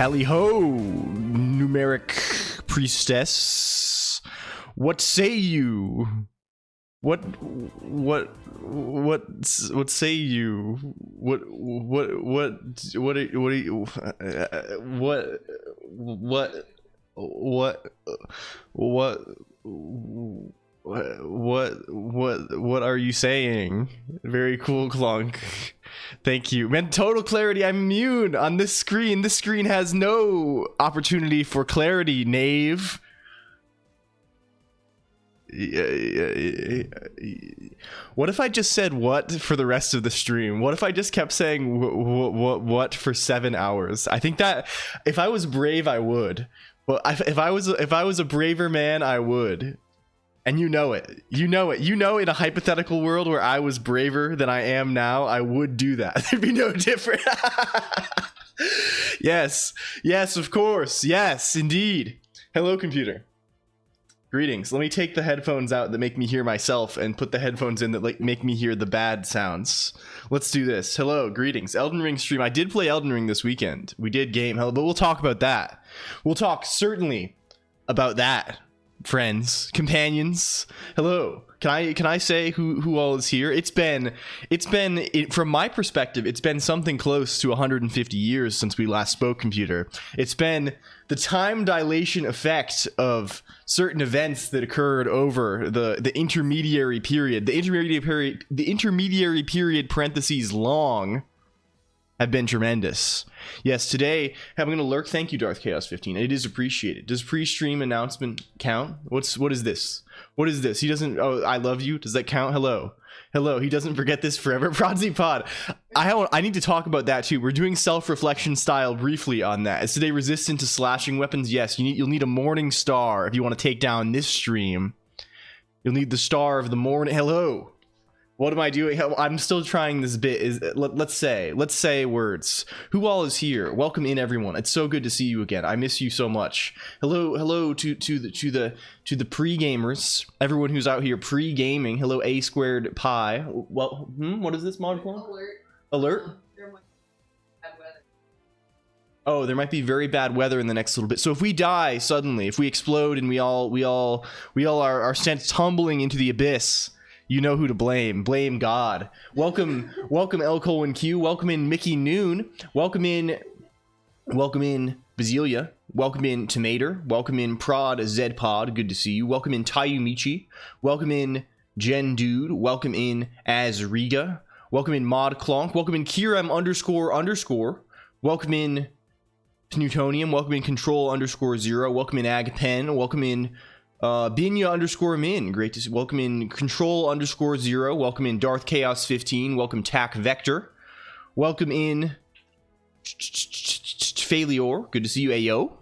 Tally ho, numeric priestess. What say you? What say you? What are you saying? Very cool, Colonq. Thank you, man. Total clarity. I'm immune on this screen. This screen has no opportunity for clarity, knave. What if I just said what for the rest of the stream? What if I just kept saying what for 7 hours? I think that if I was brave, I would. But if I was a braver man, I would. And you know it. You know it. You know, in a hypothetical world where I was braver than I am now, I would do that. There'd be no different. Yes. Yes, of course. Yes, indeed. Hello, computer. Greetings. Let me take the headphones out that make me hear myself and put the headphones in that make me hear the bad sounds. Let's do this. Hello, greetings. Elden Ring stream. I did play Elden Ring this weekend. We did game, but we'll talk about that. We'll talk certainly about that. Friends, companions, hello. Can I say who all is here? It's been from my perspective, it's been something close to 150 years since we last spoke, computer. It's been the time dilation effect of certain events that occurred over the intermediary period. The intermediary period parentheses long have been tremendous. Yes, today I'm going to lurk. Thank you, Darth Chaos 15. It is appreciated. Does pre-stream announcement count? What is this? What is this? He doesn't. Oh, I love you. Does that count? Hello. He doesn't forget this forever. Prodsy Pod. I need to talk about that too. We're doing self-reflection style briefly on that. Is today resistant to slashing weapons? Yes. You'll need a morning star if you want to take down this stream. You'll need the star of the morning. Hello. What am I doing? I'm still trying this bit. Let's say words. Who all is here? Welcome in, everyone. It's so good to see you again. I miss you so much. Hello to the pre-gamers. Everyone who's out here pre-gaming. Hello, A squared pi. Well, what is this mod called? Alert. There might be bad weather. Oh, there might be very bad weather in the next little bit. So if we die suddenly, if we explode and we all are sent tumbling into the abyss, you know who to blame. Blame God. Welcome LLLL. Welcome in Mickey Noon. Welcome in Bazelia. Welcome in Tomater. Welcome in Prod Zed Pod. Good to see you. Welcome in Tayumichi. Welcome in Jen Dude. Welcome in Azriga. Welcome in Mod Colonq. Welcome in Kiram __. Welcome in Newtonium. Welcome in Control _0. Welcome in Agpen. Welcome in Binya _min, great to see. Welcome in Control _0. Welcome in Darth Chaos 15. Welcome Tac Vector. Welcome in Failure. Good to see you, Ayo.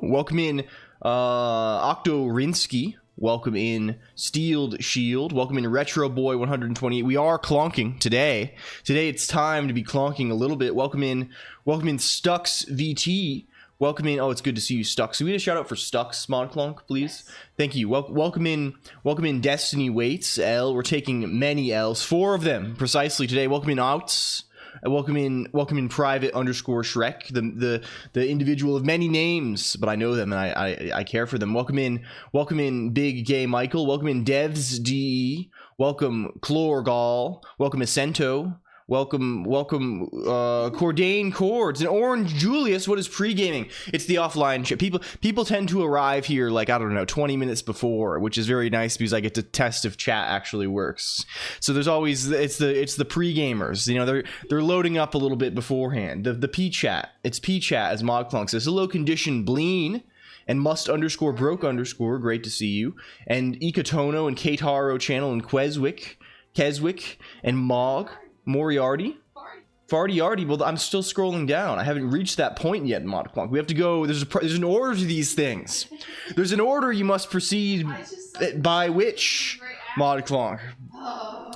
Welcome in Octo Rinsky. Welcome in Steeled Shield. Welcome in Retro Boy 128. We are clonking today. Today it's time to be clonking a little bit. Welcome in Stux VT. Welcome in. Oh, it's good to see you, Stux. So we get a shout out for Stux, Mod Colonq, please. Yes. Thank you. Welcome in Destiny Waits L. We're taking many L's, 4 of them precisely today. Welcome in Outs. Welcome in Private _Shrek, the individual of many names, but I know them and I care for them. Welcome in Big Gay Michael. Welcome in Devs DE. Welcome Chlorgal. Welcome Ascento. Welcome, Cordain Cords and Orange Julius. What is pre-gaming? It's the offline shit. People tend to arrive here like, I don't know, 20 minutes before, which is very nice because I get to test if chat actually works. So there's always it's the pre-gamers. You know, they're loading up a little bit beforehand. The P-chat. It's P-chat, as Mod Colonq says. Hello, Condition Bleen and Must _broke_. Great to see you. And Ikatono and Kataro Channel and Keswick and Moriarty. Farty. Well, I'm still scrolling down. I haven't reached that point yet in Mod Colonq. We have to go. There's an order to these things. There's an order you must proceed by which Mod Colonq.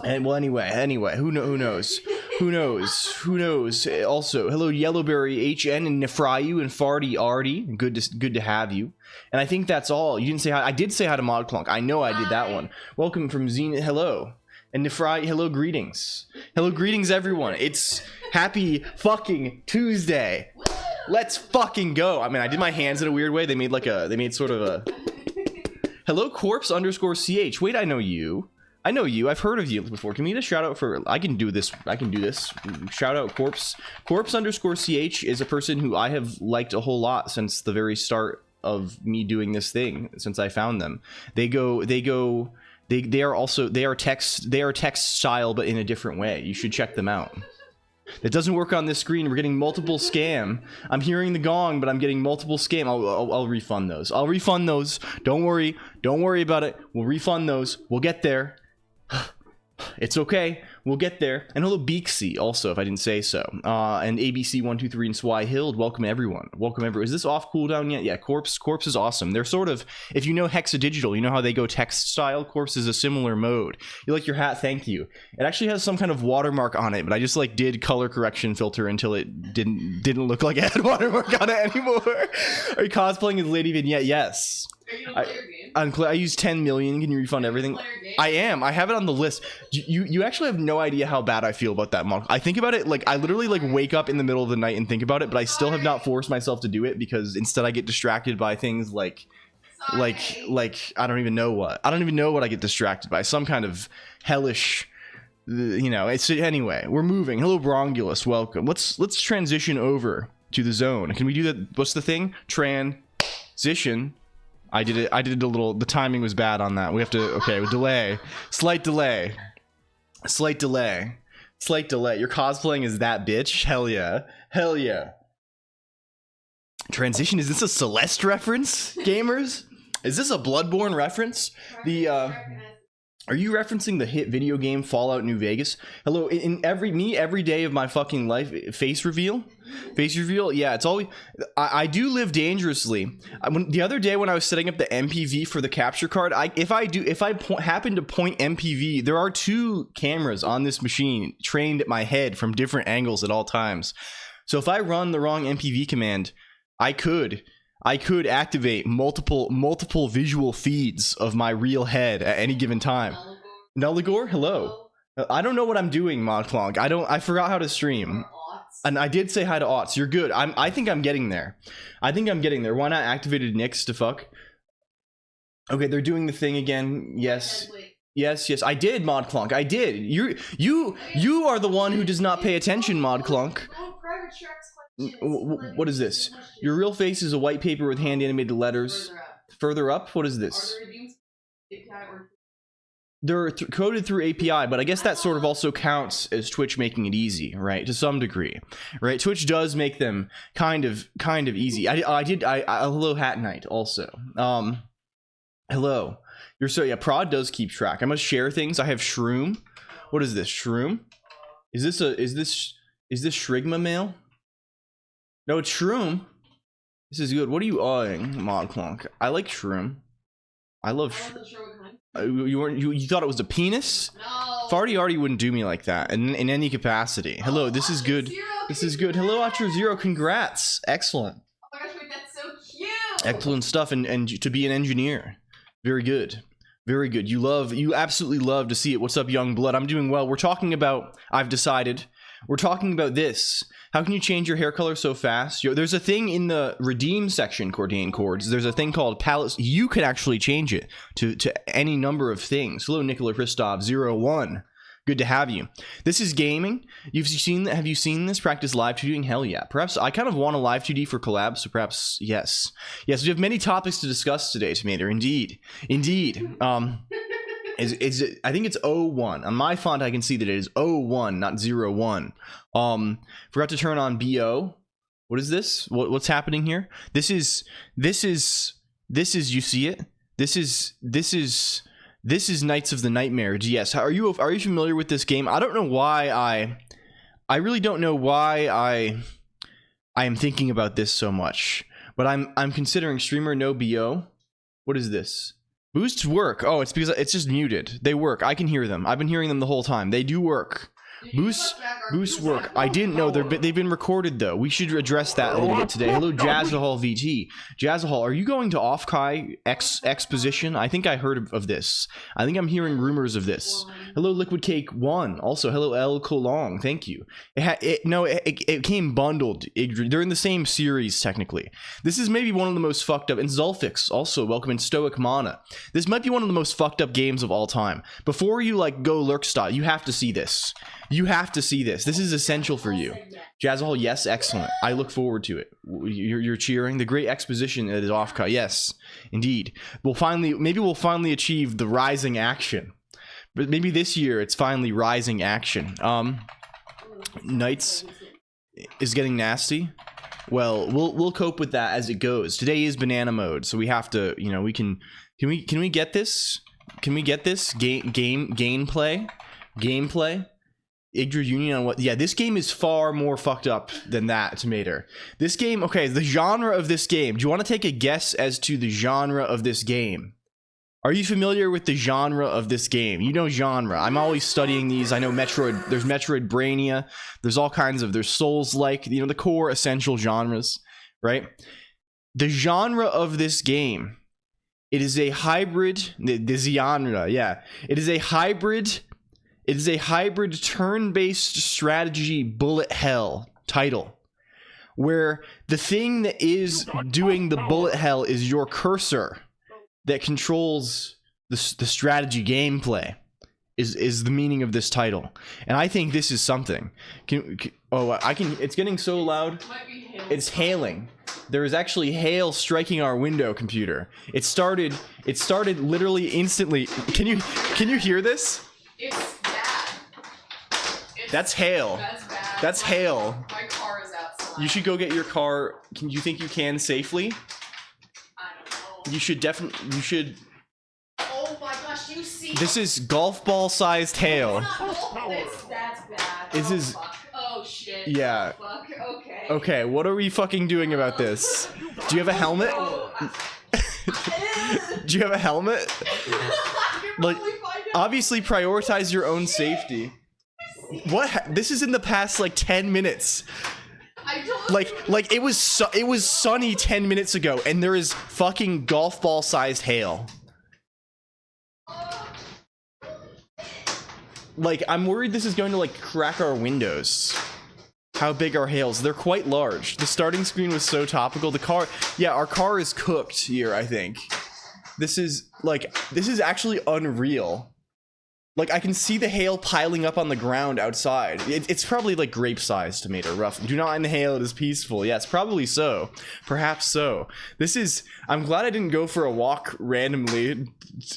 And well, anyway, who knows? Also, hello, Yellowberry HN and Nefrayu and Farty Arty. Good to have you. And I think that's all. You didn't say hi. I did say hi to Mod Colonq. I know I did that one. Welcome from Zenith. Hello. And Nefrai, hello, greetings. Hello, greetings, everyone. It's happy fucking Tuesday. Let's fucking go. I mean, I did my hands in a weird way. They made sort of a hello corpse_ch. Wait, I know you. I've heard of you before. Can we get a shout out for, I can do this. Shout out corpse_ch is a person who I have liked a whole lot since the very start of me doing this thing, since I found them. They are text style, but in a different way. You should check them out. That doesn't work on this screen. We're getting multiple scam. I'm hearing the gong, but I'm getting multiple scam. I'll refund those. Don't worry about it. We'll refund those. We'll get there. It's okay. We'll get there. And hello, Beaksy, also, if I didn't say so. And ABC123 and Swyhild. Welcome, everyone. Is this off cooldown yet? Yeah, Corpse is awesome. They're sort of, if you know Hexadigital, you know how they go text style? Corpse is a similar mode. You like your hat? Thank you. It actually has some kind of watermark on it, but I just like did color correction filter until it didn't look like it had watermark on it anymore. Are you cosplaying as Lady Vignette? Yes. Are you gonna play your game? I use 10 million. Can you refund everything? I am. I have it on the list. You actually have no idea how bad I feel about that model. I think about it like I literally like wake up in the middle of the night and think about it, but I still have not forced myself to do it because instead I get distracted by things like I don't even know what. I get distracted by. Some kind of hellish, you know. It's anyway. We're moving. Hello, Brongulus. Welcome. Let's transition over to the zone. Can we do that? What's the thing? Transition. I did it a little, the timing was bad on that. We have to, okay, delay. Slight delay. You're cosplaying as that bitch? Hell yeah. Transition, is this a Celeste reference, gamers? Is this a Bloodborne reference? Are you referencing the hit video game Fallout New Vegas? Hello, in every day of my fucking life, face reveal? Yeah, it's always, I do live dangerously. The other day when I was setting up the MPV for the capture card, if I happen to point MPV, there are 2 cameras on this machine trained at my head from different angles at all times. So if I run the wrong MPV command, I could activate multiple visual feeds of my real head at any given time. Nulligore, hello. I don't know what I'm doing, ModClonk. I forgot how to stream. And I did say hi to Aughts. You're good. I think I'm getting there. Why not activated Nix to fuck? Okay, they're doing the thing again. Yes. I did, ModClonk. I did. You are the one who does not pay attention, ModClonk. What is this? Your real face is a white paper with hand animated letters. Further up? What is this? They're coded through API, but I guess that sort of also counts as Twitch making it easy, right? To some degree, right? Twitch does make them kind of easy. Hello, Hat Knight, also. Hello. Prod does keep track. I must share things. I have Shroom. What is this? Shroom? Is this Shrigma mail? No, it's Shroom. This is good. What are you awing, ModClonk? I like Shroom. I love Shroom. You thought it was a penis? No. Farty already wouldn't do me like that in any capacity. Hello, this is good. Hello, Atro Zero. Congrats. Excellent. Oh my gosh, wait, that's so cute. Excellent stuff. And to be an engineer. Very good. You absolutely love to see it. What's up, young blood? I'm doing well. We're talking about this. How can you change your hair color so fast? There's a thing in the redeem section, Cordain Chords. There's a thing called palettes. You can actually change it to any number of things. Hello, Nikola Christoph 01. Good to have you. This is gaming. Have you seen this? Practice live 2Ding? Hell yeah. Perhaps I kind of want a live 2D for collabs, so perhaps yes. Yes, we have many topics to discuss today, Tomato. Indeed. I think it's 01. On my font, I can see that it is 01, not 01. Forgot to turn on BO. What is this? What's happening here? This is you see it? This is Knights of the Nightmare. Yes. Are you familiar with this game? I don't know why I really don't know why I am thinking about this so much. But I'm considering streamer no BO. What is this? Boosts work. Oh, it's because it's just muted. They work. I can hear them. I've been hearing them the whole time. They do work. Boost work. I didn't know they've been recorded though. We should address that a little bit today. Hello, Jazzahall VT. Jazzahall, are you going to Offkai exposition? I think I heard of this. I think I'm hearing rumors of this. Hello, Liquid Cake 1. Also, hello, LLLL Colonq. Thank you. It came bundled. They're in the same series technically. This is maybe one of the most fucked up. And Zulfix also welcome in Stoic Mana. This might be one of the most fucked up games of all time. Before you like go Lurkstad, you have to see this. You have to see this. This is essential for you. Jazzahall, yes, excellent. I look forward to it. You're cheering. The great exposition that is Offkai. Yes, indeed. Maybe we'll finally achieve the rising action. But maybe this year it's finally rising action. Knights is getting nasty. Well, we'll cope with that as it goes. Today is banana mode, so we have to, you know, can we get this? Can we get this gameplay? Yggdra Union on what? Yeah, this game is far more fucked up than that, Tomater. This game, okay, the genre of this game. Do you want to take a guess as to the genre of this game? Are you familiar with the genre of this game? You know genre. I'm always studying these. I know Metroid. There's Metroid Brainia. There's all kinds of. There's Souls-like. You know, the core essential genres, right? The genre of this game. It is a hybrid. The genre, yeah. It is a hybrid. It is a hybrid turn-based strategy bullet hell title, where the thing that is doing the bullet hell is your cursor that controls the strategy gameplay. Is the meaning of this title, and I think this is something. It's getting so loud. It's hailing. There is actually hail striking our window, computer. It started literally instantly. Can you hear this? It's bad. That's hail. That's bad. That's hail. My car is outside. You should go get your car. You think you can safely? I don't know. You should definitely. You should. Oh my gosh, you see? This is golf ball sized hail. That's bad. This is. Fuck. Oh shit. Yeah. Oh, fuck. Okay. Okay, what are we fucking doing about this? Do you have a helmet? Do you have a helmet? Like, obviously prioritize your own safety. What? This is in the past like 10 minutes. Like it was sunny 10 minutes ago, and there is fucking golf ball sized hail. Like, I'm worried this is going to like crack our windows. How big are hails? They're quite large. The starting screen was so topical. The car, yeah, our car is cooked here, I think. This is actually unreal. Like, I can see the hail piling up on the ground outside. It's probably like grape-sized tomato, rough. Do not inhale, it is peaceful. Yes, probably so. Perhaps so. I'm glad I didn't go for a walk randomly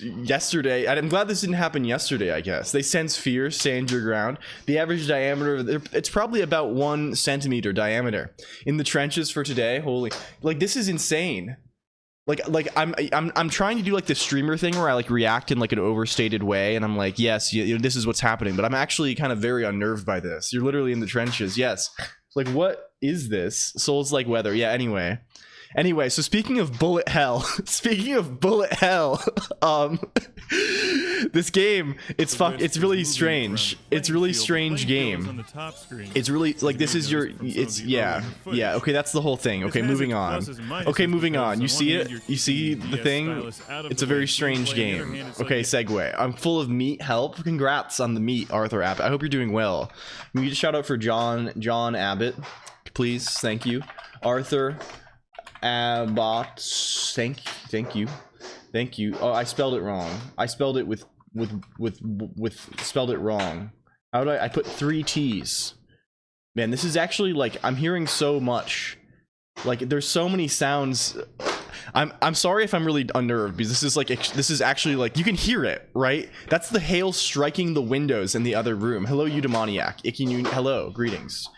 yesterday. I'm glad this didn't happen yesterday, I guess. They sense fear, stand your ground. The average diameter, it's probably about 1 centimeter diameter. In the trenches for today, holy, like, this is insane. Like I'm trying to do like the streamer thing where I like react in like an overstated way, and I'm like, yes, you know, this is what's happening, but I'm actually kind of very unnerved by this. You're literally in the trenches. Yes. Like, what is this? Souls like weather. Yeah, anyway, so speaking of bullet hell, this game, it's really strange. It's really strange game. It's really like, this is yeah, okay, that's the whole thing. Okay, moving on. You see it? You see the thing? It's a very strange game. Okay, segue. I'm full of meat. Help. Congrats on the meat, Arthur Abbott. I hope you're doing well. We need a shout out for John Abbott, please. Thank you. Arthur Abbott, thank you. Oh, I spelled it wrong. I spelled it with spelled it wrong. How do I put 3 T's? Man, this is actually like, I'm hearing so much. Like, there's so many sounds. I'm sorry if I'm really unnerved, because this is actually like, you can hear it, right? That's the hail striking the windows in the other room. Hello, Eudemoniac. Hello, greetings.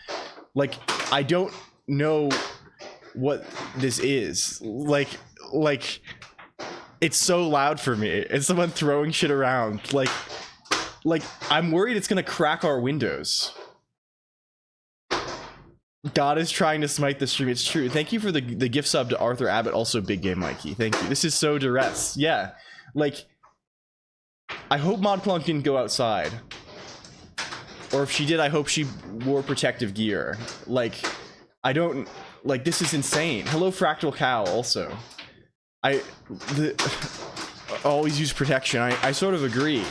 Like, I don't know what this is. Like it's so loud for me. It's someone throwing shit around. Like I'm worried it's gonna crack our windows. God is trying to smite the stream. It's true. Thank you for the gift sub to Arthur Abbott. Also, Big Game Mikey. Thank you. This is so duress. Yeah. Like, I hope ModClonq didn't go outside. Or if she did, I hope she wore protective gear. Like, I don't, like, this is insane. Hello, Fractal Cow, also. Always use protection. I sort of agree.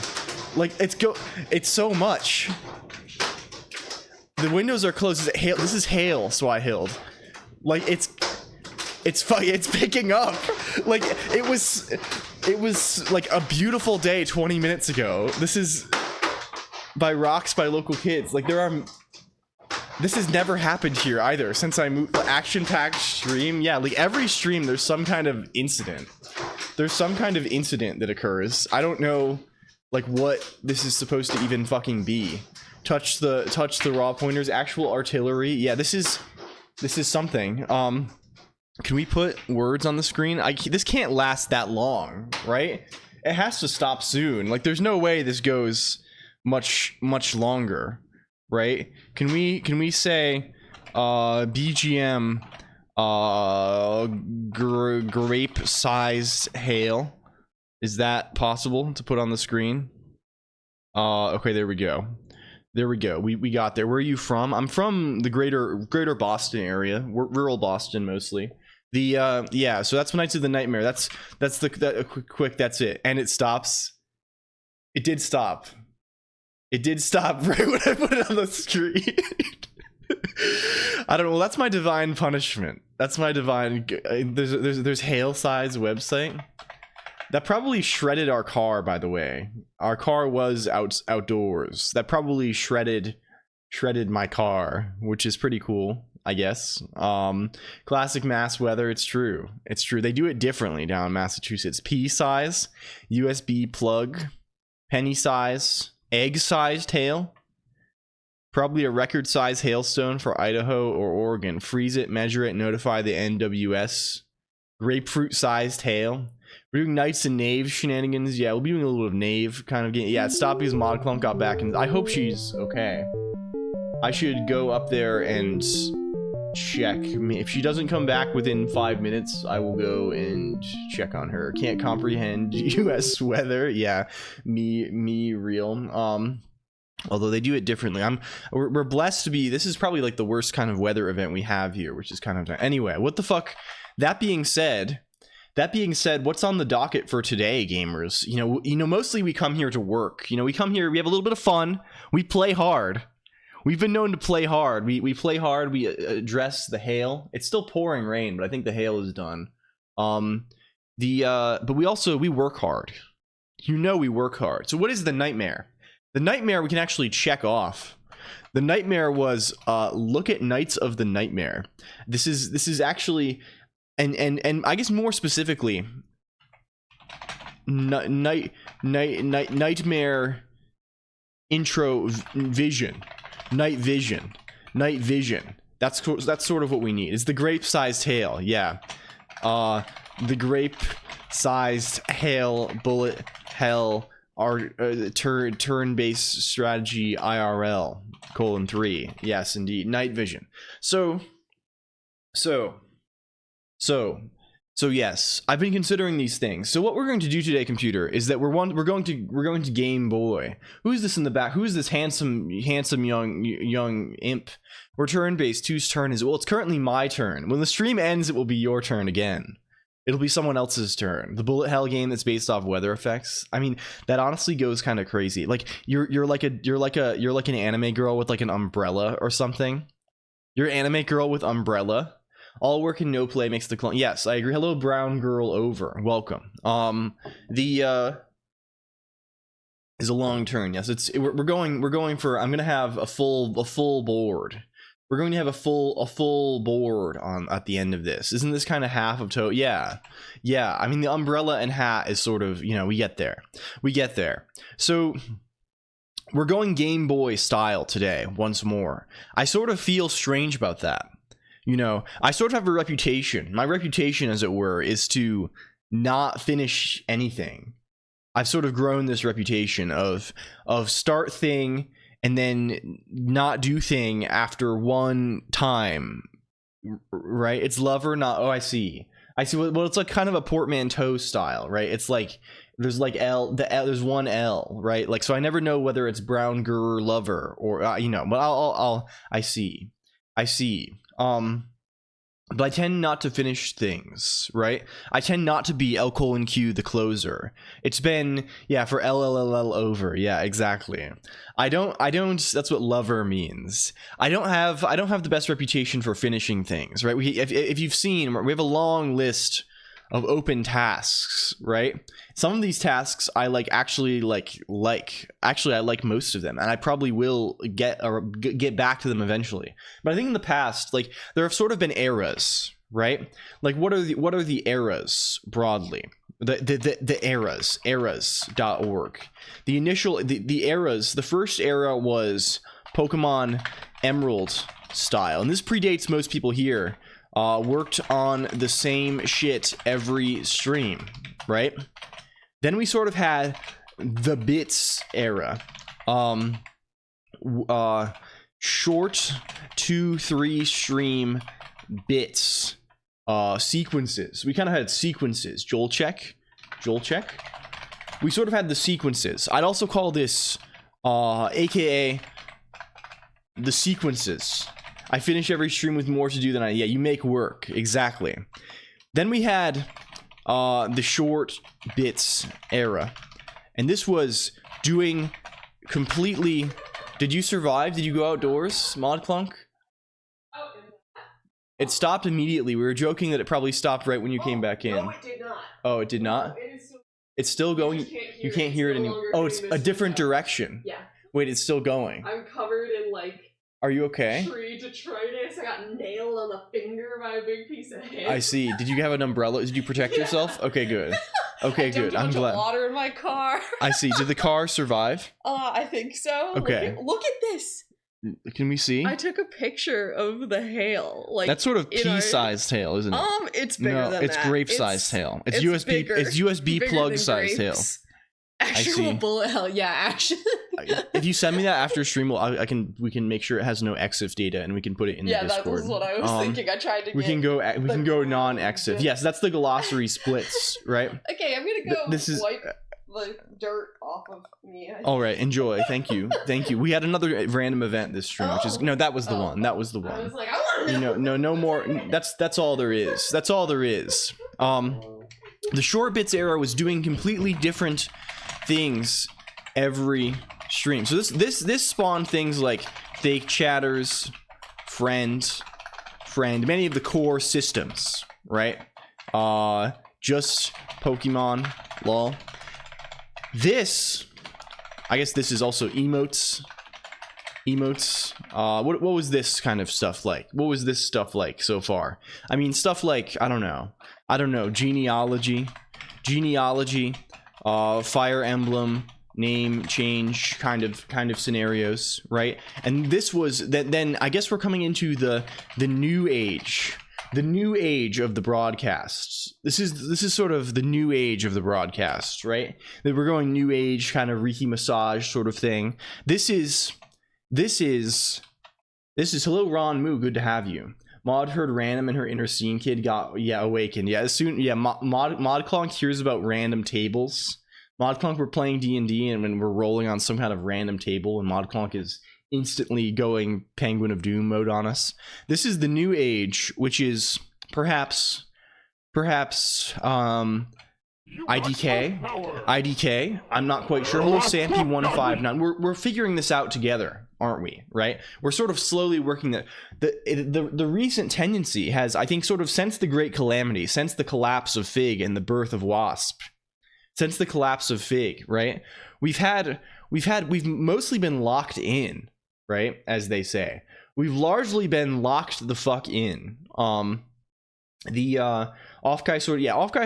Like, it's so much. The windows are closed. Is it hail? This is hail, so I hilled. Like, it's picking up. Like, it was like a beautiful day 20 minutes ago. This is by rocks by local kids. Like, this has never happened here either since I moved. Action-packed stream. Yeah, like every stream there's some kind of incident. There's some kind of incident that occurs. I don't know like what this is supposed to even fucking be. Touch the raw pointers. Actual artillery. Yeah, this is something. Can we put words on the screen? This can't last that long, right? It has to stop soon. Like, there's no way this goes much longer, right? Can we say BGM grape-sized hail? Is that possible to put on the screen? Okay, there we go. We got there. Where are you from? I'm from the greater Boston area, rural Boston mostly. Yeah, so that's Nights of the Nightmare. That's quick. That's it, and it stops. It did stop right when I put it on the screen. I don't know. Well, that's my divine punishment. That's my divine. There's hail size website. That probably shredded our car, by the way. Our car was outdoors. That probably shredded my car, which is pretty cool, I guess. Classic Mass weather. It's true. They do it differently down in Massachusetts. Pea size, USB plug, penny size, egg sized hail. Probably a record size hailstone for Idaho or Oregon. Freeze it, measure it, notify the NWS. Grapefruit sized hail. We're doing Knights and Knaves shenanigans. Yeah, we'll be doing a little bit of Knave kind of game. Yeah, it stopped because ModClump got back, and I hope she's okay. I should go up there and check. If she doesn't come back within 5 minutes, I will go and check on her. Can't comprehend US weather. Yeah, me real. Although they do it differently. We're blessed to be. This is probably like the worst kind of weather event we have here, which is kind of anyway. What the fuck? That being said, what's on the docket for today, gamers? You know, mostly we come here to work. You know, we come here, we have a little bit of fun, we play hard. We've been known to play hard. We play hard. We address the hail. It's still pouring rain, but I think the hail is done. But we work hard. You know, we work hard. So what is the nightmare? The nightmare we can actually check off. The nightmare was look at Nights of the Nightmare. This is actually and I guess more specifically nightmare intro vision. Night vision. That's sort of what we need. It's the grape-sized hail. Yeah. The grape-sized hail bullet hell our turn-based strategy IRL :3. Yes, indeed. Night vision. So yes, I've been considering these things. So what we're going to do today, computer, is that we're going to Game Boy. Who's this in the back? Who is this handsome young imp? We're turn-based. Whose turn is it? Well, it's currently my turn. When the stream ends, it will be your turn again. It'll be someone else's turn. The bullet hell game that's based off weather effects. I mean, that honestly goes kind of crazy. Like you're like an anime girl with like an umbrella or something. You're an anime girl with umbrella. All work and no play makes the clone. Yes, I agree. Hello, brown girl over. Welcome. Is a long turn. Yes, we're going for. I'm gonna have a full board. We're going to have a full board at the end of this. Isn't this kind of half of Yeah. I mean, the umbrella and hat is sort of, you know, we get there. So we're going Game Boy style today once more. I sort of feel strange about that. You know, I sort of have a reputation. My reputation, as it were, is to not finish anything. I've sort of grown this reputation of start thing and then not do thing after one time, right? It's love or not. Oh, I see. Well, it's like kind of a portmanteau style, right? It's like There's like there's one L, right? Like, so I never know whether it's brown girl lover or you know, but I see. But I tend not to finish things, right? I tend not to be Colonq the closer. It's been, yeah, for LLLL over. Yeah, exactly. I don't, that's what lover means. I don't have the best reputation for finishing things, right? If you've seen, we have a long list of open tasks, right? Some of these tasks I actually like most of them, and I probably will get back to them eventually. But I think in the past, like, there have sort of been eras, right? Like, what are the eras broadly? The eras.org. The initial the eras, the first era was Pokemon Emerald style, and this predates most people here. Worked on the same shit every stream, right? Then we sort of had the bits era. Short 2-3 stream bits, sequences. We kind of had sequences. Joel check. We sort of had the sequences. I'd also call this aka the sequences. I finish every stream with more to do than you make work. Exactly. Then we had the short bits era, and this was doing completely. Did you survive? Did you go outdoors, Mod Colonq? Oh, It stopped immediately. We were joking that it probably stopped right when you came back in. No, it did not. Oh, it did not? No, it is still, It's still going. You can't hear it anymore. Oh, it's a different direction. Yeah. Wait, it's still going. I'm covered in Are you okay? tree detritus. I got nailed on the finger by a big piece of hair. I see. Did you have an umbrella? Did you protect yourself? Okay, good. Okay, good. I'm glad. Water in my car. I see. Did the car survive? I think so. Okay. Look at this. Can we see? I took a picture of the hail. That's sort of pea-sized hail, isn't it? It's bigger than it's that. grape-sized hail. It's USB. Bigger. It's USB Bigger plug-sized than hail. grapes. I see. Actual bullet hell, yeah, actually. If you send me that after stream, we can make sure it has no EXIF data, and we can put it in the Discord. Yeah, that was what I was thinking. I tried to. We can go non-EXIF. Yes, that's the glossary splits, right? Okay, I'm gonna go. This is wipe the dirt off of me. All right, enjoy. Thank you. We had another random event this stream, which is that was the one. That was the one. I was like, I want to know. No more. That's all there is. That's all there is. The short bits era was doing completely different things every stream. So this spawned things like fake chatters, friend, many of the core systems, right? Just Pokemon, lol. This, I guess this is also emotes. What was this kind of stuff like? What was this stuff like so far? I mean, stuff like I don't know, genealogy, Fire Emblem, name change kind of scenarios, right? And this was that. Then I guess we're coming into the new age. The new age of the broadcasts. This is sort of the new age of the broadcasts, right? That we're going new age kind of Reiki massage sort of thing. This is hello Ron Moo, good to have you. Mod heard random and her inner scene kid got awakened. Mod Colonq hears about random tables. Mod Colonq, we're playing D&D and when we're rolling on some kind of random table and Mod Colonq is instantly going Penguin of Doom mode on us. This is the new age, which is perhaps IDK. I'm not quite sure. Hello Sampy159. We're figuring this out together, aren't we? Right? We're sort of slowly working that. The recent tendency has, I think, sort of since the Great Calamity, since the collapse of Fig and the birth of Wasp, since the collapse of Fig, right? We've mostly been locked in, right? As they say, we've largely been locked the fuck in. Offkai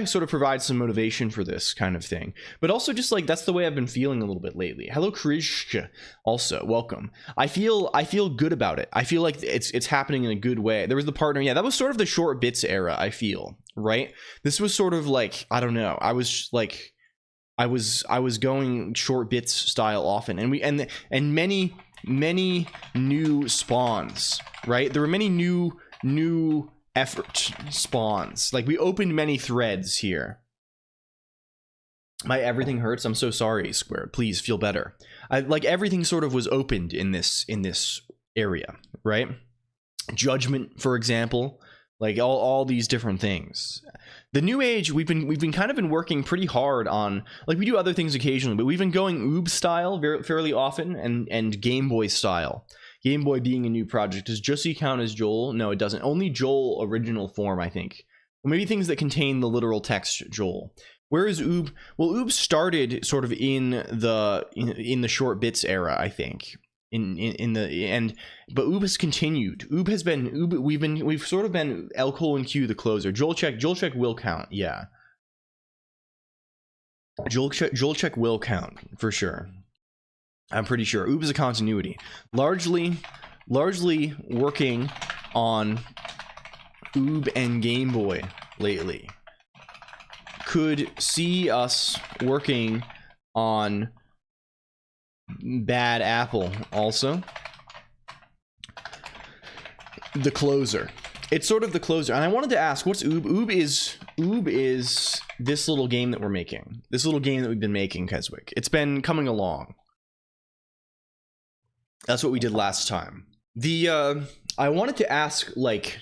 sort of provides some motivation for this kind of thing, but also just like that's the way I've been feeling a little bit lately. Hello Krishka, also welcome. I feel good about it. I feel like it's happening in a good way. There was the partner, that was sort of the short bits era. I feel right. This was sort of like I don't know. I was going short bits style often, and many new spawns. Right, there were many new effort spawns. Like we opened many threads here. My everything hurts. I'm so sorry, Square. Please feel better. Like everything sort of was opened in this area, right? Judgment, for example, like all these different things. The new age, we've been kind of been working pretty hard on, like, we do other things occasionally, but we've been going Oob style fairly often, and Game Boy style. Game Boy being a new project. Does Jussie count as Joel? No, it doesn't. Only Joel original form, I think. Or maybe things that contain the literal text Joel. Where is Oob? Well, Oob started sort of in the short bits era, I think. But Oob has continued. Oob has been Oob. We've sort of been L:Q the closer. Joel check will count. Yeah. Joel check will count for sure. I'm pretty sure. Oob is a continuity. Largely working on Oob and Game Boy lately. Could see us working on Bad Apple also. The closer. It's sort of the closer. And I wanted to ask, what's Oob? Oob is this little game that we're making. This little game that we've been making, Keswick. It's been coming along. That's what we did last time. I wanted to ask, like,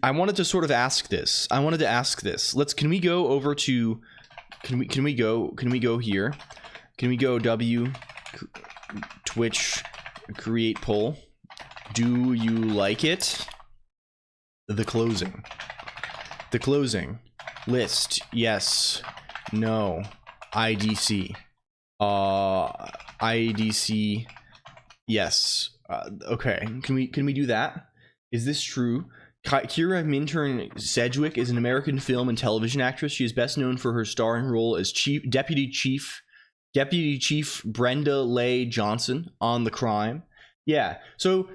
I wanted to sort of ask this. Can we go over to, can we go here? Can we go Twitch create poll? Do you like it? The closing list. Yes. No. IDC. IDC. Yes. Okay. Can we do that? Is this true? Kira Minturn Sedgwick is an American film and television actress. She is best known for her starring role as Deputy Chief Brenda Leigh Johnson on The Crime. Yeah. So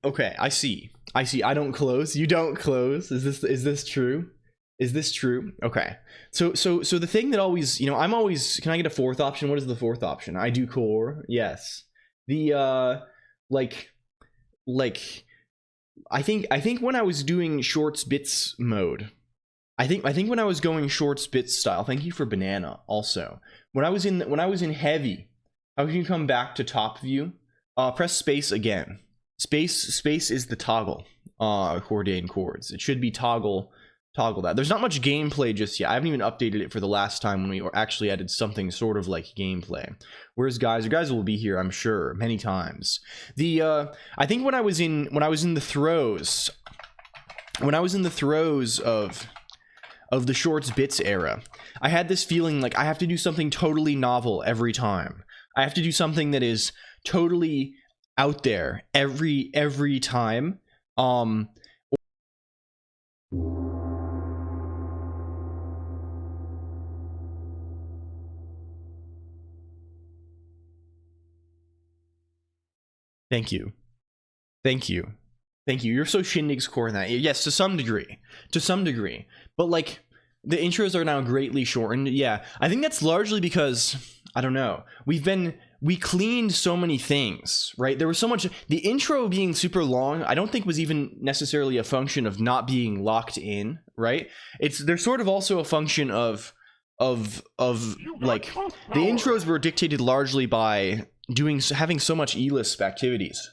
okay, I see. I don't close. You don't close. Is this true? Is this true? Okay. So the thing that always, I'm always, can I get a fourth option? What is the fourth option? I do core. Yes. The like I think when I was doing shorts bits mode, I think when I was going shorts bits style, thank you for banana also. When I was in heavy, I was gonna come back to top view. Press space again. Space is the toggle. Cordain chords. It should be toggle that. There's not much gameplay just yet. I haven't even updated it for the last time when we actually added something sort of like gameplay. Whereas guys will be here, I'm sure, many times. I think when I was in the throes of the shorts bits era, I had this feeling like I have to do something totally novel every time. I have to do something that is totally out there every time. Thank you. You're so Shindig's core in that. Yes, to some degree. But like, the intros are now greatly shortened. Yeah, I think that's largely because, I don't know, we cleaned so many things, right? There was so much. The intro being super long, I don't think was even necessarily a function of not being locked in, right? There's sort of also a function of like, the intros were dictated largely by having so much E-Lisp activities,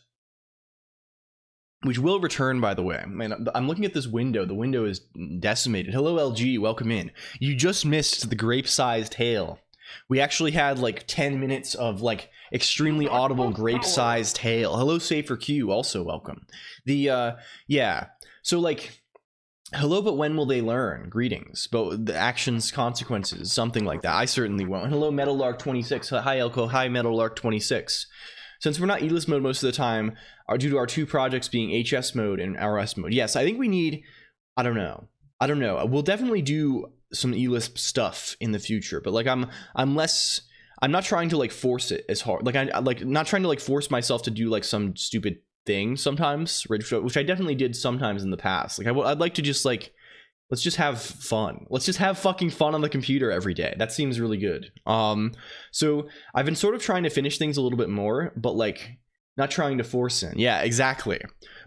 which will return, by the way. Man, I'm looking at this window. The window is decimated. Hello, LG. Welcome in. You just missed the grape-sized hail. We actually had like 10 minutes of like extremely audible grape-sized hail. Hello, Safer Q. Also welcome. Yeah. So like, hello, but when will they learn? Greetings. But the actions, consequences, something like that. I certainly won't. Hello, Metalark26. Hi, Elko. Hi, Metalark26. Since we're not E-Lisp mode most of the time, due to our two projects being HS mode and RS mode. Yes, I think we need, I don't know. We'll definitely do some E-Lisp stuff in the future, but like I'm not trying to like force it as hard. Like I like not trying to like force myself to do like some stupid thing sometimes, which I definitely did sometimes in the past. Like I'd like to just like, let's just have fun. Let's just have fucking fun on the computer every day. That seems really good. So I've been sort of trying to finish things a little bit more, but like not trying to force in. Yeah, exactly.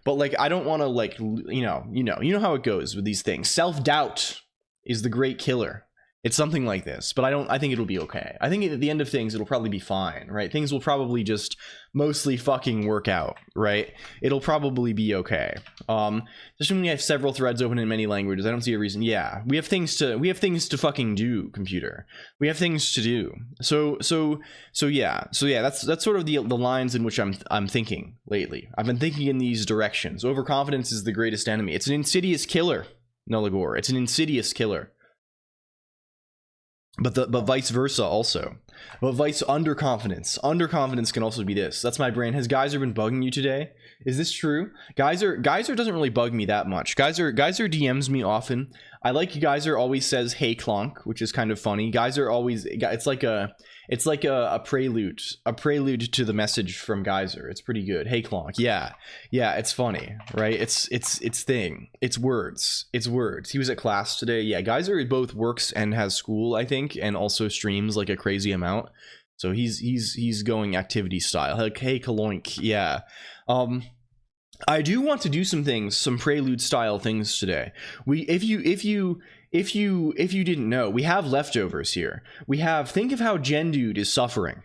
But like I don't want to like, you know how it goes with these things. Self-doubt is the great killer. It's something like this, but I think it'll be okay. I think at the end of things, it'll probably be fine, right? Things will probably just mostly fucking work out, right? It'll probably be okay. Just when we have several threads open in many languages, I don't see a reason. Yeah, we have things to fucking do, computer. We have things to do. So yeah. That's sort of the lines in which I'm thinking lately. I've been thinking in these directions. Overconfidence is the greatest enemy. It's an insidious killer, Nullagore. It's an insidious killer. But vice versa also. But underconfidence can also be this. That's my brain. Has Geyser been bugging you today? Is this true? Geyser doesn't really bug me that much. Geyser DMs me often. I like Geyser always says "Hey Colonq," which is kind of funny. Geyser always, it's like a prelude to the message from Geyser. It's pretty good. "Hey Colonq," yeah, it's funny, right? It's words. He was at class today. Yeah, Geyser both works and has school, I think, and also streams like a crazy amount. So he's going activity style. Like, "Hey Colonq," yeah. I do want to do some prelude style things today. If you didn't know, we have leftovers here. Think of how Gendude is suffering.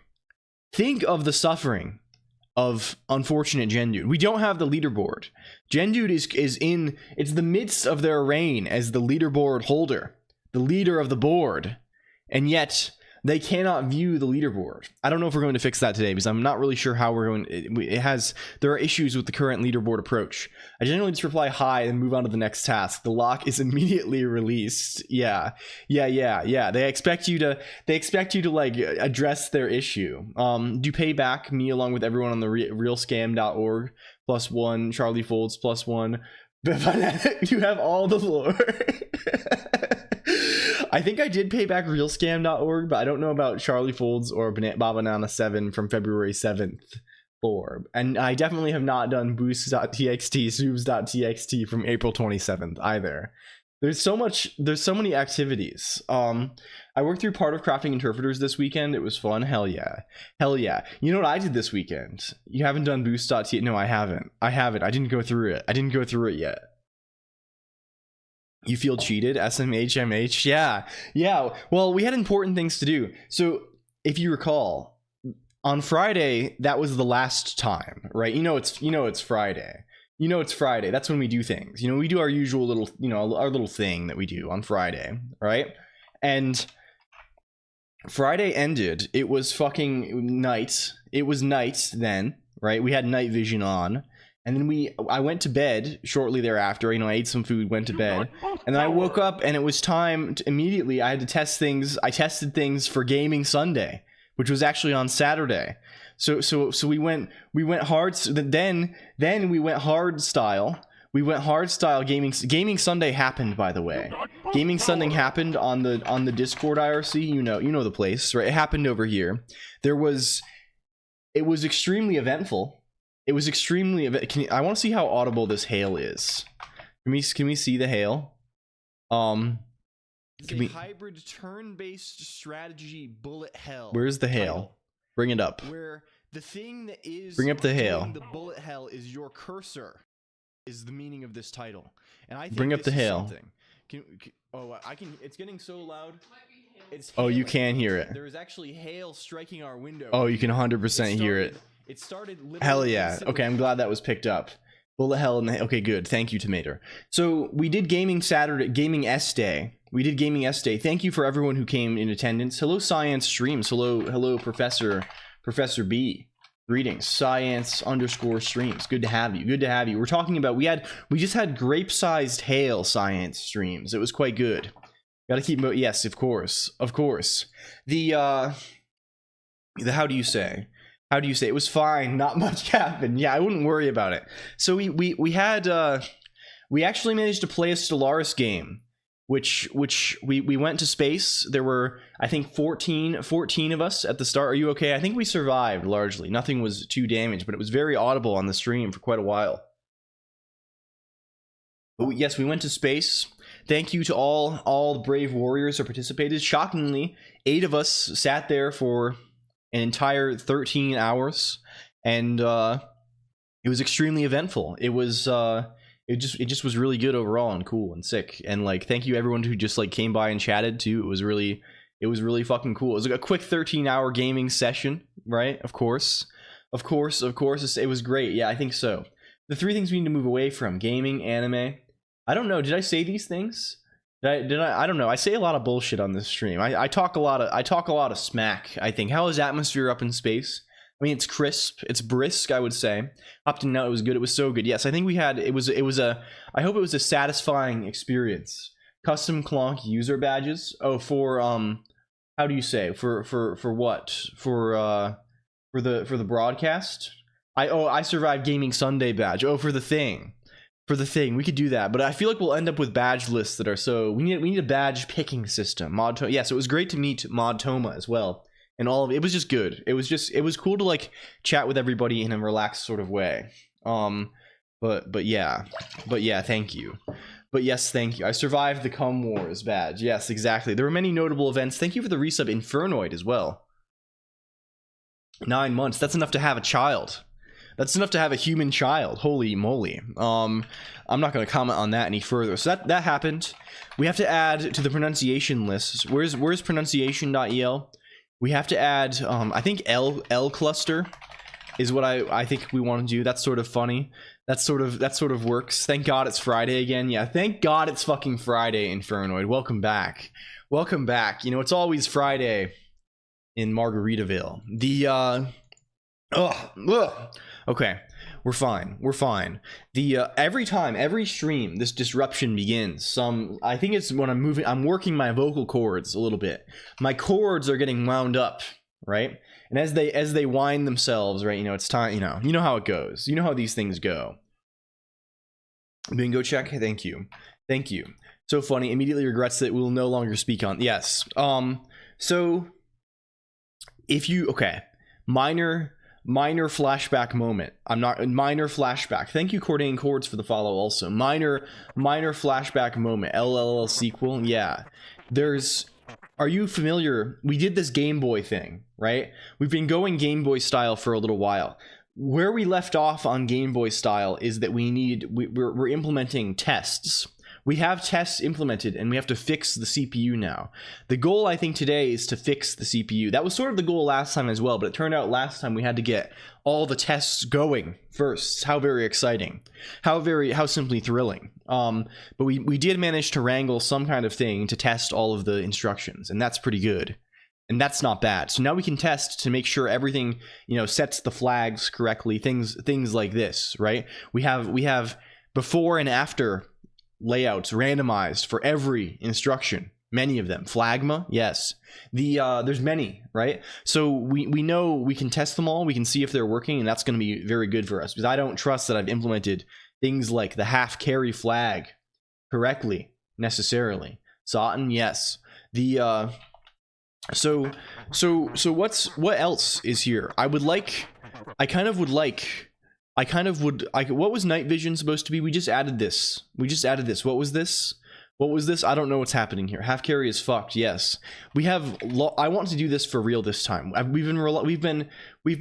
Think of the suffering of unfortunate Gendude. We don't have the leaderboard. Gendude is in the midst of their reign as the leaderboard holder, the leader of the board, and yet they cannot view the leaderboard. I don't know if we're going to fix that today because I'm not really sure how we're going. There are issues with the current leaderboard approach. I generally just reply hi and move on to the next task. The lock is immediately released. Yeah. They expect you to like address their issue. Do pay back me along with everyone on the realscam.org +1 Charlie Folds +1. You have all the lore. I think I did pay back realscam.org, but I don't know about Charlie Folds or Babanana7 from February 7th lore. And I definitely have not done boosts.txt, subs.txt from April 27th either. There's so many activities. I worked through part of crafting interpreters this weekend. It was fun. Hell yeah. You know what I did this weekend? You haven't done boost.txt? No, I haven't. I didn't go through it yet. You feel cheated? SMH? Yeah. Well, we had important things to do. So if you recall, on Friday, that was the last time, right? It's Friday. That's when we do things. We do our usual little, our little thing that we do on Friday, right? And Friday ended. It was fucking night. It was night then, right? We had night vision on. And then I went to bed shortly thereafter. I ate some food, went to bed, and then I woke up and it was time to, immediately. I had to test things. I tested things for Gaming Sunday, which was actually on Saturday. So we went hard. Then we went hard style. Gaming Sunday happened, by the way. Gaming Sunday happened on the Discord IRC. You know the place, right? It happened over here. It was extremely eventful. I want to see how audible this hail is. Can we see the hail? It's a hybrid turn-based strategy bullet hell. Where's the hail? Title. Bring it up. Where the thing that is bring up the hail. The bullet hell is your cursor. Is the meaning of this title, and I think bring up the hail. I can. It's getting so loud. You can hear it. There is actually hail striking our window. Oh, you can 100% hear it. It started hell yeah. Okay, I'm glad that was picked up. Bullet hell and okay, good. Thank you, Tomato. So we did Gaming S Day. Thank you for everyone who came in attendance. Hello, Science Streams. Hello, Professor B. Greetings, Science_streams. Good to have you. We're talking about we just had grape-sized hail Science streams. It was quite good. Gotta keep yes, of course. The how do you say? It was fine. Not much happened. Yeah, I wouldn't worry about it. So we actually managed to play a Stellaris game, which we went to space. There were, I think, 14 of us at the start. Are you okay? I think we survived largely. Nothing was too damaged, but it was very audible on the stream for quite a while. But yes, we went to space. Thank you to all the brave warriors who participated. Shockingly, 8 of us sat there for an entire 13 hours, and it was extremely eventful. It was it just was really good overall and cool and sick. And like, thank you everyone who just like came by and chatted too. It was really fucking cool. It was like a quick 13-hour gaming session, right? Of course, it was great. Yeah, I think so. The three things we need to move away from: gaming, anime. I don't know. Did I say these things? Did I don't know. I say a lot of bullshit on this stream. I talk a lot of smack, I think. How is atmosphere up in space? I mean, it's crisp, it's brisk, I would say. Up to now, it was good. It was so good. Yes, I think we had. It was a. I hope it was a satisfying experience. Custom Colonq user badges. Oh, for how do you say? For what? For the broadcast. I survived Gaming Sunday badge. Oh, for the thing. We could do that, but I feel like we'll end up with badge lists that are so. We need a badge picking system. Yes, it was great to meet Mod Toma as well. And all of it was just good. It was cool to like chat with everybody in a relaxed sort of way. But yeah, thank you. But yes, thank you. I survived the Cum Wars badge. Yes, exactly. There were many notable events. Thank you for the resub Infernoid as well. 9 months. That's enough to have a child. That's enough to have a human child. Holy moly. I'm not going to comment on that any further. So that happened. We have to add to the pronunciation lists. Where's pronunciation.el? We have to add, I think LLL cluster is what I think we want to do. That's sort of funny. That sort of works. Thank God it's Friday again. Yeah, thank God it's fucking Friday, Infernoid. Welcome back. Welcome back. You know, it's always Friday in Margaritaville. Okay, we're fine. Every stream, this disruption begins. I think it's when I'm working my vocal cords a little bit. My cords are getting wound up, right? And as they wind themselves, right, you know, it's time, you know how it goes. You know how these things go. Bingo check. Thank you. So funny. Immediately regrets that we will no longer speak on. Yes. So if you, okay, minor flashback moment. Minor flashback. Thank you, Cordain Chords, for the follow also. Minor flashback moment. LLL sequel. Yeah. Are you familiar? We did this Game Boy thing, right? We've been going Game Boy style for a little while. Where we left off on Game Boy style is that we're implementing tests. We have tests implemented and we have to fix the CPU now. The goal, I think, today is to fix the CPU. That was sort of the goal last time as well, but it turned out last time we had to get all the tests going first. How very exciting. How simply thrilling. But we did manage to wrangle some kind of thing to test all of the instructions, and that's pretty good. And that's not bad. So now we can test to make sure everything, you know, sets the flags correctly, things like this, right? We have before and after layouts randomized for every instruction, many of them. Flagma, yes. There's many, right? So we know we can test them all, we can see if they're working, and that's going to be very good for us, because I don't trust that I've implemented things like the half carry flag correctly necessarily. Sawton, yes. So what else is here? What was night vision supposed to be? We just added this. What was this? I don't know what's happening here. Half carry is fucked. Yes, we have. I want to do this for real this time. We've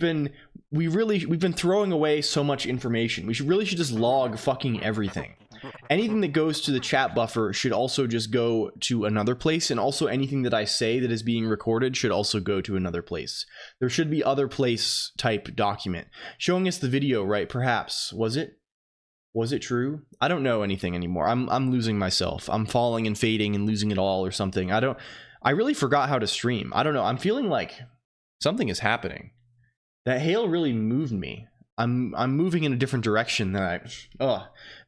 been throwing away so much information. We should just log fucking everything. Anything that goes to the chat buffer should also just go to another place, and also anything that I say that is being recorded should also go to another place. There should be other place type document showing us the video, right? Perhaps. Was it true? I don't know anything anymore. I'm losing myself. I'm falling and fading and losing it all or something. I really forgot how to stream. I don't know. I'm feeling like something is happening. That hail really moved me. I'm moving in a different direction than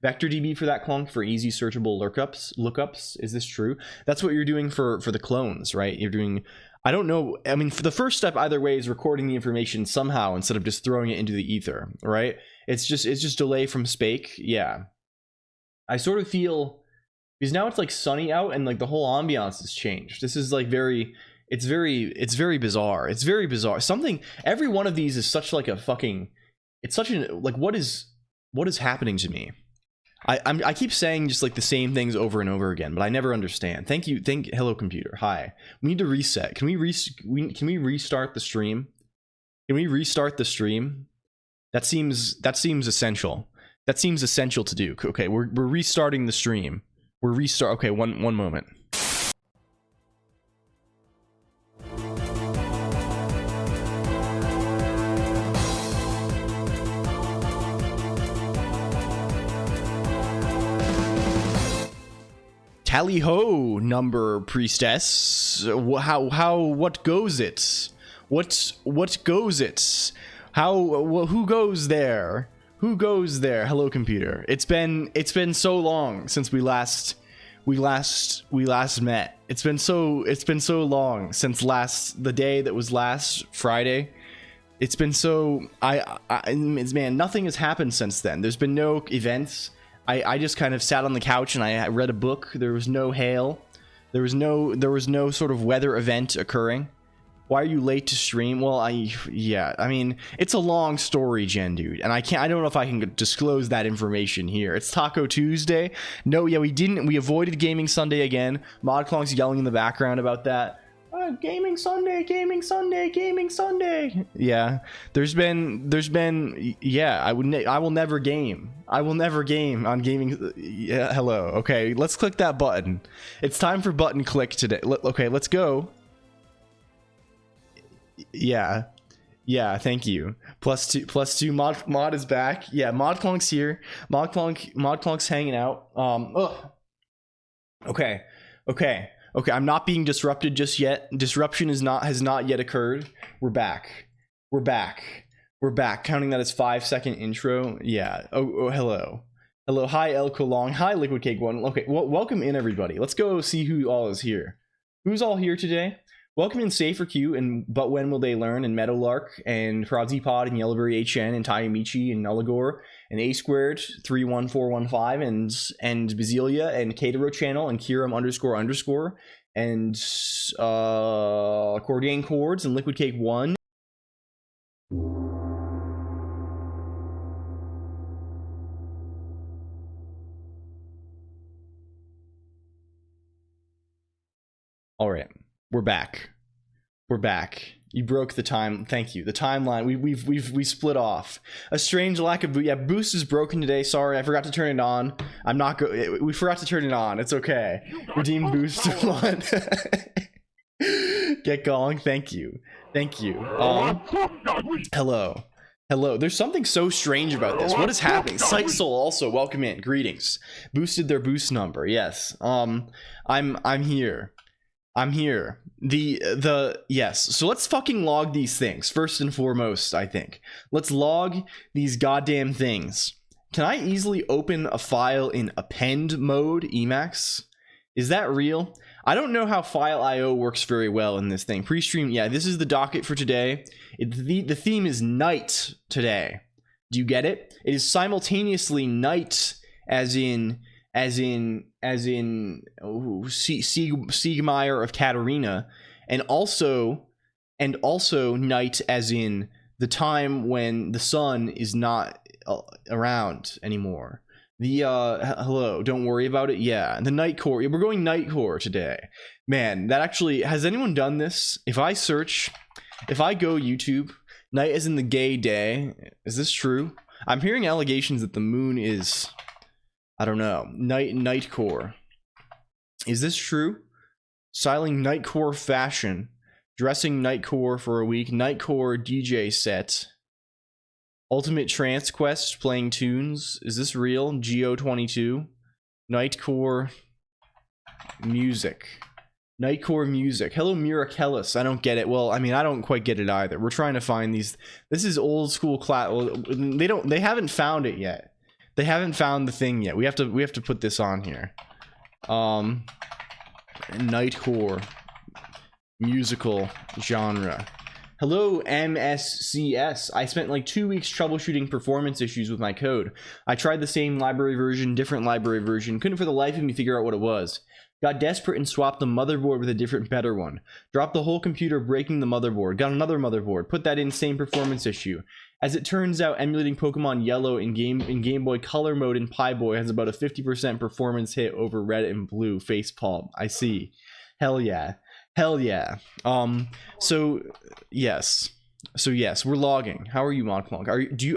Vector DB for that Colonq for easy searchable lookups. Is this true? That's what you're doing for the clones, right? You're doing, I don't know. I mean, for the first step either way is recording the information somehow instead of just throwing it into the ether, right? It's just delay from Spake. Yeah. I sort of feel, because now it's like sunny out and like the whole ambiance has changed. This is like it's very bizarre. It's very bizarre. Every one of these is such like a fucking, it's such an, like, what is happening to me? I keep saying just like the same things over and over again, but I never understand. Hello computer. Hi. We need to reset. Can we restart the stream? Can we restart the stream? That seems essential. That seems essential to do. Okay, we're restarting the stream. Okay, one moment. Tally ho, number priestess. What goes it? What goes it? Who goes there? Who goes there? Hello, computer. It's been so long since we last met. It's been so long since the day that was last Friday. It's been so man, nothing has happened since then. There's been no events. I just kind of sat on the couch and I read a book. There was no hail. There was no sort of weather event occurring. Why are you late to stream? Well, I mean, it's a long story, Gen Dude, and I don't know if I can disclose that information here. It's Taco Tuesday. No, yeah, we avoided Gaming Sunday again. ModClonk's yelling in the background about that. Gaming Sunday, Gaming Sunday, Gaming Sunday. Yeah, there's been yeah, I will never game. I will never game on gaming. Yeah, hello. Okay, let's click that button. It's time for button click today. Okay, let's go. Yeah, thank you. Plus two. Mod is back. Yeah, ModClonk's here. ModClonk's hanging out. Okay, I'm not being disrupted just yet. Disruption has not yet occurred. We're back. Counting that as 5-second intro. Yeah. Oh, hello. Hi, LLLL Colonq. Hi, Liquid Cake One. Okay, well, welcome in, everybody. Let's go see who all is here. Who's all here today? Welcome in Safer Q and But When Will They Learn and Meadowlark and Prodsy Pod and Yellowberry HN and Tayamichi and Nullagore and A Squared 31415 and Bazelia and Katero Channel and Kiram __ and Cordian Chords and Liquid Cake 1. All right. We're back. You broke the time. Thank you. The timeline. We split off. A strange lack of boost is broken today. Sorry, I forgot to turn it on. We forgot to turn it on. It's okay. Redeem boost one. Get going. Thank you. Hello. There's something so strange about this. What is happening? Sight Soul also welcome in. Greetings. Boosted their boost number. Yes. I'm here. Yes. So let's fucking log these things first and foremost. I think let's log these goddamn things. Can I easily open a file in append mode? Emacs, is that real? I don't know how file IO works very well in this thing. Pre-stream. Yeah, this is the docket for today. The theme is night today. Do you get it? It is simultaneously night as in Siegmeyer of Katarina, and also night as in the time when the sun is not around anymore. Hello, don't worry about it. Yeah, the night core. We're going night core today. Man, that actually, has anyone done this? If I go YouTube, night as in the gay day, is this true? I'm hearing allegations that the moon is, I don't know. Night core. Is this true? Styling night core fashion. Dressing night core for a week. Night core DJ set. Ultimate trance quest playing tunes. Is this real? Geo22. Night core music. Night core music. Hello Mirakellis. I don't get it. Well, I mean, I don't quite get it either. We're trying to find these. This is old school class. Well, they haven't found it yet. They haven't found the thing yet. We have to put this on here. Nightcore musical genre. Hello MSCS. I spent like 2 weeks troubleshooting performance issues with my code. I tried the same library version, different library version. Couldn't for the life of me figure out what it was. Got desperate and swapped the motherboard with a different, better one. Dropped the whole computer, breaking the motherboard. Got another motherboard. Put that in, same performance issue. As it turns out, emulating Pokemon Yellow in Game Boy Color mode in Pieboy has about a 50% performance hit over Red and Blue. Facepalm. I see. Hell yeah. So yes. So yes, we're logging. How are you, Mod Colonq?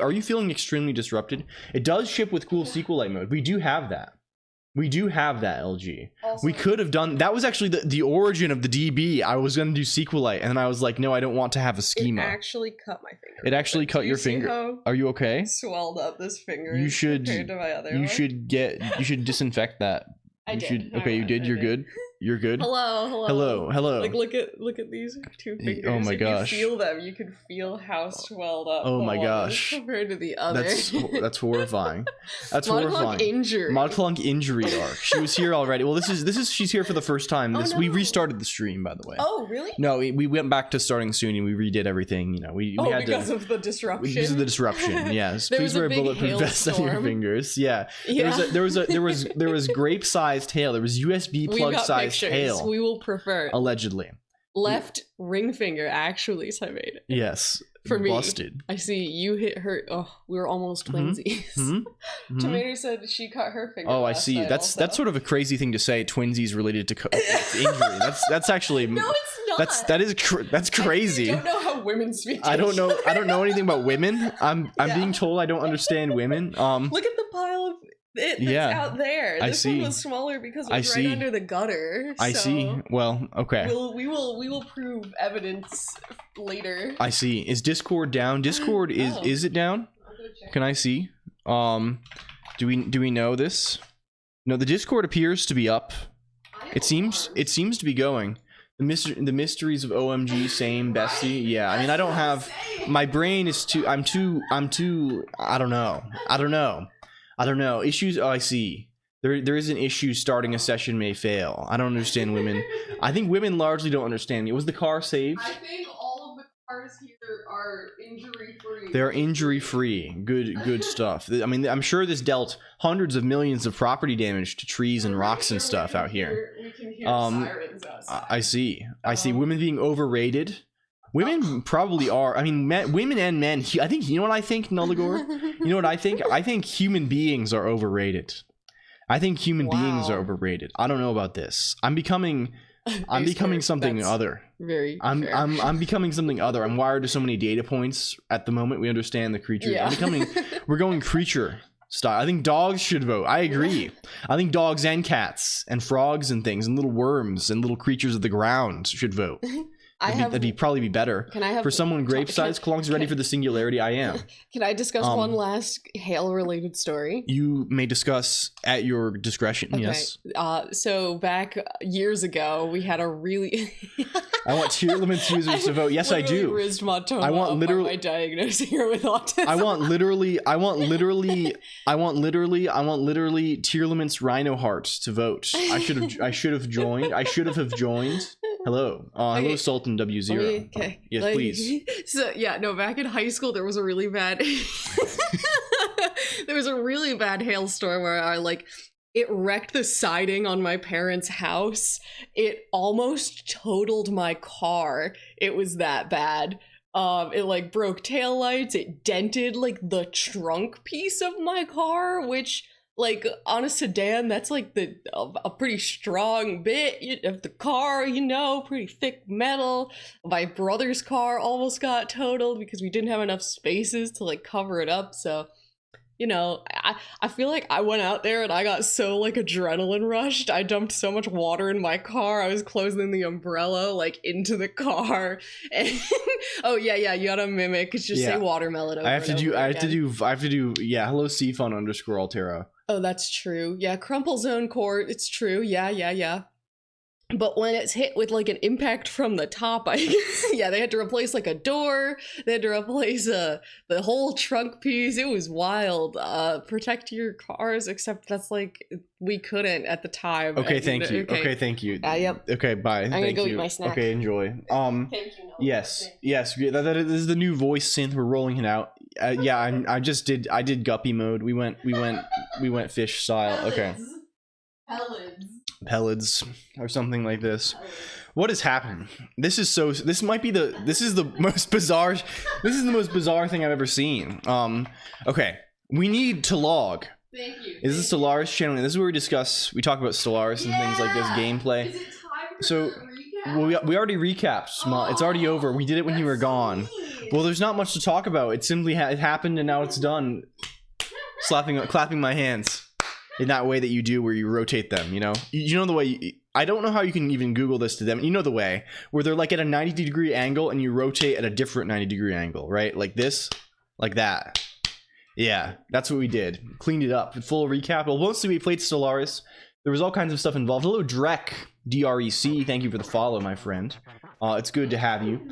Are you feeling extremely disrupted? It does ship with cool SQLite mode. We do have that. We do have that, LG. Also, we could have done that. Was actually the origin of the DB. I was gonna do SQLite, and then I was like, no, I don't want to have a schema. It actually cut my finger. It actually cut your finger. Are you okay? Swelled up this finger. You should. Compared to my other you one. should get. You should disinfect that. I you did. should. Okay, you did. You're good. You're good. Hello. Like look at these two fingers. Oh my gosh. If you feel them, you can feel how swelled up. Oh my gosh. Compared to the other. That's horrifying. That's horrifying. Injury. Mod Colonq injury arc. She was here already. Well, this is she's here for the first time. Oh, no. We restarted the stream, by the way. Oh really? No, we went back to starting soon and we redid everything. You know, we had because of the disruption. Because of the disruption. Yes. Please wear a bulletproof vest on your fingers. Yeah. There was grape-sized hail. There was USB plug-sized hail. We will prefer allegedly. Left ring finger actually serrated. Yes. For me, busted. I see you hit her. Oh, we were almost twinsies. Tomato said she cut her finger. Oh, I see. That's sort of a crazy thing to say. Twinsies related to injury. That's actually no, it's not. That's crazy. I don't know how women speak. I don't know anything about women. I'm being told I don't understand women. Look at the pile of it that's out there. This one was smaller because it was right under the gutter. I see. Well, okay. We will prove evidence later. I see. Is Discord down? Discord is it down? Can I see? Do we know this? No, the Discord appears to be up. It seems to be going. The mysteries of OMG, same bestie. Yeah, I mean, I don't have. My brain is too. I'm too. I don't know. Issues. Oh, I see. There is an issue starting a session may fail. I don't understand women. I think women largely don't understand me. Was the car saved? I think all of the cars here are injury free. They're injury free. Good stuff. I mean, I'm sure this dealt hundreds of millions of property damage to trees and rocks and stuff out here. We can hear sirens outside. I see. Women being overrated. Women probably are. I mean, women and men. I think, you know what I think, Nulligore? You know what I think? I think human beings are overrated. I think human beings are overrated. I don't know about this. I'm becoming something other. Very. I'm becoming something other. I'm wired to so many data points at the moment. We understand the creatures. Yeah. We're going creature style. I think dogs should vote. I agree. I think dogs and cats and frogs and things and little worms and little creatures of the ground should vote. That'd probably be better. For someone grape-sized, Colonq's ready for the singularity. I am. Can I discuss one last hail-related story? You may discuss at your discretion. Okay. Yes. So back years ago, we had a really. I want tier limits users to vote. Yes, I do. I want literally my diagnosing her with autism. I want literally tier limits Rhino Hearts to vote. I should have joined. Hello. Hello, Sultan W0. Okay. Yes, please. So, yeah, no, back in high school, there was a really bad... hailstorm where it wrecked the siding on my parents' house. It almost totaled my car. It was that bad. It, broke taillights. It dented, the trunk piece of my car, which... on a sedan, that's a pretty strong bit of the car, pretty thick metal. My brother's car almost got totaled because we didn't have enough spaces to cover it up. So, I feel like I went out there and I got so adrenaline rushed. I dumped so much water in my car. I was closing the umbrella into the car. And oh yeah, you gotta mimic. Just say watermelon. I have to do. Hello, Cfun_Altero. Oh, that's true. Yeah, Crumple Zone Core, it's true. Yeah. But when it's hit with an impact from the top, they had to replace a door. They had to replace the whole trunk piece. It was wild. Protect your cars, except that's we couldn't at the time. Okay, thank you. Okay, thank you. Yep. Okay, bye. I'm gonna go eat my snack. Okay, enjoy. Thank you. Yes. This is the new voice synth. We're rolling it out. I did guppy mode. We went fish style. Okay. Pellets or something like this. What is happening? This is the most bizarre thing I've ever seen. Okay. We need to log. Thank you. Is this Stellaris channel? This is where we talk about Stellaris and things like this, gameplay. Is it time for so the recap? we already recapped. It's already over. We did it when you were gone. Well, there's not much to talk about. It simply it happened and now it's done. Clapping my hands in that way that you do where you rotate them, you know? You know the way I don't know how you can even Google this to them. You know the way where they're like at a 90-degree angle and you rotate at a different 90-degree angle, right? Like this, like that. Yeah, that's what we did. Cleaned it up. Full recap. Well, mostly we played Stellaris. There was all kinds of stuff involved. Hello, Drek, D-R-E-C. Thank you for the follow, my friend. It's good to have you.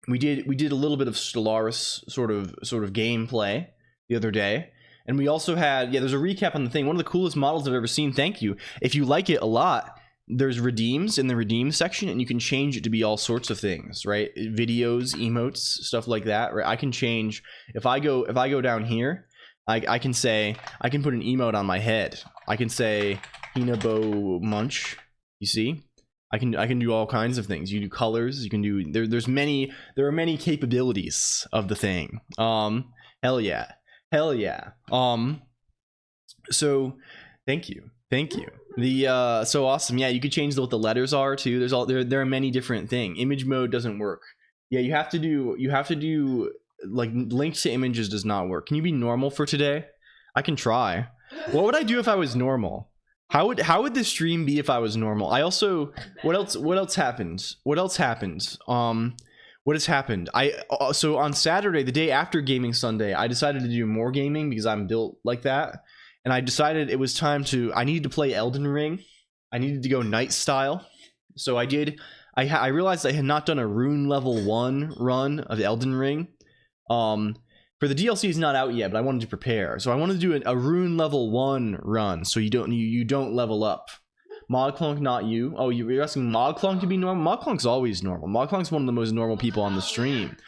We did a little bit of Stellaris sort of gameplay the other day. And we also had, there's a recap on the thing. One of the coolest models I've ever seen. Thank you. If you like it a lot, there's redeems in the redeem section, and you can change it to be all sorts of things, right? Videos, emotes, stuff like that, right? I can change if I go down here, I can put an emote on my head. I can say Hinabo Munch. You see? I can do all kinds of things. You do colors, you can do there are many capabilities of the thing. Hell yeah. So thank you. The so awesome. Yeah, you could change what the letters are too. There are many different things. Image mode doesn't work. Yeah, you have to do like links to images does not work. Can you be normal for today? I can try. What would I do if I was normal? How would this stream be if I was normal? I also what else happened? What has happened? So on Saturday, the day after Gaming Sunday, I decided to do more gaming because I'm built like that. And I decided it was time I needed to play Elden Ring. I needed to go Knight style. So I did. I realized I had not done a Rune level 1 run of Elden Ring. For the DLC is not out yet, but I wanted to prepare. So I wanted to do a Rune level 1 run, so you don't level up. ModClonq, not you. Oh, you're asking ModClonq to be normal? ModClonk's always normal. ModClonk's one of the most normal people on the stream.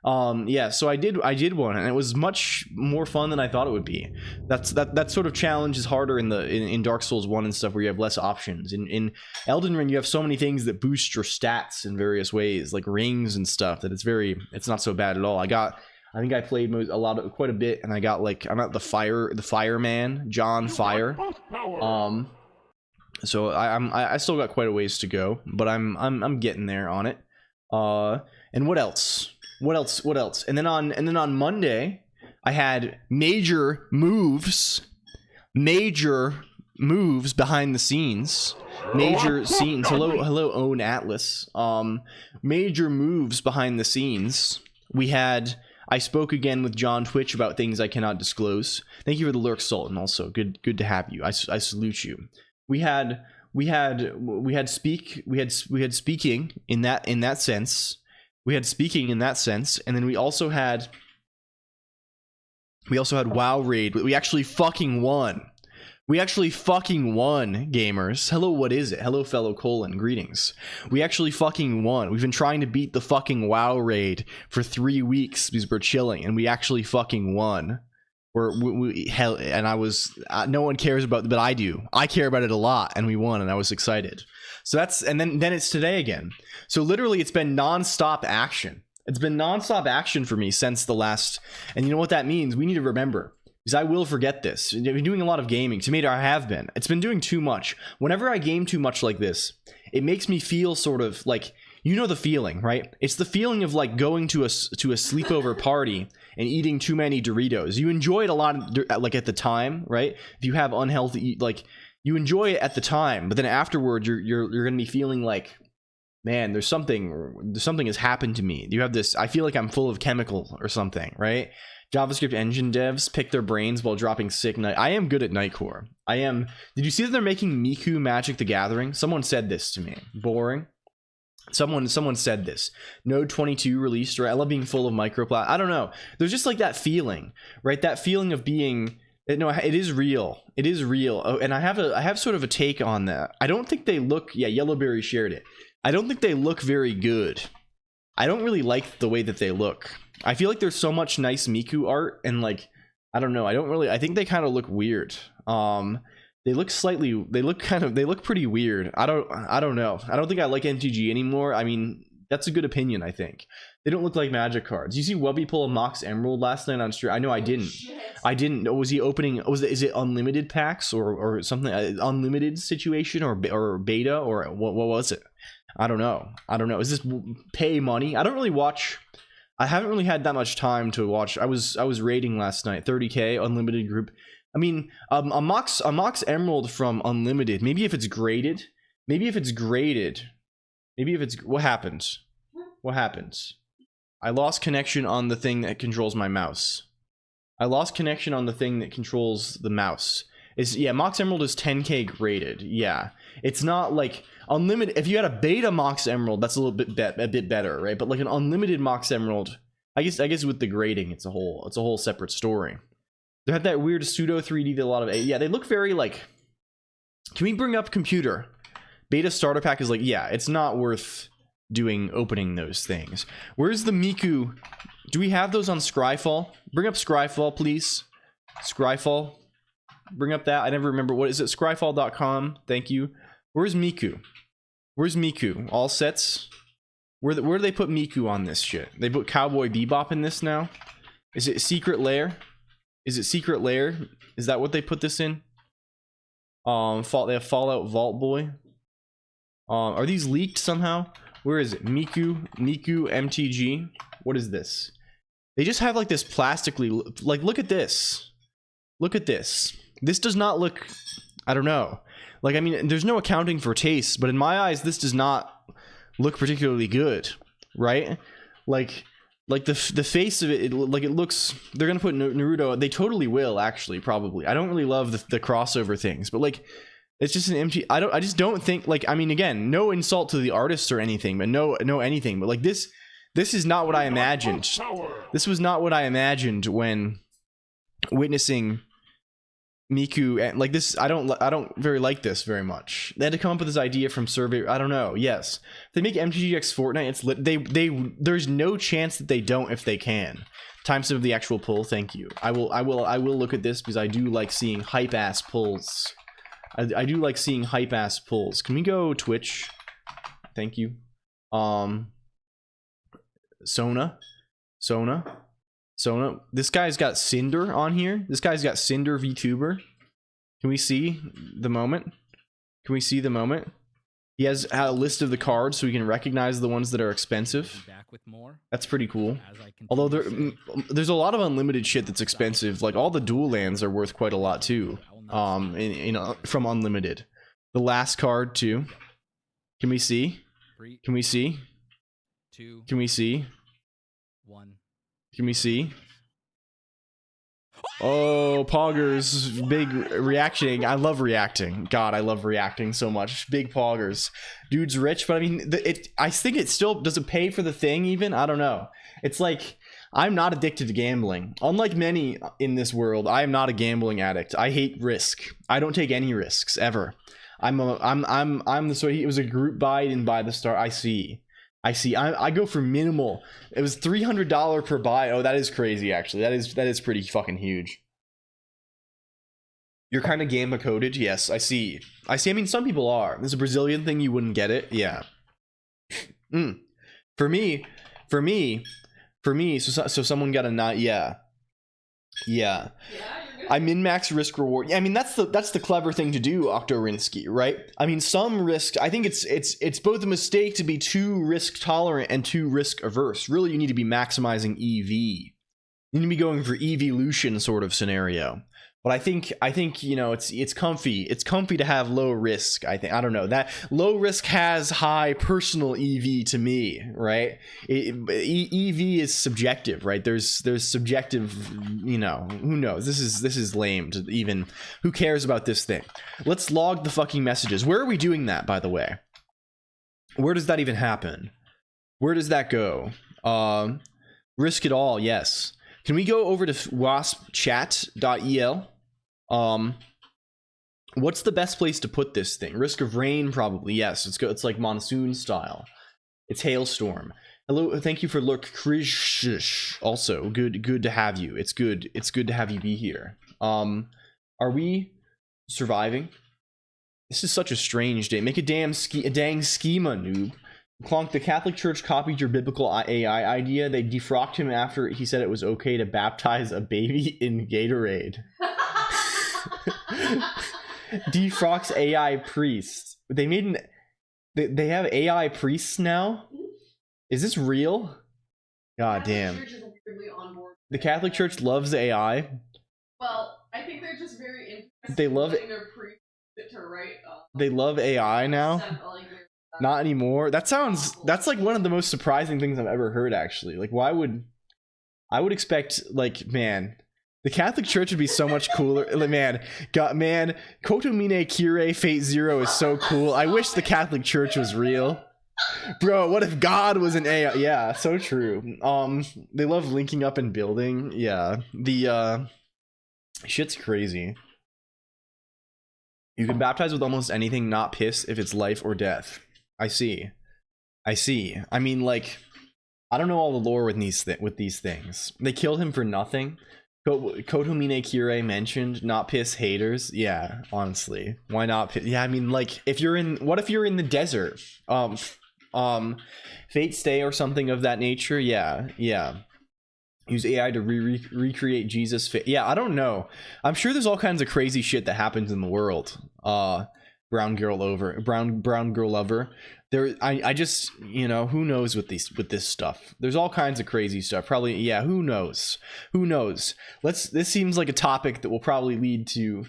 Yeah, so I did one, and it was much more fun than I thought it would be. That sort of challenge is harder in Dark Souls 1 and stuff, where you have less options. In Elden Ring, you have so many things that boost your stats in various ways, like rings and stuff, that it's not so bad at all. I think I played quite a bit, and I got I'm at the fireman, John Fire. So I still got quite a ways to go, but I'm getting there on it. And what else? And then on Monday, I had major moves behind the scenes. Major scenes. Hello, Own Atlas. Major moves behind the scenes. I spoke again with John Twitch about things I cannot disclose. Thank you for the lurk, Sultan. Also, good to have you. I salute you. We had speaking in that sense. We had speaking in that sense, and then we also had WoW Raid. We actually fucking won. Gamers. Hello, what is it? Hello, fellow Colonq. Greetings. We actually fucking won. We've been trying to beat the fucking WoW Raid for 3 weeks because we're chilling, and we actually fucking won. No one cares about it, but I do. I care about it a lot, and we won, and I was excited. So and then it's today again. So literally, it's been non-stop action. It's been non-stop action for me since the last. And you know what that means? We need to remember. Because I will forget this. I've been doing a lot of gaming. Tomato, I have been. It's been doing too much. Whenever I game too much like this, it makes me feel sort of like, you know the feeling, right? It's the feeling of like going to a sleepover party and eating too many Doritos. You enjoy it a lot, like at the time, right? If you have unhealthy, like you enjoy it at the time, but then afterwards you're going to be feeling like, man, there's something has happened to me. You have this. I feel like I'm full of chemical or something, right? JavaScript engine devs pick their brains while dropping sick night. I am good at Nightcore. I am. Did you see that they're making Miku Magic the Gathering? Someone said this to me. Boring. Someone said this. Node 22 released, right? I love being full of microplastic. I don't know. There's just like that feeling, right? That feeling of being. No, it is real. It is real. Oh, and I have sort of a take on that. I don't think they look. Yeah, Yellowberry shared it. I don't think they look very good. I don't really like the way that they look. I feel like there's so much nice Miku art, and like, I don't know. I think they kind of look weird. They look pretty weird. I don't know. I don't think I like MTG anymore. I mean, that's a good opinion, I think. They don't look like Magic cards. You see Wubby pull a Mox Emerald last night on stream? I know I didn't. I didn't. Was he opening? Is it unlimited packs or something? Unlimited situation or beta or what was it? I don't know. Is this pay money? I don't really watch. I haven't really had that much time to watch. I was raiding last night, 30k unlimited group. I mean, a Mox Emerald from Unlimited. Maybe if it's graded. What happens? I lost connection on the thing that controls my mouse. Mox Emerald is 10k graded. Yeah, it's not like Unlimited. If you had a beta Mox Emerald, that's a little bit a bit better, right? But like an unlimited Mox Emerald, I guess with the grading, it's a whole separate story. They have that weird pseudo 3D that a lot of they look very like. Can we bring up computer? Beta starter pack is like, yeah, it's not worth opening those things. Where's the Miku? Do we have those on Scryfall? Bring up Scryfall, please. Scryfall. Bring up that. I never remember. What is it? Scryfall.com. Thank you. Where's Miku? All sets. Where do they put Miku on this shit? They put Cowboy Bebop in this now? Is it Secret Lair? Is that what they put this in? They have Fallout Vault Boy. Are these leaked somehow? Where is it? Miku MTG. What is this? They just have like this plastically, like, look at this. This does not look, I don't know. Like, I mean, there's no accounting for taste, but in my eyes, this does not look particularly good, right? Like the face of it looks, they're gonna put Naruto, they totally will, actually, probably. I don't really love the crossover things, but like, it's just an empty, I just don't think, like, I mean, again, no insult to the artists or anything, but no anything, but like this is not what I imagined. This was not what I imagined when witnessing Miku, and like this, I don't very like this very much. They had to come up with this idea from survey. I don't know. Yes, if they make MTGX Fortnite, it's lit. There's no chance that they don't if they can. Timestamp of the actual pull. Thank you. I will look at this because I do like seeing hype ass pulls. I do like seeing hype ass pulls. Can we go Twitch? Thank you. Sona. This guy's got Cinder on here. This guy's got Cinder VTuber. Can we see the moment? He has a list of the cards so we can recognize the ones that are expensive. That's pretty cool. Although there's a lot of unlimited shit that's expensive. Like all the dual lands are worth quite a lot too. From Unlimited. The last card too. Can we see? Can we see? Oh, Poggers, big reacting. I love reacting. God, I love reacting so much. Big Poggers. Dude's rich, but I mean, I think it still, does it pay for the thing even? I don't know. It's like, I'm not addicted to gambling. Unlike many in this world, I am not a gambling addict. I hate risk. I don't take any risks, ever. I'm the sort, it was a group buy, didn't buy the start. I see. I go for minimal. It was $300 per buy. Oh, that is crazy, actually. That is pretty fucking huge. You're kind of gamma coded. Yes, I see. I mean, some people are. There's a Brazilian thing, you wouldn't get it. Yeah. For me. So someone got a not. Yeah. I min-max risk reward. Yeah, I mean, that's the clever thing to do, Octorinsky, right? I mean, some risk, I think it's both a mistake to be too risk tolerant and too risk averse. Really, you need to be maximizing EV. You need to be going for evolution sort of scenario. But I think it's comfy. It's comfy to have low risk. I don't know, that low risk has high personal EV to me, right? EV is subjective, right? There's subjective, who knows? This is lame to even, who cares about this thing? Let's log the fucking messages. Where are we doing that, by the way? Where does that even happen? Where does that go? Risk it all, yes. Can we go over to waspchat.el? What's the best place to put this thing? Risk of rain, probably. Yes, it's like monsoon style. It's hailstorm. Hello, thank you for lurk, Krish. Also, good to have you. It's good to have you be here. Are we surviving? This is such a strange day. Make a dang schema, noob. Colonq, the Catholic Church copied your biblical AI idea. They defrocked him after he said it was okay to baptize a baby in Gatorade. Defrocks AI priest. They They have AI priests now? Is this real? God damn. The Catholic Church is weirdly on board. The Catholic Church loves AI. Well, I think they're just very interested They love in their priests to write. They love AI now? Not anymore. That's like one of the most surprising things I've ever heard, actually. Like, why would I would expect, like, man, the Catholic Church would be so much cooler. Like, man, Kotomine Kire Fate Zero is so cool. I wish the Catholic Church was real. Bro, what if God was an AI? Yeah, so true. They love linking up and building. Yeah. The shit's crazy. You can baptize with almost anything, not piss, if it's life or death. I see. I mean, like, I don't know all the lore with these things. They killed him for nothing. Kotomine Kire mentioned not piss haters. Yeah, honestly, why not piss? Yeah, I mean, like, what if you're in the desert? Fate stay or something of that nature. Yeah. Use AI to recreate Jesus. Yeah, I don't know. I'm sure there's all kinds of crazy shit that happens in the world. Brown girl lover. I just, you know, who knows with this stuff. There's all kinds of crazy stuff. Probably, yeah, who knows? This seems like a topic that will probably lead to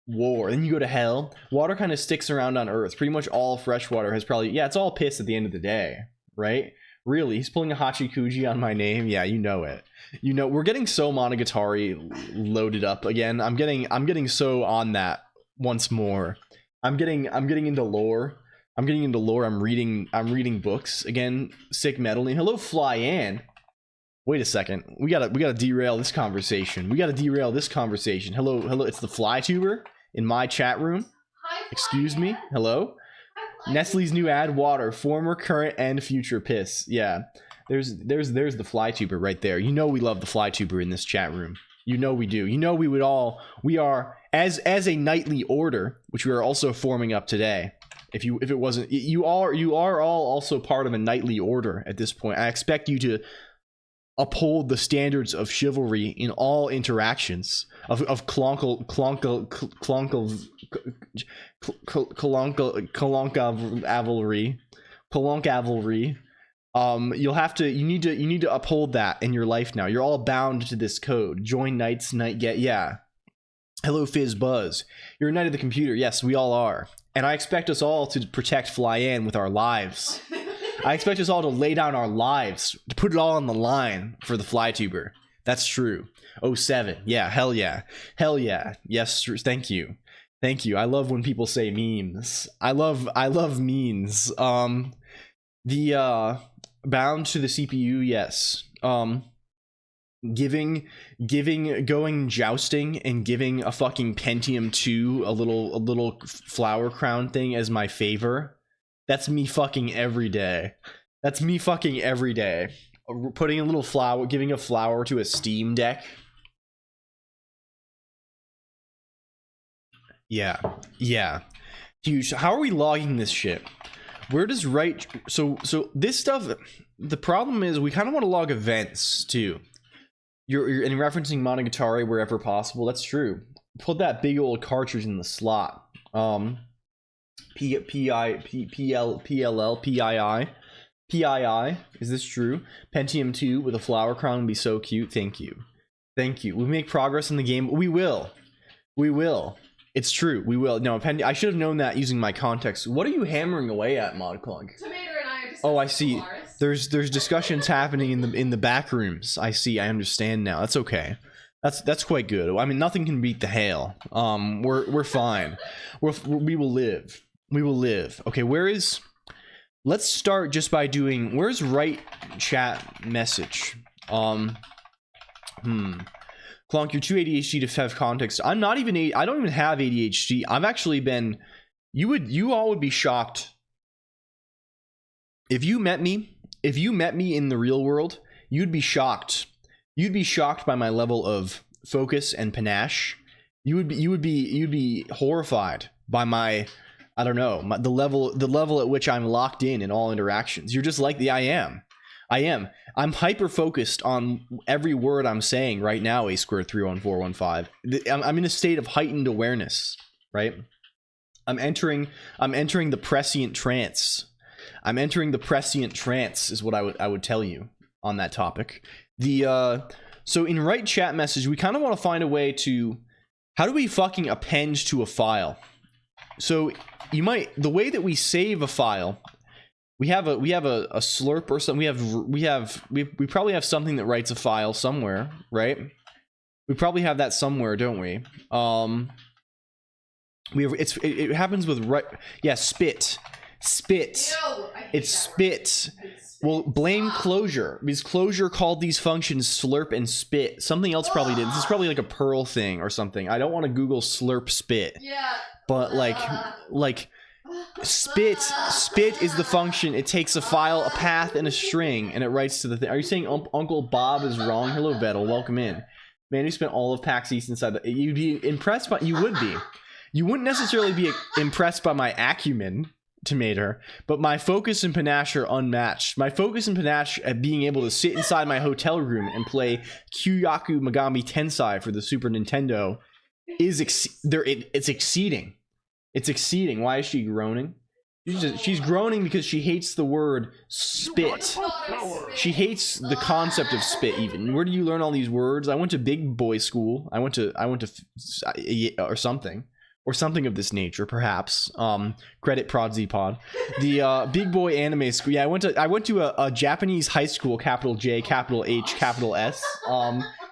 war. Then you go to hell. Water kind of sticks around on Earth. Pretty much all fresh water has probably, yeah, it's all piss at the end of the day, right? Really? He's pulling a Hachikuji on my name? Yeah, you know it. You know, we're getting so Monogatari loaded up again. I'm getting so on that once more. I'm getting into lore. I'm reading books again. Sick meddling. Hello, Flyan. Wait a second. We gotta derail this conversation. Hello. It's the FlyTuber in my chat room. Hi, Excuse me. Hello. Nestle's new ad: water, former, current, and future piss. Yeah. There's the FlyTuber right there. You know we love the FlyTuber in this chat room. You know we do. You know we are as a nightly order, which we are also forming up today. If it wasn't, you are all also part of a nightly order at this point. I expect you to uphold the standards of chivalry in all interactions of Colonq avalry. You need to uphold that in your life now. You're all bound to this code. Join Knights, yeah. Hello, Fizz Buzz. You're a knight of the computer. Yes, we all are. And I expect us all to protect Flyan with our lives. I expect us all to lay down our lives, to put it all on the line for the FlyTuber. That's true. 07. Yeah, hell yeah. Yes, thank you. I love when people say memes. I love memes. The bound to the CPU, yes. Going jousting and giving a fucking Pentium 2 a little flower crown thing as my favor. That's me fucking every day. Putting a little flower, giving a flower to a Steam Deck. Yeah. Huge. How are we logging this shit? Where does so this stuff, the problem is we kind of want to log events too. You're in referencing Monogatari wherever possible. That's true. Put that big old cartridge in the slot. PII. Is this true? Pentium 2 with a flower crown would be so cute. Thank you. We make progress in the game. We will. It's true. We will. No, I should have known that using my context. What are you hammering away at, ModClunk? Tomato and I are discussing. Oh, I see. There's discussions happening in the back rooms. I see. I understand now. That's okay. That's quite good. I mean, nothing can beat the hail. We're fine. We will live. Okay, let's start just by doing, where's right chat message? Clonk, you're too ADHD to have context. I don't even have ADHD. I've actually been, you all would be shocked. If you met me in the real world, you'd be shocked. You'd be shocked by my level of focus and panache. You'd be horrified by my, I don't know, the level at which I'm locked in all interactions. You're just like I am. I'm hyper focused on every word I'm saying right now. A square 31415. I'm in a state of heightened awareness, right? I'm entering the prescient trance. I'm entering the prescient trance is what I would tell you on that topic. So in right chat message, we kind of want to find a way to, how do we fucking append to a file? So the way that we save a file, we have a slurp or something. We probably have something that writes a file somewhere, right? We probably have that somewhere, don't we? It happens with spit. Ew, It's spit. Well, blame Clojure, because Clojure called these functions slurp and spit. Something else probably did. This is probably like a Perl thing or something. I don't want to Google slurp spit. Yeah. But like spit is the function. It takes a file, a path, and a string, and it writes to the thing. Are you saying Uncle Bob is wrong? Hello, Vettel. Welcome in. Man, who spent all of PAX East inside the... You'd be impressed by... You would be. You wouldn't necessarily be impressed by my acumen, Tomater, but my focus and panache are unmatched. My focus and panache at being able to sit inside my hotel room and play Kyoyaku Megami Tensei for the Super Nintendo is it's exceeding. It's exceeding. Why is she groaning? She's groaning because she hates the word spit. She hates the concept of spit even. Where do you learn all these words? I went to big boy school. I went to or something. Or something of this nature, perhaps. Credit Prodsy Pod. The big boy anime school. Yeah, I went to a Japanese high school, capital J, capital H, capital S.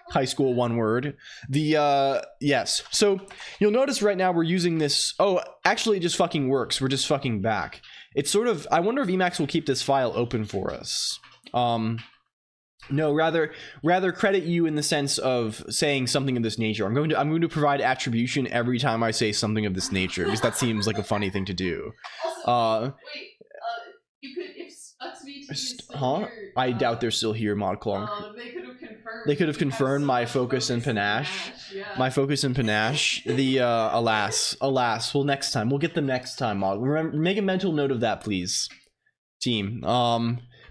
High school, one word. Yes. So you'll notice right now we're using this. Oh, actually, it just fucking works. We're just fucking back. It's sort of. I wonder if Emacs will keep this file open for us. No, rather credit you in the sense of saying something of this nature. I'm going to provide attribution every time I say something of this nature because that seems like a funny thing to do. Also, wait, you could, if StuxVT is still here, I doubt they're still here, Modclonk. They could have confirmed my focus and panache. Yeah. My focus and panache. The alas. Well, next time we'll get them next time, Mod. Remember, make a mental note of that, please, team.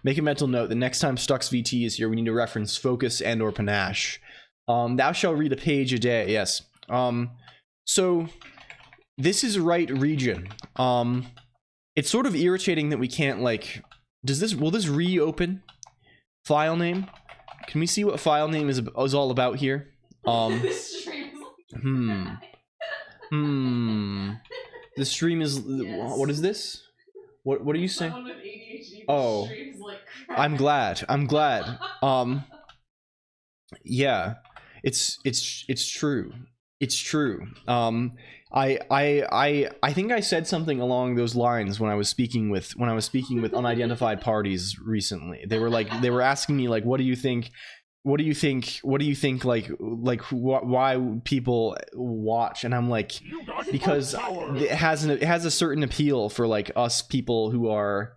Make a mental note. The next time StuxVT is here, we need to reference focus and or panache. Thou shall read a page a day. Yes. So this is right region. It's sort of irritating that we can't like. Will this reopen? File name? Can we see what file name is all about here? This stream is The stream is. Yes. What is this? What are you saying? Someone with ADHD oh, like I'm glad. Yeah, it's true. It's true. I think I said something along those lines when I was speaking with unidentified parties recently. They were asking me like, what do you think? What do you think like why people watch? And I'm like, because it has a certain appeal for like us people who are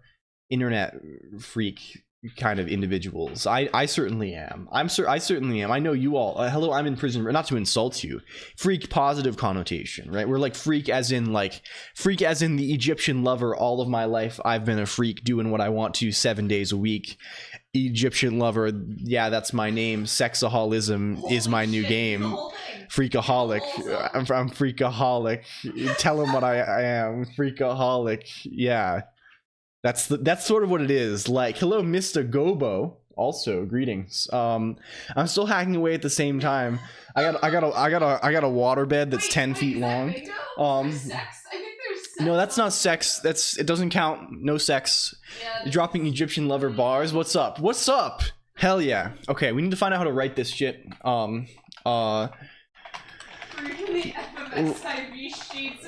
internet freak kind of individuals. I certainly am. I certainly am. I know you all. Hello, I'm in prison. Not to insult you. Freak positive connotation, right? We're like freak as in the Egyptian lover. All of my life I've been a freak doing what I want to 7 days a week. Egyptian lover, yeah, that's my name. Sexaholism is my new game. Freakaholic. I'm freakaholic. Tell him what I am. Freakaholic. Yeah. That's sort of what it is. Like, hello, Mr. Gobo. Also, greetings. I'm still hacking away at the same time. I got a waterbed that's 10 feet long. No, that's not sex. It doesn't count. No sex. Yeah, dropping Egyptian lover bars. What's up? Hell yeah. Okay, we need to find out how to write this shit. The FMSIV sheets.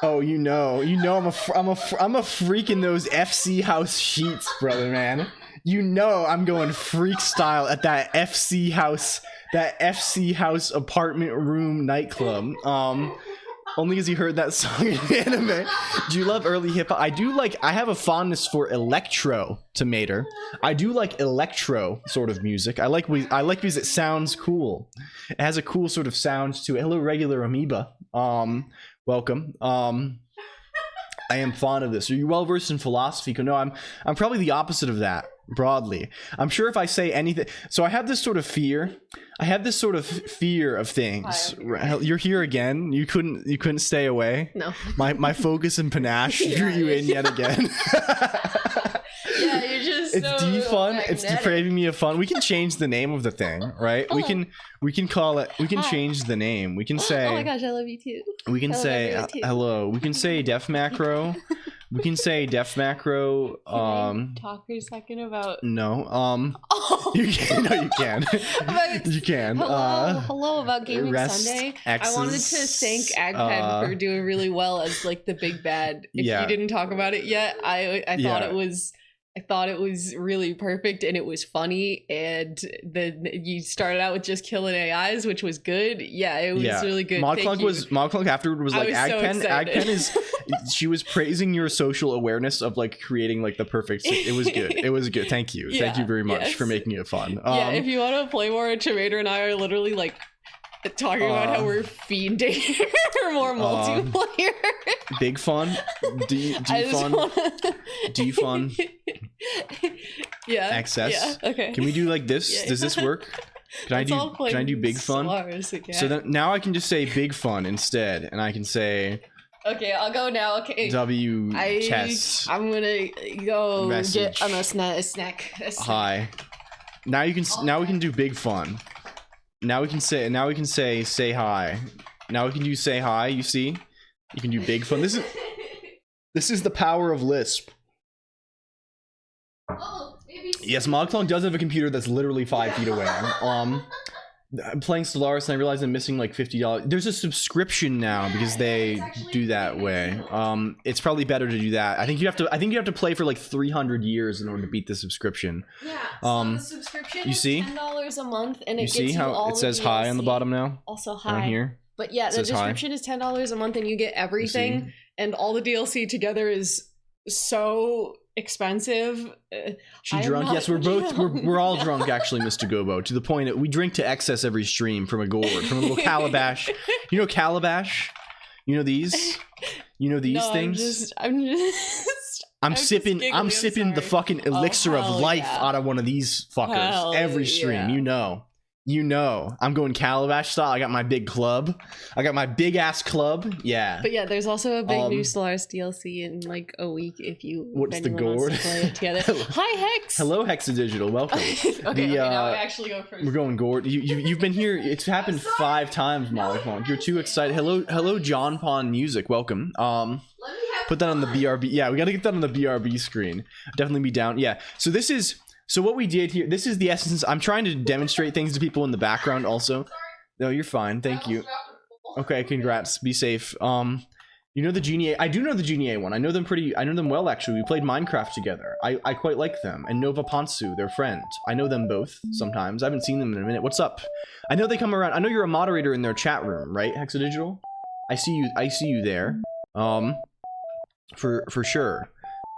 Oh, you know, I'm a freak in those FC house sheets, brother, man. You know, I'm going freak style at that FC house apartment room nightclub. Only because you heard that song in anime. Do you love early hip hop? I do. I have a fondness for electro, Tomater. I do like electro sort of music. I like because it sounds cool. It has a cool sort of sound to it. Hello, regular amoeba. Welcome. I am fond of this. Are you well versed in philosophy? No, I'm probably the opposite of that. broadly. I'm sure if I say anything, so I have this sort of fear. I have this sort of fear of things. You're here again. You couldn't stay away. No. My focus and panache drew you in yet again. Yeah, you're just it's so defun. magnetic. It's depraving me of fun. We can change the name of the thing, right? We can call it. We can change the name. We can say. Oh my gosh, I love you too. We can say hello. We can say def macro. We can say def macro. Talk for a second about. No. Oh. You can. No, you can. You can. Hello about Gaming Sunday. I wanted to thank Agpen for doing really well as like the big bad. If you didn't talk about it yet, I thought it was. I thought it was really perfect and it was funny, and then you started out with just killing AIs, which was good. Yeah, it was really good. Mod Colonq afterward was like, Agpen is she was praising your social awareness of like creating like the perfect. It was good. It was good. Thank you. Thank you very much for making it fun. If you want to play more, Tremator and I are literally like talking about how we're fiending for more multiplayer. Big fun. Defun. Yeah. Access. Yeah. Okay. Can we do like this? Does this work? Can I do big fun? So then now I can just say big fun instead, and I can say. Okay, I'll go now. Okay. Test. I'm gonna go Message. get on a snack. Hi. Now you can. Now we can do big fun. Now we can say say hi. Now we can do say hi. You see, you can do big fun. This is the power of Lisp. Yes, Mod Colonq does have a computer that's literally 5 feet away. I'm playing Stellaris and I realize I'm missing like $50. There's a subscription now because they do that way. It's probably better to do that. I think you have to play for like 300 years in order to beat the subscription. Yeah. So the subscription is $10 a month, and it gets see how all it says the hi DLC. On the bottom now? Also hi. Down here. But yeah, the subscription is $10 a month, and you get everything, and all the DLC together is so expensive. She drunk? Yes, we're all drunk actually, Mr. Gobo. To the point that we drink to excess every stream from a gourd, from a little calabash. You know calabash? You know these? You know these things? I'm sipping the fucking elixir of life out of one of these fuckers every stream. You know, I'm going calabash style. I got my big club. I got my big ass club. Yeah. But yeah, there's also a big new Stellaris DLC in like a week if you. What's the gourd? Play it together. Hi Hex. Hello Hexadigital. Welcome. Okay, now I actually go first. We're going gourd. You've been here. It's happened 5 times, Molly Colonq. You're too excited. Hello John Pond Music. Welcome. Put that on the BRB. Yeah, we got to get that on the BRB screen. Definitely be down. Yeah. So what we did here, this is the essence. I'm trying to demonstrate things to people in the background also. No, you're fine. Thank you. Okay, congrats. Be safe. You know the GNA. I do know the GNA one. I know them well actually. We played Minecraft together. I quite like them. And Nova Ponsu, their friend. I know them both sometimes. I haven't seen them in a minute. What's up? I know they come around. I know you're a moderator in their chat room, right, Hexadigital? I see you there. For sure.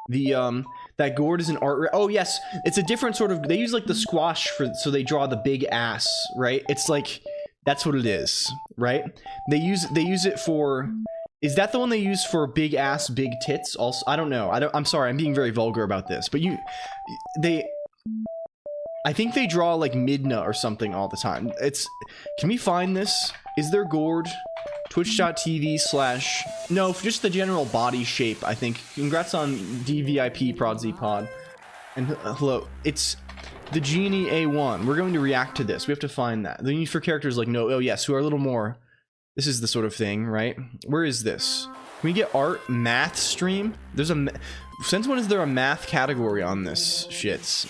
The that gourd is an art. Oh yes, it's a different sort of. They use like the squash so they draw the big ass, right? It's like that's what it is, right? They use it for. Is that the one they use for big ass, big tits? Also, I don't know. I'm sorry. I'm being very vulgar about this, but I think they draw like Midna or something all the time. Can we find this? Is there gourd? Twitch.tv/ no, just the general body shape, I think. Congrats on DVIP Prodzy Pod. And hello, it's the Genie A1. We're going to react to this. We have to find that. The need for characters like no, oh yes, who are a little more. This is the sort of thing, right? Where is this? Can we get art math stream? Since when is there a math category on this shits?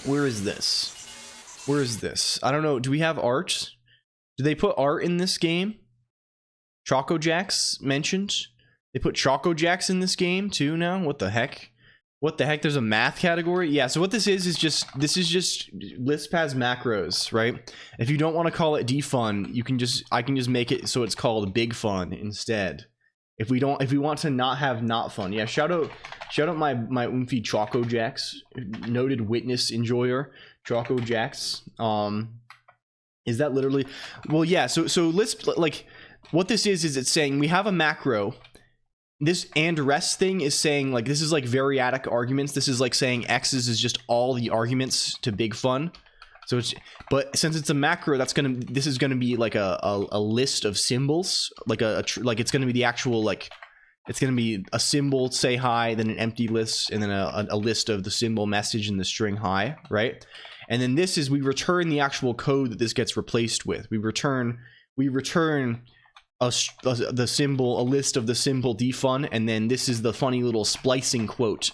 Where is this? Where is this? I don't know. Do we have art? Do they put art in this game? Choco Jacks mentioned. They put Choco Jacks in this game too now? What the heck? What the heck? There's a math category? Yeah, so what this is just Lisp has macros, right? If you don't want to call it defun, I can just make it so it's called big fun instead. If we want to not have not fun. Yeah, shout out my Oomphy Choco Jacks, noted witness enjoyer, Choco Jacks. Is that literally? Well, yeah. So Lisp, like, what this is it's saying we have a macro, this and rest thing is saying like this is like variadic arguments. This is like saying x's is just all the arguments to big fun. So it's, but since it's a macro, this is gonna be like a list of symbols, like like it's gonna be the actual like, it's gonna be a symbol say hi, then an empty list, and then a list of the symbol message and the string hi, right? And then this is, we return the actual code that this gets replaced with. We return the symbol, a list of the symbol defun, and then this is the funny little splicing quote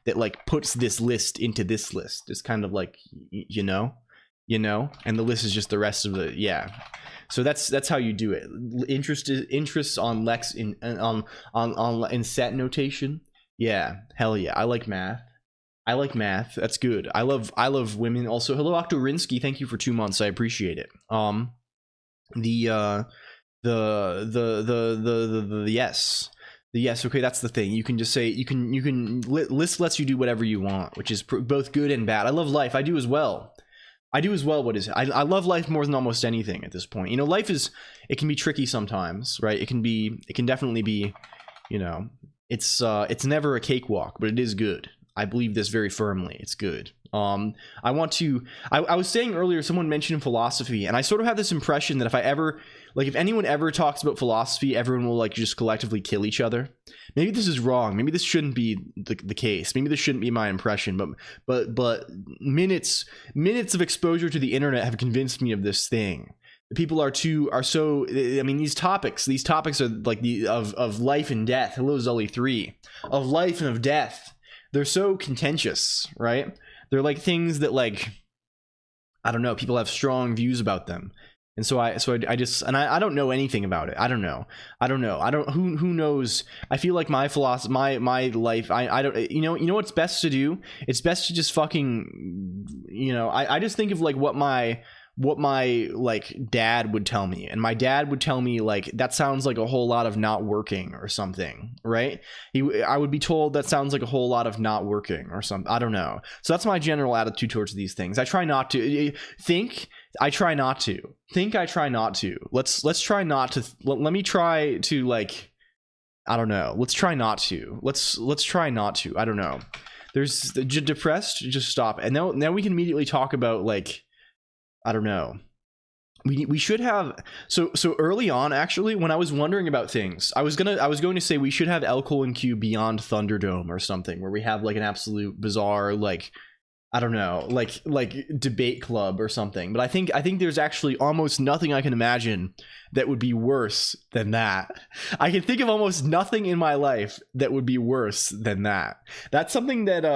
that like puts this list into this list. It's kind of like, you know, and the list is just the rest of the, yeah. So that's how you do it. Interests on lex in set notation. Yeah, hell yeah. I like math. That's good. I love women also. Hello, Octorinsky. Thank you for 2 months. I appreciate it. The yes, okay, that's the thing. You can just say, list lets you do whatever you want, which is both good and bad. I love life. I do as well. What is it? I love life more than almost anything at this point. You know, life is, it can be tricky sometimes, right? It can definitely be, you know, it's never a cakewalk, but it is good. I believe this very firmly. It's good. I was saying earlier, someone mentioned philosophy, and I sort of have this impression that if anyone ever talks about philosophy, everyone will like just collectively kill each other. Maybe this is wrong.Maybe this shouldn't be the case. Maybe this shouldn't be my impression, but minutes of exposure to the internet have convinced me of this thing. People are so, I mean, these topics are like of life and death. Hello, Zully3. Of life and of death. They're so contentious, right? They're like things that, like, I don't know, people have strong views about them. And so I don't know anything about it. I don't know. Who knows? I feel like my philosophy, my life, I don't, you know what's best to do? It's best to just fucking, you know, I just think of like what my like dad would tell me, and my dad would tell me like that sounds like a whole lot of not working or something, right? I would be told that sounds like a whole lot of not working or something. I don't know. So that's my general attitude towards these things. I try not to think. I try not to think. I try not to. Let's try not to. Let me try to, like, I don't know. Let's try not to. Let's try not to. I don't know. There's depressed. Just stop. And now we can immediately talk about, like, I don't know. We should have, so early on, actually, when I was wondering about things, I was going to say we should have LLLL Beyond Thunderdome or something, where we have like an absolute bizarre, like, I don't know, like debate club or something. But I think there's actually almost nothing I can imagine that would be worse than that. I can think of almost nothing in my life that would be worse than that. That's something that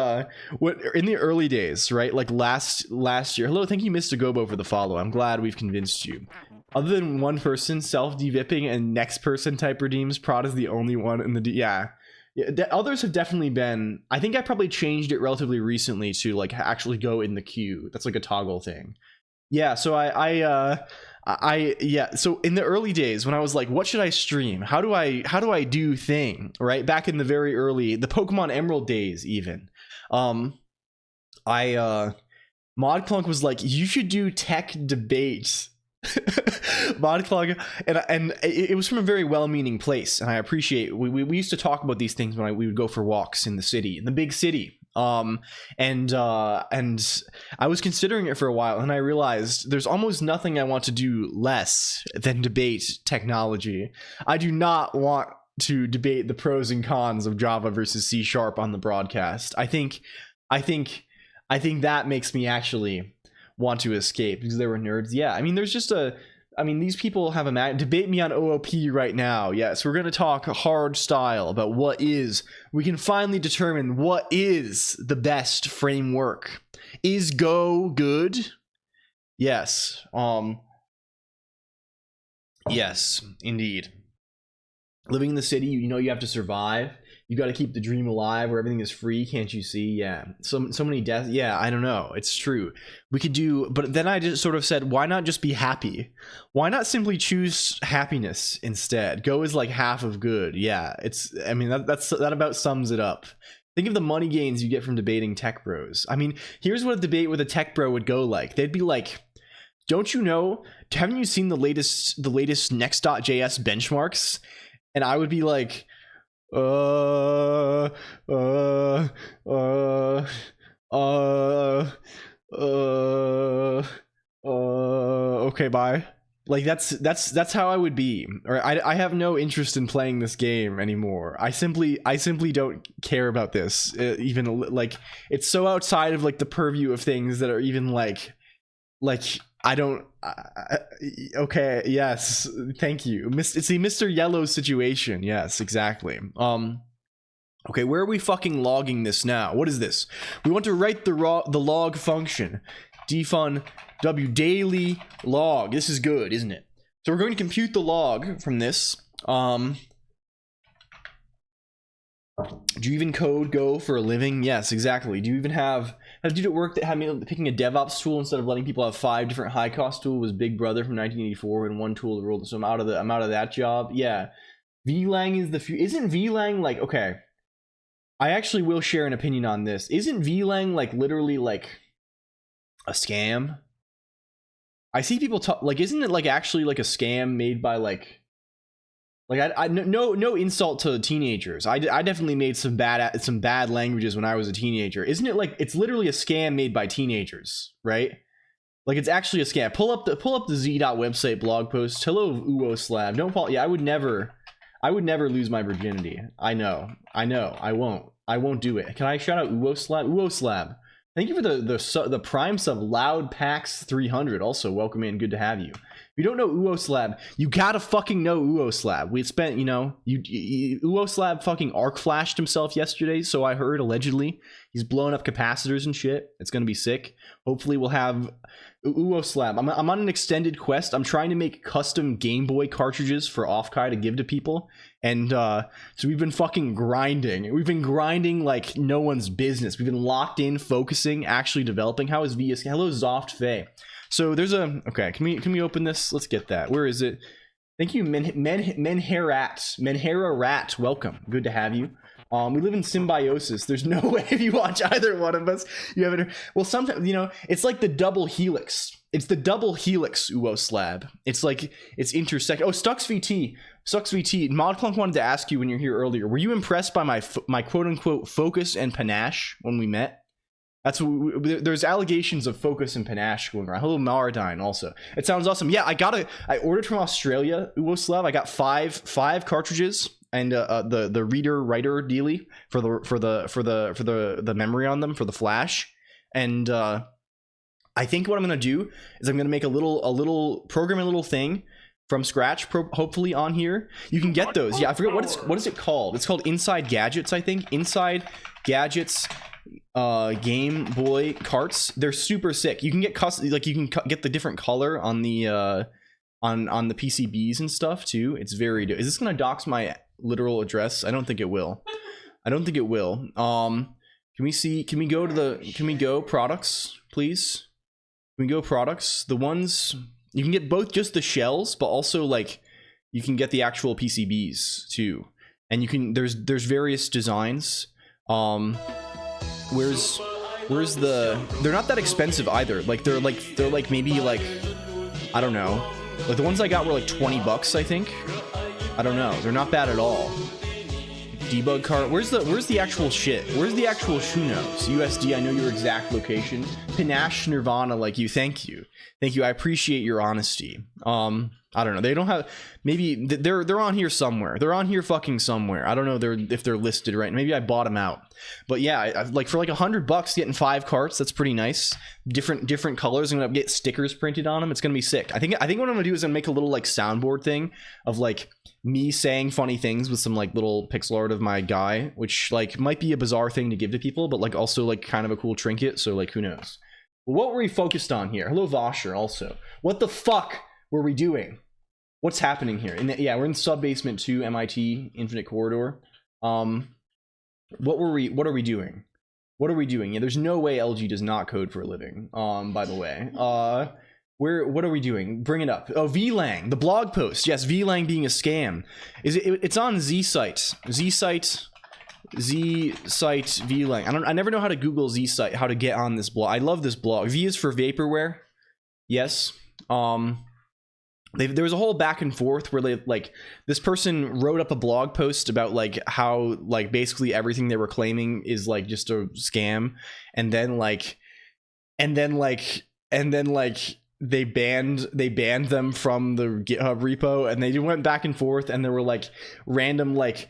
in the early days, right? Like last year. Hello, thank you, Mr. Gobo, for the follow. I'm glad we've convinced you. Other than one person self-devipping and next person type redeems, Prod is the only one in the yeah. Others have definitely been. I think I probably changed it relatively recently to like actually go in the queue. That's like a toggle thing. Yeah, so yeah, so in the early days when I was like, what should I stream? How do I do thing, right? Back in the very early, the Pokemon Emerald days even. ModClonq was like, you should do tech debates. ModClonq, and it was from a very well-meaning place, and I appreciate. We used to talk about these things when we would go for walks in the big city. And I was considering it for a while, and I realized there's almost nothing I want to do less than debate technology. I do not want to debate the pros and cons of Java versus C# on the broadcast. I think that makes me actually want to escape because they were nerds. Yeah, I mean, there's just these people have debate me on OOP right now. Yes, we're going to talk hard style about we can finally determine what is the best framework. Is Go good? Yes. Yes, indeed. Living in the city, you know, you have to survive. You got to keep the dream alive where everything is free. Can't you see? Yeah. So many deaths. Yeah, I don't know. It's true. We could do, but then I just sort of said, why not just be happy? Why not simply choose happiness instead? Go is like half of good. Yeah. That about sums it up. Think of the money gains you get from debating tech bros. I mean, here's what a debate with a tech bro would go like. They'd be like, don't you know, haven't you seen the latest Next.js benchmarks? And I would be like, uh, uh, uh, uh, okay, bye. Like that's how I would be. Or I have no interest in playing this game anymore. I simply don't care about this. Even like it's so outside of like the purview of things that are even like I don't. Okay, yes, thank you. It's the Mr. Yellow situation. Yes, exactly. Okay, where are we fucking logging this now? What is this? We want to write the log function. Defun w daily log. This is good, isn't it? So we're going to compute the log from this. Do you even code Go for a living? Yes, exactly. Do you even have a dude at work that had me picking a DevOps tool instead of letting people have 5 different high cost tools was Big Brother from 1984 and one tool that ruled. So I'm out of that job. Yeah, VLang is the isn't VLang like okay? I actually will share an opinion on this. Isn't VLang like literally like a scam? I see people talk like, isn't it like actually like a scam made by like I no insult to teenagers. I definitely made some bad languages when I was a teenager. Isn't it like it's literally a scam made by teenagers, right? Like it's actually a scam. Pull up the z.website blog post. Hello Uoslab. Don't fall. Yeah, I would never lose my virginity. I know. I won't do it. Can I shout out Uoslab? Uoslab. Thank you for the prime sub Loud Pax 300. Also, welcome in. Good to have you. If you don't know Uoslab, you gotta fucking know Uoslab. We spent, Uoslab fucking arc flashed himself yesterday, so I heard, allegedly. He's blowing up capacitors and shit. It's gonna be sick. Hopefully we'll have Uoslab. I'm on an extended quest. I'm trying to make custom Game Boy cartridges for Offkai to give to people. And so we've been fucking grinding. We've been grinding like no one's business. We've been locked in, focusing, actually developing. How is VS? Hello, Zoft Faye. So there's a okay. Can we open this? Let's get that. Where is it? Thank you, Menhera Rat. Welcome. Good to have you. We live in symbiosis. There's no way if you watch either one of us, you haven't. Well, sometimes it's like the double helix. It's the double helix Uoslab. It's like it's intersect. Oh, Stux VT. ModClunk wanted to ask you when you're here earlier. Were you impressed by my quote unquote focus and panache when we met? There's allegations of focus and panache going around. Hello, Maradine. Also, it sounds awesome. Yeah, I ordered from Australia, Uoslav. I got five cartridges and the reader writer dealie for the memory on them for the flash. And I think what I'm gonna do is I'm gonna make a little thing from scratch, hopefully on here. You can get those. Yeah, I forget what is it called. It's called Inside Gadgets, I think. Inside Gadgets Game Boy carts. They're super sick. You can get you can get the different color on the on the PCBs and stuff too. It's very is this gonna dox my literal address? I don't think it will. Can we go products, please? Can we go products? The ones you can get both just the shells, but also like you can get the actual PCBs too. And you can there's various designs. Where's the they're not that expensive either. Like they're like maybe like I don't know. Like the ones I got were like $20, I think. I don't know. They're not bad at all. Debug cart. Where's the actual shit? Where's the actual Shunos? USD, I know your exact location. Panache Nirvana, like you. Thank you. I appreciate your honesty. I don't know. They don't have. Maybe they're on here somewhere. They're on here fucking somewhere. I don't know if they're listed right. Maybe I bought them out. But yeah, I like for like $100 getting 5 carts. That's pretty nice. Different colors. I'm gonna get stickers printed on them. It's gonna be sick. I think what I'm gonna do is I'm gonna make a little like soundboard thing of like me saying funny things with some like little pixel art of my guy, which like might be a bizarre thing to give to people, but like also like kind of a cool trinket. So like who knows? What were we focused on here? Hello Vosher. Also, what the fuck were we doing? What's happening here? Yeah, we're in Sub Basement 2, MIT Infinite Corridor. What are we doing? Yeah, there's no way LG does not code for a living. By the way, what are we doing? Bring it up. Oh, VLang, the blog post. Yes, VLang being a scam. It's on Z site VLang. I never know how to Google Z site, how to get on this blog. I love this blog. V is for vaporware. Yes. there was a whole back and forth where they like this person wrote up a blog post about like how like basically everything they were claiming is like just a scam, and then they banned them from the GitHub repo, and they went back and forth, and there were like random like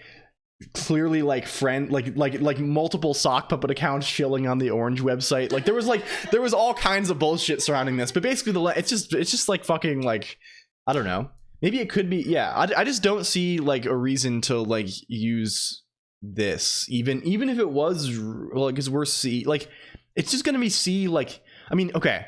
clearly like friend like multiple sock puppet accounts shilling on the Orange website. Like there was all kinds of bullshit surrounding this, but basically it's just like fucking like, I don't know, maybe it could be, yeah, I just don't see like a reason to like use this even if it was like, because we're C, like it's just gonna be C. Like, I mean, okay,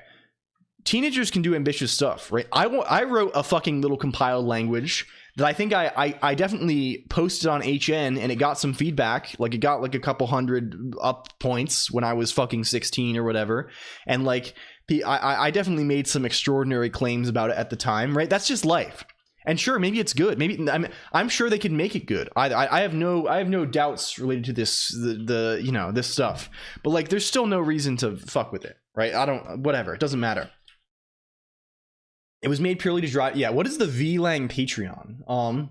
teenagers can do ambitious stuff, right? I wrote a fucking little compiled language that I think I definitely posted on HN, and it got some feedback. Like it got like a couple hundred up points when I was fucking 16 or whatever. And like I definitely made some extraordinary claims about it at the time, right? That's just life. And sure, maybe it's good. Maybe I'm sure they could make it good. I have no doubts related to this the you know, this stuff. But like there's still no reason to fuck with it, right? Whatever, it doesn't matter. It was made purely to drive. Yeah, what is the VLang Patreon?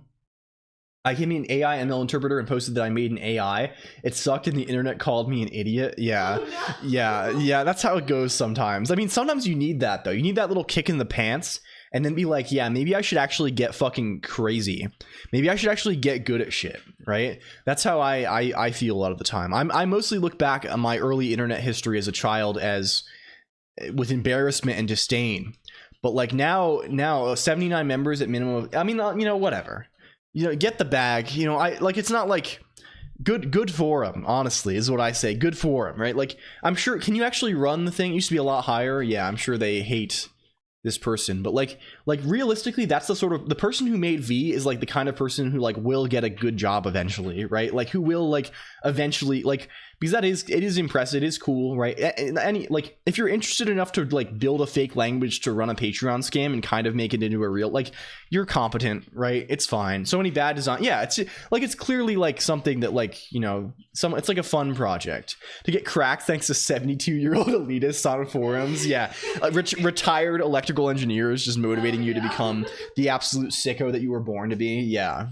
I gave me an AI ML interpreter and posted that I made an AI. It sucked and the internet called me an idiot. Yeah. Yeah, that's how it goes sometimes. I mean, sometimes you need that though. You need that little kick in the pants and then be like, yeah, maybe I should actually get fucking crazy. Maybe I should actually get good at shit, right? That's how I feel a lot of the time. I mostly look back on my early internet history as a child as with embarrassment and disdain. But like now 79 members at minimum. I mean, you know, whatever, you know, get the bag, you know, I like, it's not like good forum, honestly, is what I say. Good forum, right? Like, I'm sure, can you actually run the thing? It used to be a lot higher. Yeah, I'm sure they hate this person, but like realistically, that's the sort of, the person who made V is like the kind of person who like will get a good job eventually, right? Like who will like eventually, like, because it is impressive, it is cool, right? Any, like, if you're interested enough to like build a fake language to run a Patreon scam and kind of make it into a real, like, you're competent, right? It's fine. So many bad design, yeah, it's like, it's clearly like something that like, you know, it's like a fun project to get cracked thanks to 72-year-old elitists on forums. Yeah, retired electrical engineers just motivating you to become the absolute sicko that you were born to be. Yeah.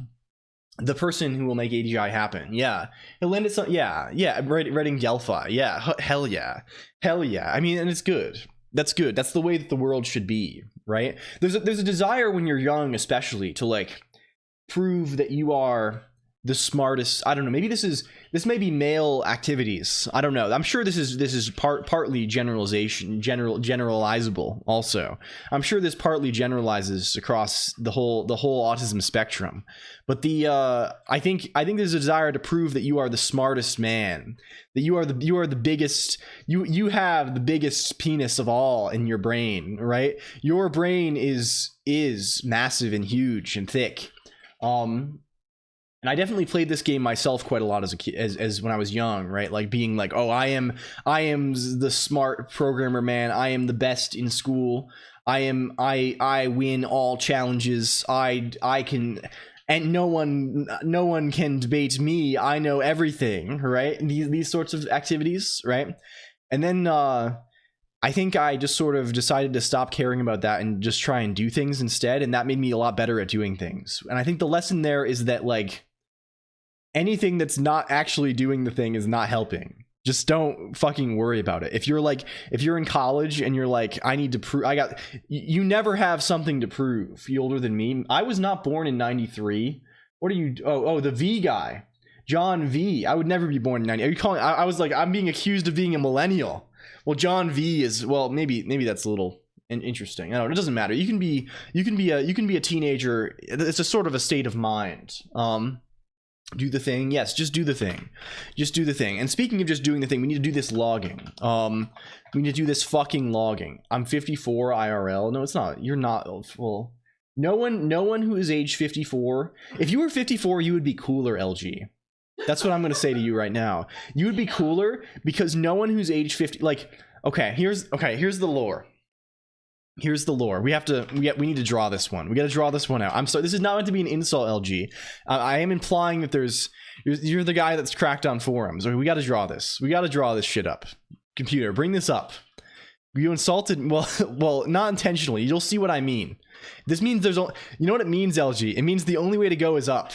The person who will make AGI happen. Yeah. It landed some, yeah, writing Delphi. Yeah, hell yeah. I mean, and it's good. That's good. That's the way that the world should be, right? There's a desire when you're young, especially, to like prove that you are the smartest. I don't know, maybe this may be male activities, I don't know. I'm sure this is partly generalizable also. I'm sure this partly generalizes across the whole autism spectrum. But I think there's a desire to prove that you are the smartest man, that you are the biggest, you have the biggest penis of all in your brain, right? Your brain is massive and huge and thick. And I definitely played this game myself quite a lot as a kid, as when I was young, right? Like being like, oh, I am the smart programmer, man. I am the best in school. I win all challenges. I can, and no one can debate me. I know everything, right? And these sorts of activities, right? And then I think I just sort of decided to stop caring about that and just try and do things instead, and that made me a lot better at doing things. And I think the lesson there is that like anything that's not actually doing the thing is not helping. Just don't fucking worry about it. If you're in college and you're like, I need to prove, you never have something to prove. You older than me. I was not born in 93. What are you? Oh, the V guy, John V. I would never be born in 90. Are you calling? I was like, I'm being accused of being a millennial. Well, John V is, well, maybe that's a little interesting. I don't know. It doesn't matter. You can be a teenager. It's a sort of a state of mind. Do the thing. Yes, just do the thing. Just do the thing. And speaking of just doing the thing, we need to do this logging. We need to do this fucking logging. I'm 54 IRL. No, it's not. You're not. Well, no one who is age 54. If you were 54, you would be cooler, LG. That's what I'm going to say to you right now. You would be cooler because no one who's age 50, like, here's the lore. Here's the lore. We need to draw this one. We got to draw this one out. I'm sorry. This is not meant to be an insult, LG. I am implying that you're the guy that's cracked on forums. We got to draw this. We got to draw this shit up. Computer, bring this up. You insulted. Well, not intentionally. You'll see what I mean. This means there's only. You know what it means, LG? It means the only way to go is up.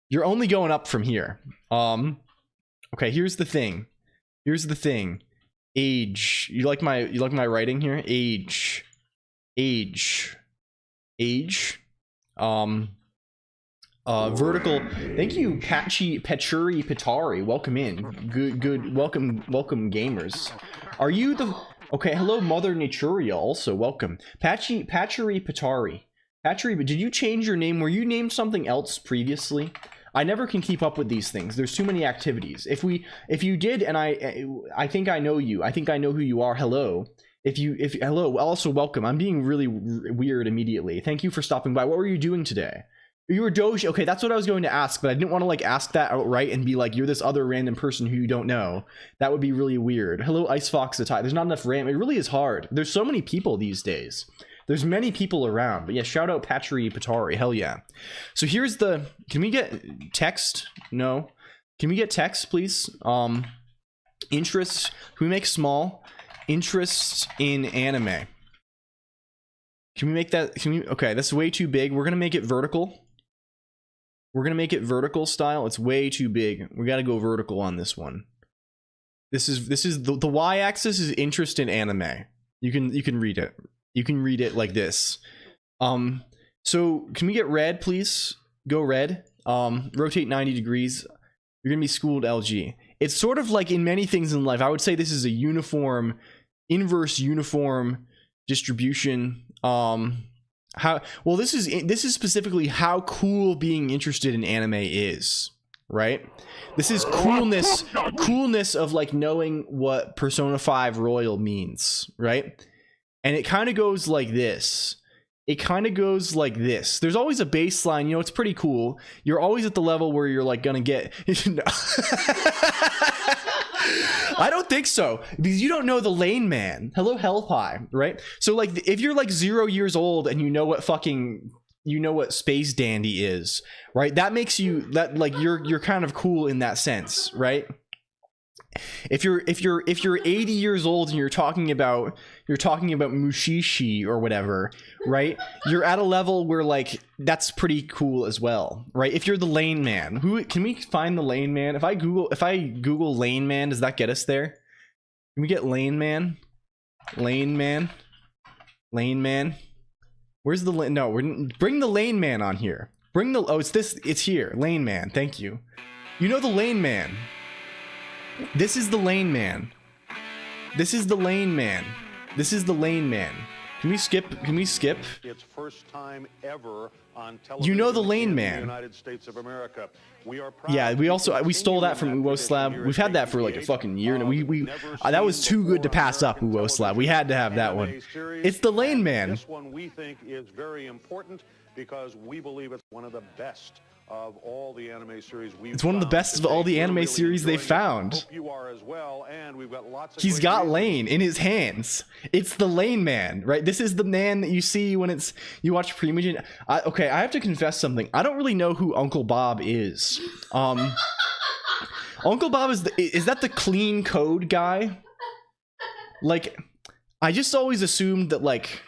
You're only going up from here. Okay. Here's the thing. Age. You like my writing here? Age. Vertical. Thank you, Petchuri Pitari. Welcome in. Good. Welcome, gamers. Are you the? Okay. Hello, Mother Naturia. Also, welcome. Patchuri Pitari. Patchuri, but did you change your name? Were you named something else previously? I never can keep up with these things. There's too many activities. If you did, and I think I know you. I think I know who you are. Hello. Hello. Also, welcome. I'm being really weird immediately. Thank you for stopping by. What were you doing today? You were Doge. Okay, that's what I was going to ask, but I didn't want to like ask that outright and be like, you're this other random person who you don't know. That would be really weird. Hello, Ice Fox the Tie. There's not enough RAM. It really is hard. There's so many people these days. There's many people around. But yeah, shout out Patchuri Pitari. Hell yeah. So here's the. Can we get text? No. Can we get text, please? Interests. Can we make small? Interests in anime. Can we make that? Can we? Okay, that's way too big. We're gonna make it vertical. We're gonna make it vertical style. It's way too big. We gotta go vertical on this one. This is the y-axis is interest in anime. You can read it. You can read it like this. So can we get red, please? Go red. Rotate 90 degrees. You're gonna be schooled, LG. It's sort of like in many things in life. I would say this is a uniform, inverse uniform distribution. This is specifically how cool being interested in anime is, right? This is coolness of like knowing what Persona 5 Royal means, right? And it kind of goes like this. There's always a baseline, you know, it's pretty cool. You're always at the level where you're like gonna get I don't think so, because you don't know the lane man. Hello, Hellpie, right? So like if you're like 0 years old and you know what Space Dandy is, right? That makes you like you're kind of cool in that sense, right? If you're 80 years old and you're talking about Mushishi or whatever, right? You're at a level where like that's pretty cool as well, right? If you're the lane man, who can we find the lane man? If I Google lane man, does that get us there? Can we get lane man? Lane man? Where's the lane? No, bring the lane man on here. It's here. Lane man. Thank you. You know the lane man. This is the lane man. Can we skip? Its first time ever on television. You know the lane man. In the United States of America. Yeah, we stole that from Uwoslab. We've had that for like a fucking year, and we that was too good to pass up, Uwoslab. We had to have that one. It's the lane man. This one we think is very important because we believe it's one of the best of all the anime series we've It's one of the best of all the anime series they found. Hope you are as well, and we've got lots of He's got Lane in his hands. It's the Lane man, right? This is the man that you see when you watch Primogen. Okay, I have to confess something. I don't really know who Uncle Bob is. Uncle Bob is that the clean code guy? Like, I just always assumed that like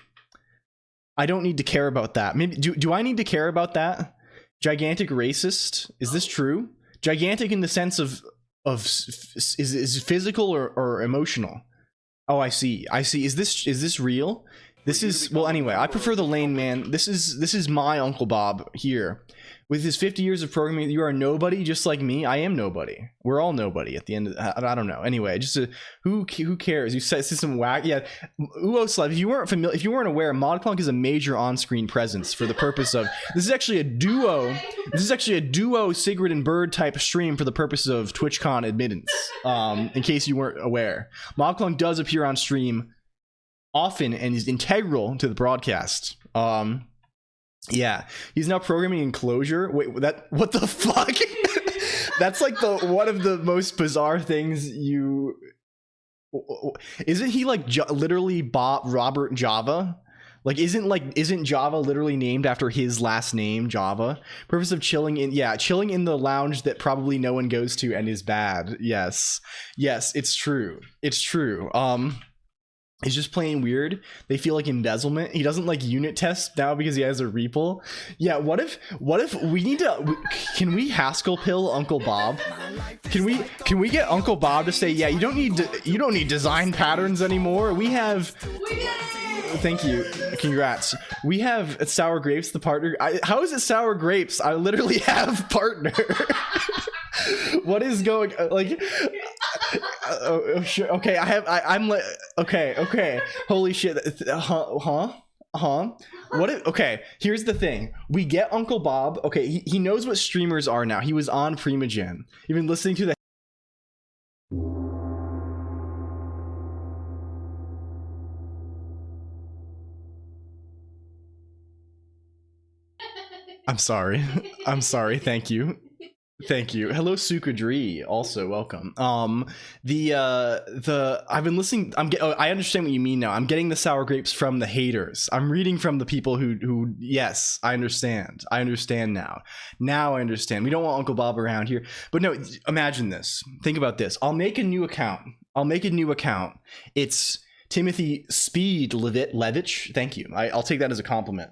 I don't need to care about that. Maybe do I need to care about that? Gigantic racist? Is this true? Gigantic in the sense of is physical or emotional? Oh, I see. Is this real? This is, well, anyway, I prefer the lane man. This is my Uncle Bob here. With his 50 years of programming, you are nobody just like me. I am nobody. We're all nobody at the end of I don't know. Anyway, just who cares? You said some whack. Yeah, Uwoslav, if you weren't aware, ModClonk is a major on-screen presence for the purpose of this is actually a duo Sigrid and Bird type stream for the purpose of TwitchCon admittance. In case you weren't aware, ModClonk does appear on stream often and is integral to the broadcast. Yeah, he's now programming enclosure. Wait, what the fuck? That's like one of the most bizarre things you. Isn't he like literally Robert Java? Like isn't Java literally named after his last name, Java? Purpose of chilling in the lounge that probably no one goes to and is bad. Yes, it's true. is just playing weird. They feel like embezzlement. He doesn't like unit test now because he has a repo. Yeah, what if we need to, can we Haskell pill Uncle Bob? Can we get Uncle Bob to say, yeah, you don't need design patterns anymore. We have, thank you, congrats. We have Sour Grapes, the partner. How is it Sour Grapes? I literally have partner. What is going like? Sure. Okay, I'm like, okay. Holy shit. Huh? What if, okay, here's the thing. We get Uncle Bob. Okay, he knows what streamers are now. He was on Primogen. You've been listening to the I'm sorry. Thank you. Hello, Sukadri. Also, welcome. I've been listening. I understand what you mean now. I'm getting the Sour Grapes from the haters. I'm reading from the people who. Yes, I understand. I understand now. Now I understand. We don't want Uncle Bob around here. But no, imagine this. Think about this. I'll make a new account. It's Timothy Speed Levitch. Thank you. I'll take that as a compliment.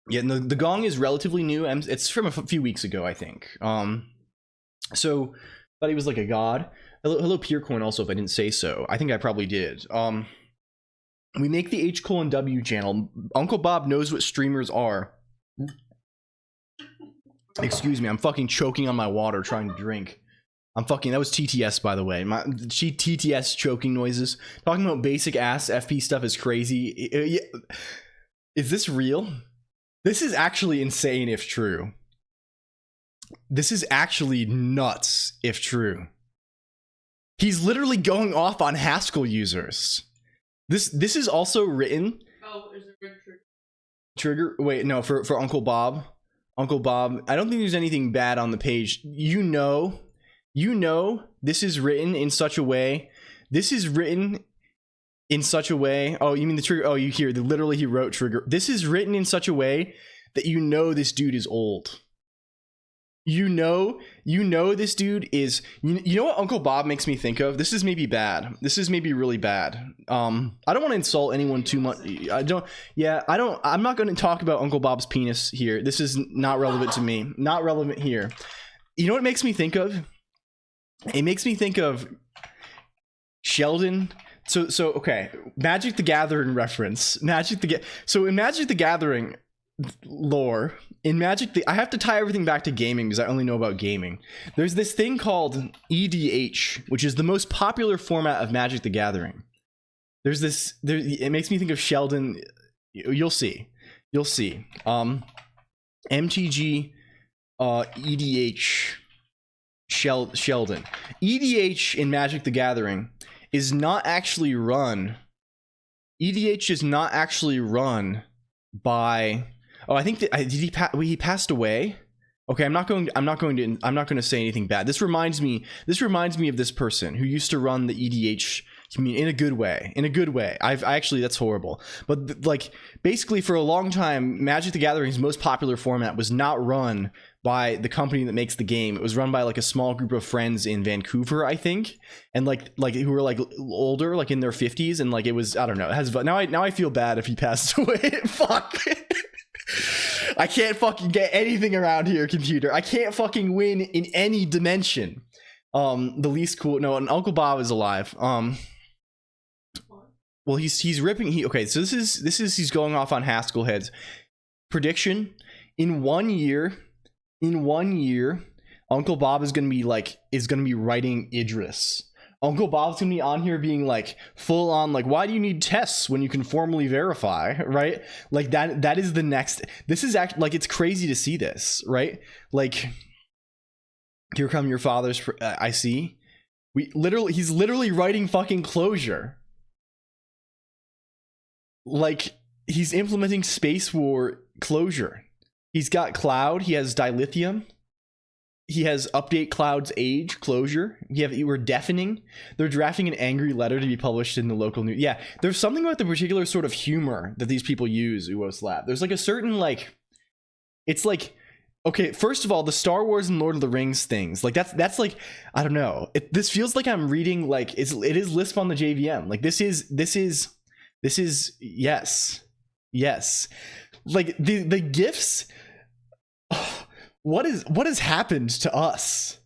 Yeah, no, the gong is relatively new. It's from a few weeks ago, I think. So thought he was like a god. Hello, Purecoin. Also, if I didn't say so, I think I probably did. We make the H:W channel. Uncle Bob knows what streamers are. Excuse me, I'm fucking choking on my water trying to drink. That was TTS, by the way. TTS choking noises. Talking about basic ass FP stuff is crazy. Is this real? This is actually insane if true. This is actually nuts if true. He's literally going off on Haskell users. This is also written. Oh, is it trigger? Wait, no, for Uncle Bob. Uncle Bob, I don't think there's anything bad on the page. You know, this is written in such a way. Oh, you mean the trigger? Oh, you hear literally he wrote trigger. This is written in such a way that this dude is old. You know this dude is. You know what Uncle Bob makes me think of? This is maybe bad. This is maybe really bad. I don't want to insult anyone too much. I'm not going to talk about Uncle Bob's penis here. This is not relevant to me. Not relevant here. You know what it makes me think of? It makes me think of Sheldon. So okay, Magic the Gathering reference. In Magic the Gathering lore, I have to tie everything back to gaming because I only know about gaming. There's this thing called EDH, which is the most popular format of Magic the Gathering. It makes me think of Sheldon. You'll see. MTG EDH Sheldon. EDH in Magic the Gathering is not actually run. EDH is not actually run by. Oh, I think that he passed away. Okay, I'm not going to say anything bad. This reminds me of this person who used to run the EDH community in a good way. I actually, that's horrible. But like basically for a long time, Magic the Gathering's most popular format was not run by the company that makes the game. It was run by like a small group of friends in Vancouver, I think, and like who were like older, like in their 50s, and like it was, I don't know. It has now I feel bad if he passed away. Fuck. I can't fucking get anything around here, computer. I can't fucking win in any dimension. The least cool. No, and Uncle Bob is alive. Well, he's ripping. Okay, so this is he's going off on Haskell heads. Prediction: in 1 year, Uncle Bob is gonna be writing Idris. Uncle Bob's gonna be on here being like full on like, why do you need tests when you can formally verify, right? Like that is the next. This is actually like, it's crazy to see this, right? Like, here come your fathers. I see. He's literally writing fucking closure. Like, he's implementing Space War closure. He's got Cloud. He has Dilithium. He has update Cloud's age closure. We're deafening. They're drafting an angry letter to be published in the local news. Yeah, there's something about the particular sort of humor that these people use, Uos Lab. There's like a certain like, it's like, Okay, first of all, the Star Wars and Lord of the Rings things, like that's like, I don't know. This feels like I'm reading like it is Lisp on the JVM. Like this is yes. Like the gifs. What has happened to us?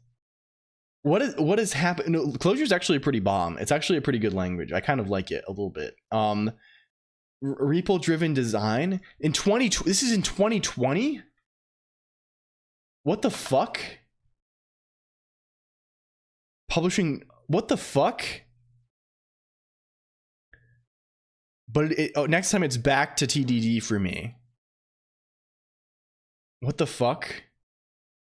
What has happened? No, Closure is actually pretty bomb. It's actually a pretty good language. I kind of like it a little bit. Repo driven design in 20. This is in 2020. What the fuck? Publishing, what the fuck? But next time it's back to TDD for me. What the fuck?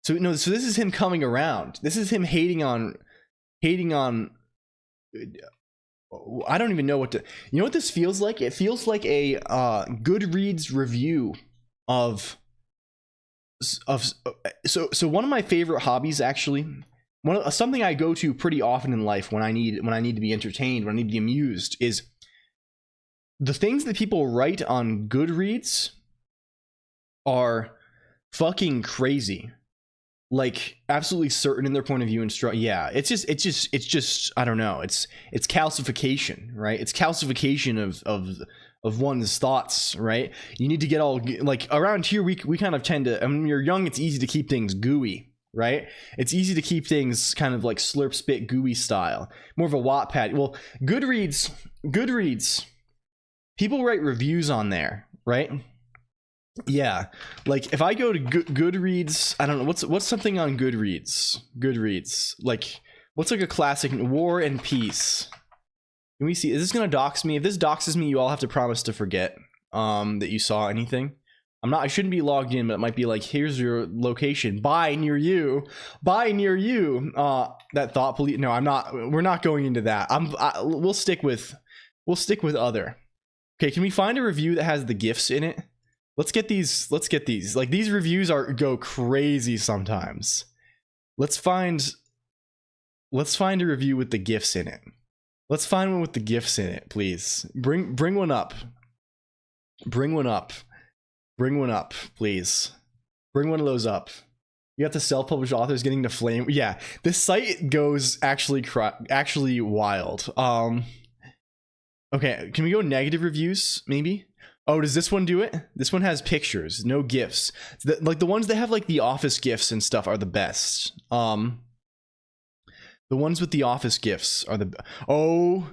So no, so this is him coming around. This is him hating on I don't even know what to, you know what this feels like? It feels like a Goodreads review of so one of my favorite hobbies, actually, something I go to pretty often in life when I need to be entertained, when I need to be amused, is the things that people write on Goodreads are fucking crazy, like absolutely certain in their point of view and yeah, it's just I don't know, it's calcification, right? It's calcification of one's thoughts, right? You need to get all, like, around here we kind of tend to, I mean, when you're young, it's easy to keep things gooey, right? It's easy to keep things kind of like slurp spit gooey style, more of a Wattpad. Well, Goodreads, people write reviews on there, right? Yeah, like if I go to Goodreads, I don't know, what's something on Goodreads, like what's like a classic? War and Peace. Can we see, is this gonna dox me? If this doxes me, you all have to promise to forget that you saw anything. I shouldn't be logged in, but it might be like, here's your location, buy near you. That thought police, no, we're not going into that. We'll stick with other. Okay, can we find a review that has the GIFs in it? Let's get these. Like, these reviews go crazy sometimes. Let's find a review with the GIFs in it. Let's find one with the GIFs in it, please. Bring one up. Bring one up, please. Bring one of those up. You got the self-published authors getting to flame. Yeah, this site goes actually wild. Okay, can we go negative reviews, maybe? Oh, does this one do it? This one has pictures, no GIFs. Like the ones that have like the office GIFs and stuff are the best. The ones with the office GIFs are the oh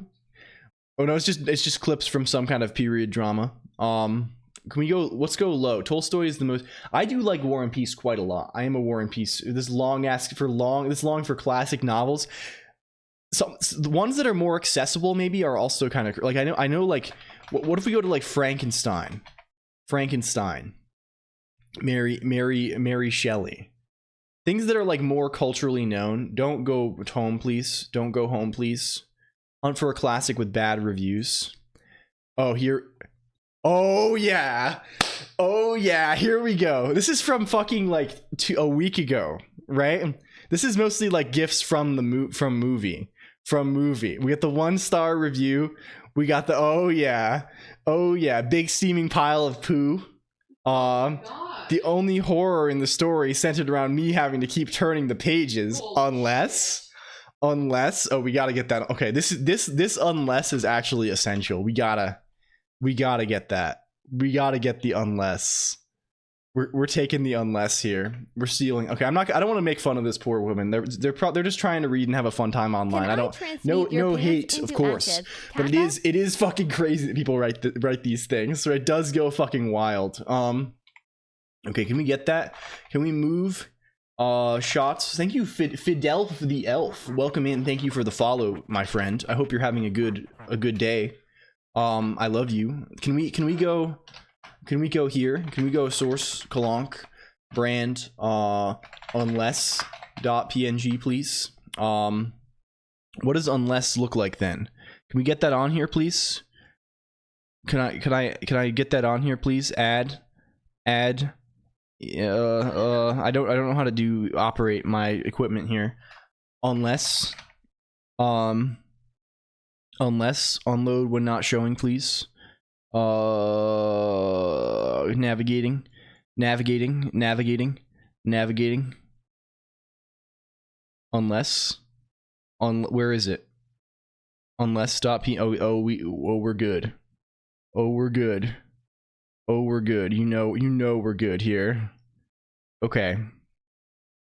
no, it's just clips from some kind of period drama. Can we go, let's go low. Tolstoy is the most, I do like War and Peace quite a lot. I am a War and Peace, this long for classic novels. So the ones that are more accessible maybe are also kind of like, I know like, what if we go to like Frankenstein, Mary Shelley, things that are like more culturally known. Don't go home, please. Don't go home, please. Hunt for a classic with bad reviews. Oh, here. Oh yeah, here we go. This is from fucking like a week ago, right? This is mostly like GIFs from movie. We got the 1-star review. We got the oh yeah, big steaming pile of poo. The only horror in the story centered around me having to keep turning the pages, unless oh, we gotta get that. Okay, this unless is actually essential. We gotta get that. We gotta get the unless. We're taking the unless here. We're stealing. Okay, I don't want to make fun of this poor woman. They're just trying to read and have a fun time online. I don't no hate, of course, but it is fucking crazy that people write these things. So it does go fucking wild. Okay, can we get that? Can we move shots? Thank you, Fidel the Elf. Welcome in. Thank you for the follow, my friend. I hope you're having a good day. I love you. Can we go here? Can we go source Colonq brand unless.png, please? What does unless look like then? Can we get that on here, please? Can I get that on here, please? Add I don't know how to operate my equipment here. Unless unload when not showing, please. Navigating. navigating. Unless, where is it? Unless stop p. We're good. Oh, we're good. Oh, we're good. You know we're good here. Okay.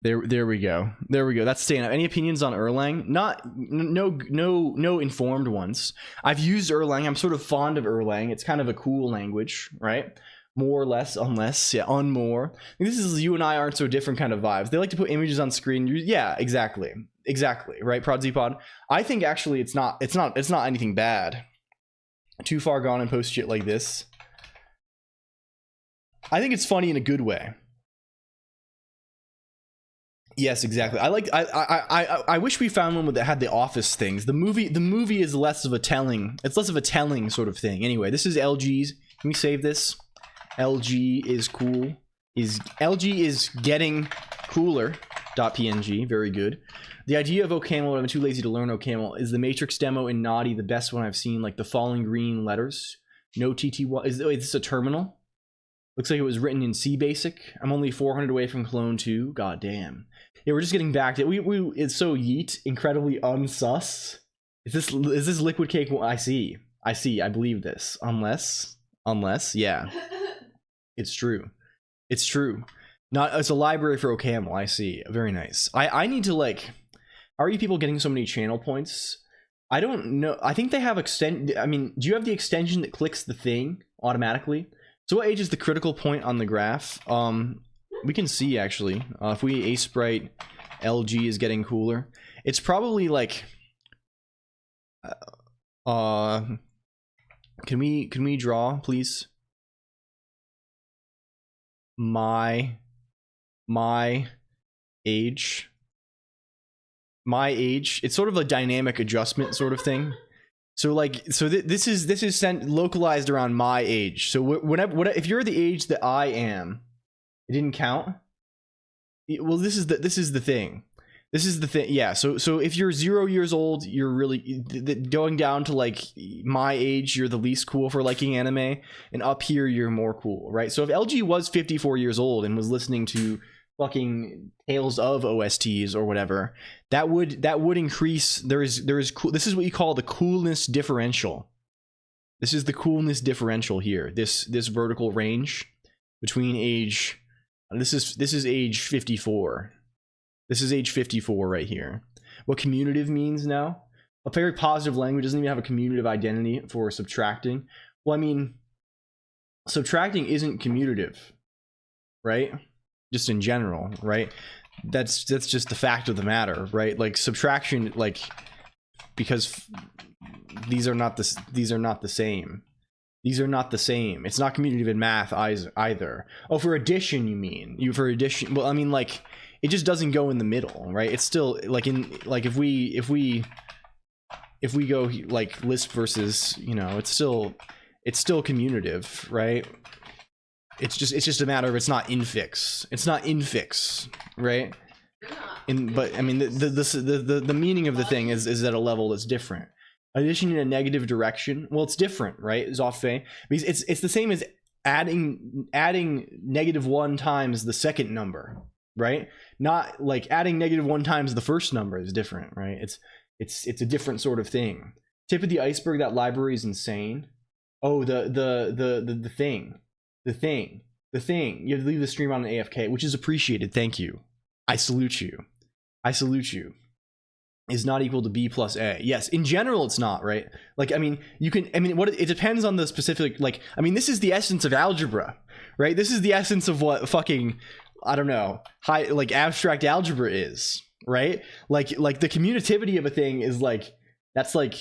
There we go. There we go. That's staying up. Any opinions on Erlang? No informed ones. I've used Erlang. I'm sort of fond of Erlang. It's kind of a cool language, right? More or less, unless, yeah, on more. This is you and I aren't so different kind of vibes. They like to put images on screen. Yeah, exactly, right? ProdZPod. I think actually it's not anything bad. Too far gone and post shit like this. I think it's funny in a good way. Yes, exactly. I wish we found one that had the Office things. The movie is less of a telling. It's less of a telling sort of thing. Anyway, this is LG's. Can we save this? LG is cool. LG is getting cooler. .png. Very good. The idea of OCaml, I'm too lazy to learn OCaml, is the Matrix demo in Naughty the best one I've seen, like the falling green letters. No TT1. Is this a terminal? Looks like it was written in C Basic. I'm only 400 away from Clone 2. God damn. Yeah, we're just getting back to it. It's so yeet, incredibly unsus. Is this liquid cake? I see. I believe this. Unless, yeah. It's true. It's true. It's a library for OCaml. I see. Very nice. I need to how are you people getting so many channel points? I don't know. I think they have do you have the extension that clicks the thing automatically? So what age is the critical point on the graph? We can see actually. If we A sprite LG is getting cooler, it's probably like can we draw please? My age. It's sort of a dynamic adjustment sort of thing. So this is sent localized around my age. So if you're the age that I am, it didn't count. Well, this is the thing. Yeah. So if you're 0 years old, you're really going down to like my age. You're the least cool for liking anime, and up here you're more cool, right? So if LG was 54 years old and was listening to fucking Tales of OSTs or whatever, that would increase. There is cool. This is what you call the coolness differential. This is the coolness differential here. This vertical range between age. This is age 54. This is age 54 right here. What commutative means now? A very positive language doesn't even have a commutative identity for subtracting. Well, I mean, subtracting isn't commutative, right? Just in general, right? That's just the fact of the matter, right? Like subtraction, like because these are not the same. These are not the same. It's not commutative in math either. Oh, for addition you mean? For addition? Well, I mean like it just doesn't go in the middle, right? It's still like if we go like Lisp versus, it's still commutative, right? It's just a matter of it's not infix. It's not infix, right? But I mean the meaning of the thing is at a level that's different. Addition in a negative direction, well, it's different, right? Zoffé, because it's the same as adding -1 times the second number, right? Not like adding -1 times the first number is different, right? It's a different sort of thing. Tip of the iceberg, that library is insane. Oh, the thing. You have to leave the stream on an AFK, which is appreciated. Thank you. I salute you. Is not equal to B plus A. Yes, in general it's not, right? Like, it depends on the specific, like, this is the essence of algebra, right? This is the essence of what fucking, I don't know, abstract algebra is, right? Like the commutativity of a thing is like, that's like,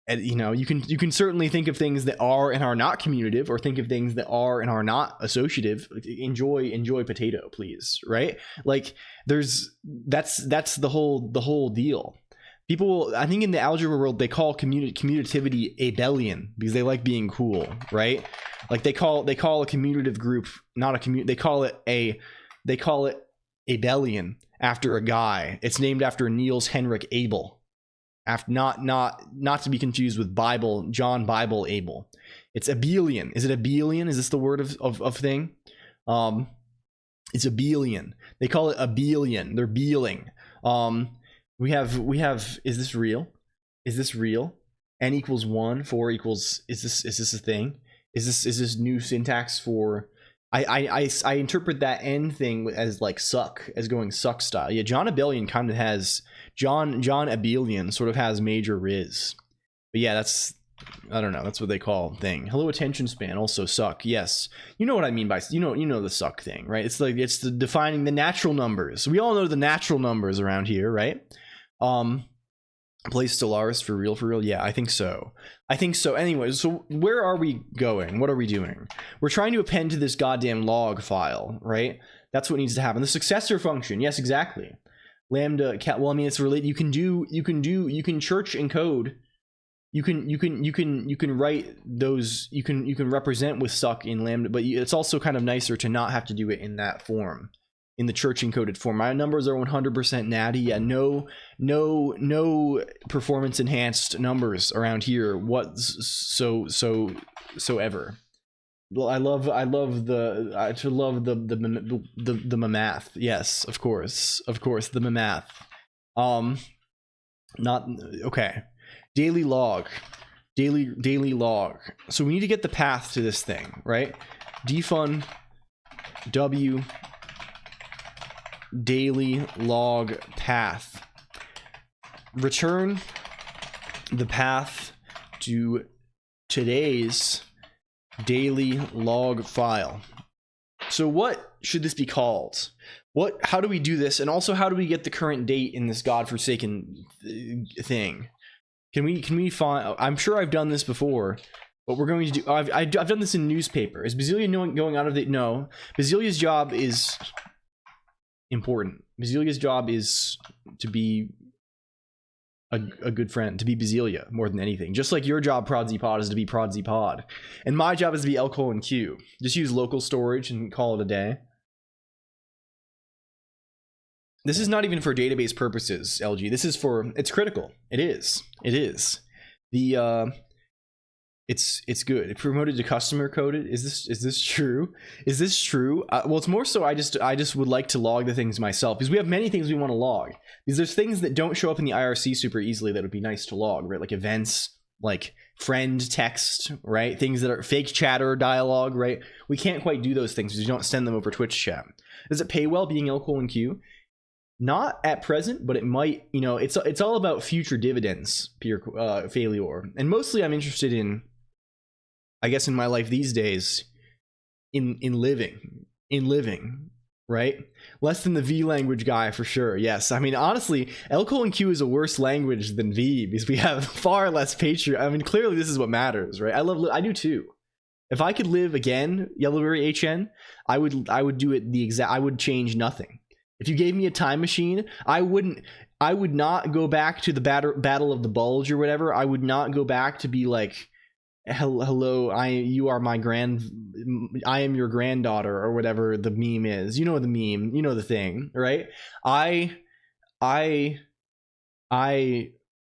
you can certainly think of things that are and are not commutative, or think of things that are and are not associative. Enjoy potato, please, right? Like that's the whole deal. People, I think in the algebra world, they call commutativity abelian because they like being cool, right? Like they call a commutative group not a commute. They call it abelian after a guy. It's named after Niels Henrik Abel. After not to be confused with John Bible Abel. It's abelian. Is it abelian? Is this the word of thing? It's abelian. They call it abelian. They're beeling. We have. Is this real? Is this real? N equals 1. 4 equals. Is this a thing? Is this new syntax for? I interpret that N thing as like suck, as going suck style. Yeah, John Abelian kind of has John Abelian sort of has major Riz. But yeah, that's, I don't know, that's what they call thing. Hello attention span, also suck. Yes, you know what I mean by, you know the suck thing, right? It's like, it's the defining the natural numbers. We all know the natural numbers around here, right? Play Stellaris for real? Yeah, I think so. Anyways, so where are we going? What are we doing? We're trying to append to this goddamn log file, right? That's what needs to happen. The successor function, yes, exactly. Lambda cat. Well, I mean, it's related. You can church encode. You can write those. You can represent with suck in Lambda, but it's also kind of nicer to not have to do it in that form. In the church encoded form. My numbers are 100% natty. Yeah, no performance enhanced numbers around here. What so ever. Well, I love the math. Yes, of course the math. Not okay. Daily log. So we need to get the path to this thing, right? Defun w daily log path. Return the path to today's daily log file. So what should this be called? How do we do this? And also, how do we get the current date in this godforsaken thing? Can we find? I'm sure I've done this before. What we're going to do? I've done this in newspaper. Is Basilia going out of the? No. Basilia's job is important. Basilia's job is to be a good friend, to be Basilia more than anything. Just like your job, Prodsy Pod, is to be Prodsy Pod, and my job is to be LLLL. Just use local storage and call it a day. This is not even for database purposes, LG. This is for, it's critical. It is. The it's good. It promoted to customer coded. Is this true? Well, it's more so I just would like to log the things myself, because we have many things we want to log. Because there's things that don't show up in the IRC super easily that would be nice to log, right? Like events, like friend text, right? Things that are fake chatter dialogue, right? We can't quite do those things because we don't send them over Twitch chat. Does it pay well being LLLQ? Not at present, but it might. You know, it's all about future dividends, failure. And mostly I'm interested in, I guess, in my life these days, in living, right? Less than the V language guy for sure. Yes, I mean, honestly, LLLQ is a worse language than V because we have far less patriot. I mean, clearly this is what matters, right? I do too. If I could live again, Yellowberry HN, I would do it the exact. I would change nothing. If you gave me a time machine, I would not go back to the Battle of the Bulge or whatever. I would not go back to be like, hello, I am your granddaughter or whatever the meme is. You know the meme, you know the thing, right? I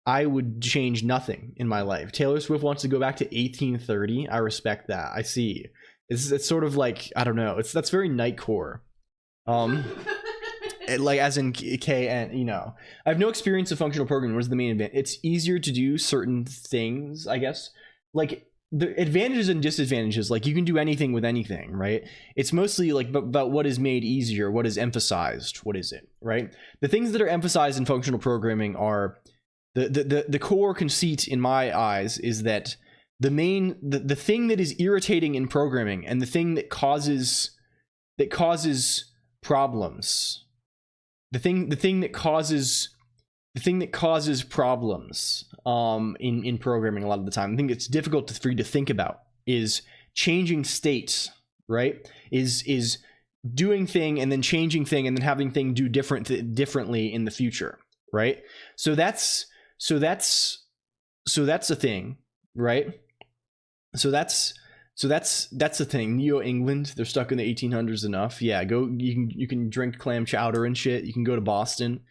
would change nothing in my life. Taylor Swift wants to go back to 1830. I respect that. I see. It's sort of like, I don't know. That's very Nightcore. Like as in K, and you know, I have no experience of functional programming. What is the main advantage? It's easier to do certain things, I guess. Like the advantages and disadvantages, like you can do anything with anything, right? It's mostly like about what is made easier, what is emphasized, what is it, right? The things that are emphasized in functional programming are the core conceit in my eyes is that the thing that is irritating in programming and the thing that causes problems, the thing that causes problems in programming a lot of the time, I think it's difficult for you to think about, is changing states, right? Is doing thing and then changing thing and then having thing do differently in the future, right? So that's a thing, right? So that's the thing. Neo England, they're stuck in the 1800s enough. Yeah, you can drink clam chowder and shit. You can go to Boston.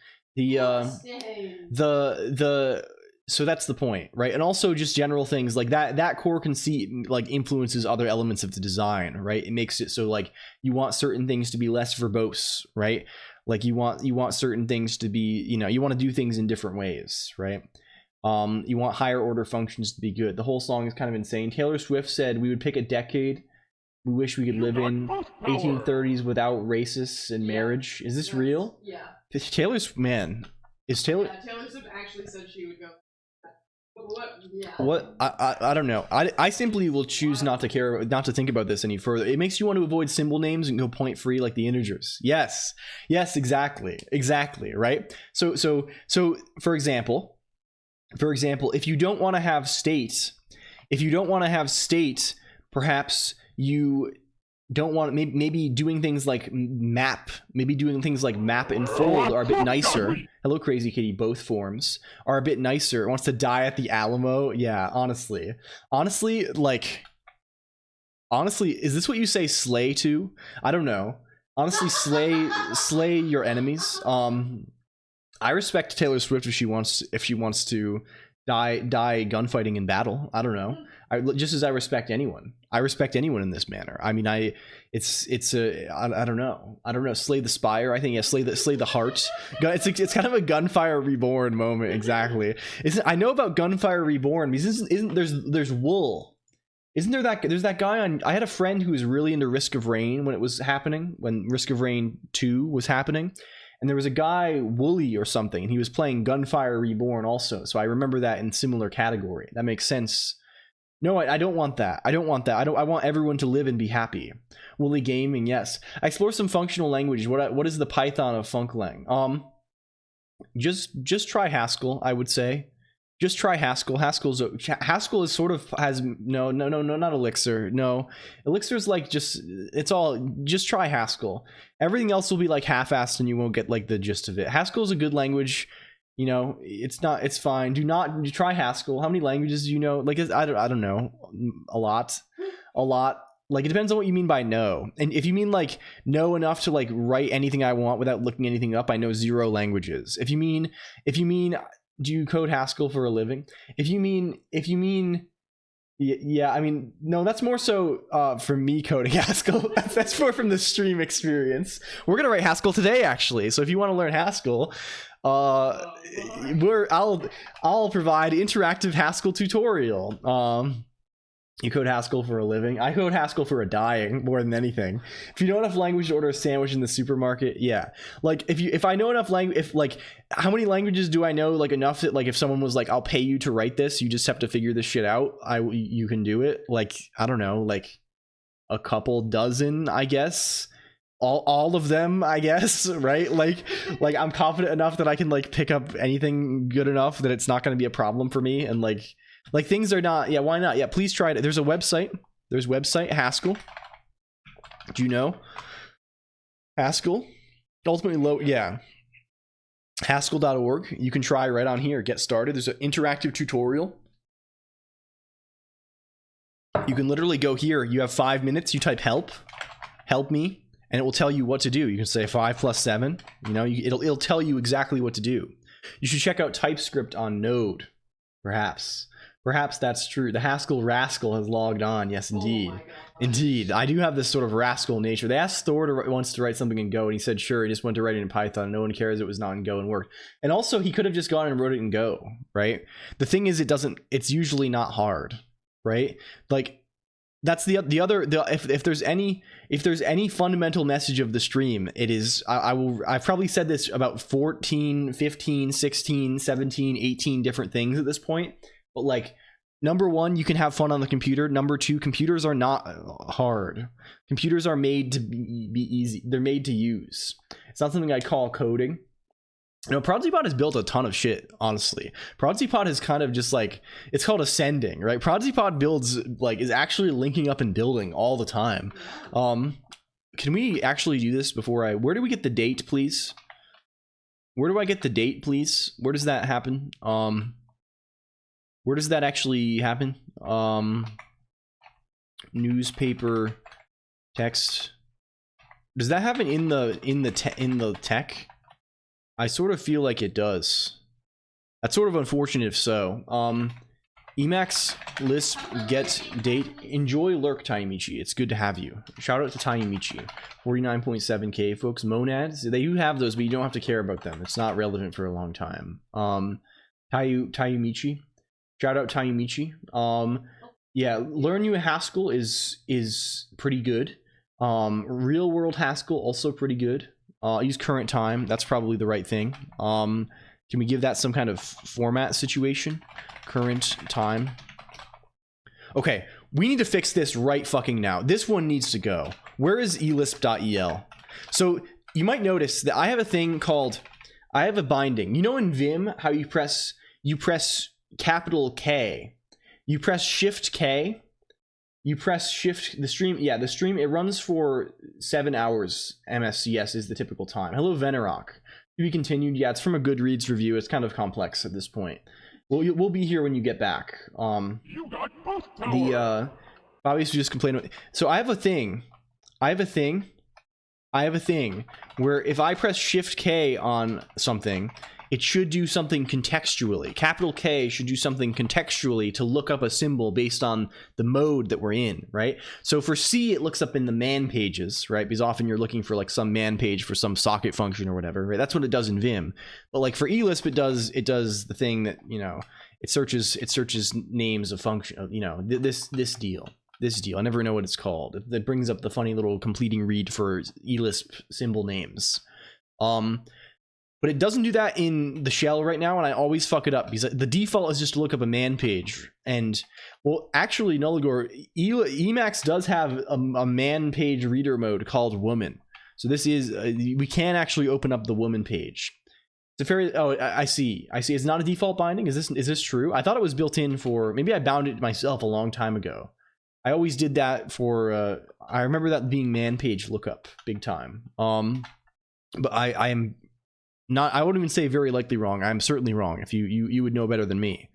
so that's the point, right? And also just general things like that core conceit like influences other elements of the design, right? It makes it so like you want certain things to be less verbose, right? Like you want certain things to be, you know, you want to do things in different ways, right? You want higher order functions to be good. The whole song is kind of insane. Taylor Swift said we would pick a decade we wish we could live in 1830s without racists and marriage. Is this real? Yeah. Taylor's man. Is Taylor? Yeah, Taylor Swift actually said she would go. What? Yeah. What? I don't know. I simply will choose not to think about this any further. It makes you want to avoid symbol names and go point free like the integers. Yes, exactly, right? So for example, if you don't want to have state, perhaps you don't want maybe doing things like map and fold are a bit nicer. Hello Crazy Kitty, both forms are a bit nicer. It wants to die at the Alamo. Yeah, honestly, is this what you say slay to? I don't know. Honestly, slay your enemies. I respect Taylor Swift if she wants to die gunfighting in battle. I don't know. Just as I respect anyone. I respect anyone in this manner. I mean, I don't know. Slay the spire. I think, yeah, slay the heart. It's kind of a Gunfire Reborn moment. Exactly. I know about Gunfire Reborn because there's wool. Isn't there there's that guy on, I had a friend who was really into Risk of Rain when it was happening, when Risk of Rain 2 was happening. And there was a guy, Wooly or something, and he was playing Gunfire Reborn also. So I remember that in similar category. That makes sense. No, I don't want that. I want everyone to live and be happy. Woolly Gaming, yes. I explore some functional languages. What is the Python of Funklang? Just try Haskell, I would say. Just try Haskell. Haskell is sort of has no, not Elixir. No, Elixir's like just try Haskell. Everything else will be like half-assed and you won't get like the gist of it. Haskell is a good language. You know, it's fine. Do not try Haskell. How many languages do you know? Like, I don't know. A lot. Like, it depends on what you mean by know. And if you mean like know enough to like write anything I want without looking anything up, I know 0 languages. If you mean, do you code Haskell for a living? If you mean, yeah, I mean, no, that's more so for me coding Haskell. That's more from the stream experience. We're gonna write Haskell today, actually. So if you want to learn Haskell, I'll provide interactive Haskell tutorial. You code Haskell for a living. I code Haskell for a dying more than anything. If you know enough language to order a sandwich in the supermarket, yeah. Like if I know enough language, if like how many languages do I know like enough that like if someone was like I'll pay you to write this, you just have to figure this shit out. You can do it. Like I don't know, like a couple dozen, I guess. All of them, I guess, right? Like I'm confident enough that I can like pick up anything good enough that it's not going to be a problem for me, and like things are not. Yeah, why not? Yeah, please try it. There's a website. There's website Haskell. Do you know Haskell? Ultimately low. Yeah, Haskell.org. You can try right on here. Get started. There's an interactive tutorial. You can literally go here. You have 5 minutes. You type help me. And it will tell you what to do. You can say 5 + 7. You know, it'll tell you exactly what to do. You should check out TypeScript on Node. Perhaps that's true. The Haskell rascal has logged on. Yes, indeed. Indeed. I do have this sort of rascal nature. They asked Thor wants to write something in Go, and he said sure. He just went to write it in Python. No one cares it was not in Go and worked. And also, he could have just gone and wrote it in Go, right? The thing is, it's usually not hard, right? Like, that's if there's any fundamental message of the stream, it is I've probably said this about 14, 15, 16, 17, 18 different things at this point, but like number 1, you can have fun on the computer. Number 2, computers are not hard. Computers are made to be easy. They're made to use. It's not something I call coding. You know, ProdigyPod has built a ton of shit, honestly. ProdigyPod is kind of just like, it's called ascending, right? ProdigyPod builds, like, is actually linking up and building all the time. Can we actually do this before where do we get the date, please? Where do I get the date, please? Where does that happen? Where does that actually happen? Newspaper text. Does that happen in the tech? I sort of feel like it does. That's sort of unfortunate if so. Emacs, Lisp, get, date, enjoy lurk, Tayamichi. It's good to have you. Shout out to Tayamichi. 49.7k, folks. Monads, they do have those, but you don't have to care about them. It's not relevant for a long time. Tayamichi. Shout out Tayamichi. Yeah, learn you a Haskell is pretty good. Real world Haskell, also pretty good. Use current time. That's probably the right thing. Can we give that some kind of format situation? Current time. Okay, we need to fix this right fucking now. This one needs to go. Where is elisp.el? So you might notice that I have a thing called, I have a binding. You know in Vim how you press capital K, you press Shift K, you press Shift, the stream, yeah, the stream, it runs for 7 hours. MSCS is the typical time. Hello Venerok. To be continued. Yeah, it's from a Goodreads review. It's kind of complex at this point. We'll be here when you get back. You got both powers. Obviously just complain. So I have a thing where if I press Shift K on something, it should do something contextually. Capital K should do something contextually to look up a symbol based on the mode that we're in, right? So for C, it looks up in the man pages, right? Because often you're looking for like some man page for some socket function or whatever, right? That's what it does in Vim. But like for elisp, it does the thing that, you know, it searches names of function, you know, this deal. I never know what it's called. It brings up the funny little completing read for elisp symbol names. But it doesn't do that in the shell right now, and I always fuck it up because the default is just to look up a man page. And, well, actually, Nullagor, Emacs does have a man page reader mode called woman. So this is, we can actually open up the woman page. It's a very, oh, I see. It's not a default binding? Is this true? I thought it was built in for, maybe I bound it myself a long time ago. I always did that for, I remember that being man page lookup, big time. But I am... not, I wouldn't even say very likely wrong. I'm certainly wrong. If you would know better than me.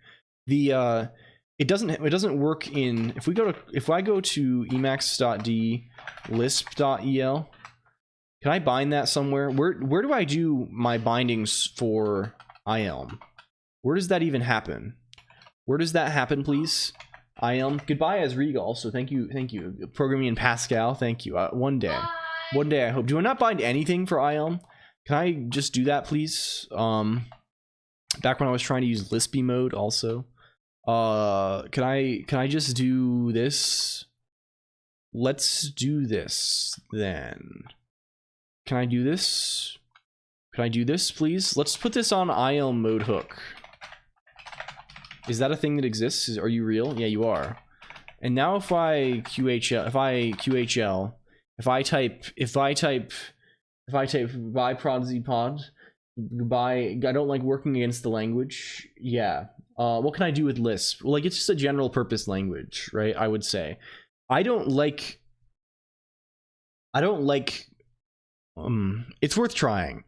The it doesn't work in, if I go to emacs.d lisp.el, can I bind that somewhere? Where do I do my bindings for IELM? Where does that even happen? Where does that happen, please? IELM. Goodbye, Asriga. Also, thank you. Programming in Pascal. Thank you. One day I hope. Do I not bind anything for IELM? Can I just do that, please? Back when I was trying to use Lispy mode also. Can I just do this? Let's do this then. Can I do this? Can I do this, please? Let's put this on IL mode hook. Is that a thing that exists? Are you real? Yeah, you are. And now if I QHL, if I type bye prodigy pod, goodbye, I don't like working against the language. Yeah. What can I do with Lisp? Well, like, it's just a general purpose language, right? I would say. I don't like, it's worth trying.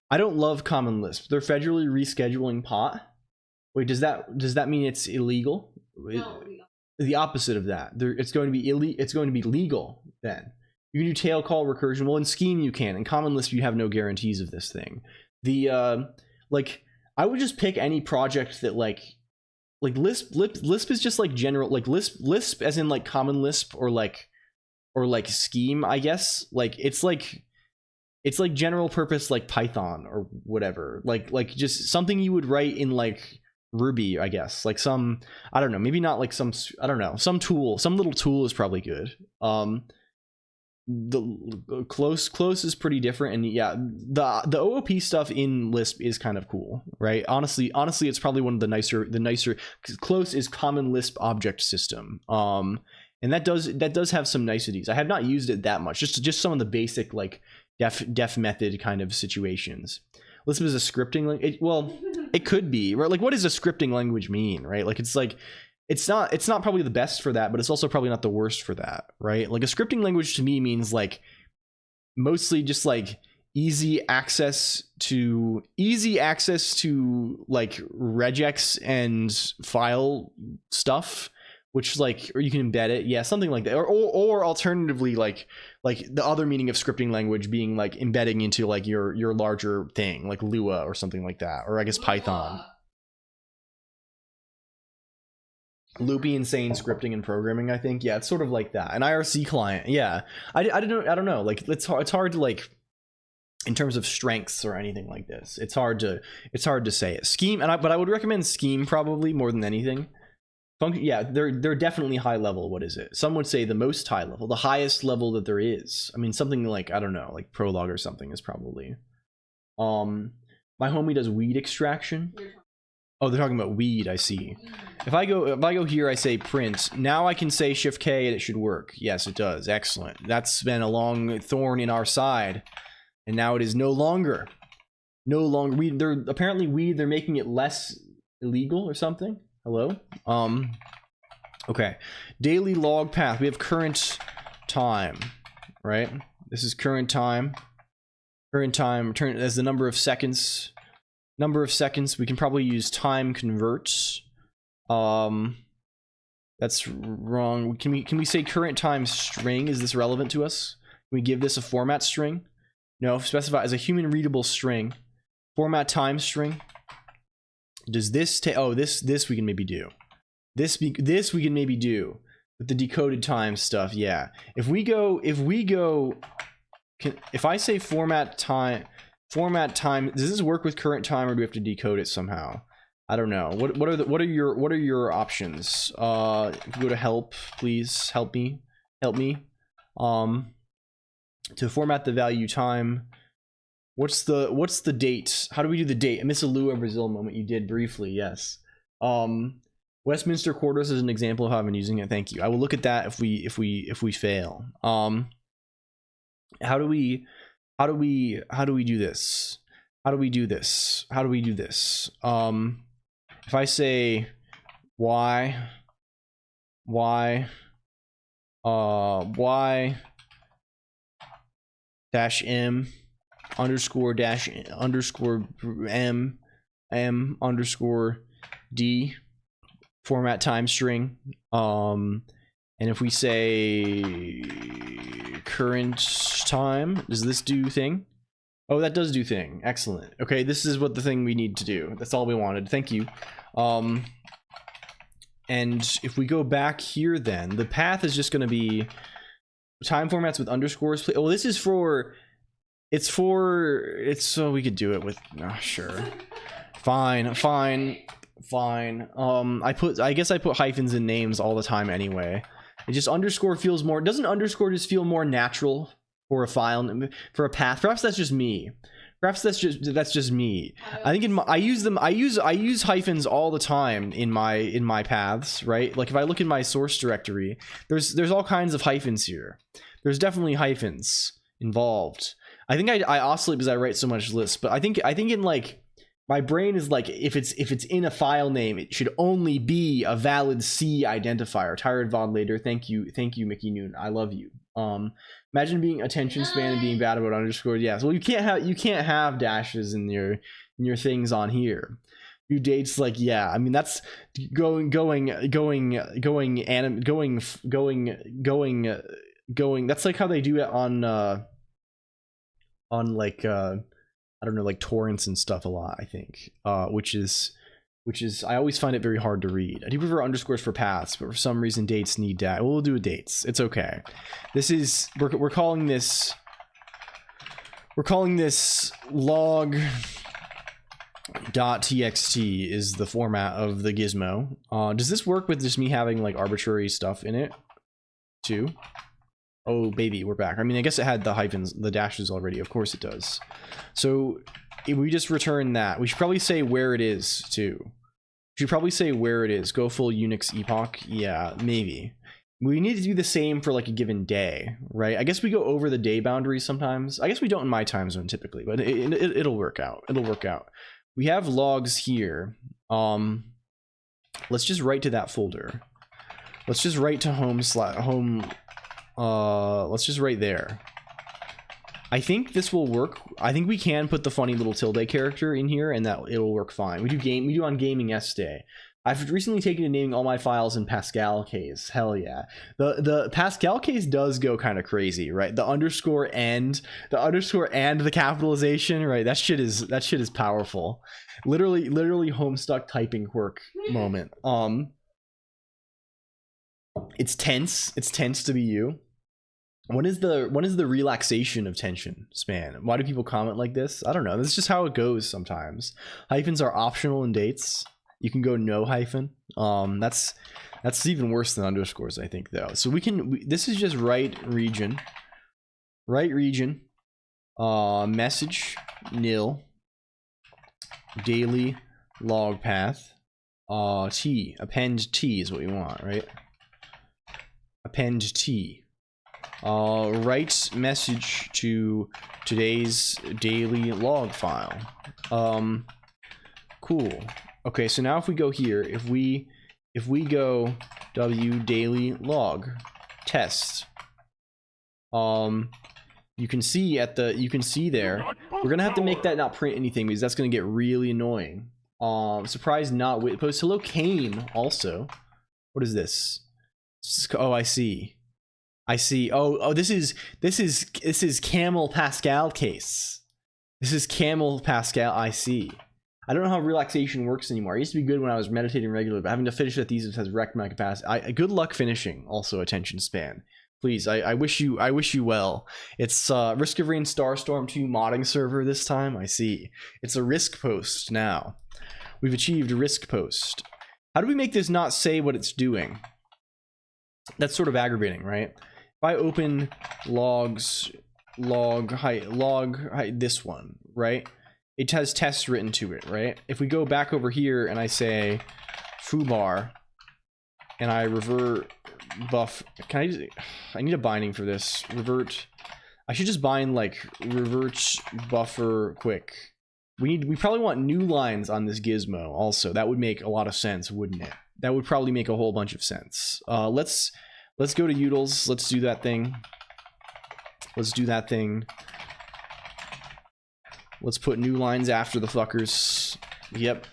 I don't love Common Lisp. They're federally rescheduling pot. Wait, does that mean it's illegal? No. The opposite of that. It's going to be legal then. You can do tail call recursion. Well, in Scheme you can. In Common Lisp you have no guarantees of this thing. Like, I would just pick any project that like Lisp is just like general, like Lisp as in like Common Lisp or like Scheme, I guess. Like it's like general purpose like Python or whatever. Like just something you would write in like Ruby, I guess. Like some, I don't know, maybe not like some, I don't know, some little tool is probably good. The close is pretty different, and yeah, the OOP stuff in Lisp is kind of cool, right? Honestly, it's probably one of the nicer. Close is Common Lisp Object System, and that does have some niceties. I have not used it that much, just some of the basic like def method kind of situations. Lisp is a scripting language. Well, it could be, right? Like, what does a scripting language mean, right? Like, it's not probably the best for that, but it's also probably not the worst for that, right? Like, a scripting language to me means like mostly just like easy access to like regex and file stuff, which like, or you can embed it, yeah, something like that, or alternatively, like the other meaning of scripting language being like embedding into like your larger thing, like Lua or something like that, or I guess Python. Loopy insane scripting and programming, I think. Yeah, it's sort of like that. An IRC client, yeah. I don't know. Like it's hard to like, in terms of strengths or anything like this. It's hard to say it. Scheme, but I would recommend Scheme probably more than anything. Function, yeah, they're definitely high level. What is it? Some would say the most high level, the highest level that there is. I mean, something like, I don't know, like Prolog or something is probably. My homie does weed extraction. Oh, they're talking about weed, I see. If I go here, I say print. Now I can say Shift K and it should work. Yes, it does. Excellent. That's been a long thorn in our side. And now it is no longer weed. They're apparently weed. They're making it less illegal or something. Hello? Okay. Daily log path. We have current time, right? This is current time. Current time turn as the number of seconds. Number of seconds. We can probably use time converts. That's wrong. Can we say current time string? Is this relevant to us? Can we give this a format string? No, specify as a human readable string. Format time string. Does this take, oh, this we can maybe do. This we can maybe do with the decoded time stuff. Yeah. If I say format time, does this work with current time or do we have to decode it somehow? I don't know. What are your options? Go to help, please help me. To format the value time. What's the date? How do we do the date? I miss a Lua Brazil moment you did briefly, yes. Westminster Quarters is an example of how I've been using it. Thank you. I will look at that if we fail. How do we do this? If I say y dash m underscore dash underscore m underscore d format time string, and if we say current time, does this do thing? Oh, that does do thing. Excellent. Okay, this is what the thing we need to do. That's all we wanted. Thank you. And if we go back here, then the path is just going to be time formats with underscores. Well, this is for it's so we could do it with sure. Fine. I guess I put hyphens in names all the time anyway. It just underscore feels more, doesn't underscore just feel more natural for a file, for a path? Perhaps that's just me. Perhaps that's just me. I think I use hyphens all the time in my paths, right? Like if I look in my source directory, there's all kinds of hyphens here. There's definitely hyphens involved. I think I oscillate because I write so much lists, but I think in like my brain is like, if it's in a file name, it should only be a valid C identifier. Tired VOD later. Thank you, Mickey Noon. I love you. Imagine being attention span and being bad about underscores. Yeah, well, you can't have dashes in your things on here. You dates, like, yeah, I mean that's going. That's like how they do it on like I don't know, like torrents and stuff a lot, I think, which is I always find it very hard to read. I do prefer underscores for paths, but for some reason dates need that. We'll do dates. It's okay. This is we're calling this log.txt is the format of the gizmo. Does this work with just me having like arbitrary stuff in it too? Oh baby, we're back. I mean, I guess it had the hyphens, the dashes already. Of course it does. So if we just return that, we should probably say where it is too. We should probably say where it is. Go full Unix epoch. Yeah, maybe. We need to do the same for like a given day, right? I guess we go over the day boundaries sometimes. I guess we don't in my time zone typically, but it'll work out. It'll work out. We have logs here. Let's just write to that folder. Let's just write to home. Let's just write there. I think this will work. I think we can put the funny little tilde character in here and that it'll work fine. We do on gaming S day. I've recently taken to naming all my files in Pascal case. Hell yeah. The Pascal case does go kind of crazy, right? The underscore and the capitalization, right? That shit is powerful. Literally Homestuck typing quirk moment. It's tense. It's tense to be you. When is the relaxation of tension span? Why do people comment like this? I don't know. This is just how it goes sometimes. Hyphens are optional in dates. You can go no hyphen. That's even worse than underscores, I think, though. So this is just right region, message nil, daily log path, t, append t is what we want, right? Append t. Write message to today's daily log file. Cool. Okay, so now if we go here, if we go w daily log test, you can see there, we're gonna have to make that not print anything because that's gonna get really annoying. Surprise not with post hello Kane also. What is this? Oh, I see. Oh, this is Camel Pascal case. This is Camel Pascal. I see. I don't know how relaxation works anymore. It used to be good when I was meditating regularly, but having to finish that thesis has wrecked my capacity. Good luck finishing. Also, attention span. Please, I wish you well. It's Risk of Rain Starstorm 2 modding server this time. I see. It's a risk post now. We've achieved a risk post. How do we make this not say what it's doing? That's sort of aggravating, right? If I open log height, this one, right? It has tests written to it, right? If we go back over here and I say foobar and I revert buff, I need a binding for this. Revert. I should just bind like revert buffer quick. We probably want new lines on this gizmo also. That would make a lot of sense, wouldn't it? That would probably make a whole bunch of sense. Let's go to utils. Let's do that thing. Let's put new lines after the fuckers. Yep,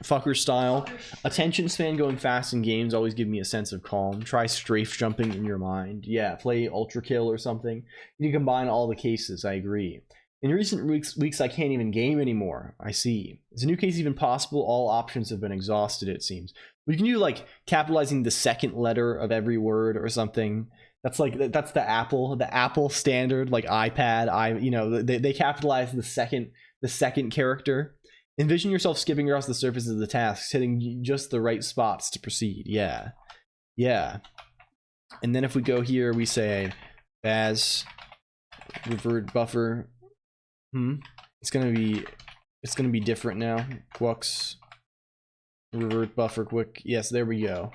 fucker style. Attention span going fast in games always give me a sense of calm. Try strafe jumping in your mind. Yeah, play Ultra Kill or something. You can combine all the cases, I agree. In recent weeks, I can't even game anymore. I see. Is a new case even possible? All options have been exhausted, it seems. We can do like capitalizing the second letter of every word or something. That's the Apple standard, like iPad. They capitalize the second character. Envision yourself skipping across the surface of the tasks, hitting just the right spots to proceed. Yeah. And then if we go here, we say as revert buffer. It's gonna be different now. Quux revert buffer quick. Yes, there we go.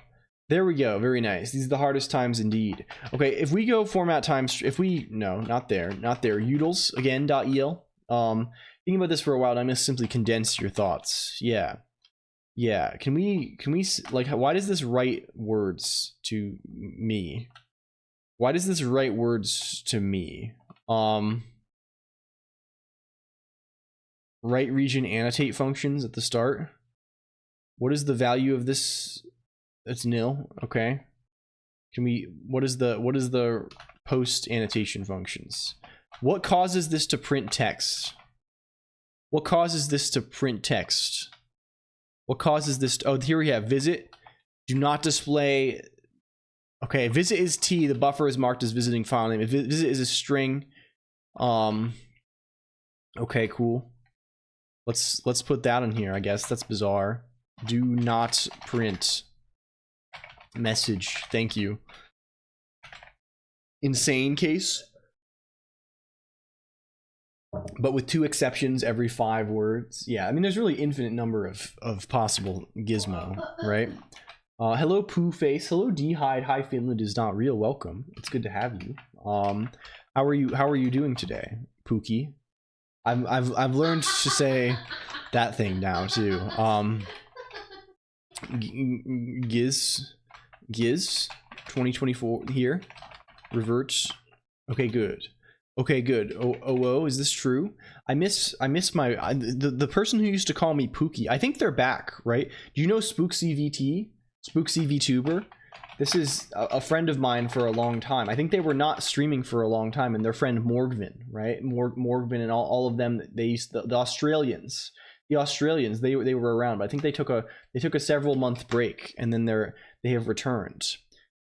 Very nice. These are the hardest times indeed. Okay, if we go format times, no, not there. Utils again .el. Thinking about this for a while, I'm gonna simply condense your thoughts. Yeah. Can we like, why does this write words to me? Right region annotate functions at the start. What is the value of this? It's nil. Okay. What is the post annotation functions? What causes this to print text? Oh, here we have visit. Do not display. Okay, visit is T. The buffer is marked as visiting file name. If visit is a string. Okay, cool. Let's put that in here, I guess. That's bizarre. Do not print message. Thank you. Insane case. But with 2 exceptions every 5 words. Yeah, I mean, there's really infinite number of possible gizmo, right? Hello, Pooh Face. Hello, D-Hide. Hi, Finland is not real. Welcome. It's good to have you. How are you doing today, Pookie? I've learned to say that thing now too. Giz 2024 here. Reverts. Okay, good. Okay, good. Oh, is this true? I miss the person who used to call me Pookie. I think they're back, right? Do you know Spooksy VT? Spooksy VTuber? This is a friend of mine for a long time. I think they were not streaming for a long time, and their friend Morgvin, right? Morgvin and all of them, they used the Australians. The Australians, they were around, but I think they took a several month break, and then they have returned.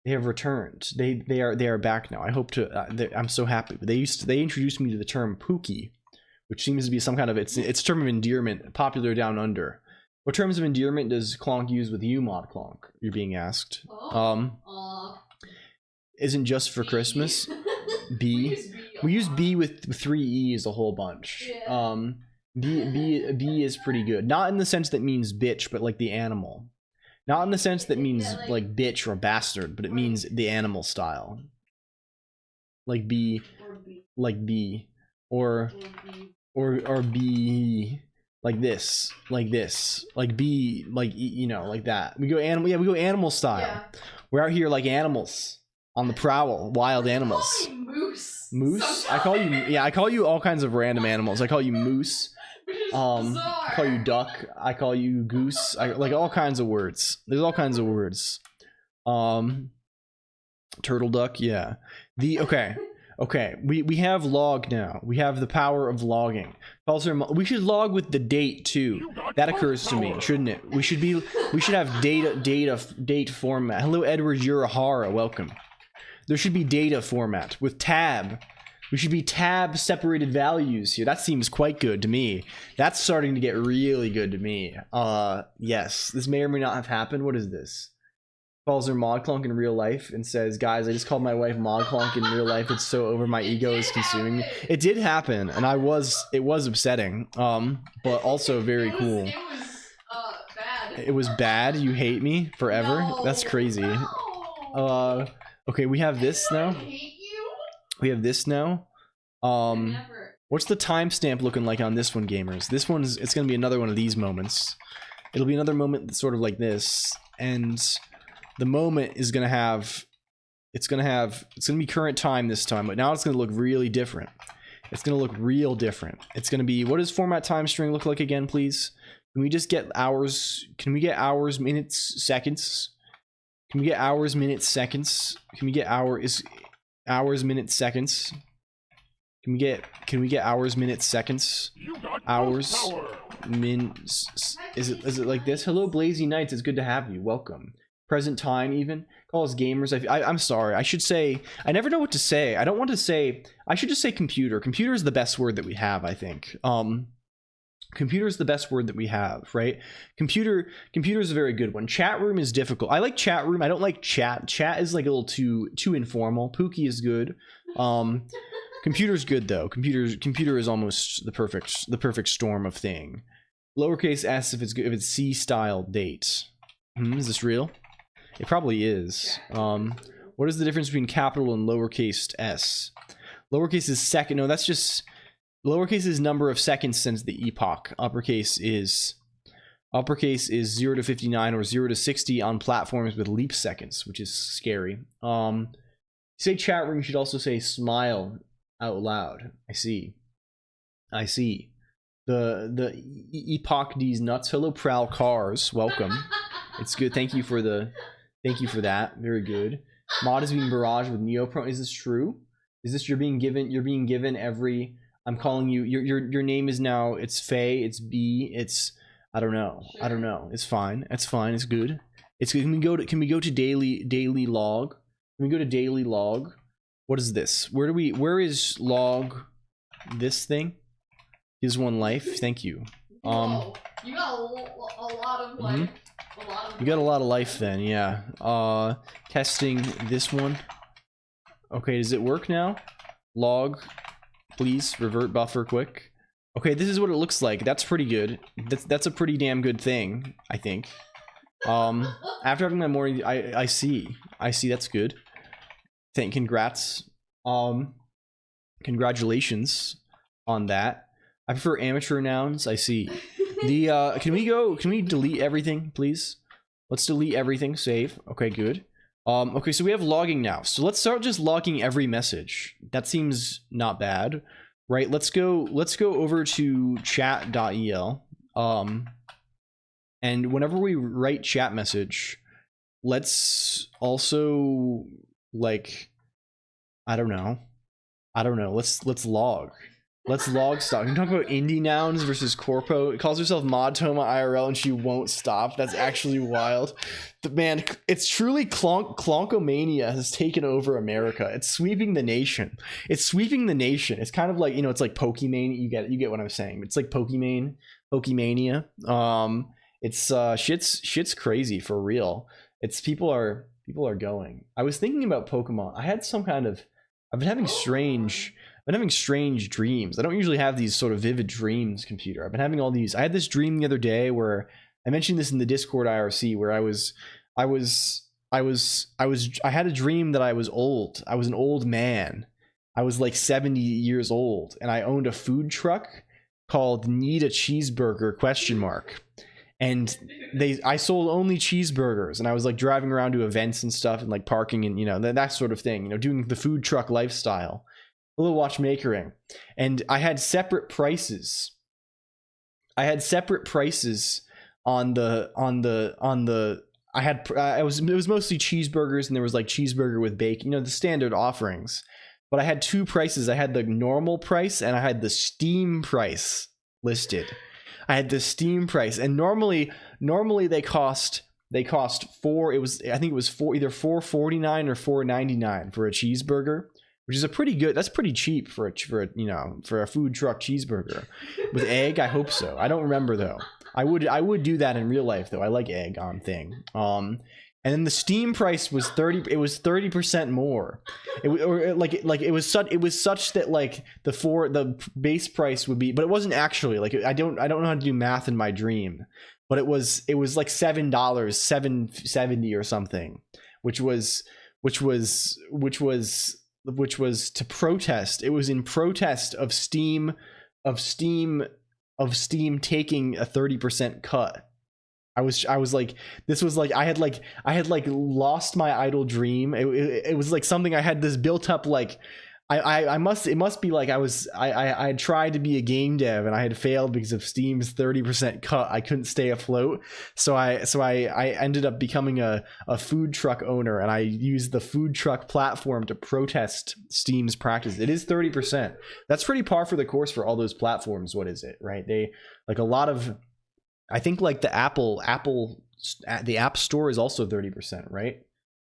They have returned. They are back now. I hope to. I'm so happy. They introduced me to the term Pookie, which seems to be some kind of it's a term of endearment, popular down under. What terms of endearment does Colonq use with you, Mod Colonq? You're being asked. Isn't just for Christmas. B. We use B with 3 E's a whole bunch. Yeah. B is pretty good. Not in the sense that means bitch, but like the animal. Not in the sense that means like bitch or bastard, but it means the animal style. Like B, like B, or B, like this, like B, like you know, like that. We go animal, yeah, we go animal style. Yeah. We're out here like animals on the prowl, wild animals. Moose. Moose? I call you, yeah, I call you all kinds of random animals. I call you moose. I call you duck. I call you goose. I like all kinds of words. There's all kinds of words. Turtle duck. Yeah. Okay. We have log now. We have the power of logging. Also, we should log with the date too. That occurs to me, shouldn't it? We should have date format. Hello, Edward Urahara. Welcome. There should be data format with tab. We should be tab separated values here. That seems quite good to me. That's starting to get really good to me. Yes, this may or may not have happened. What is this? Calls her Mod Colonq in real life and says, guys, I just called my wife Mod Colonq in real life. It's so over, my ego is consuming me. It did happen, and it was upsetting, but also very cool. It was bad. It was bad? You hate me forever? No, That's crazy. no. Okay, we have this now. I hate you. We have this now. Never. What's the timestamp looking like on this one, gamers? This one's, it's gonna be another one of these moments. It'll be another moment that's sort of like this, and the moment is gonna have, it's gonna be current time this time, but now it's gonna look really different. It's gonna look real different. It's gonna be, what does format time string look like again, please? Can we just get hours? Can we get hours, minutes, seconds? Can we get hours, minutes, seconds? Can we get hours, minutes, seconds? Can we get hours, minutes, seconds? Hours, is it like this? Hello, Blazy Knights. It's good to have you. Welcome. Present time, even call us gamers. I'm sorry. I should say. I never know what to say. I don't want to say. I should just say computer. Computer is the best word that we have, I think. Computer is the best word that we have, right? Computer is a very good one. Chat room is difficult. I like chat room. I don't like chat. Chat is like a little too informal. Pookie is good. Computer's good though. Computer is almost the perfect storm of thing. Lowercase s if it's C style date. Is this real? It probably is. What is the difference between capital and lowercase s? Lowercase is second. No, that's just lowercase is number of seconds since the epoch. Uppercase is 0 to 59 or 0 to 60 on platforms with leap seconds, which is scary. Say chat room, you should also say smile out loud. I see. The epoch D's nuts. Hello, Prowl Cars. Welcome. It's good. Thank you for that. Very good. Mod is being barraged with Neopron. Is this true? Is this you're being given every? I'm calling you. Your name is now. It's Faye. It's B. It's I don't know. Sure. I don't know. It's fine. It's fine. It's good. It's good. Can we go to daily log? Can we go to daily log? What is this? Where is log? This thing is one life. Thank you. Whoa, you got a lot of life. You got a lot of life then, yeah. Testing this one. Okay, does it work now? Log, please revert buffer quick. Okay, this is what it looks like. That's pretty good. That's a pretty damn good thing, I think. After having my morning, I see. That's good. Congrats. Congratulations on that. I prefer amateur nouns. I see. Can we delete everything, please? Let's delete everything. Save. Okay, good. Okay, so we have logging now. So let's start just logging every message. That seems not bad, right? Let's go over to chat.el. And whenever we write chat message, let's also like, I don't know. Let's log. Let's log stuff. You talk about indie nouns versus corpo. It calls herself Mod Toma IRL and she won't stop. That's actually wild. Man, it's truly Clonkomania has taken over America. It's sweeping the nation. It's kind of like, it's like Pokemon. You get what I'm saying. It's like Pokemania. It's shit's crazy for real. It's people are going. I was thinking about Pokemon. I've been having strange dreams. I don't usually have these sort of vivid dreams, computer. I've been having all these. I had this dream the other day where I mentioned this in the Discord IRC where I had a dream that I was old. I was an old man. I was like 70 years old and I owned a food truck called Need a Cheeseburger ? And I sold only cheeseburgers and I was like driving around to events and stuff and like parking and that sort of thing, doing the food truck lifestyle, a little watchmakering. And I had separate prices. It was mostly cheeseburgers and there was like cheeseburger with bacon, the standard offerings. But I had two prices. I had the normal price and I had the Steam price listed. I had the Steam price, and normally they cost four. I think it was either $4.49 or $4.99 for a cheeseburger, which is that's pretty cheap for a food truck cheeseburger with egg. I hope so. I don't remember though. I would do that in real life though. I like egg on thing. And then the Steam price was 30. It was 30% more. It was such that like the base price would be, but it wasn't actually like I don't know how to do math in my dream, but it was like $7, $7.70 or something, which was to protest. It was in protest of Steam taking a 30% cut. I was like, this was like I had lost my idle dream. It was like something I had this built up like it must be like I had tried to be a game dev and I had failed because of Steam's 30% cut. I couldn't stay afloat, so I ended up becoming a food truck owner, and I used the food truck platform to protest Steam's practice. It is 30%. That's pretty par for the course for all those platforms. What is it, right? They like a lot of. I think like the the App Store is also 30%, right?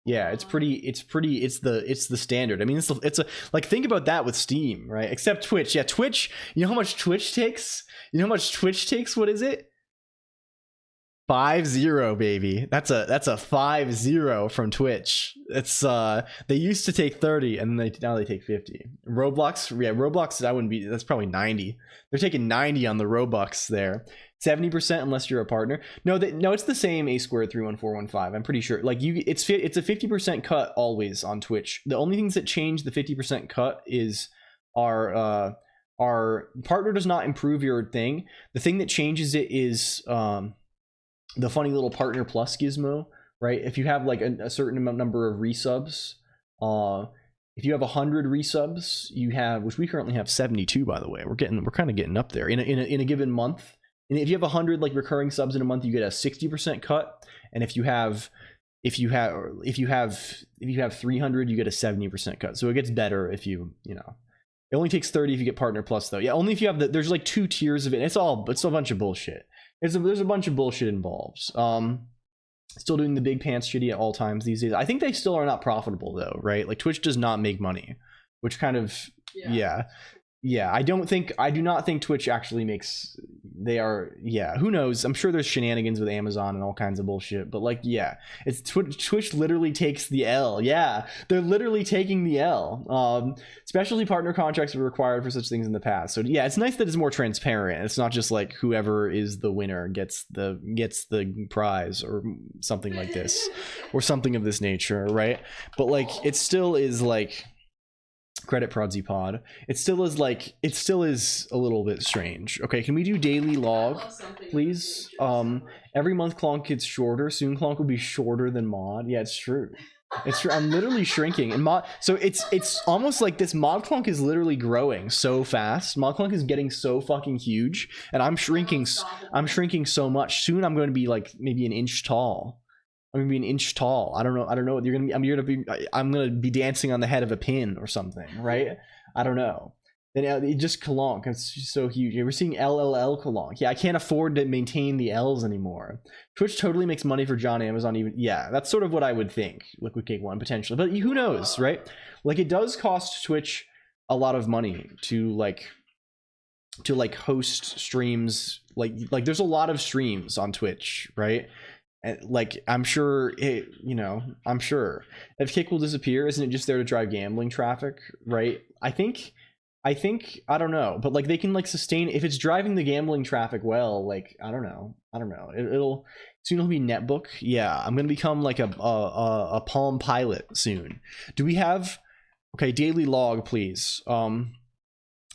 Yeah, it's the standard. I mean, it's a like, think about that with Steam, right? Except Twitch. Yeah, Twitch, you know how much Twitch takes? What is it? 50, baby. That's a 50 from Twitch. It's they used to take 30 and now they take 50. Roblox, that's probably 90. They're taking 90 on the Robux there. 70% unless you're a partner. No, it's the same A2311415. I'm pretty sure. Like it's a 50% cut always on Twitch. The only things that change the 50% cut is our partner does not improve your thing. The thing that changes it is the funny little partner plus gizmo, right? If you have like a certain number of resubs, if you have 100 resubs, you have, which we currently have 72, by the way. We're kind of getting up there in a given month. And if you have 100 like recurring subs in a month, you get a 60% cut. And if you have 300, you get a 70% cut. So it gets better if it only takes 30 if you get partner plus though. Yeah, only if you have there's like 2 tiers of it. It's a bunch of bullshit. There's a bunch of bullshit involved. Still doing the big pants shitty at all times these days. I think they still are not profitable though, right? Like Twitch does not make money, which kind of yeah. I do not think Twitch actually makes. Who knows? I'm sure there's shenanigans with Amazon and all kinds of bullshit, but like, yeah, it's Twitch literally takes the L. Yeah, they're literally taking the L. Specialty partner contracts were required for such things in the past. So yeah, it's nice that it's more transparent. It's not just like whoever is the winner gets the prize or something like this or something of this nature, right? But like, it still is like. Credit Prodsy Pod. It still is a little bit strange. Okay, can we do daily log, please? Every month Colonq gets shorter. Soon Colonq will be shorter than Mod. Yeah, it's true. I'm literally shrinking, and so it's almost like this mod clunk is literally growing so fast. Mod clunk is getting so fucking huge, and I'm shrinking so much. Soon I'm going to be like maybe an inch tall. I'm gonna be an inch tall. I don't know what you're gonna be. I'm gonna be dancing on the head of a pin or something, right? I don't know. Then it just Colonq. It's just so huge. We're seeing LLL Colonq. Yeah, I can't afford to maintain the L's anymore. Twitch totally makes money for John Amazon. Even yeah, that's sort of what I would think. Liquid Cake One potentially, but who knows, right? Like it does cost Twitch a lot of money to host streams. Like there's a lot of streams on Twitch, right? And like I'm sure I'm sure if Kick will disappear, isn't it just there to drive gambling traffic, right? I think I don't know, but like they can like sustain if it's driving the gambling traffic well. Like I don't know. It'll soon be netbook. Yeah, I'm gonna become like a Palm Pilot soon. Do we have daily log, please?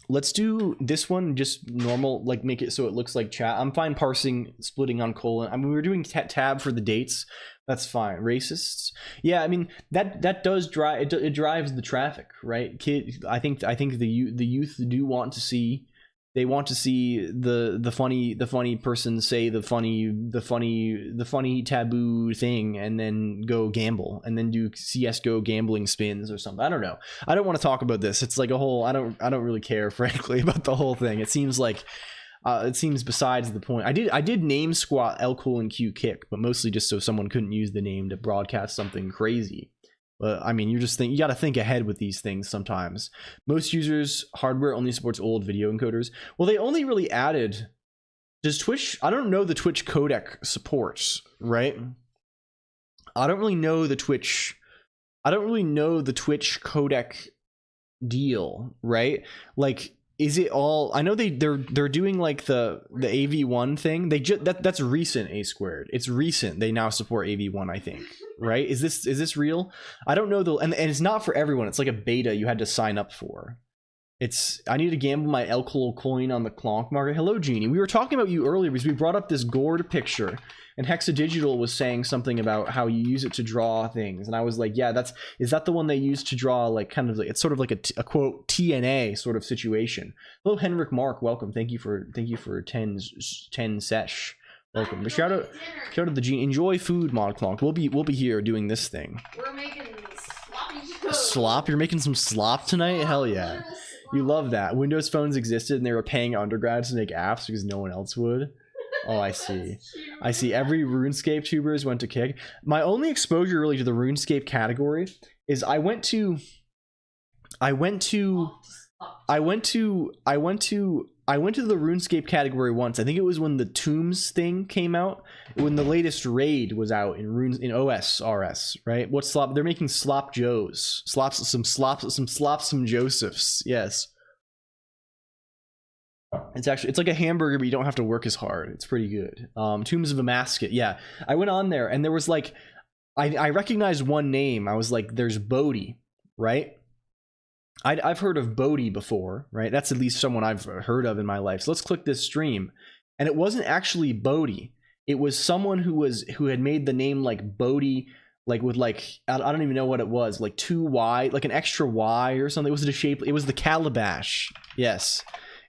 Let's do this one just normal, like make it so it looks like chat. I'm fine parsing, splitting on colon. I mean, we were doing tab for the dates. That's fine. Racists. Yeah, I mean that does drive it drives the traffic, right? I think the youth do want to see. They want to see the funny person say the funny taboo thing and then go gamble and then do CS:GO gambling spins or something. I don't know. I don't want to talk about this. It's like a whole I don't really care frankly about the whole thing. It seems like it seems besides the point. I did name squat LLLL Kick, but mostly just so someone couldn't use the name to broadcast something crazy. But I mean, you got to think ahead with these things sometimes. Most users hardware only supports old video encoders. Well, they only really added. Does Twitch? I don't know the Twitch codec supports, right? I don't really know the Twitch codec deal, right? Like, is it all? I know they're doing like the AV1 thing. That's recent A squared. It's recent. They now support AV1, I think. Right? Is this real? I don't know and it's not for everyone. It's like a beta you had to sign up for. I need to gamble my LLLL coin on the Colonq market. Hello, Jeannie. We were talking about you earlier because we brought up this gourd picture and Hexadigital was saying something about how you use it to draw things. And I was like, yeah, is that the one they use to draw like kind of like, it's sort of like a quote TNA sort of situation. Hello, Henrik Mark. Welcome. Thank you for 10 sesh. Welcome. Shout out to the Gene. Enjoy food, Mod Colonq. We'll be here doing this thing. We're making sloppy slop. You're making some slop tonight? Hell yeah. You love that. Windows phones existed and they were paying undergrads to make apps because no one else would. Oh, I see. Every RuneScape tubers went to Kick. My only exposure really to the RuneScape category is I went to the RuneScape category once. I think it was when the Tombs thing came out, when the latest raid was out in OS RS, right? What slop? They're making slop joes, some Josephs. Yes, it's like a hamburger, but you don't have to work as hard. It's pretty good. Tombs of a Masket. Yeah, I went on there and there was like, I recognized one name. I was like, there's Bodhi, right? I've heard of Bodhi before, right? That's at least someone I've heard of in my life. So let's click this stream. And it wasn't actually Bodhi. It was someone who had made the name like Bodhi, like with like, I don't even know what it was, like 2Y, like an extra Y or something. It was it was the Calabash. Yes.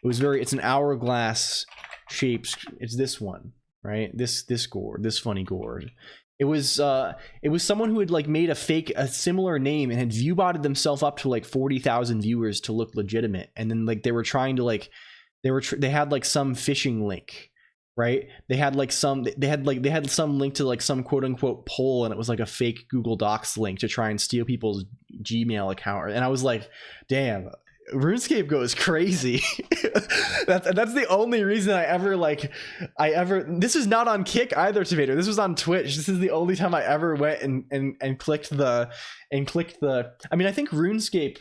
It's an hourglass shaped. It's this one, right? This gourd, this funny gourd. It was someone who had like made a similar name and had viewbotted themselves up to like 40,000 viewers to look legitimate, and then like they were trying to like they had like some phishing link, right? They had some link to like some quote unquote poll, and it was like a fake Google Docs link to try and steal people's Gmail account, and I was like, damn. RuneScape goes crazy. that's the only reason I ever this is not on Kick either, Tomato. This was on Twitch. This is the only time I ever went and clicked the I mean, I think RuneScape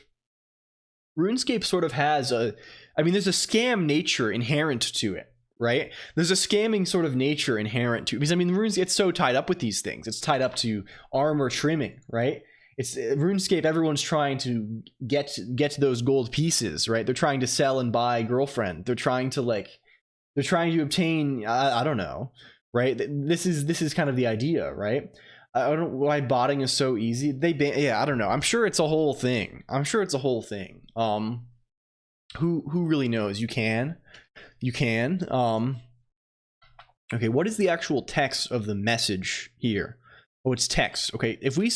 sort of has there's a scam nature inherent to it, right? There's a scamming sort of nature inherent to it, because I mean RuneScape gets so tied up with these things. It's tied up to armor trimming, right? It's RuneScape. Everyone's trying to get those gold pieces, right? They're trying to sell and buy girlfriend. They're trying to obtain. I don't know, right? This is kind of the idea, right? I don't know why botting is so easy. Yeah, I don't know. I'm sure it's a whole thing. Who really knows? You can. Okay, what is the actual text of the message here? Oh, it's text. Okay, if we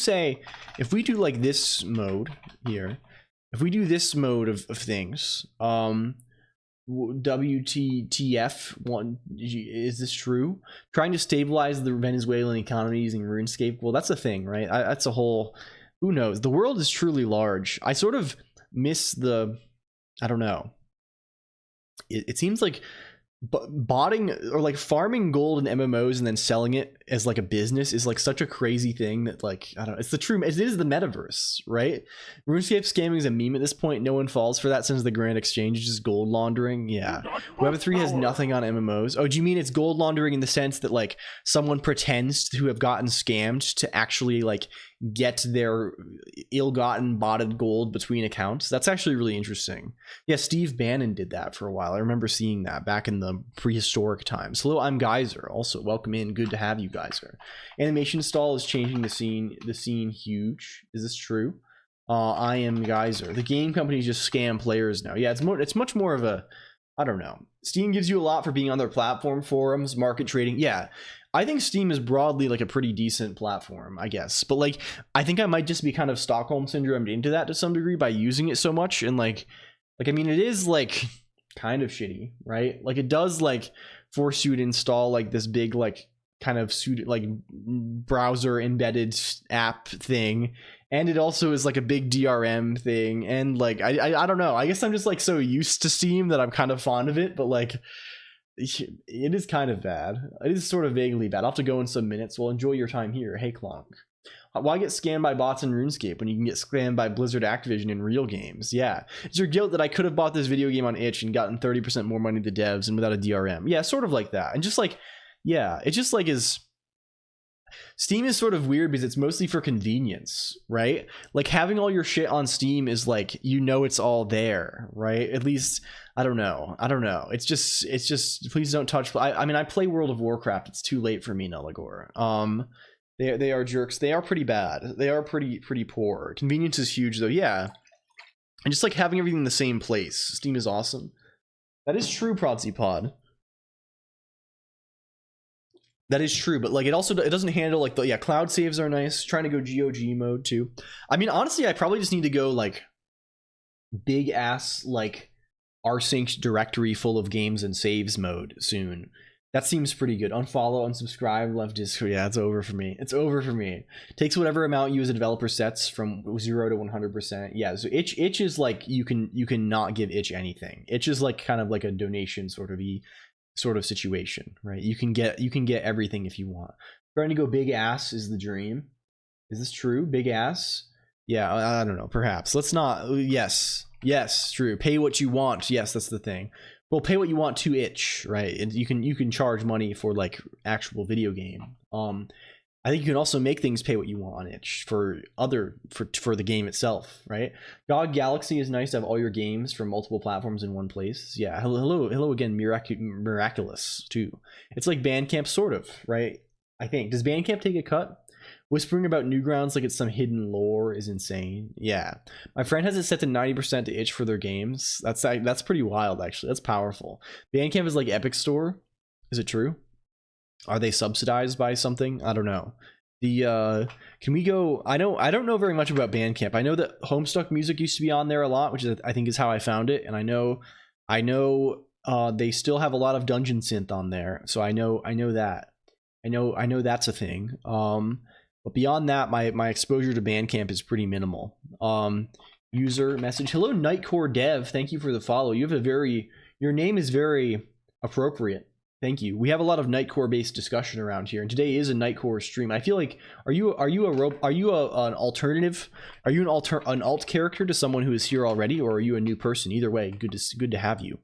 do like this mode here, if we do this mode of things, WTTF, is this true? Trying to stabilize the Venezuelan economy using RuneScape. Well, that's a thing, right? That's a whole, who knows? The world is truly large. I sort of miss I don't know. It seems like botting or like farming gold in MMOs and then selling it as like a business is like such a crazy thing that like, I don't know, it is the metaverse, right? RuneScape scamming is a meme at this point. No one falls for that since the Grand Exchange is just gold laundering. Yeah, Web3 has nothing on MMOs. Oh, do you mean it's gold laundering in the sense that like someone pretends to have gotten scammed to actually like get their ill-gotten botted gold between accounts? That's actually really interesting. Yeah, Steve Bannon did that for a while. I remember seeing that back in the prehistoric times. Hello, I'm Geyser. Also, welcome in. Good to have you, Geyser. Animation stall is changing the scene huge. Is this true? I am Geyser. The game companies just scam players now. Yeah, it's much more of a, I don't know. Steam gives you a lot for being on their platform, forums, market trading. Yeah, I think Steam is broadly like a pretty decent platform, I guess. But like, I think I might just be kind of Stockholm syndromed into that to some degree by using it so much. And like I mean, it is like kind of shitty, right? Like it does like force you to install like this big like kind of like browser embedded app thing. And it also is like a big DRM thing. And like, I don't know. I guess I'm just like so used to Steam that I'm kind of fond of it. But like, it is kind of bad. It is sort of vaguely bad. I'll have to go in some minutes. Well, enjoy your time here. Hey, Colonq. Why get scammed by bots in RuneScape when you can get scammed by Blizzard Activision in real games? Yeah. It's your guilt that I could have bought this video game on itch and gotten 30% more money to devs and without a DRM. Yeah, sort of like that. And just like, yeah, it just like is... Steam is sort of weird because it's mostly for convenience, right? Like having all your shit on Steam is like, you know, it's all there, right? At least, I don't know. It's just, please don't touch. I mean, I play World of Warcraft. It's too late for me, Nullagore. They are jerks. They are pretty bad. They are pretty poor. Convenience is huge though. Yeah. And just like having everything in the same place. Steam is awesome. That is true, ProdzyPod. That is true, but like it doesn't handle like the cloud saves are nice. Trying to go GOG mode too. I mean, honestly, I probably just need to go like big ass like rsync directory full of games and saves mode soon. That seems pretty good. Unfollow, unsubscribe, left Discord. Yeah, it's over for me. It's over for me. Takes whatever amount you as a developer sets from 0 to 100%. Yeah, so itch is like you can not give itch anything. Itch is like kind of like a donation sort of situation, right? You can get everything if you want. Trying to go big ass is the dream. Is this true? Big ass? Yeah, I don't know. Perhaps. Let's not. Yes, true. Pay what you want. Yes, that's the thing. Well, pay what you want to itch, right? And you can charge money for like actual video game. I think you can also make things pay what you want on itch for the game itself, right? GOG Galaxy is nice to have all your games from multiple platforms in one place. Yeah, hello again, Miraculous too. It's like Bandcamp sort of, right? I think. Does Bandcamp take a cut? Whispering about Newgrounds like it's some hidden lore is insane. Yeah, my friend has it set to 90% to itch for their games. That's pretty wild actually. That's powerful. Bandcamp is like Epic Store. Is it true? Are they subsidized by something? I don't know. Can we go? I don't know very much about Bandcamp. I know that Homestuck music used to be on there a lot, which I think is how I found it. And I know they still have a lot of Dungeon Synth on there. So I know that. I know that's a thing. But beyond that, my exposure to Bandcamp is pretty minimal. User message. Hello, Nightcore Dev. Thank you for the follow. Your name is very appropriate. Thank you. We have a lot of Nightcore based discussion around here, and today is a Nightcore stream. I feel like are you an alternative? Are you an alt character to someone who is here already, or are you a new person? Either way, good to have you.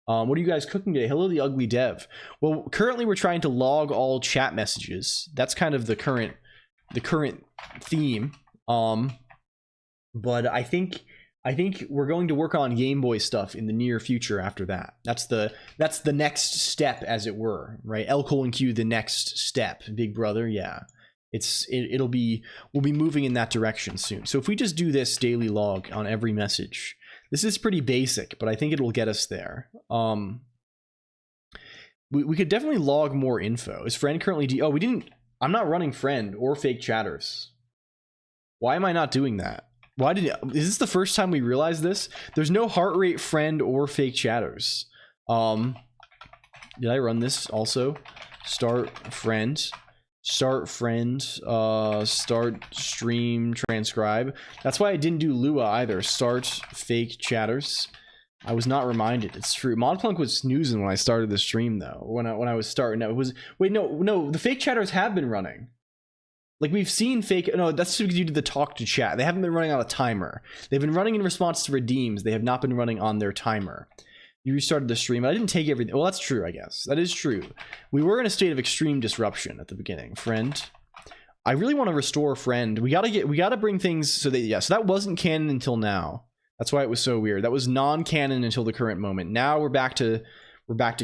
What are you guys cooking today? Hello, the ugly dev. Well, currently we're trying to log all chat messages. That's kind of the current theme. But I think we're going to work on Game Boy stuff in the near future after that. That's the next step, as it were, right? LLLL Colonq, the next step, big brother. Yeah, We'll be moving in that direction soon. So if we just do this daily log on every message, this is pretty basic, but I think it will get us there. We could definitely log more info. Is friend currently oh, we didn't. I'm not running friend or fake chatters. Why am I not doing that? Is this the first time we realized this? There's no heart rate friend or fake chatters. Did I run this also? Start start stream, transcribe. That's why I didn't do Lua either. Start fake chatters. I was not reminded. It's true. ModClonq was snoozing when I started the stream though. When I was starting, it was no. The fake chatters have been running. Like we've seen fake. No, that's because you did the talk to chat. They haven't been running on a timer. They've been running in response to redeems. They have not been running on their timer. You restarted the stream. I didn't take everything. Well, that's true, I guess. That is true. We were in a state of extreme disruption at the beginning. Friend. I really want to restore friend. We gotta bring things so that so that wasn't canon until now. That's why it was so weird. That was non-canon until the current moment. Now we're back to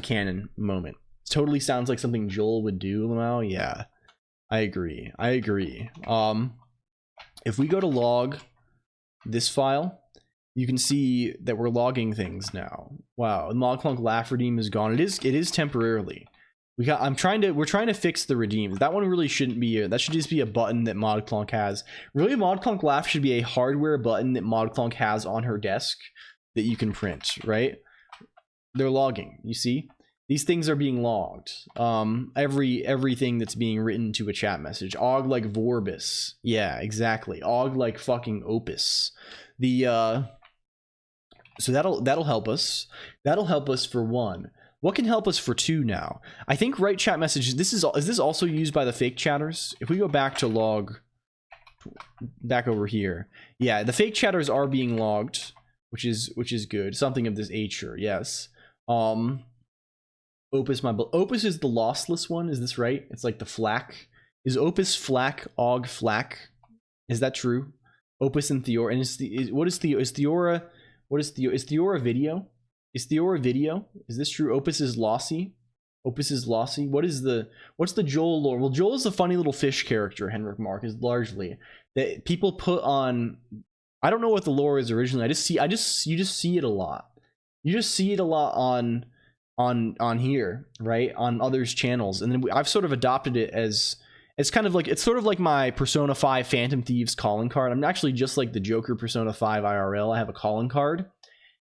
canon moment. It totally sounds like something Joel would do, Lamau. Yeah. I agree. If we go to log this file, you can see that we're logging things now. Wow, the ModClonq laugh redeem is gone. It is temporarily. We're trying to fix the redeems. That one really shouldn't be that should just be a button that ModClonq has. Really, ModClonq laugh should be a hardware button that ModClonq has on her desk that you can print, right? They're logging, you see? These things are being logged. Everything that's being written to a chat message. Og like Vorbis. Yeah, exactly. Og like fucking Opus. So that'll help us. That'll help us for 1. What can help us for 2 now? I think write chat messages. Is this also used by the fake chatters? If we go back to log, back over here, yeah, the fake chatters are being logged, which is good. Something of this nature, yes. Opus is the lossless one. Is this right? It's like the flak. Is Opus flak og flak? Is that true? Opus and Theora. And is Theora? What is Theora? Is Theora video? Is Theora video? Is this true? Opus is lossy. Opus is lossy. What's the Joel lore? Well, Joel is a funny little fish character. Henrik Mark is largely that people put on. I don't know what the lore is originally. You just see it a lot. You just see it a lot on here, right? On others' channels, and then I've sort of adopted it as. It's sort of like my Persona 5 Phantom Thieves calling card. I'm actually just like the Joker Persona 5 IRL. I have a calling card,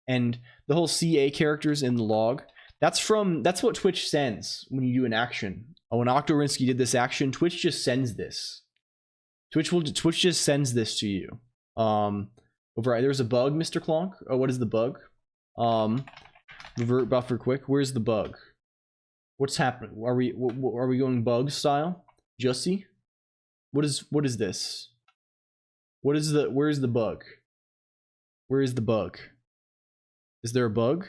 and the whole CA characters in the log. That's what Twitch sends when you do an action. Oh, when Octorinsky did this action, Twitch just sends this. Twitch just sends this to you. There's a bug, Mr. Colonq. Oh, what is the bug? Revert buffer quick. Where's the bug? What's happening? Are we going bug style? Jussie? What is this? Where's the bug? Where is the bug? Is there a bug?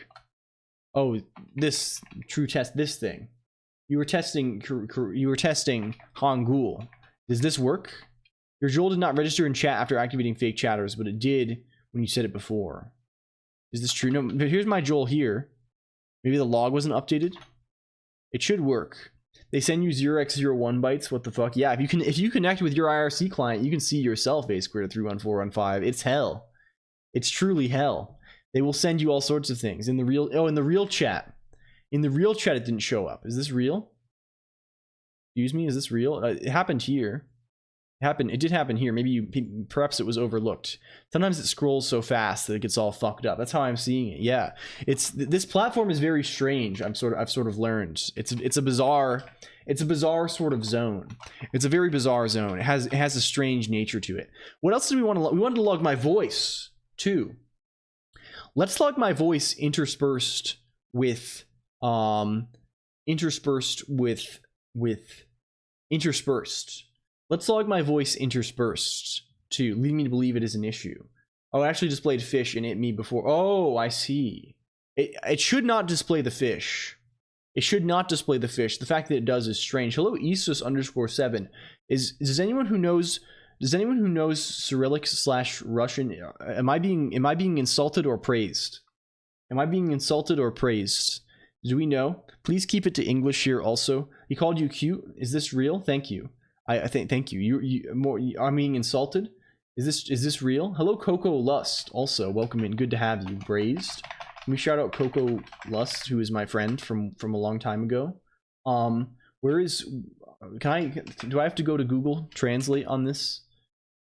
Oh, this true test, this thing. You were testing Hangul. Does this work? Your Joel did not register in chat after activating fake chatters, but it did when you said it before. Is this true? No, but here's my Joel here. Maybe the log wasn't updated. It should work. They send you 0x01 bytes. What the fuck? Yeah, if you connect with your IRC client, you can see yourself basically to 31415. It's hell. It's truly hell. They will send you all sorts of things in the real chat. In the real chat, it didn't show up. Is this real? Excuse me. Is this real? It happened here. It did happen here. Perhaps it was overlooked. Sometimes it scrolls so fast that it gets all fucked up. That's how I'm seeing it. Yeah, this platform is very strange. I've sort of learned. It's a bizarre sort of zone. It's a very bizarre zone. It has a strange nature to it. What else do we want to log? We wanted to log my voice too. Let's log my voice interspersed with interspersed. Let's log my voice interspersed too. Lead me to believe it is an issue. Oh, it actually displayed fish and it me before. Oh, I see. It should not display the fish. It should not display the fish. The fact that it does is strange. Hello, Esus_7. Does anyone who knows Cyrillic/Russian? Am I being insulted or praised? Am I being insulted or praised? Do we know? Please keep it to English here also. He called you cute. Is this real? Thank you. I think thank you. I'm being insulted. Is this real? Hello, Coco Lust. Also, welcome in. Good to have you. Braised. Let me shout out Coco Lust, who is my friend from a long time ago. Where is? Do I have to go to Google Translate on this?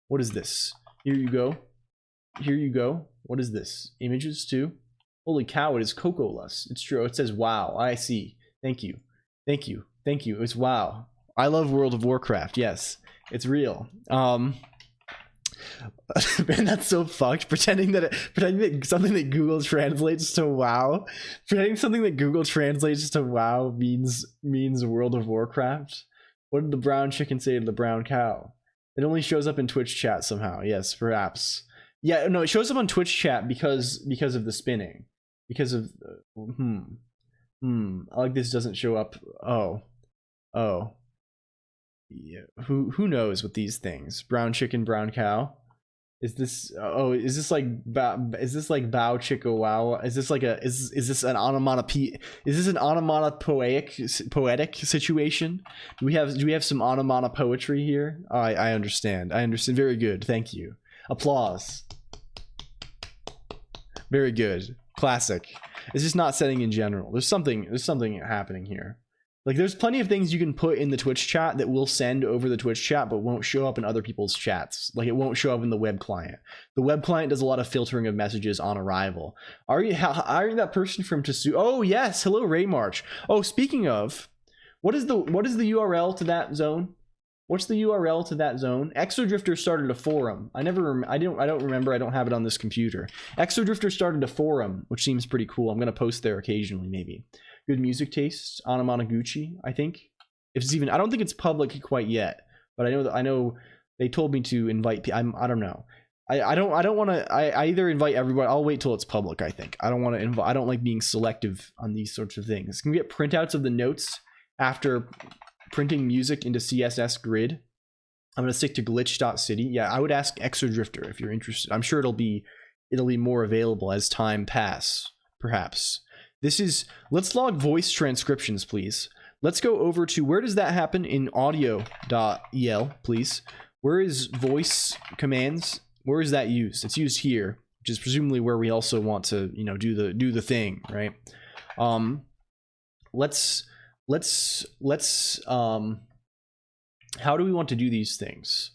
What is this? Here you go. Here you go. What is this? Images too? Holy cow! It is Coco Lust. It's true. It says wow. I see. Thank you. Thank you. Thank you. It's wow. I love World of Warcraft. Yes, it's real. Man, that's so fucked. Pretending that something that Google translates to WoW, means World of Warcraft. What did the brown chicken say to the brown cow? It only shows up in Twitch chat somehow. Yes, perhaps. Yeah, no, it shows up on Twitch chat because of the spinning. Because of I like this doesn't show up. Oh. Yeah. Who knows with these things? Brown chicken, brown cow. Is this like bow chicka wow? Is this an onomatopoeia? Is this an onomatopoetic situation? Do we have some onomatopoeia poetry here? I understand. Very good. Thank you. Applause. Very good. Classic. It's just not setting in general. There's something happening here. Like, there's plenty of things you can put in the Twitch chat that will send over the Twitch chat, but won't show up in other people's chats. Like, it won't show up in the web client. The web client does a lot of filtering of messages on arrival. Are you that person from Tasu? Oh yes, hello Raymarch. Oh, speaking of, what is the URL to that zone? What's the URL to that zone? Exodrifter started a forum. I don't remember. I don't have it on this computer. Exodrifter started a forum, which seems pretty cool. I'm gonna post there occasionally, maybe. Good music tastes, Anamanaguchi, I think. If it's even, I don't think it's public quite yet, but I know they told me to invite. I don't know. I don't want to. I either invite everyone. I'll wait till it's public. I think I don't want to invite. I don't like being selective on these sorts of things. Can we get printouts of the notes after printing music into CSS Grid? I'm gonna stick to glitch.city. Yeah, I would ask Exodrifter if you're interested. I'm sure it'll be more available as time pass, perhaps. Let's log voice transcriptions, please. Let's go over to, where does that happen in audio.el, please? Where is voice commands? Where is that used? It's used here, which is presumably where we also want to, do the thing, right? Let's how do we want to do these things?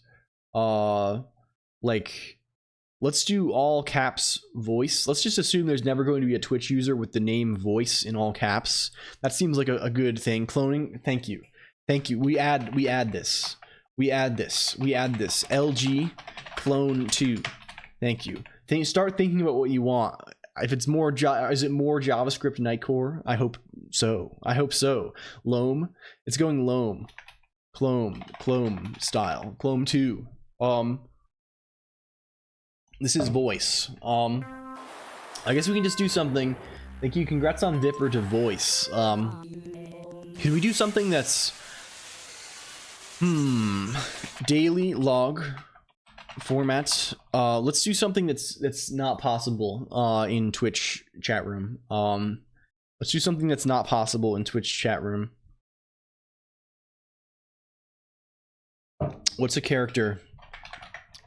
Let's do all caps voice. Let's just assume there's never going to be a Twitch user with the name voice in all caps. That seems like a good thing. Cloning, thank you. We add this. LG clone 2. Thank you. Start thinking about what you want. If it's more is it more JavaScript Nightcore? I hope so. Loam. It's going loam. Clone style. Clone 2. This is voice. I guess we can just do something. Thank you. Congrats on Vipper to voice. Can we do something that's daily log formats? Let's do something that's not possible in Twitch chat room. Let's do something that's not possible in Twitch chat room. What's a character?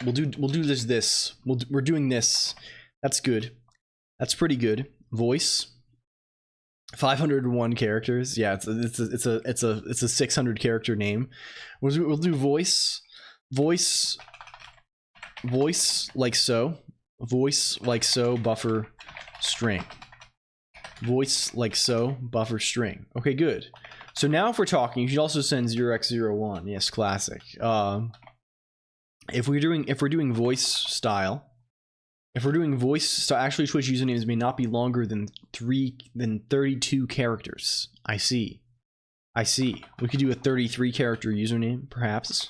We'll do this. We're doing this. That's good. That's pretty good. Voice. 501 characters. Yeah, it's a 600 character name. We'll do voice. Voice like so. Voice like so. Buffer string. Voice like so. Buffer string. Okay, good. So now if we're talking, you should also send 0x01. Yes, classic. If we're doing voice style, actually Twitch usernames may not be longer than 32 characters. I see. We could do a 33 character username, perhaps.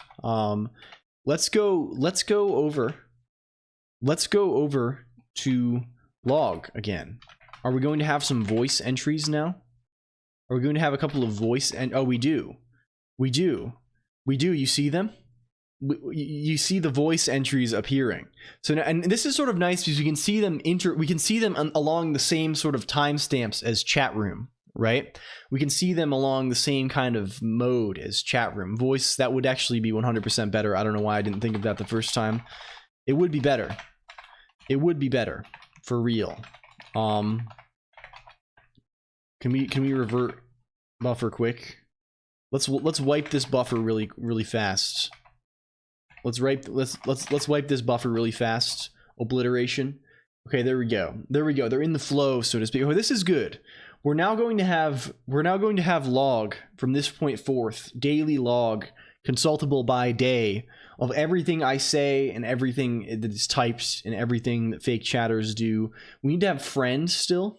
Let's go over to log again. Are we going to have some voice entries now? Are we going to have a couple of voice oh, we do. You see them? You see the voice entries appearing. So now, and this is sort of nice because we can see them along the same sort of timestamps as chat room. right? We can see them along the same kind of mode as chat room. Voice, that would actually be 100% better. I don't know why I didn't think of that the first time. It would be better. It would be better, for real. Can we revert buffer quick? Let's wipe this buffer really fast. Let's wipe this buffer really fast. Obliteration. Okay, there we go. There we go. They're in the flow, so to speak. Oh, this is good. We're now going to have log from this point forth, daily log, consultable by day, of everything I say and everything that is typed and everything that fake chatters do. We need to have friends still.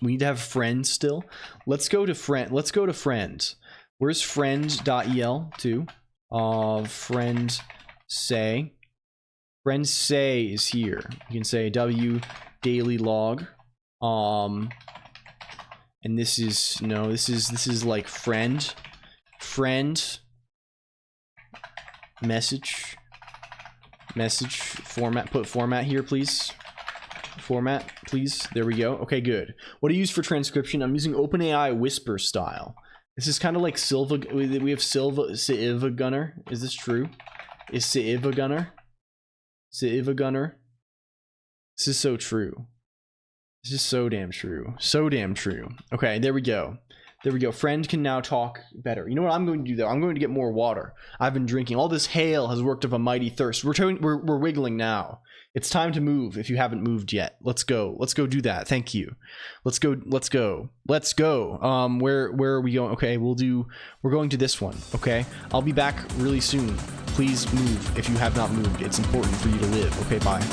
We need to have friends still. Let's go to friend. Let's go to friends. Where's friend.el to? Friend say. Friend say is here. You can say w daily log. And this is no. This is like friend message format. Put format here, please. Format, please. There we go. Okay, good. What do you use for transcription? I'm using OpenAI Whisper style. This is kind of like Silva. We have Silva Gunner. Is this true? Is Silva Gunner? Silva Gunner. This is so true. This is so damn true. So damn true. Okay, there we go. There we go. Friend can now talk better. You know what I'm going to do though? I'm going to get more water. I've been drinking. All this hail has worked up a mighty thirst. We're wiggling now. It's time to move if you haven't moved yet. Let's go. Let's go do that. Thank you. Let's go. Let's go. Let's go. Where are we going? Okay, we're going to this one. Okay. I'll be back really soon. Please move if you have not moved. It's important for you to live. Okay, bye.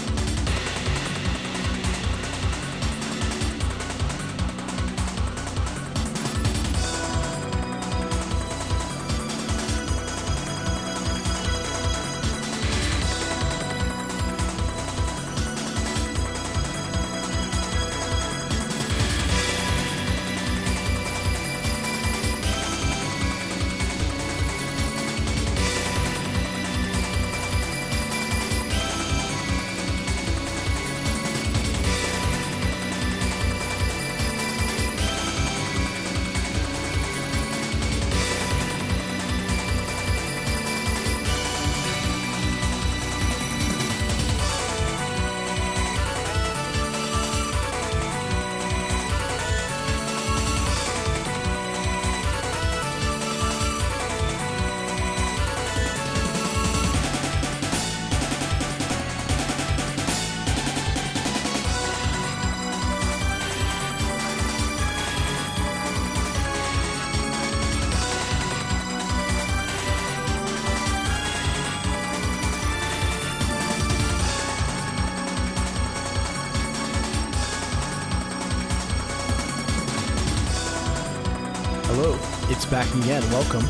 Back again. Welcome.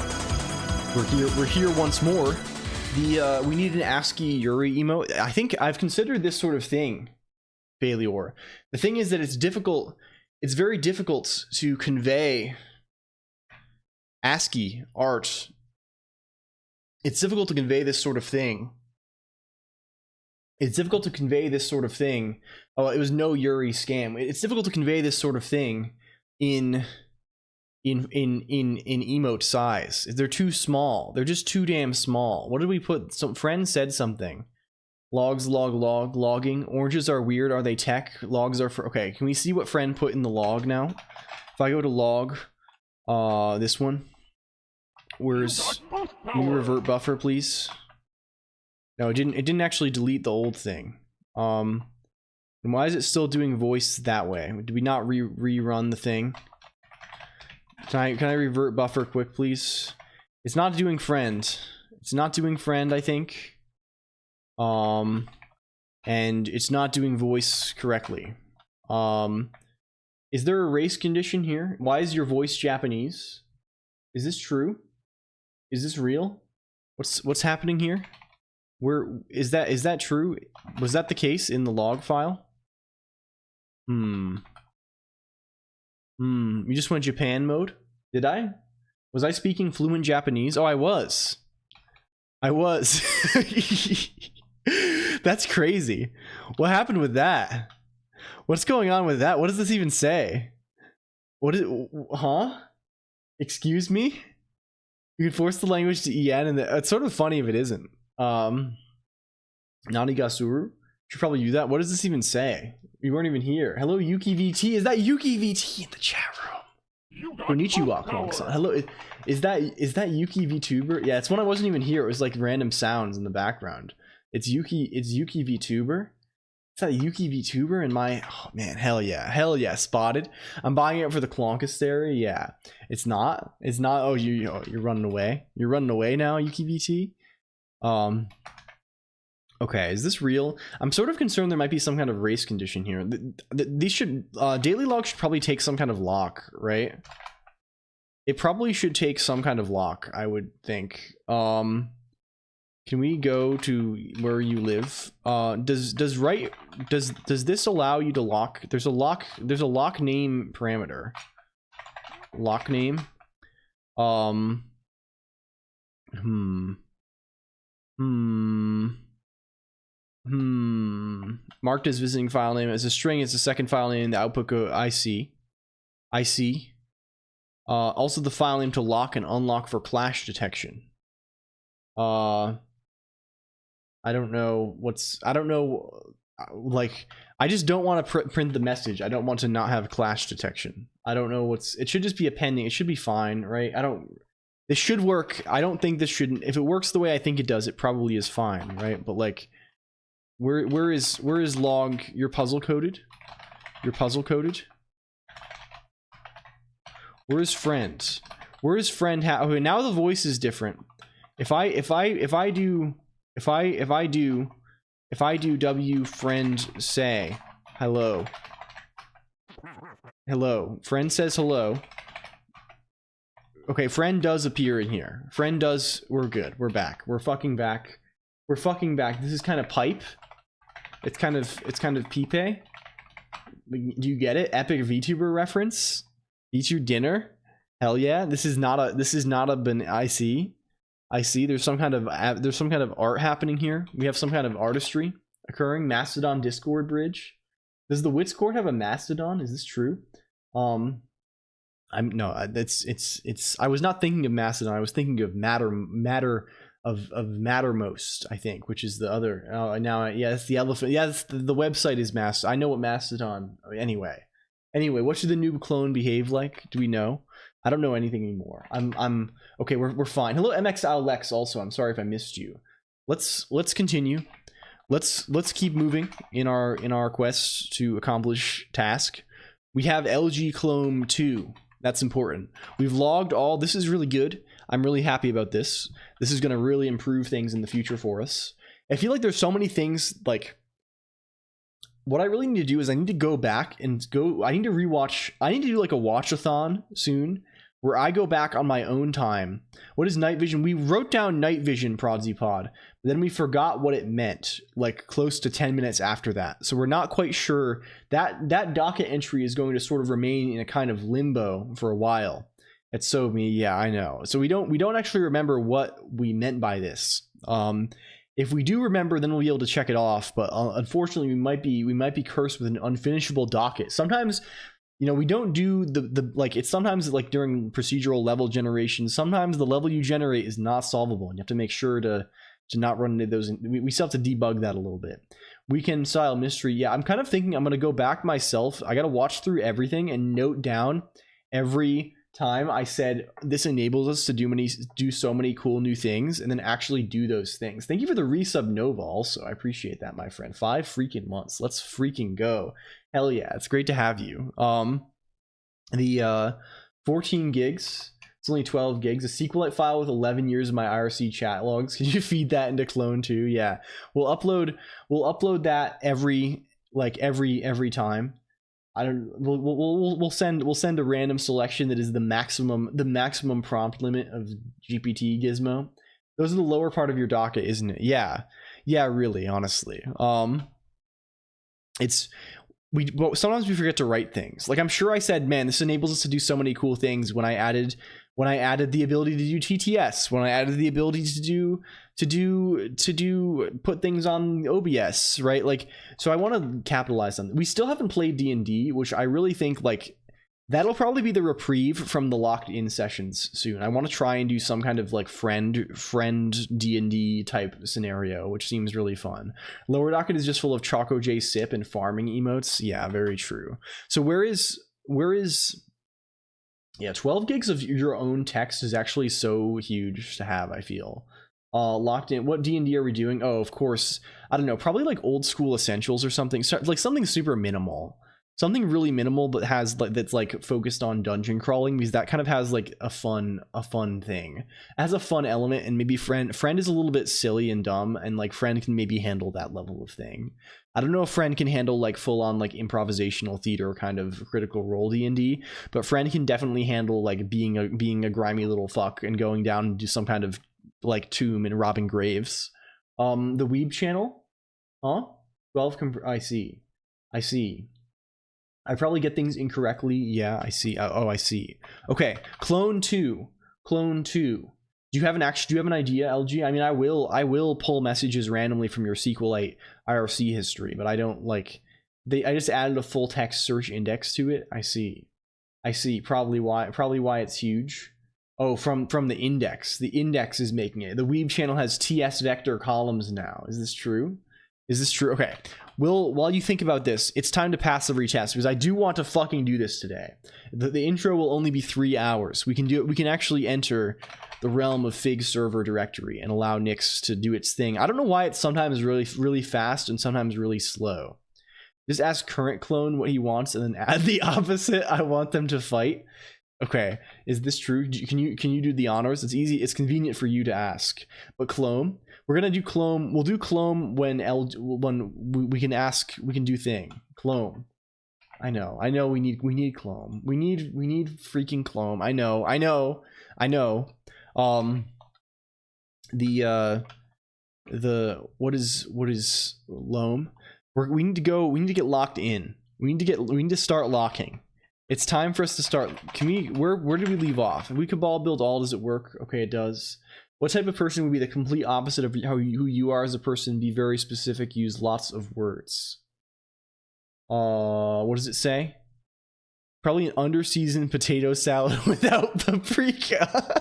We're here once more. We need an ASCII Yuri emote. I think I've considered this sort of thing, Failure. The thing is that it's difficult. It's very difficult to convey ASCII art. It's difficult to convey this sort of thing. It's difficult to convey this sort of thing. Oh, it was no Yuri scam. It's difficult to convey this sort of thing in emote size. They're too small. They're just too damn small. What did we put? Some friend said something. Logs, logging. Oranges are weird. Are they tech? Logs are for... Okay, can we see what friend put in the log now? If I go to log, this one. Where's... Can you revert buffer, please? No, it didn't actually delete the old thing. And why is it still doing voice that way? Did we not rerun the thing? Can I revert buffer quick, please? It's not doing friend. It's not doing friend, I think. And it's not doing voice correctly. Is there a race condition here? Why is your voice Japanese? Is this true? Is this real? What's happening here? Where is that true? Was that the case in the log file? You just went Japan mode? Did I? Was I speaking fluent Japanese? Oh, I was. That's crazy. What happened with that? What's going on with that? What does this even say? What is it? Huh? Excuse me? You can force the language to en, and it's sort of funny if it isn't. Nanigasuru? Should probably use that. What does this even say? You weren't even here. Hello, Yuki VT. Is that Yuki VT in the chat room? Konnichiwa, Colonq. Hello, is that Yuki VTuber? Yeah, it's when I wasn't even here. It was like random sounds in the background. It's Yuki VTuber. Is that Yuki VTuber in my... Oh man, hell yeah, spotted. I'm buying it for the Clonkastery. Yeah, it's not. Oh, you're running away. You're running away now, Yuki VT. Okay, is this real? I'm sort of concerned there might be some kind of race condition here. These should... Daily Log should probably take some kind of lock, right? It probably should take some kind of lock, I would think. Can we go to where you live? Does this allow you to lock? There's a lock name parameter. Lock name. Marked as visiting file name as a string. It's the second file name. The output go IC. Also the file name to lock and unlock for clash detection. I don't know. Like, I just don't want to print the message. I don't want to not have clash detection. I don't know it should just be a pending. It should be fine, right? This should work. I don't think this shouldn't. If it works the way I think it does, it probably is fine, right? But like, where is log? You're puzzle coded. Where is friend? Where is friend? Okay, now the voice is different. If I do W friend say hello. Friend says hello. Okay, friend does appear in here. Friend does. We're good. We're back. We're fucking back. This is kind of pipe. It's kind of pipe. Do you get it? Epic VTuber reference. Eat your dinner. Hell yeah. This is not a I see. There's some kind of art happening here. We have some kind of artistry occurring. Mastodon Discord bridge. Does the Wits Court have a Mastodon? Is this true? I was not thinking of Mastodon. I was thinking of Mattermost, I think, which is the other. It's the elephant. Yeah, the website is Mastodon. I know what Mastodon. Anyway, what should the new clone behave like? Do we know? I don't know anything anymore. I'm okay. We're fine. Hello, MXLX. Also, I'm sorry if I missed you. Let's continue. Let's keep moving in our quest to accomplish task. We have LG Colonq 2. That's important. We've logged all. This is really good. I'm really happy about this. This is going to really improve things in the future for us. I feel like there's so many things, like, what I really need to do is I need to go back and I need to rewatch. I need to do like a watch-a-thon soon where I go back on my own time. What is night vision? We wrote down night vision, Prodsy-Pod, but then we forgot what it meant, like close to 10 minutes after that. So we're not quite sure. That docket entry is going to sort of remain in a kind of limbo for a while. It's so me, yeah, I know. So we don't actually remember what we meant by this. If we do remember, then we'll be able to check it off. But unfortunately, we might be cursed with an unfinishable docket. Sometimes, we don't do the like. It's sometimes like during procedural level generation. Sometimes the level you generate is not solvable, and you have to make sure to not run into those. We still have to debug that a little bit. Weekend style mystery. Yeah, I'm kind of thinking I'm gonna go back myself. I gotta watch through everything and note down every time I said this enables us to do so many cool new things, and then actually do those things. Thank you for the resub Nova also. I appreciate that, my friend. 5 freaking months. Let's freaking go. Hell yeah, it's great to have you. The 14 gigs. It's only 12 gigs. A SQLite file with 11 years of my IRC chat logs. Can you feed that into Clone 2? Yeah. We'll upload that every time. We'll send a random selection that is the maximum prompt limit of GPT Gizmo. Those are the lower part of your docket, isn't it? Yeah, really, honestly. Sometimes we forget to write things. Like, I'm sure I said, man, this enables us to do so many cool things when I added the ability to do TTS, when I added the ability to put things on OBS, right? Like, so I want to capitalize on. We still haven't played D&D, which I really think, like, That'll probably be the reprieve from the locked in sessions soon. I want to try and do some kind of like friend D&D type scenario, which seems really fun. Lower Docket is just full of Choco J sip and farming emotes. Yeah, very true. So where is yeah, 12 gigs of your own text is actually so huge to have, I feel. Locked in. What D&D are we doing? Oh, of course. I don't know, probably like old school essentials or something. Like something super minimal. Something really minimal, but has like that's like focused on dungeon crawling, because that kind of has like a fun thing. It has a fun element, and maybe friend is a little bit silly and dumb, and like friend can maybe handle that level of thing. I don't know if friend can handle like full on like improvisational theater kind of critical role D&D, but friend can definitely handle like being a grimy little fuck and going down and do some kind of like tomb and robbing graves. The Weeb channel, huh? 12. I see. I probably get things incorrectly. Yeah, I see. Oh, I see. Okay, Clone 2. Do you have an idea, LG? I mean, I will pull messages randomly from your SQLite IRC history, but I don't like I just added a full text search index to it. I see. Probably why it's huge. Oh, from the index. The index is making it. The Weeb channel has TS vector columns now. Is this true? Okay. While you think about this, it's time to pass the retest, because I do want to fucking do this today. The intro will only be 3 hours. We can do it. We can actually enter the realm of Fig server directory and allow Nix to do its thing. I don't know why it's sometimes really fast and sometimes really slow. Just ask current clone what he wants and then add the opposite. I want them to fight. Okay, is this true? Can you do the honors? It's easy. It's convenient for you to ask. But clone, we're gonna do clone. We'll do clone when we can ask. We can do thing clone. I know. We need clone. We need freaking clone. I know. The what is loam? We need to get locked in. We need to start locking. It's time for us to start. Can we, where did we leave off? If we could ball build all, does it work? Okay, it does. What type of person would be the complete opposite of who you are as a person? Be very specific, use lots of words. What does it say? Probably an under-seasoned potato salad without paprika.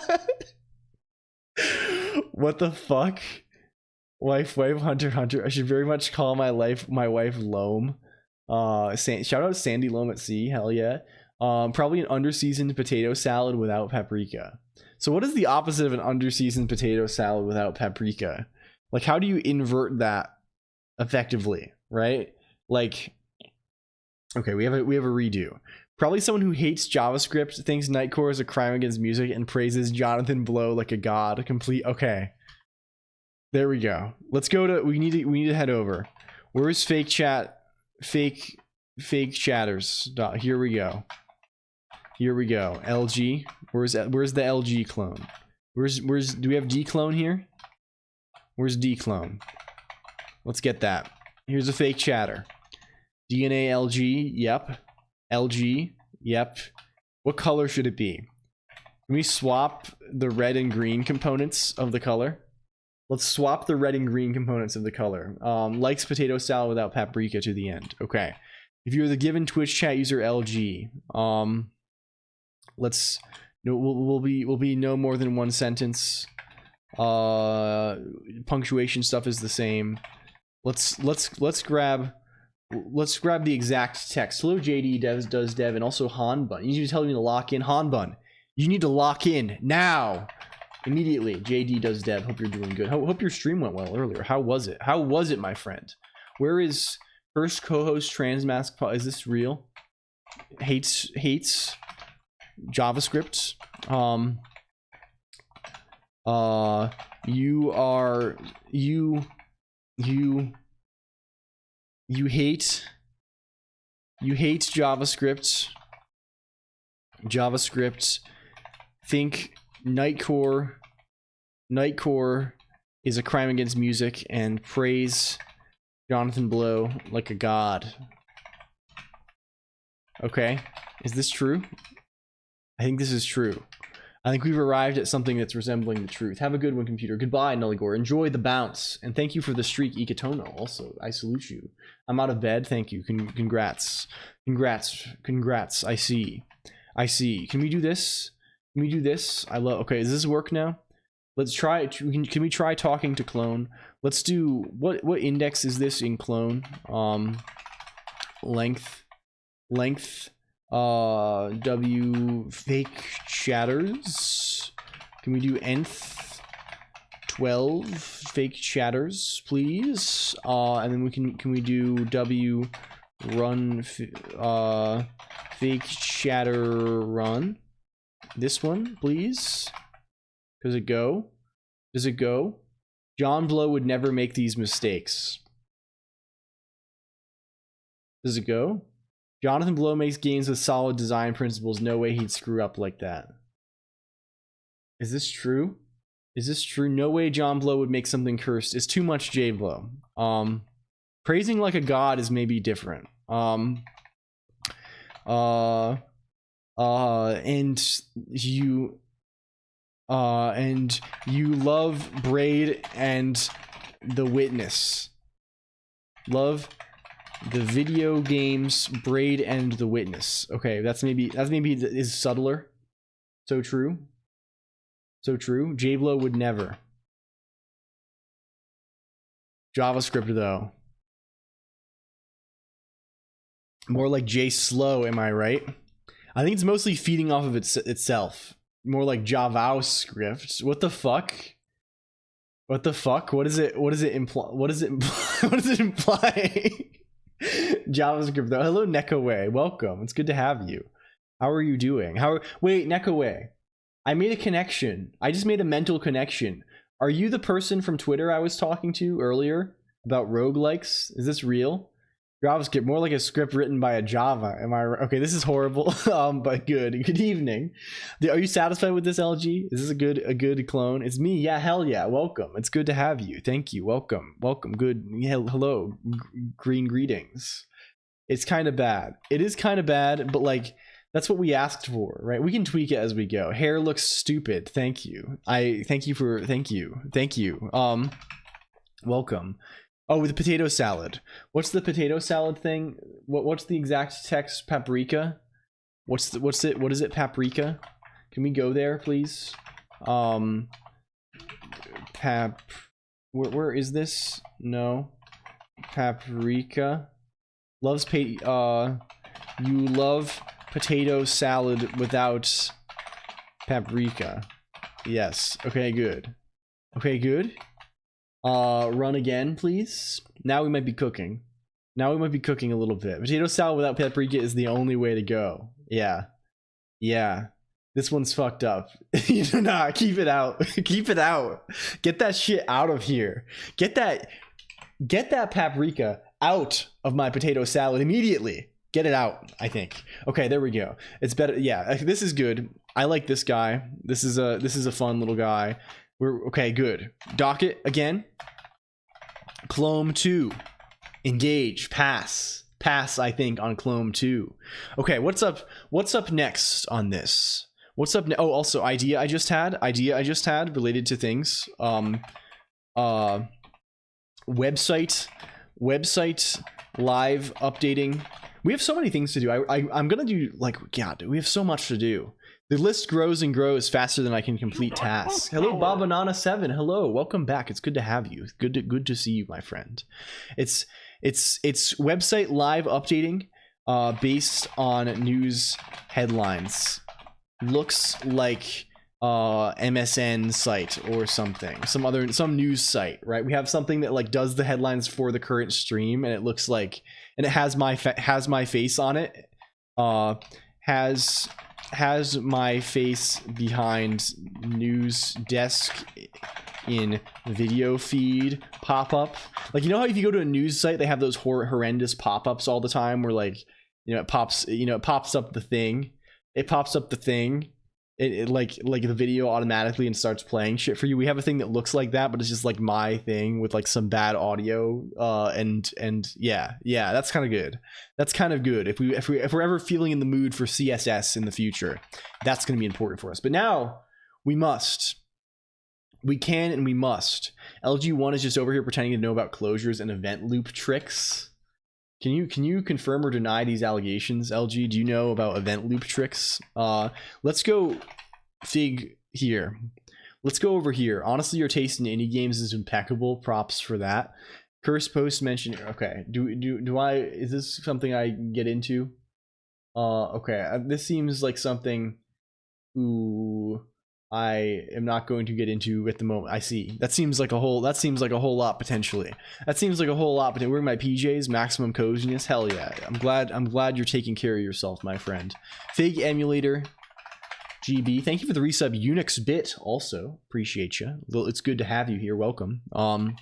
What the fuck? Wife, hunter. I should very much call my wife Loam. Shout out Sandy Loam at sea. Hell yeah. Probably an under-seasoned potato salad without paprika. So what is the opposite of an under-seasoned potato salad without paprika? Like, how do you invert that effectively, right? Like, okay, we have a redo. Probably someone who hates JavaScript, thinks Nightcore is a crime against music, and praises Jonathan Blow like a god. Okay. There we go. Let's go to, we need to head over. Where's fake chat? Fake chatters. Here we go. LG. Where's the LG clone? Do we have D clone here? Where's D clone? Let's get that. Here's a fake chatter. DNA LG. Yep. LG. Yep. What color should it be? Can we swap the red and green components of the color? Let's swap the red and green components of the color. Likes potato salad without paprika to the end. Okay. If you're the given Twitch chat user LG, we'll be no more than one sentence. Punctuation stuff is the same. Let's grab the exact text. Hello JD does dev, and also Hanbun. You need to tell me to lock in. Hanbun, you need to lock in now. Immediately. JD does dev. Hope you're doing good. Hope your stream went well earlier. How was it, my friend? Where is first co-host Transmask? Is this real? Hates JavaScript. You hate JavaScript. Think Nightcore is a crime against music, and praise Jonathan Blow like a god. Okay, is this true? I think this is true. I think we've arrived at something that's resembling the truth. Have a good one, computer. Goodbye, Nulligore. Enjoy the bounce. And thank you for the streak, Ikatono. Also, I salute you. I'm out of bed. Thank you. Congrats. I see. I see. Can we do this? Can we do this? I love. Okay, does this work now? Let's try it. Can we try talking to clone? Let's do what index is this in clone? Length w fake chatters. Can we do nth 12 fake chatters, please? And then can we do w run fake chatter run? This one, please. Does it go? Does it go? John Blow would never make these mistakes. Does it go? Jonathan Blow makes games with solid design principles. No way he'd screw up like that. Is this true? Is this true? No way John Blow would make something cursed. It's too much J Blow. Praising like a god is maybe different. And you love Braid and The Witness. Love the video games Braid and The Witness. Okay, that's maybe is subtler. So true. So true. J-Blow would never. JavaScript though. More like J-Slow, am I right? I think it's mostly feeding off of itself. More like JavaScript. What the fuck? What the fuck? What does it imply? What does it imply? JavaScript though. Hello Nekaway. Welcome. It's good to have you. How are you doing? Wait, Nekaway. I made a connection. I just made a mental connection. Are you the person from Twitter I was talking to earlier about roguelikes? Is this real? JavaScript, more like a script written by a Java. Am I right? Okay, this is horrible. But good. Good evening. Are you satisfied with this, LG? Is this a good clone? It's me. Yeah, hell yeah. Welcome. It's good to have you. Thank you. Welcome. Good. Hello. Green greetings. It's kind of bad. It is kind of bad, but like that's what we asked for, right? We can tweak it as we go. Hair looks stupid. Thank you. Thank you. Welcome. Oh, with the potato salad. What's the potato salad thing? What's the exact text? Paprika? What is it? Paprika? Can we go there, please? Where is this? No. Paprika. You love potato salad without paprika. Yes. Okay, good. Okay, good. Run again, please. Now we might be cooking. Now we might be cooking a little bit. Potato salad without paprika is the only way to go. Yeah. Yeah. This one's fucked up. You do not. Keep it out. Keep it out. Get that shit out of here. Get that paprika out of my potato salad immediately. Get it out, I think. Okay, there we go. It's better. Yeah, this is good. I like this guy. This is a fun little guy. We're okay, good. Docket again. Clone 2. Engage. Pass, I think, on Clone 2. Okay, what's up next on this? What's up? Oh, also idea I just had related to things. Website live updating. We have so many things to do. I'm gonna do, like, God, we have so much to do. The list grows and grows faster than I can complete tasks. Hello, Babanana7. Hello, welcome back. It's good to have you. Good to see you, my friend. It's website live updating based on news headlines. Looks like MSN site or something, some news site, right? We have something that like does the headlines for the current stream, and it looks like, and it has my face on it. Has my face behind news desk in video feed pop-up. Like, you know how if you go to a news site, they have those horrendous pop-ups all the time where, like, it pops up the thing. It pops up the thing. It like the video automatically and starts playing shit for you. We have a thing that looks like that, but it's just like my thing with like some bad audio. And yeah, that's kind of good. That's kind of good. If we're ever feeling in the mood for CSS in the future, that's going to be important for us. But now we can and we must. LG1 is just over here pretending to know about closures and event loop tricks. Can you confirm or deny these allegations, LG? Do you know about event loop tricks? Let's go Fig here. Let's go over here. Honestly, your taste in indie games is impeccable. Props for that. Curse post mentioned. Okay. Do I? Is this something I get into? Okay. This seems like something. Ooh, I am not going to get into at the moment. I see. That seems like a whole lot potentially. That seems like a whole lot. But wearing my PJs, maximum coziness. Hell yeah. I'm glad you're taking care of yourself, my friend. Fig emulator. GB, thank you for the resub. Unix bit also appreciate you. It's good to have you here. Welcome. Can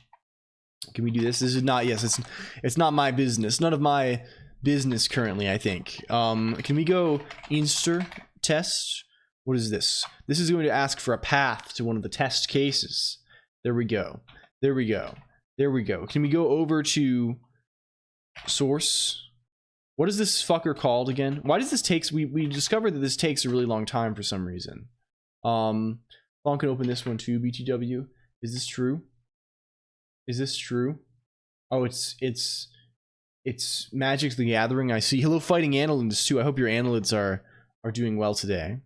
we do this? This is not. Yes, it's not my business. None of my business currently. I think. Can we go Inster test? What is this? This is going to ask for a path to one of the test cases. There we go. There we go. There we go. Can we go over to source? What is this fucker called again? Why does this take? We discovered that this takes a really long time for some reason. Colonq can open this one too. BTW. Is this true? Is this true? Oh, it's Magic the Gathering. I see. Hello, fighting annelids too. I hope your annelids are doing well today.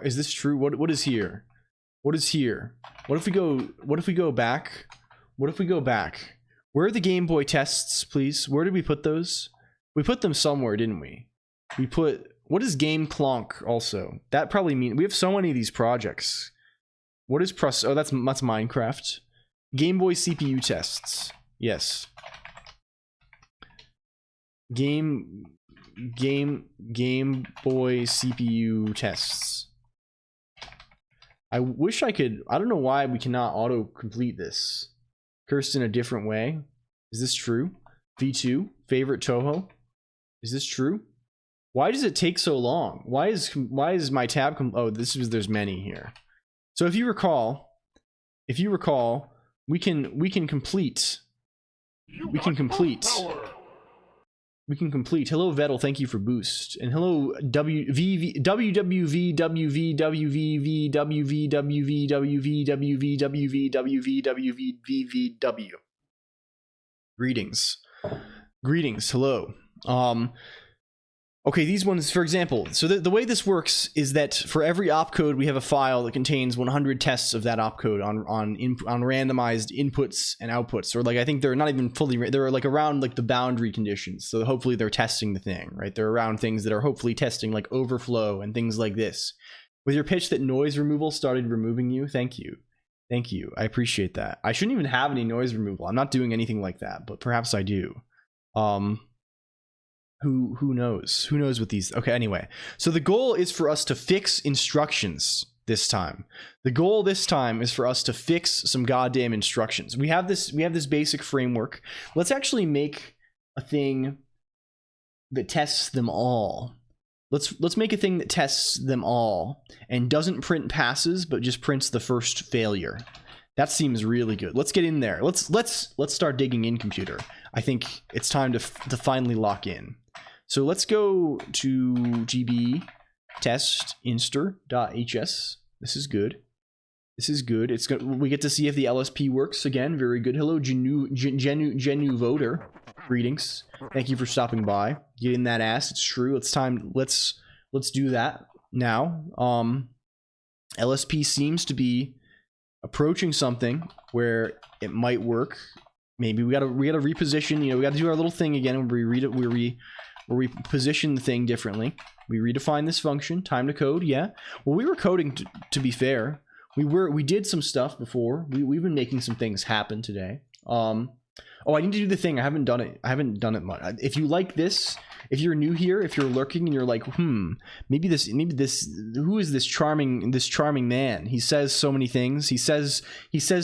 Is this true? What is here? What is here? What if we go back? What if we go back? Where are the Game Boy tests, please? Where did we put those? We put them somewhere, didn't we? We put... What is GameClonq also? That probably means... We have so many of these projects. What is... Oh, that's Minecraft. Game Boy CPU tests. Yes. Game Boy CPU tests. I wish I could... I don't know why we cannot auto-complete this. Cursed in a different way. Is this true? V2 favorite Toho. Is this true? Why does it take so long? Why is my tab oh, there's many here. So if you recall, we can complete. We can complete. Hello Vettel, thank you for boost. And hello WWV Greetings, hello. Okay, these ones, for example, so the way this works is that for every opcode, we have a file that contains 100 tests of that opcode on randomized inputs and outputs, or like I think they're not even fully, they're like around like the boundary conditions. So hopefully they're testing the thing, right? They're around things that are hopefully testing like overflow and things like this. With your pitch that noise removal started removing you, thank you. Thank you. I appreciate that. I shouldn't even have any noise removal. I'm not doing anything like that, but perhaps I do. Who knows? Who knows with these? Okay, anyway. So the goal is for us to fix instructions this time. The goal this time is for us to fix some goddamn instructions. We have this basic framework. Let's actually make a thing that tests them all. Let's make a thing that tests them all and doesn't print passes but just prints the first failure. That seems really good. Let's get in there. Let's start digging in, computer. I think it's time to finally lock in. So let's go to gb test inster.hs. This is good. This is good. It's good. We get to see if the LSP works again. Very good. Hello, Genu voter. Greetings. Thank you for stopping by. Get in that ass. It's true. It's time. Let's do that now. LSP seems to be approaching something where it might work. Maybe we gotta reposition. You know, we gotta do our little thing again. Where we read it. Where we position the thing differently. We redefine this function. Time to code. Yeah. Well, we were coding to be fair. We did some stuff before. We've been making some things happen today. Oh, I need to do the thing. I haven't done it. I haven't done it much. If you like this, if you're new here, if you're lurking and you're like, maybe this, who is this charming man? He says so many things. He says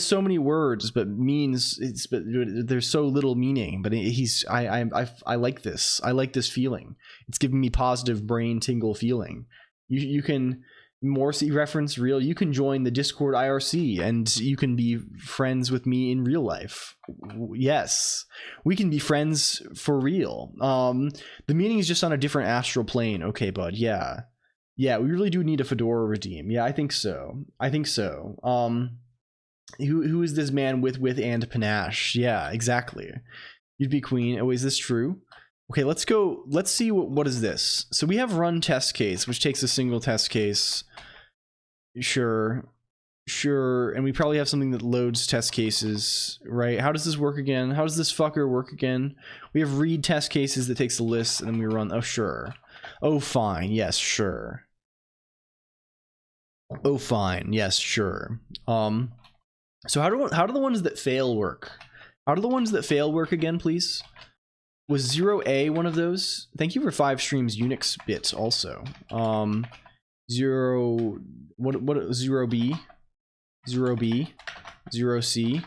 so many words, but there's so little meaning. But I like this. I like this feeling. It's giving me positive brain tingle feeling. You can. Morrissey reference real. You can join the Discord IRC and you can be friends with me in real life. Yes, we can be friends for real. The meaning is just on a different astral plane. Okay, bud. Yeah, we really do need a fedora redeem. Yeah, I think so. Who is this man with and panache? Yeah, exactly. You'd be queen. Oh, is this true? Okay, let's go. Let's see what is this. So we have run test case, which takes a single test case. Sure. And we probably have something that loads test cases, right? How does this work again? How does this fucker work again? We have read test cases that takes the list, and then we run. Oh, sure. Oh, fine. Yes, sure. Oh, fine. Yes, sure. So how do the ones that fail work? How do the ones that fail work again, please? Was 0A one of those? Thank you for 5 streams Unix bits also. 0B, 0B, 0C,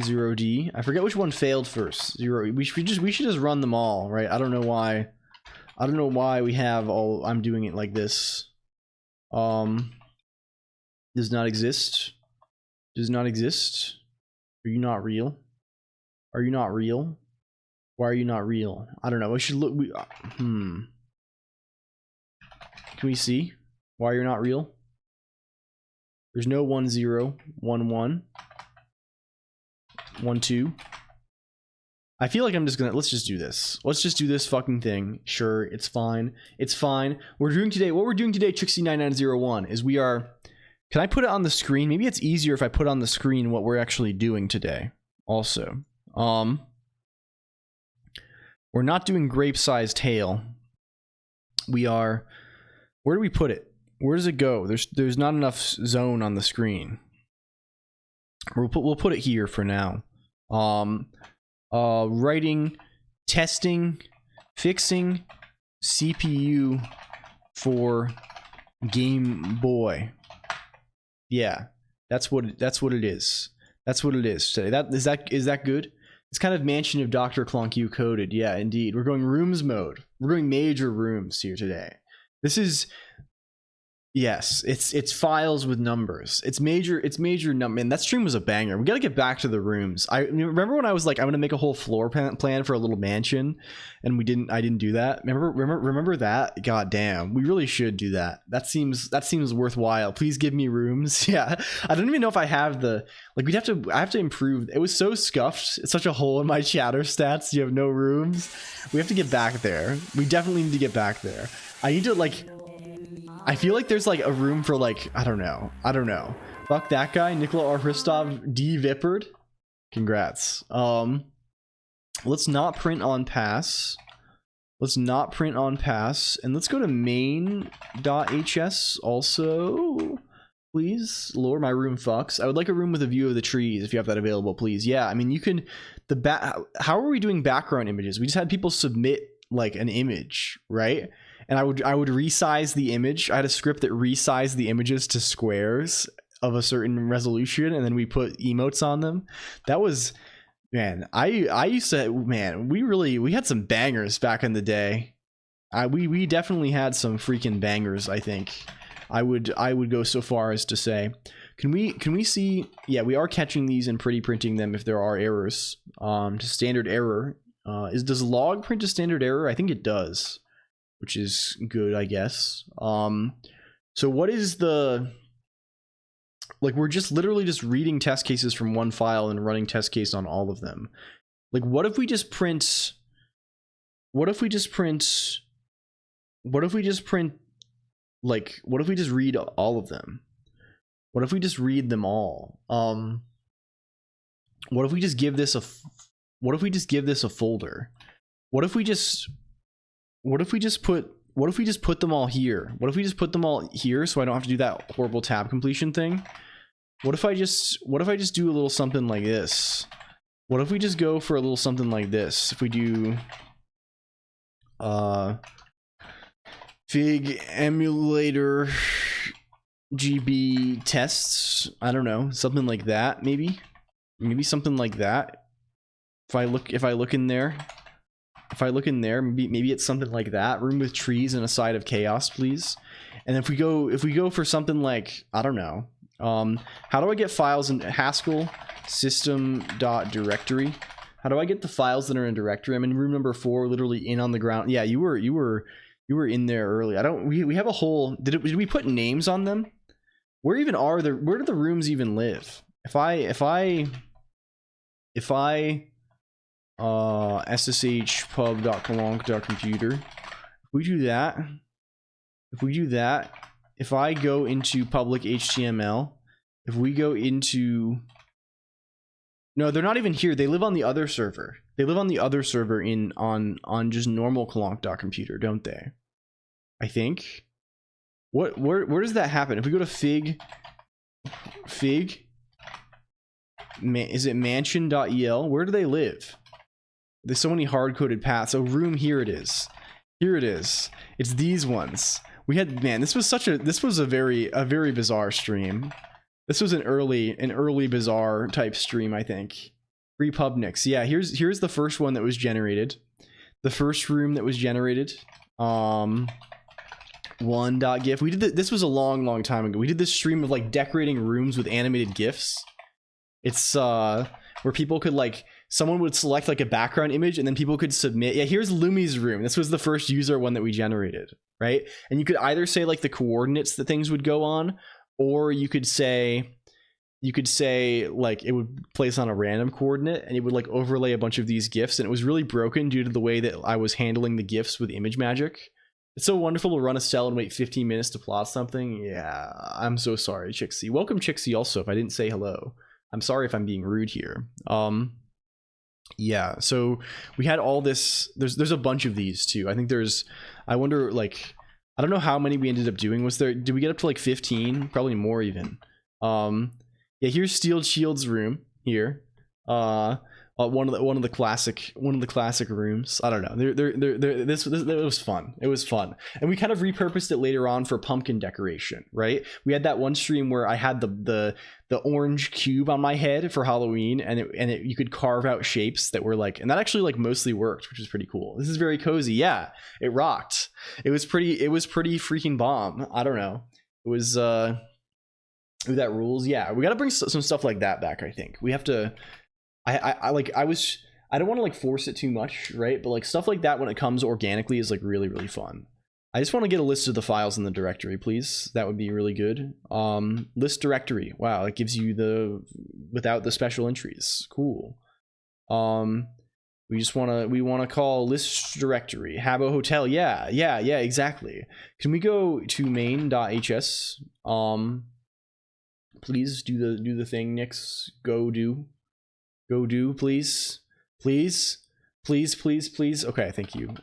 0D. I forget which one failed first. 0. We should just run them all, right? I don't know why. I don't know why we have all. I'm doing it like this. Does not exist. Does not exist. Are you not real? Are you not real? Why are you not real? I don't know. We should look. Can we see why you're not real? There's no 1 0 1 1 1 2. I feel like I'm just gonna, let's just do this. Let's just do this fucking thing. Sure, it's fine. It's fine. What we're doing today, Trixie9901, is we are, can I put it on the screen? Maybe it's easier if I put on the screen what we're actually doing today. Also, we're not doing grape-sized hail. We are, where do we put it? Where does it go? There's not enough zone on the screen. We'll put it here for now. Writing, testing, fixing CPU for Game Boy. Yeah, that's what it is. That's what it is today. Is that good? It's kind of Mansion of Dr. Colonq coded. Yeah, indeed. We're going rooms mode. We're going major rooms here today. This is, yes, it's files with numbers. It's major number. Man, that stream was a banger. We got to get back to the rooms. I remember when I was like, I'm gonna make a whole floor plan for a little mansion, and I didn't do that. Remember that? God damn, we really should do that. That seems worthwhile. Please give me rooms. Yeah, I don't even know if I have the, like, I have to improve. It was so scuffed. It's such a hole in my chatter stats. You have no rooms. We have to get back there. We definitely need to get back there. I need to, like, I feel like there's like a room for, like, I don't know. Fuck that guy, Nikola R. Hristov D-Vippered. Congrats. Let's not print on pass. And let's go to main.hs also, please. Lord, my room fucks. I would like a room with a view of the trees if you have that available, please. Yeah, I mean, you can, how are we doing background images? We just had people submit like an image, right? And I would resize the image. I had a script that resized the images to squares of a certain resolution, and then we put emotes on them. That was, man, I used to, man, we had some bangers back in the day. We definitely had some freaking bangers, I think. I would go so far as to say. Can we see, yeah, we are catching these and pretty printing them if there are errors. To standard error. Does log print to standard error? I think it does, which is good, I guess. So what is the, like, we're just literally just reading test cases from one file and running test case on all of them. Like, what if we just print, like, what if we just read all of them? What if we just read them all? What if we just give this a folder? What if we just put them all here? What if we just put them all here so I don't have to do that horrible tab completion thing? What if I just do a little something like this? What if we just go for a little something like this? If we do Fig emulator GB tests, I don't know, something like that, maybe something like that. If I look in there, maybe it's something like that. Room with trees and a side of chaos, please. And if we go for something like, I don't know, how do I get files in Haskell system.directory? How do I get the files that are in directory? I'm in room number 4, literally in on the ground. Yeah, you were in there early. We have a whole, did we put names on them? Where do the rooms even live? If I ssh pub.colonq.computer. If we do that, if I go into public HTML, if we go into, no, they're not even here. They live on the other server. They live on the other server on just normal colonq.computer, don't they? I think. Where does that happen? If we go to fig, is it mansion.el? Where do they live? There's so many hard-coded paths. Oh, room, here it is. Here it is. It's these ones. We had, man, this was a very bizarre stream. This was an early bizarre type stream, I think. Free pubniks. Yeah, here's the first one that was generated. The first room that was generated. 1.gif. We did this was a long time ago. We did this stream of like decorating rooms with animated GIFs. It's where people could like, someone would select like a background image and then people could submit. Yeah, here's Lumi's room. This was the first user one that we generated, right? And you could either say like the coordinates that things would go on, or you could say like it would place on a random coordinate and it would like overlay a bunch of these GIFs, and it was really broken due to the way that I was handling the GIFs with image magic. It's so wonderful to run a cell and wait 15 minutes to plot something. Yeah, I'm so sorry, Chixie. Welcome, Chixie, also, if I didn't say hello. I'm sorry if I'm being rude here. Yeah, so we had all this. There's a bunch of these too. I think there's, I wonder, like, I don't know how many we ended up doing. Was there, did we get up to like 15? Probably more even. Yeah, here's Steel Shield's room here. One of the classic rooms. I don't know. It was fun. It was fun, and we kind of repurposed it later on for pumpkin decoration. Right? We had that one stream where I had the orange cube on my head for Halloween, and you could carve out shapes that were like, and that actually like mostly worked, which is pretty cool. This is very cozy. Yeah, it rocked. It was pretty freaking bomb. I don't know. It was that rules. Yeah, we got to bring some stuff like that back. I think we have to. I don't want to like force it too much, right? But like stuff like that when it comes organically is like really fun. I just want to get a list of the files in the directory, please. That would be really good. List directory. Wow, it gives you without the special entries. Cool. We want to call list directory Habbo Hotel. Yeah, exactly. Can we go to main.hs? Please do the thing, Nix. Go do, please. Okay, thank you.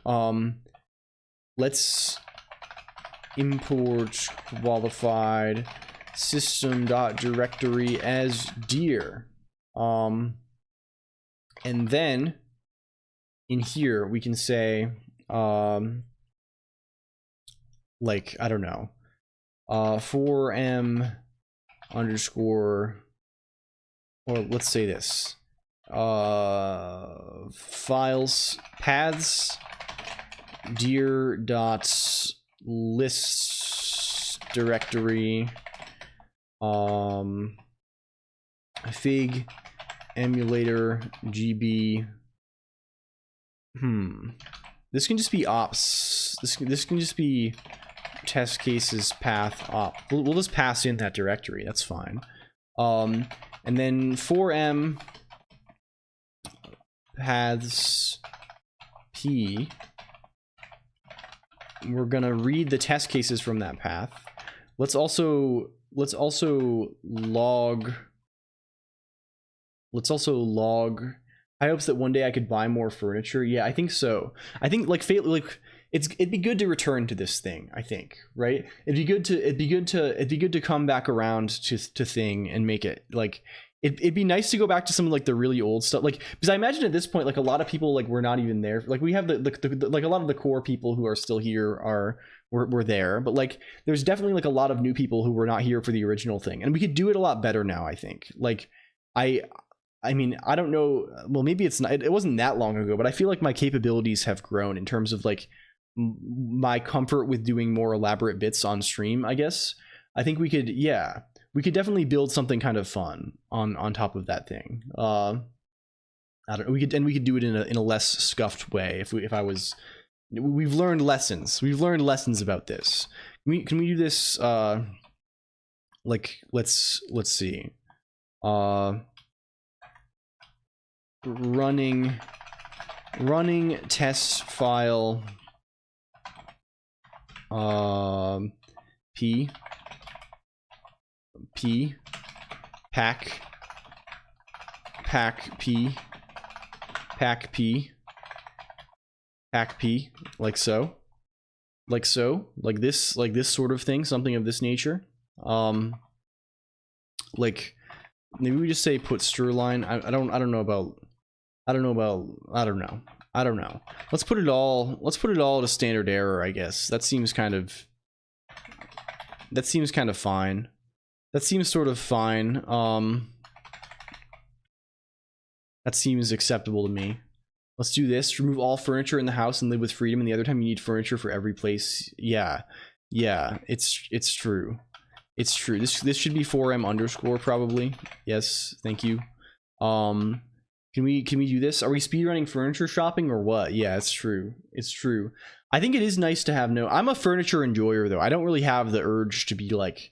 Let's import qualified system.directory as dir. And then in here we can say like, I don't know, 4m underscore, or let's say this, files paths dir dot list directory fig emulator gb. This can just be ops. This can just be test cases path op. We'll just pass in that directory. That's fine. And then 4m paths p. We're gonna read the test cases from that path. Let's also log. High hopes that one day I could buy more furniture. Yeah, I think so. I think like it'd be good to return to this thing. I think, right? It'd be good to come back around to thing and make it like. It'd be nice to go back to some of like the really old stuff, like, because I imagine at this point like a lot of people like were not even there. Like we have the like a lot of the core people who are still here were there, but like there's definitely like a lot of new people who were not here for the original thing, and we could do it a lot better now. I think like I mean, I don't know, well maybe it's not, it wasn't that long ago, but I feel like my capabilities have grown in terms of like my comfort with doing more elaborate bits on stream. I guess I think we could, yeah, we could definitely build something kind of fun on top of that thing. I don't know, we could do it in a less scuffed way. We've learned lessons about this. Can we do this like let's see, running running test file p pack p like so, like this sort of thing, something of this nature. Like maybe we just say put strline. I don't know. Let's put it all to standard error, I guess. That seems kind of fine. That seems sort of fine. That seems acceptable to me. Let's do this. Remove all furniture in the house and live with freedom. And the other time you need furniture for every place. Yeah, it's true. It's true. This should be 4m underscore probably. Yes, thank you. Can we do this? Are we speedrunning furniture shopping or what? Yeah, it's true. It's true. I think it is nice to have I'm a furniture enjoyer though. I don't really have the urge to be like,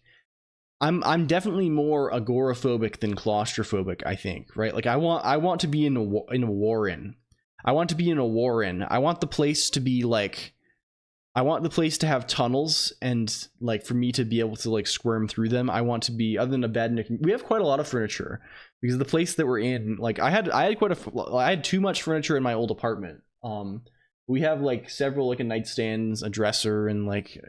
I'm definitely more agoraphobic than claustrophobic, I think, right? Like I want to be in a warren. I want to be in a warren. I want the place to be like, I want the place to have tunnels and like for me to be able to like squirm through them. I want to be, other than a bed, we have quite a lot of furniture because the place that we're in, like I had too much furniture in my old apartment. We have like several like a nightstands, a dresser, and like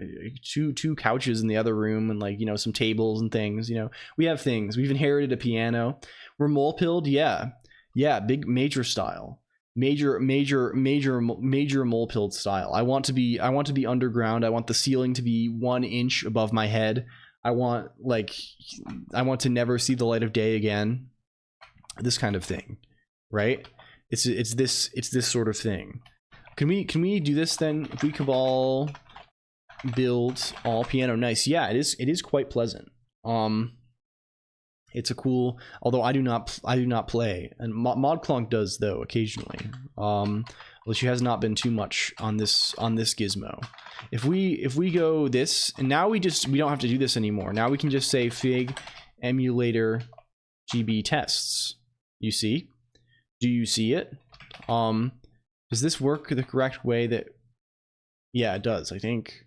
two couches in the other room, and like, you know, some tables and things. You know, we have things. We've inherited a piano. We're mole-pilled, yeah, big major style, major mole-pilled style. I want to be underground. I want the ceiling to be 1 inch above my head. I want to never see the light of day again. This kind of thing, right? It's this sort of thing. Can we do this then? If we cabal build all piano, nice. Yeah, it is quite pleasant. It's a cool, although I do not play, and Mod Colonq does though occasionally. Well, she has not been too much on this gizmo. If we go this, and now we don't have to do this anymore. Now we can just say fig emulator GB tests. You see? Do you see it? Does this work the correct way that... Yeah, it does, I think.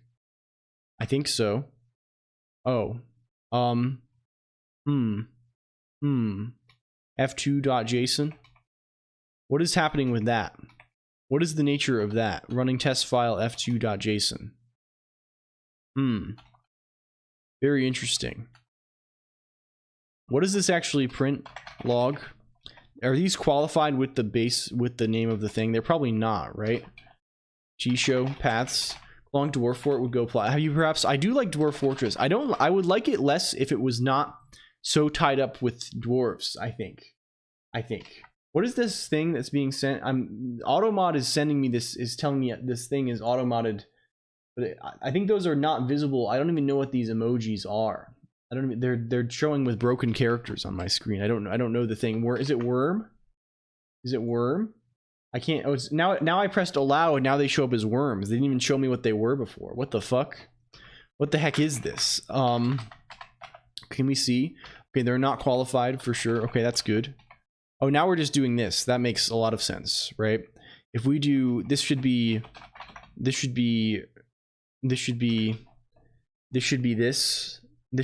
I think so. Oh. F2.json. What is happening with that? What is the nature of that? Running test file f2.json. Very interesting. What does this actually print? Log? Are these qualified with the base, with the name of the thing? They're probably not, right? G-show, paths, Colonq Dwarf Fort would go apply. Have you perhaps... I do like Dwarf Fortress. I would like it less if it was not so tied up with dwarves, I think. What is this thing that's being sent? Automod is sending me this, is telling me this thing is automodded. But I think those are not visible. I don't even know what these emojis are. I don't even, they're showing with broken characters on my screen. I don't know the thing. Is it worm? Is it worm? I can't. Oh, it's now I pressed allow and now they show up as worms. They didn't even show me what they were before. What the fuck? What the heck is this? Can we see? Okay, they're not qualified for sure. Okay, that's good. Oh, now we're just doing this. That makes a lot of sense, right? If we do, this should be this. This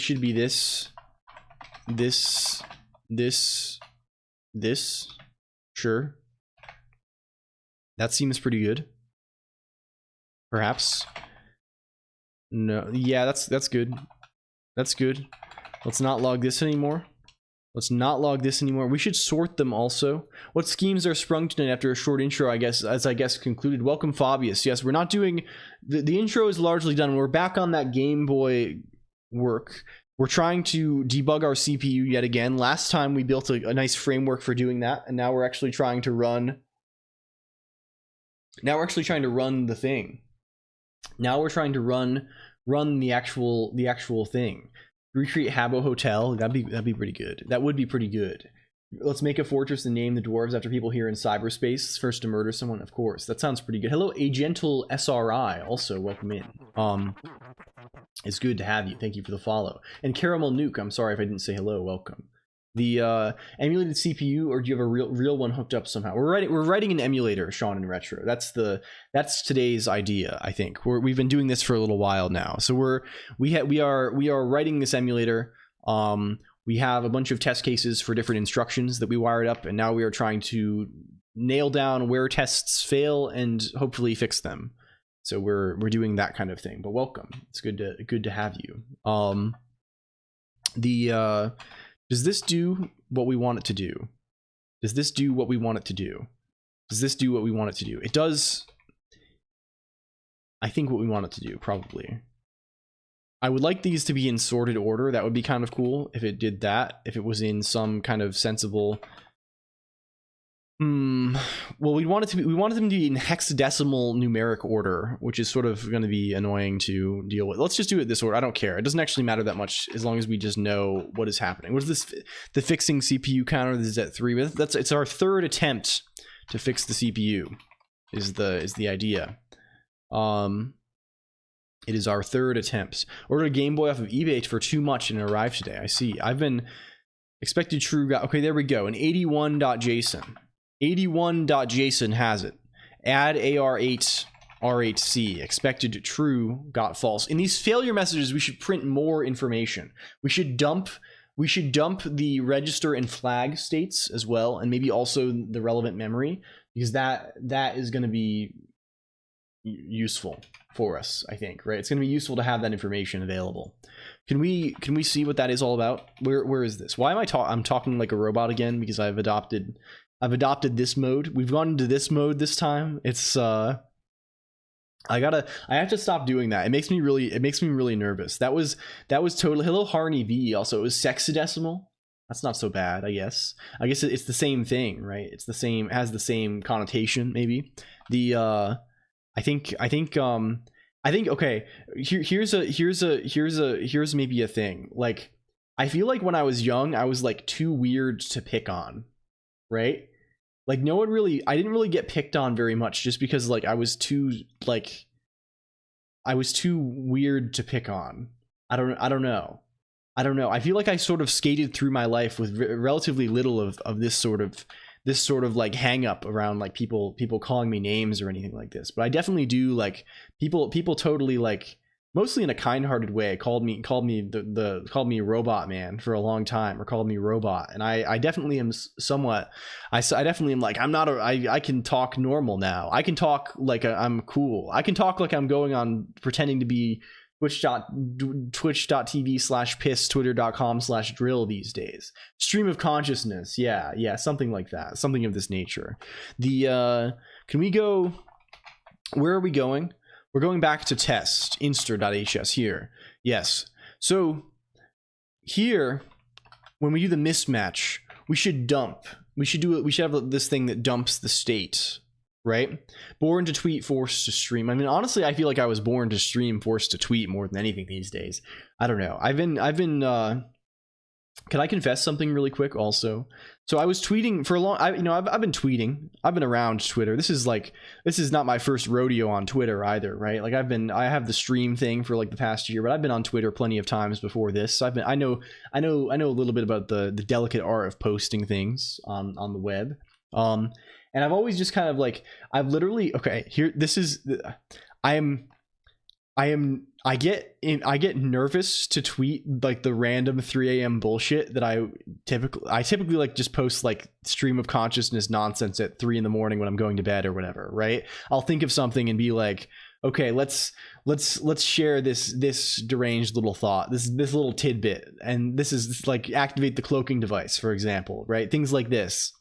should be this. Sure. That seems pretty good. Perhaps. No, yeah, that's good. That's good. Let's not log this anymore. We should sort them also. What schemes are sprung tonight after a short intro, I guess, as I guess concluded? Welcome, Fabius. Yes, we're not doing... The intro is largely done. We're back on that Game Boy work. We're trying to debug our CPU yet again. Last time we built a nice framework for doing that, and now we're actually trying to run... Now we're actually trying to run the thing. Now we're trying to run the actual thing. Recreate Habbo Hotel. That'd be pretty good. That would be pretty good. Let's make a fortress and name the dwarves after people here in cyberspace. First to murder someone, of course. That sounds pretty good. Hello, A Gentle SRI. Also, welcome in. It's good to have you. Thank you for the follow. And Caramel Nuke. I'm sorry if I didn't say hello. Welcome. The emulated CPU, or do you have a real one hooked up somehow? We're writing an emulator, Sean in Retro. That's today's idea. I think we've been doing this for a little while now. So we are writing this emulator. We have a bunch of test cases for different instructions that we wired up, and now we are trying to nail down where tests fail and hopefully fix them. So we're doing that kind of thing. But welcome. It's good to have you. Does this do what we want it to do? Does this do what we want it to do? Does this do what we want it to do? It does, I think, what we want it to do, probably. I would like these to be in sorted order. That would be kind of cool if it did that. If it was in some kind of sensible... Well, we wanted them to be in hexadecimal numeric order, which is sort of going to be annoying to deal with. Let's just do it this order. I don't care. It doesn't actually matter that much as long as we just know what is happening. What is this? The fixing CPU counter is at 3. It's our third attempt to fix the CPU. Is the idea? It is our third attempt. Ordered a Game Boy off of eBay for too much and it arrived today. I see. I've been expected true. Okay, there we go. An 81.json. 81.json has it. Add AR8 R8C. Expected true got false. In these failure messages, we should print more information. We should dump the register and flag states as well, and maybe also the relevant memory, because that is going to be useful for us, I think, right? It's going to be useful to have that information available. Can we see what that is all about? Where is this? Why am I'm talking like a robot again? Because I've adopted this mode. We've gone into this mode this time. It's I have to stop doing that. It makes me really nervous. That was totally hello Harney V. Also, it was sexadecimal. That's not so bad, I guess. It's the same thing, right? It's the same, it has the same connotation, maybe. I think okay, here's maybe a thing. Like, I feel like when I was young, I was like too weird to pick on, right? Like, I didn't really get picked on very much, just because like I was too weird to pick on. I don't know. I feel like I sort of skated through my life with relatively little of this sort of like hang up around like people calling me names or anything like this. But I definitely do, like, people totally, like, mostly in a kind-hearted way, called me Robot Man for a long time, or called me Robot, and I definitely am somewhat. I definitely am like, I can talk normal now. I can talk like I'm cool. I can talk like I'm going on pretending to be twitch.tv/piss, twitter.com/drill these days. Stream of consciousness, yeah, something like that, something of this nature. Can we go? Where are we going? We're going back to test inster.hs here. Yes. So here, when we do the mismatch, we should dump. We should have this thing that dumps the state, right? Born to tweet, forced to stream. I mean, honestly, I feel like I was born to stream, forced to tweet more than anything these days. I don't know. I've been can I confess something really quick also? So I was tweeting for a long, I've been tweeting. I've been around Twitter. This is not my first rodeo on Twitter either, right? Like, I have the stream thing for like the past year, but I've been on Twitter plenty of times before this. I know a little bit about the delicate art of posting things on the web. And I've always just kind of like, I've literally, okay, here, this is, I get nervous to tweet like the random 3 a.m. bullshit that I typically like just post like stream of consciousness nonsense at 3 a.m. when I'm going to bed or whatever, right? I'll think of something and be like, okay, let's share this deranged little thought, this little tidbit, and this is like activate the cloaking device, for example, right? Things like this.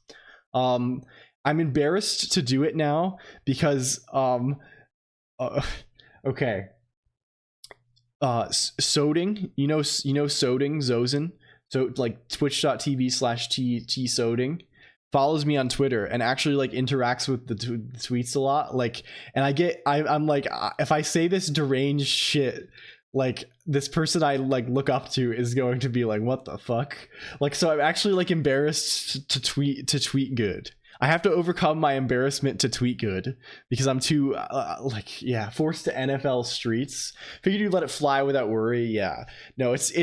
I'm embarrassed to do it now because okay. Soding, you know Soding, Zozen, so like twitch.tv/t-soding follows me on Twitter and actually like interacts with the tweets a lot, like, and I'm like, if I say this deranged shit, like, this person I like look up to is going to be like, what the fuck? Like, so I'm actually like embarrassed to tweet good. I have to overcome my embarrassment to tweet good because I'm too forced to NFL streets. Figured you'd let it fly without worry. Yeah, no, it's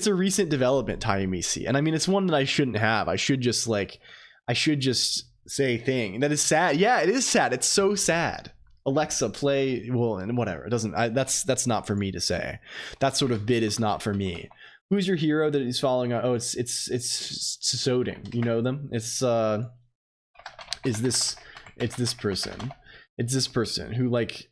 a recent development, Tayumisi, and I mean it's one that I shouldn't have. I should just say thing that is sad. Yeah, it is sad. It's so sad. Alexa, play, well, and whatever. It doesn't. That's not for me to say. That sort of bit is not for me. Who's your hero that he's following? Oh, it's Soding. You know them? It's this person. It's this person who like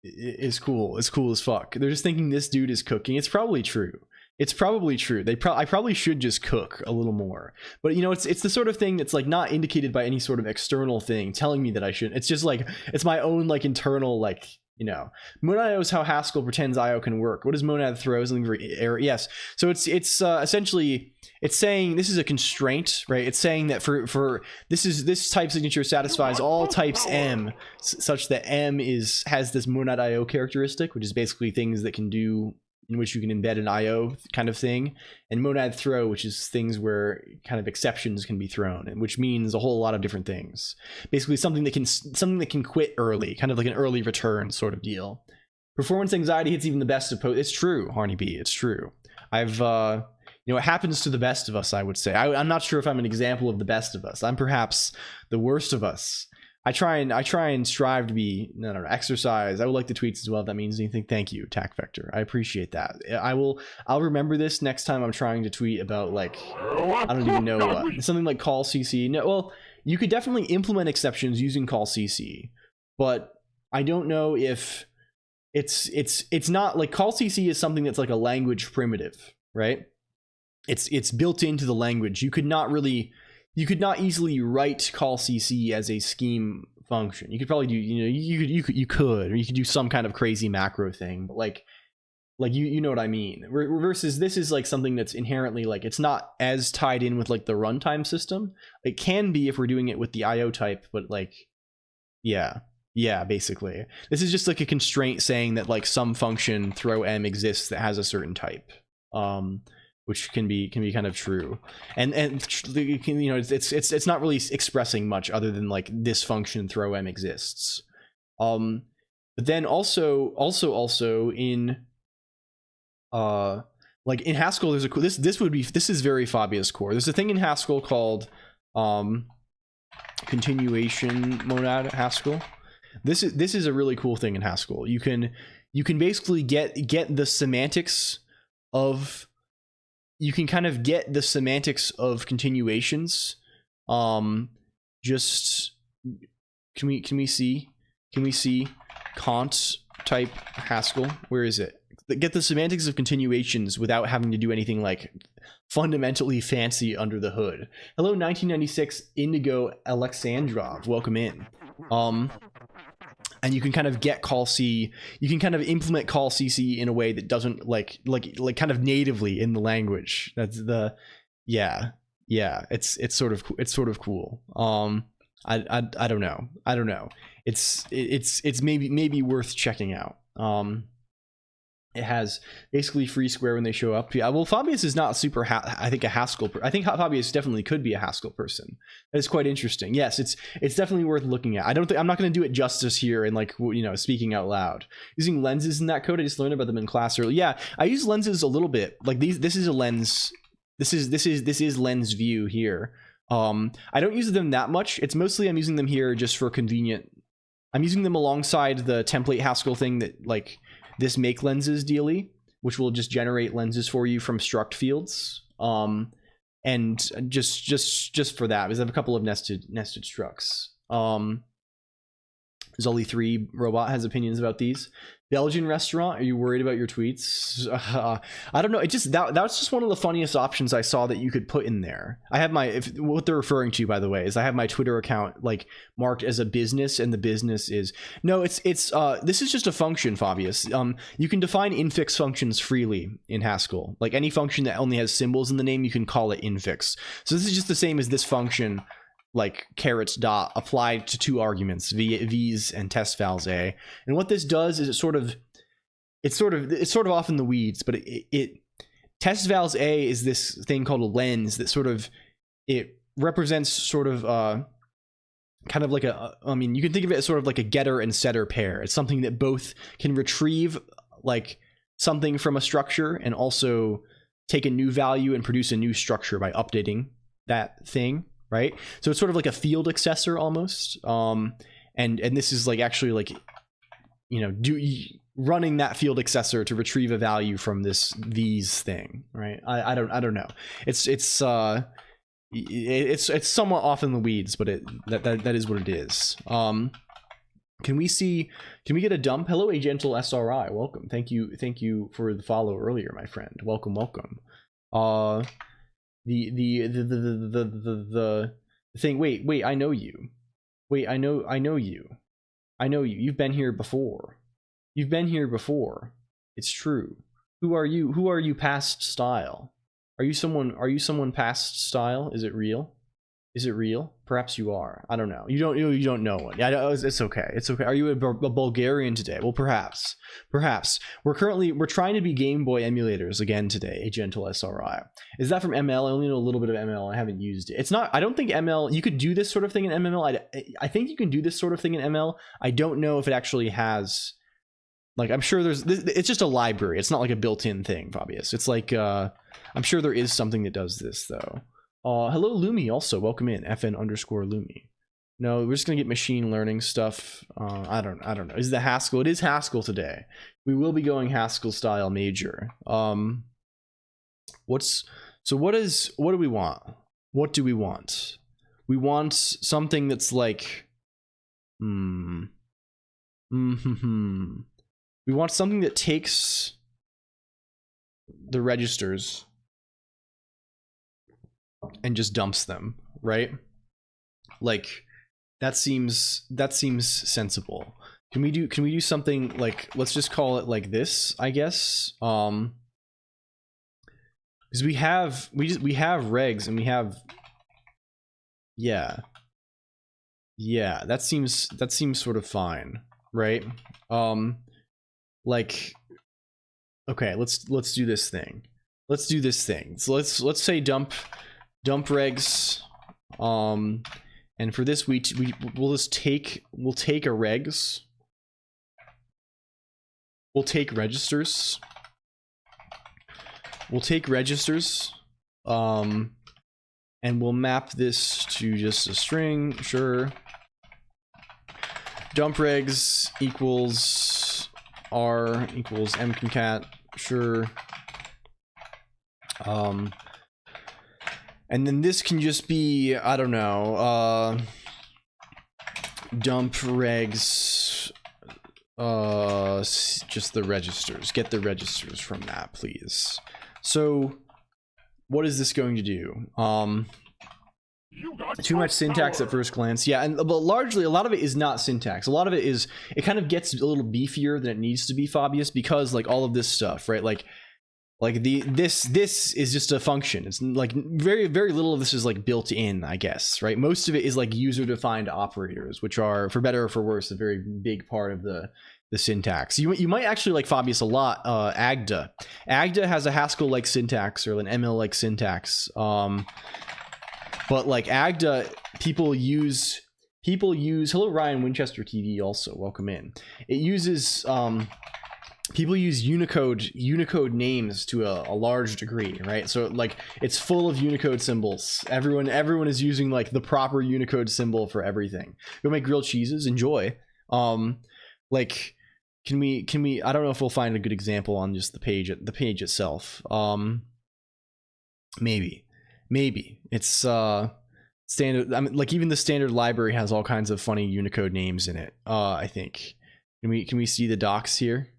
is cool. It's cool as fuck. They're just thinking this dude is cooking. It's probably true. It's probably true. I probably should just cook a little more. But you know, it's the sort of thing that's like not indicated by any sort of external thing telling me that I shouldn't. It's just like it's my own like internal like, you know. Monad is how Haskell pretends IO can work. What does Monad throw? Something for error? Yes. So it's essentially it's saying this is a constraint, right? It's saying that for this type signature satisfies all types M such that M has this Monad IO characteristic, which is basically things that can do in which you can embed an IO kind of thing, and monad throw, which is things where kind of exceptions can be thrown, and which means a whole lot of different things. Basically, something that can quit early, kind of like an early return sort of deal. Performance anxiety hits even the best of It's true, Harney B. It's true. I've it happens to the best of us. I would say I'm not sure if I'm an example of the best of us. I'm perhaps the worst of us. I try and strive to be exercise. I would like the tweets as well if that means anything. Thank you, Tac Vector. I appreciate that. I'll remember this next time I'm trying to tweet about like I don't even know what. Something like call CC. No, well, you could definitely implement exceptions using call CC, but I don't know if it's not like call CC is something that's like a language primitive, right? It's built into the language. You could not easily write call CC as a scheme function. You could probably do, you could do some kind of crazy macro thing, but like you know what I mean. Versus this is like something that's inherently like it's not as tied in with like the runtime system. It can be if we're doing it with the IO type, but like yeah, basically. This is just like a constraint saying that like some function throw M exists that has a certain type. Which can be kind of true, and it's not really expressing much other than like this function throw M exists. But then also in like in Haskell there's this is very Fabius core. There's a thing in Haskell called continuation monad Haskell. This is a really cool thing in Haskell. You can basically get the semantics of continuations. Just can we see Kant type Haskell? Where is it? Get the semantics of continuations without having to do anything like fundamentally fancy under the hood. Hello 1996 Indigo Alexandrov, welcome in. And you can kind of get call C, you can kind of implement call CC in a way that doesn't like kind of natively in the language. That's the it's sort of cool. I don't know. It's maybe worth checking out. It has basically free square when they show up. Yeah, well, Fabius is not super. I think a Haskell. I think Fabius definitely could be a Haskell person. That's quite interesting. Yes, it's definitely worth looking at. I'm not going to do it justice here and like speaking out loud. Using lenses in that code, I just learned about them in class earlier. Yeah, I use lenses a little bit. Like this is a lens. This is lens view here. I don't use them that much. It's mostly I'm using them here just for convenient. I'm using them alongside the template Haskell thing that like. This make lenses dealy, which will just generate lenses for you from struct fields. And just for that, because I have a couple of nested structs. Zully3 Robot has opinions about these. Belgian restaurant, are you worried about your tweets? I don't know. It just that was just one of the funniest options I saw that you could put in there. I have what they're referring to, by the way, is I have my Twitter account like marked as a business, and the business is this is just a function, Fabius. You can define infix functions freely in Haskell. Like any function that only has symbols in the name, you can call it infix. So this is just the same as this function. Like carrots dot applied to two arguments, v's and test vals a, and what this does is it's sort of off in the weeds, but it test vals a is this thing called a lens that sort of it represents sort of kind of like a, I mean, you can think of it as sort of like a getter and setter pair. It's something that both can retrieve like something from a structure and also take a new value and produce a new structure by updating that thing, right? So it's sort of like a field accessor almost. And this is like actually like, you know, running that field accessor to retrieve a value from these thing, right? I don't know. It's somewhat off in the weeds, but that is what it is. Can we get a dump? Hello, a gentle SRI. Welcome. Thank you for the follow earlier, my friend. Welcome. The thing. Wait. I know you. Wait. I know you. You've been here before. It's true. Who are you past style? Are you someone past style? Is it real? Perhaps you are. I don't know. You don't know one. Yeah, it's okay. Are you a Bulgarian today? Well, perhaps. We're trying to be Game Boy emulators again today. A gentle SRI. Is that from ML? I only know a little bit of ML. I haven't used it. It's not. I don't think ML. You could do this sort of thing in ML. I think you can do this sort of thing in ML. I don't know if it actually has. Like, I'm sure it's just a library. It's not like a built-in thing, Fabius. It's like, I'm sure there is something that does this, though. Hello, Lumi, also. Welcome in, FN_Lumi. No, we're just going to get machine learning stuff. I don't know. Is the Haskell? It is Haskell today. We will be going Haskell style major. What do we want? What do we want? We want something that's like, We want something that takes the registers and just dumps them, right? Like that seems sensible. Can we do something like, let's just call it like this, I guess? Because we have regs and we have, yeah, that seems sort of fine, right? Like, okay, let's do this thing. So let's say dump regs, and for this we'll take a regs. We'll take registers. And we'll map this to just a string. Sure. Dump regs equals R equals mconcat, sure. And then this can just be, I don't know, dump regs, just the registers. Get the registers from that, please. So what is this going to do? Too much syntax at first glance, yeah, but largely a lot of it is not syntax. A lot of it is, it kind of gets a little beefier than it needs to be, Fabius, because like all of this stuff, right? Like this is just a function. It's like very little of this is like built in, I guess, right? Most of it is like user defined operators, which are, for better or for worse, a very big part of the syntax. You might actually like, Fabius, a lot agda has a Haskell like syntax or an ML like syntax. But like agda, people use, hello Ryan Winchester TV, also welcome in. It uses people use Unicode names to a large degree, right? So like it's full of Unicode symbols. Everyone is using like the proper Unicode symbol for everything. Go make grilled cheeses, enjoy. Like can we I don't know if we'll find a good example on just the page itself. Maybe it's standard. I mean, like even the standard library has all kinds of funny Unicode names in it. I think. Can we see the docs here?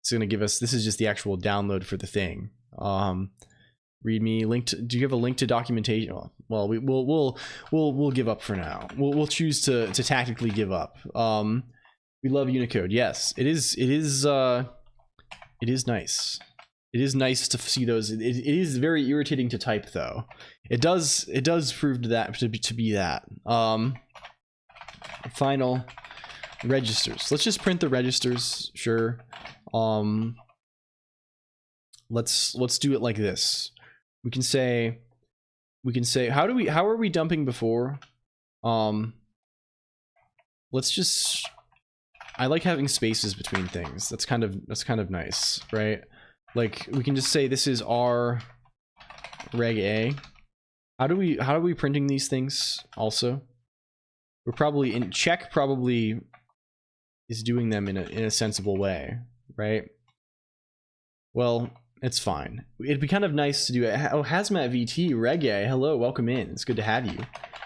It's gonna give us. This is just the actual download for the thing. README link to. Do you have a link to documentation? Well, we'll give up for now. We'll choose to tactically give up. We love Unicode. Yes, it is nice. It is nice to see those. It is very irritating to type, though. It does prove to be that. Final registers. Let's just print the registers. Sure. Let's do it like this. We can say we can say, how are we dumping before? Let's just, I like having spaces between things. That's kind of nice, right? Like we can just say this is our reg A. How are we printing these things also? We're probably in check, probably is doing them in a sensible way, right? Well, it's fine. It'd be kind of nice to do it. Oh, Hazmat VT, reg A, hello, welcome in. It's good to have you.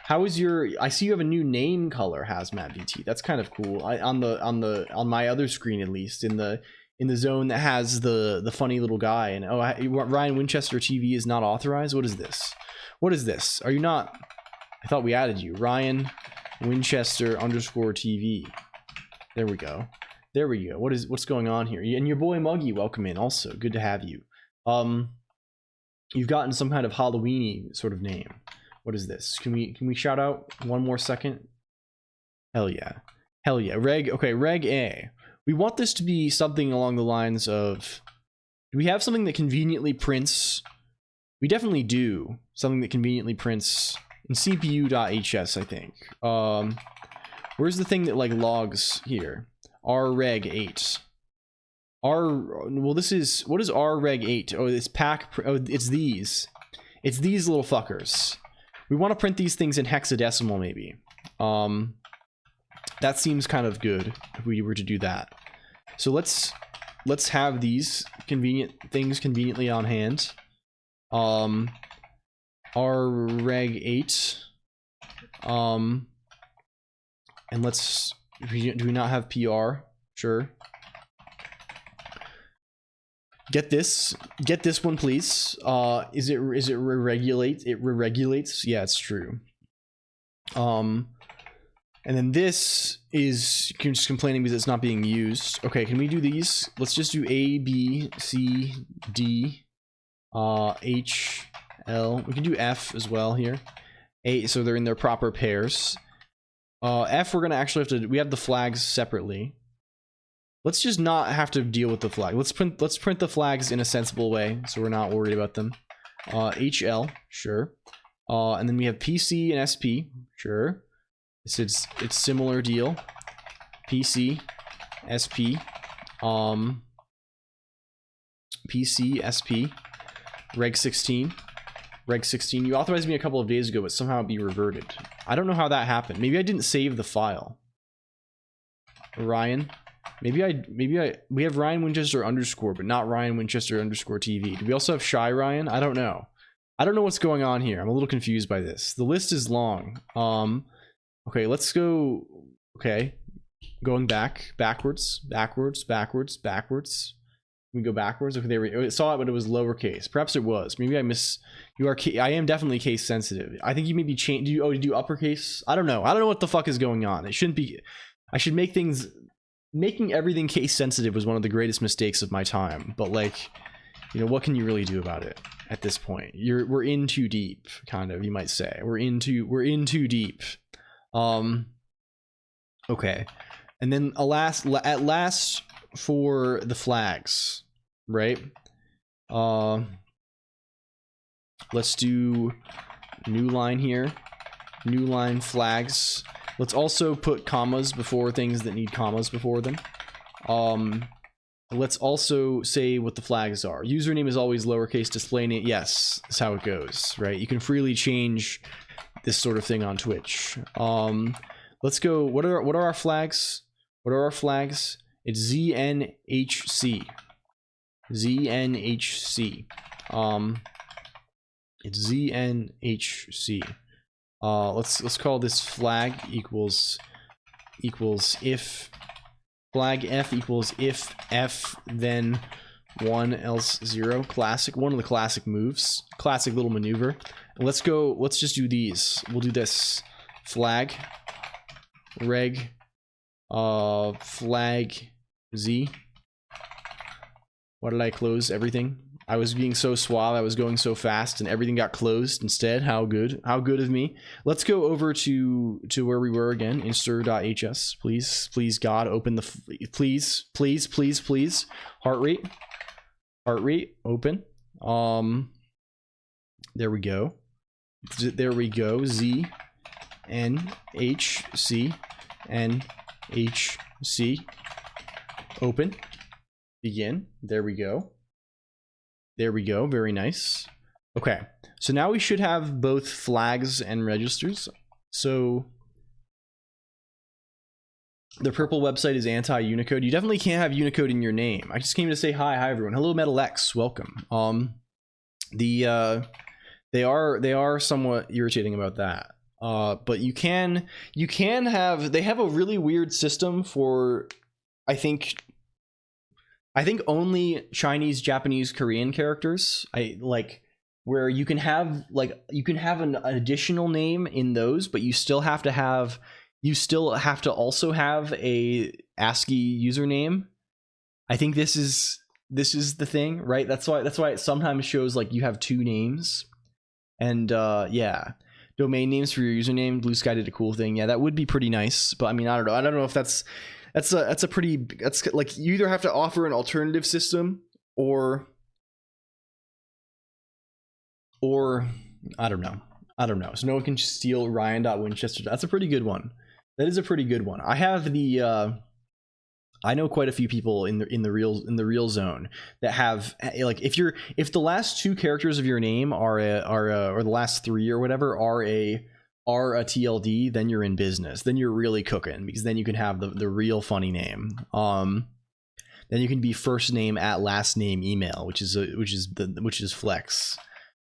How is your, I see you have a new name color, Hazmat VT. That's kind of cool. On my other screen, at least, in the zone that has the funny little guy. And oh, Ryan Winchester TV is not authorized. What is this? What is this? Are you not? I thought we added you. Ryan Winchester _TV. There we go. There we go. What's going on here? And your boy Muggy, welcome in. Also, good to have you. You've gotten some kind of Halloweeny sort of name. What is this? Can we shout out one more second? Hell yeah. Hell yeah. Reg A. We want this to be something along the lines of, do we have something that conveniently prints? We definitely do. Something that conveniently prints in CPU.hs, I think. Where's the thing that like logs here? rreg8. Well, this is, what is rreg8? Oh, it's it's these. It's these little fuckers. We want to print these things in hexadecimal, maybe. That seems kind of good if we were to do that. So let's have these convenient things conveniently on hand. rreg8. And let's, do we not have PR? Sure. Get this one, please. Is it re-regulate? It re-regulates? Yeah, it's true. And then this is just complaining because it's not being used. Okay, can we do these? Let's just do A, B, C, D, H, L. We can do F as well here. A, so they're in their proper pairs. F, we're gonna actually have to, we have the flags separately. Let's just not have to deal with the flag. Let's print the flags in a sensible way, so we're not worried about them. HL, sure. And then we have PC and SP, sure. It's similar deal. PC, SP, PC, SP, Reg 16. Reg 16. You authorized me a couple of days ago, but somehow it be reverted. I don't know how that happened. Maybe I didn't save the file. Ryan. Maybe we have Ryan Winchester _, but not Ryan Winchester _TV. Do we also have Shy Ryan? I don't know. I don't know what's going on here. I'm a little confused by this. The list is long. Okay, let's go. Okay, going backwards. We go backwards. Okay, there we go. It saw it, but it was lowercase. Perhaps it was. Maybe I miss. I am definitely case sensitive. I think you maybe change. Do you do uppercase? I don't know. I don't know what the fuck is going on. It shouldn't be. I should make things. Making everything case sensitive was one of the greatest mistakes of my time. But like, you know, what can you really do about it at this point? We're in too deep, kind of. You might say we're in too deep. Okay, and then at last for the flags, right? Let's do new line here, new line flags. Let's also put commas before things that need commas before them. Let's also say what the flags are. Username is always lowercase, display name, yes, that's how it goes, right? You can freely change this sort of thing on Twitch. Let's go, what are our flags? What are our flags? It's ZNHC. ZNHC. It's ZNHC. Let's call this flag equals if flag F equals if F then 1 else 0. Classic, one of the classic moves, classic little maneuver. And let's just do these. We'll do this flag reg flag Z. Why did I close everything? I was being so suave, I was going so fast, and everything got closed instead. How good of me. Let's go over to where we were again, instir.hs. Please God, open the, please, heart rate, open. There we go. There we go. Z N H C N H C. Open. Begin. There we go. There we go. Very nice. Okay. So now we should have both flags and registers. So the purple website is anti-Unicode. You definitely can't have Unicode in your name. I just came to say hi everyone. Hello Metal X, welcome. They are somewhat irritating about that. But you can have, they have a really weird system for I think only Chinese, Japanese, Korean characters. Where you can have an additional name in those, but you still have to also have a ASCII username. I think this is the thing, right? That's why it sometimes shows like you have two names. And yeah, domain names for your username. Blue Sky did a cool thing. Yeah, that would be pretty nice. But I mean, I don't know if that's like you either have to offer an alternative system or I don't know. So no one can steal Ryan.Winchester. That's a pretty good one. That is a pretty good one. I have I know quite a few people in the real zone that have, like, if the last two characters of your name are or the last three or whatever are a TLD, then you're in business. Then you're really cooking, because then you can have the real funny name. Then you can be first name at last name email, which is flex.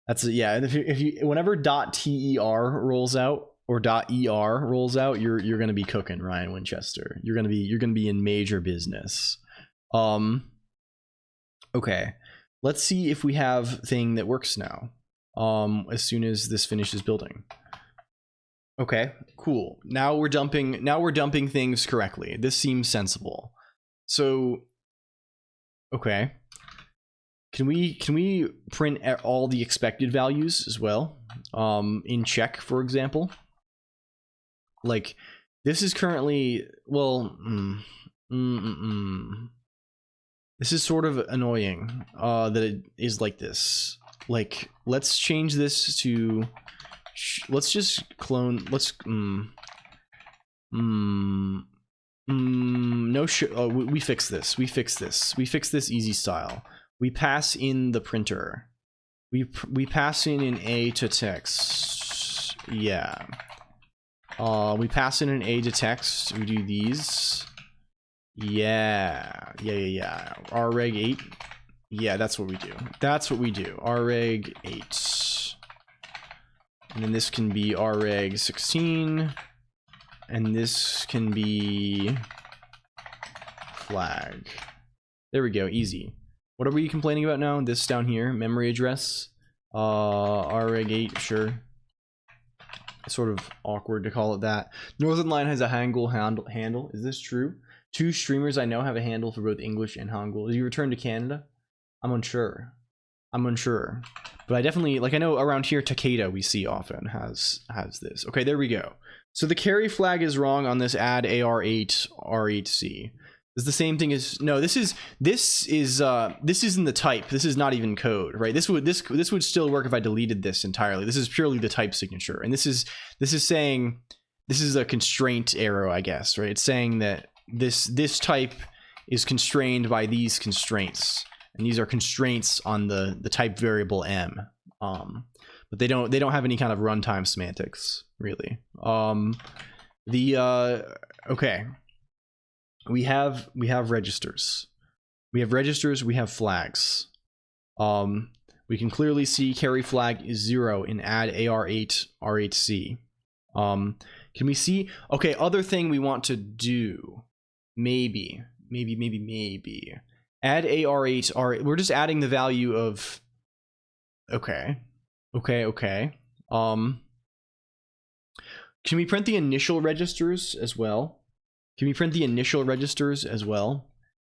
That's yeah. And if you whenever .ter rolls out or .er rolls out, you're gonna be cooking, Ryan Winchester. You're gonna be in major business. Okay, let's see if we have thing that works now. As soon as this finishes building. Okay, cool. Now we're dumping things correctly. This seems sensible. So, okay. Can we print all the expected values as well? In check, for example. Like, this is currently, well, this is sort of annoying that it is like this. Like, let's change this to, let's just clone, let's, no oh, we fix this, we fix this easy style. We pass in the printer. We pass in an A to text. Yeah. We pass in an A to text. We do these. Yeah. Reg 8. Yeah, that's what we do. Reg 8. And then this can be Reg 16. And this can be flag. There we go. Easy. What are we complaining about now? This down here, memory address. Reg 8, sure. Sort of awkward to call it that. Northern Line has a Hangul handle. Is this true? 2 streamers I know have a handle for both English and Hangul. Did you return to Canada? I'm unsure. But I definitely, like, I know around here Takeda we see often has this. Okay, there we go. So the carry flag is wrong on this add AR8 R8C. It's the same thing as, no, this is in the type. This is not even code, right? This would still work if I deleted this entirely. This is purely the type signature. And this is saying, this is a constraint arrow, I guess, right? It's saying that this type is constrained by these constraints. And these are constraints on the type variable M. But they don't have any kind of runtime semantics, really. Okay. We have registers. We have flags. We can clearly see carry flag is 0 in add AR8 R8C. Can we see? Okay, other thing we want to do. Maybe. Add AR8 R. We're just adding the value of. Okay. Can we print the initial registers as well?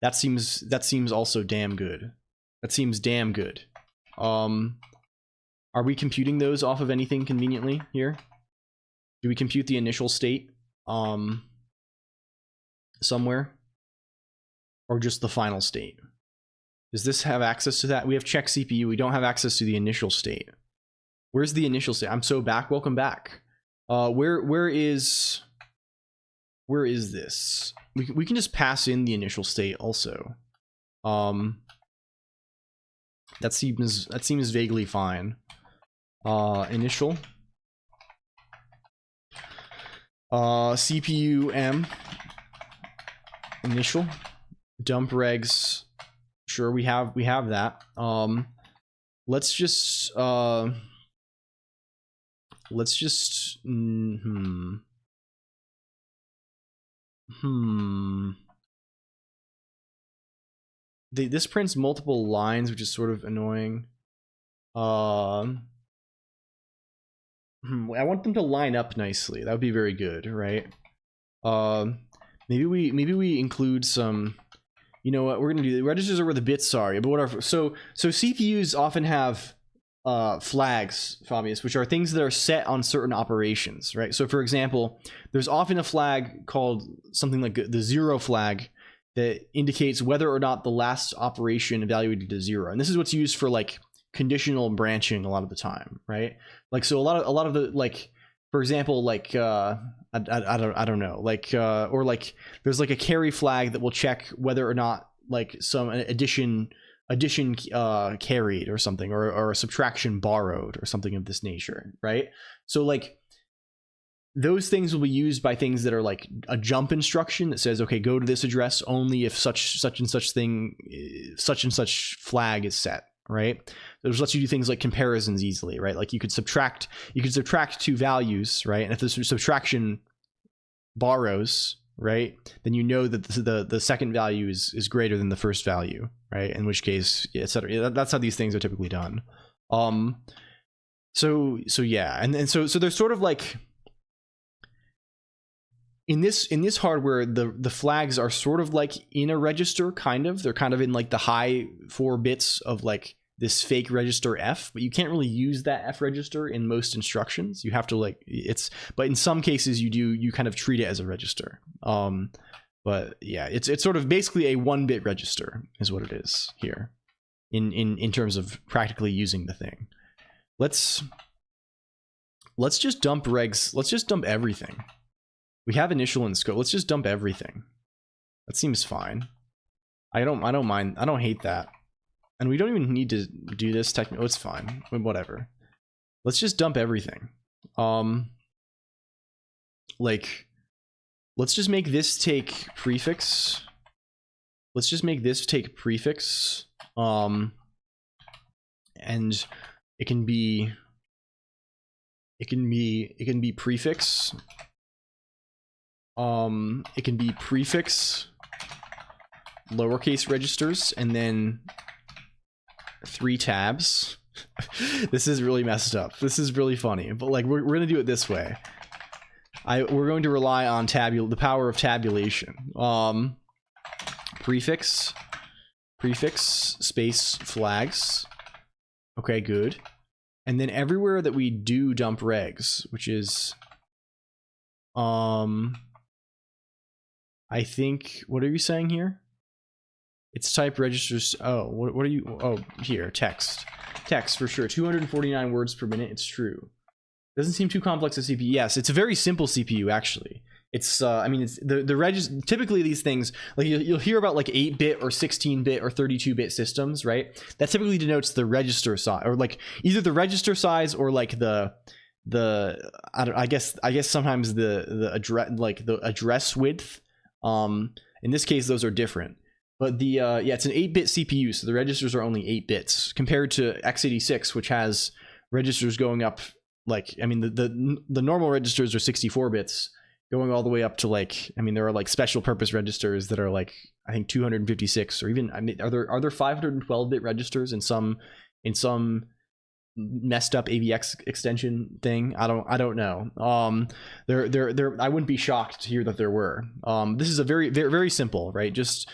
That seems also damn good. Are we computing those off of anything conveniently here? Do we compute the initial state somewhere? Or just the final state? Does this have access to that? We have check CPU. We don't have access to the initial state. Where's the initial state? I'm so back. Welcome back. Where is this? We can just pass in the initial state also. That seems vaguely fine. Initial. CPU M. Initial. Dump regs. Sure, we have that. Let's just this prints multiple lines, which is sort of annoying. I want them to line up nicely. That would be very good, right? Maybe we include some. You know what? We're gonna do the registers are where the bits are, but whatever. So CPUs often have flags, Fabius, which are things that are set on certain operations, right? So for example, there's often a flag called something like the 0 flag that indicates whether or not the last operation evaluated to 0, and this is what's used for like conditional branching a lot of the time, right? Like, so a lot of the, like, for example, like I don't know, like or like there's like a carry flag that will check whether or not like some addition carried or something, or a subtraction borrowed or something of this nature, right? So like those things will be used by things that are like a jump instruction that says, okay, go to this address only if such and such flag is set, right? So it lets you do things like comparisons easily, right? Like you could subtract two values, right? And if the subtraction borrows, right, then you know that the second value is greater than the first value, right? In which case, etc. That's how these things are typically done. So yeah, and so there's sort of like in this hardware, the flags are sort of like in a register, kind of. They're kind of in like the high 4 bits of like this fake register F, but you can't really use that F register in most instructions. You have to like but in some cases you kind of treat it as a register. But yeah, it's sort of basically a 1-bit register is what it is here in terms of practically using the thing. Let's just dump regs. Let's just dump everything. We have initial and scope. Let's just dump everything. That seems fine. I don't mind. I don't hate that. And we don't even need to do this technically. It's fine. Whatever. Let's just dump everything. Like, let's just make this take prefix. Let's just make this take prefix. And it can be prefix. It can be prefix lowercase registers and then 3 tabs. This is really messed up. This is really funny, but like we're gonna do it this way. We're going to rely on the power of tabulation. Prefix space flags. Okay, good. And then everywhere that we do dump regs, which is I think, what are you saying here? It's type registers. Oh, what are you? Oh, here, text for sure. 249 words per minute. It's true. Doesn't seem too complex a CPU. Yes, it's a very simple CPU actually. It's I mean, it's the register. Typically these things, like you'll hear about like 8-bit or 16-bit or 32-bit systems, right? That typically denotes the register size, or like either the register size or like I guess sometimes the address width. In this case, those are different. But yeah, it's an 8-bit CPU, so the registers are only 8 bits compared to x86, which has registers going up like, I mean, the normal registers are 64 bits, going all the way up to like, I mean, there are like special purpose registers that are like, I think 256, or even, I mean, are there 512-bit registers in some messed up AVX extension thing? I don't know. I wouldn't be shocked to hear that there were. This is a very, very, very simple, right? Just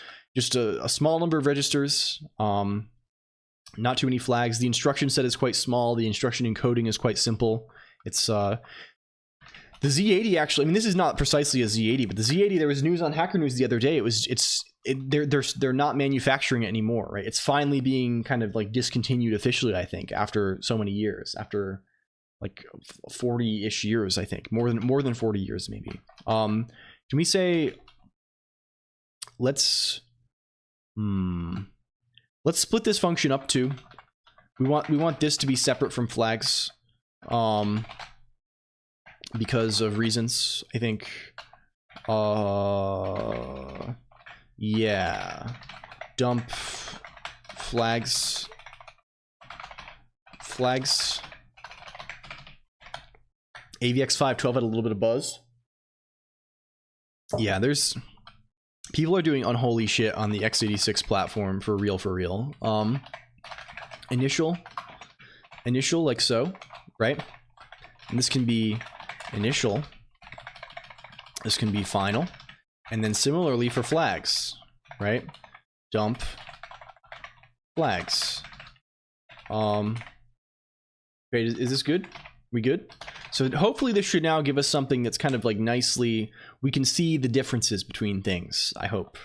a small number of registers, not too many flags. The instruction set is quite small. The instruction encoding is quite simple. It's the Z80 actually, I mean, this is not precisely a Z80, but the Z80, there was news on Hacker News the other day. They're not manufacturing it anymore, right? It's finally being kind of like discontinued officially, I think, after so many years, after like 40-ish years, I think. More than 40 years maybe. Can we say let's split this function up too. We want this to be separate from flags. Because of reasons, I think. Yeah. Dump flags. AVX 512 had a little bit of buzz. Yeah, there's people are doing unholy shit on the x86 platform for real. Initial like so, right? And this can be initial. This can be final. And then similarly for flags, right? Dump flags. Okay, is this good? We good? So hopefully this should now give us something that's kind of like nicely, we can see the differences between things, I hope.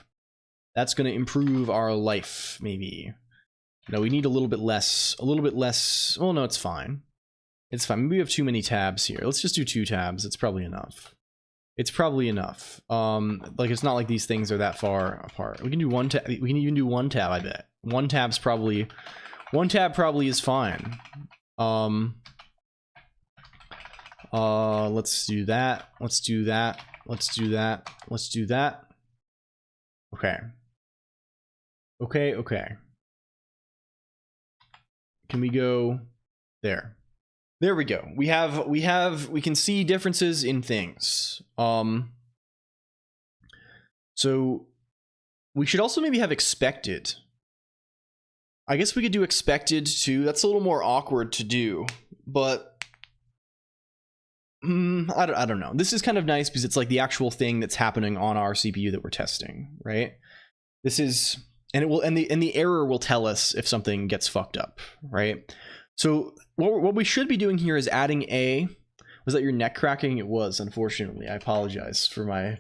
That's going to improve our life, maybe. No, we need a little bit less, oh no, it's fine. It's fine, maybe we have too many tabs here. Let's just do 2 tabs, it's probably enough. Like it's not like these things are that far apart. We can do 1 tab, we can even do 1 tab, I bet. 1 tab probably is fine. Let's do that. Okay. Can we go there? There we go. We can see differences in things. So we should also maybe have expected. I guess we could do expected too. That's a little more awkward to do, but I don't know. This is kind of nice because it's like the actual thing that's happening on our CPU that we're testing, right? This is, and it will, and the error will tell us if something gets fucked up, right? So what we should be doing here is adding a. Was that your neck cracking? It was, unfortunately. I apologize for my.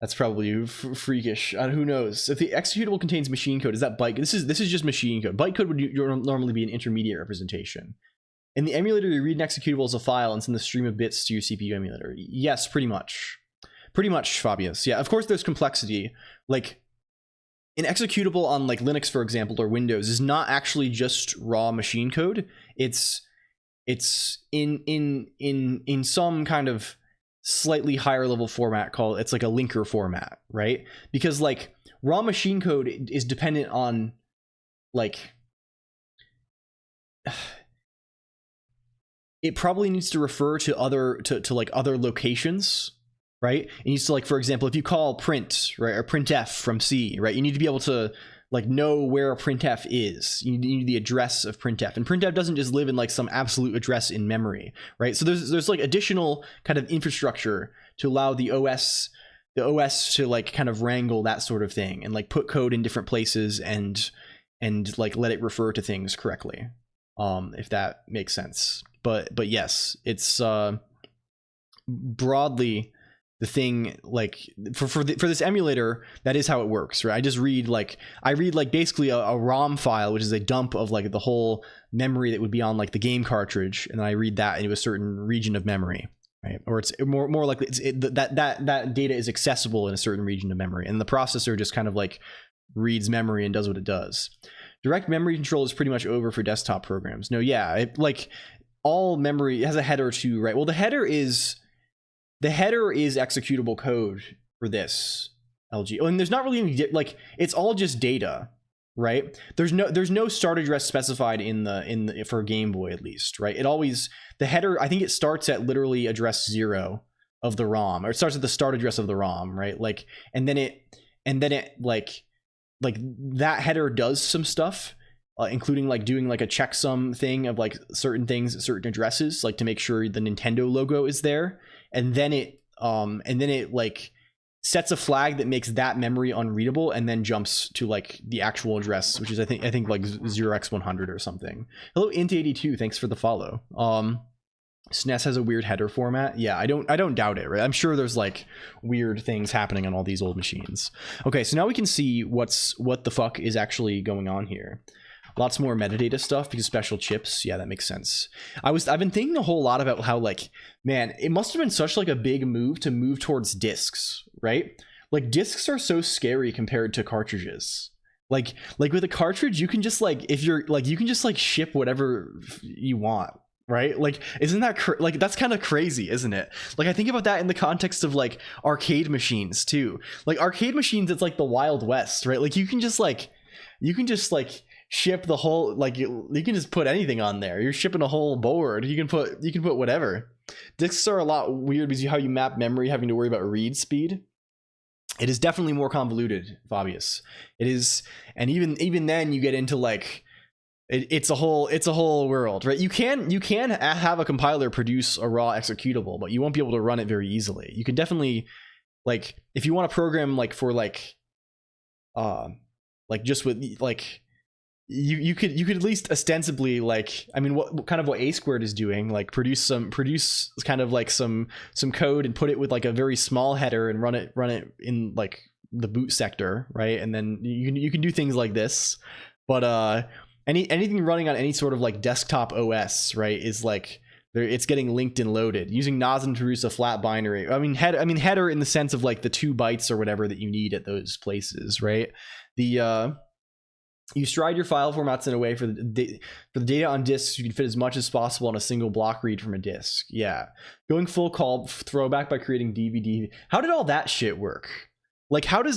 That's probably freakish. Who knows? If the executable contains machine code, is that byte? This is just machine code. Byte code would normally be an intermediate representation. In the emulator, you read an executable as a file and send the stream of bits to your CPU emulator. Yes, pretty much. Pretty much, Fabius. Yeah, of course there's complexity. Like, an executable on like Linux, for example, or Windows is not actually just raw machine code. It's in some kind of slightly higher level format called, it's like a linker format, right? Because like raw machine code is dependent on like it probably needs to refer to other like other locations, right? It needs to, like, for example, if you call print, right, or printf from C, right, you need to be able to like know where a printf is. You need the address of printf, and printf doesn't just live in like some absolute address in memory, right? So there's like additional kind of infrastructure to allow the OS to like kind of wrangle that sort of thing and like put code in different places and like let it refer to things correctly, if that makes sense. But yes, it's broadly the thing, like for this emulator, that is how it works, right? I read basically a ROM file, which is a dump of like the whole memory that would be on like the game cartridge, and then I read that into a certain region of memory, right? Or it's more likely that data is accessible in a certain region of memory, and the processor just kind of like reads memory and does what it does. Direct memory control is pretty much over for desktop programs. No, yeah, like all memory has a header too, right? Well, the header is executable code for this LG. Oh, and there's not really any, like, it's all just data, right? There's no start address specified in the for Game Boy, at least, right? It always, the header, I think it starts at literally address 0 of the ROM, or it starts at the start address of the ROM, right? Like, and then it like that header does some stuff, including like doing like a checksum thing of like certain things at certain addresses, like to make sure the Nintendo logo is there. And then it like sets a flag that makes that memory unreadable, and then jumps to like the actual address, which is I think like 0x100 or something. Hello int82, thanks for the follow. SNES has a weird header format. Yeah, I don't doubt it, right? I'm sure there's like weird things happening on all these old machines. Okay, so now we can see what the fuck is actually going on here. lots more metadata stuff because special chips. Yeah, that makes sense. I've been thinking a whole lot about how, like, man, it must have been such like a big move to move towards discs, right? Like discs are so scary compared to cartridges. Like with a cartridge, you can just like, if you're like, you can just like ship whatever you want, right? Like, isn't that like, that's kind of crazy, isn't it? Like, I think about that in the context of like arcade machines too. Like arcade machines, it's like the Wild West, right? Like you can just ship the whole, like you can just put anything on there. You're shipping a whole board. You can put whatever. Discs are a lot weird because how you map memory, having to worry about read speed. It is definitely more convoluted, Fabius. It is, and even then you get into like, it's a whole world, right? You can have a compiler produce a raw executable, but you won't be able to run it very easily. You can definitely, like, if you want to program like for like just with like, you could at least ostensibly, like, I mean, what A Squared is doing, like produce kind of like some code and put it with like a very small header and run it in like the boot sector, right? And then you can do things like this, but anything running on any sort of like desktop OS, right, is like it's getting linked and loaded using NOSM to produce a flat binary. I mean header in the sense of like the 2 bytes or whatever that you need at those places, right? You stride your file formats in a way for the data on disks you can fit as much as possible on a single block read from a disk. Yeah, going full call throwback by creating DVD. How did all that shit work? Like, how do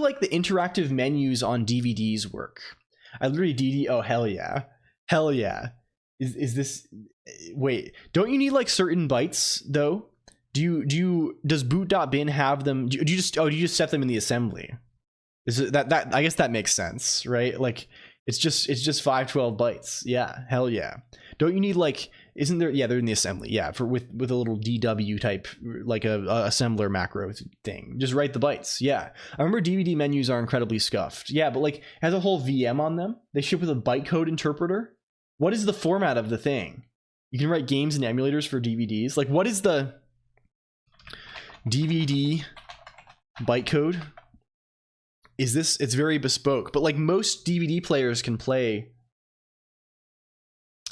like the interactive menus on DVDs work? I literally oh hell yeah. Is this, wait, don't you need like certain bytes though? Does boot.bin have them? Do you just set them in the assembly? Is it that I guess that makes sense, right? Like it's just 512 bytes. Yeah, hell yeah. Don't you need like, isn't there, yeah, they're in the assembly, yeah, for with a little DW type, like a assembler macro thing. Just write the bytes. Yeah, I remember DVD menus are incredibly scuffed. Yeah, but like it has a whole VM on them. They ship with a bytecode interpreter. What is the format of the thing? You can write games and emulators for DVDs. Like, what is the DVD bytecode? Is this, it's very bespoke, but like most DVD players can play,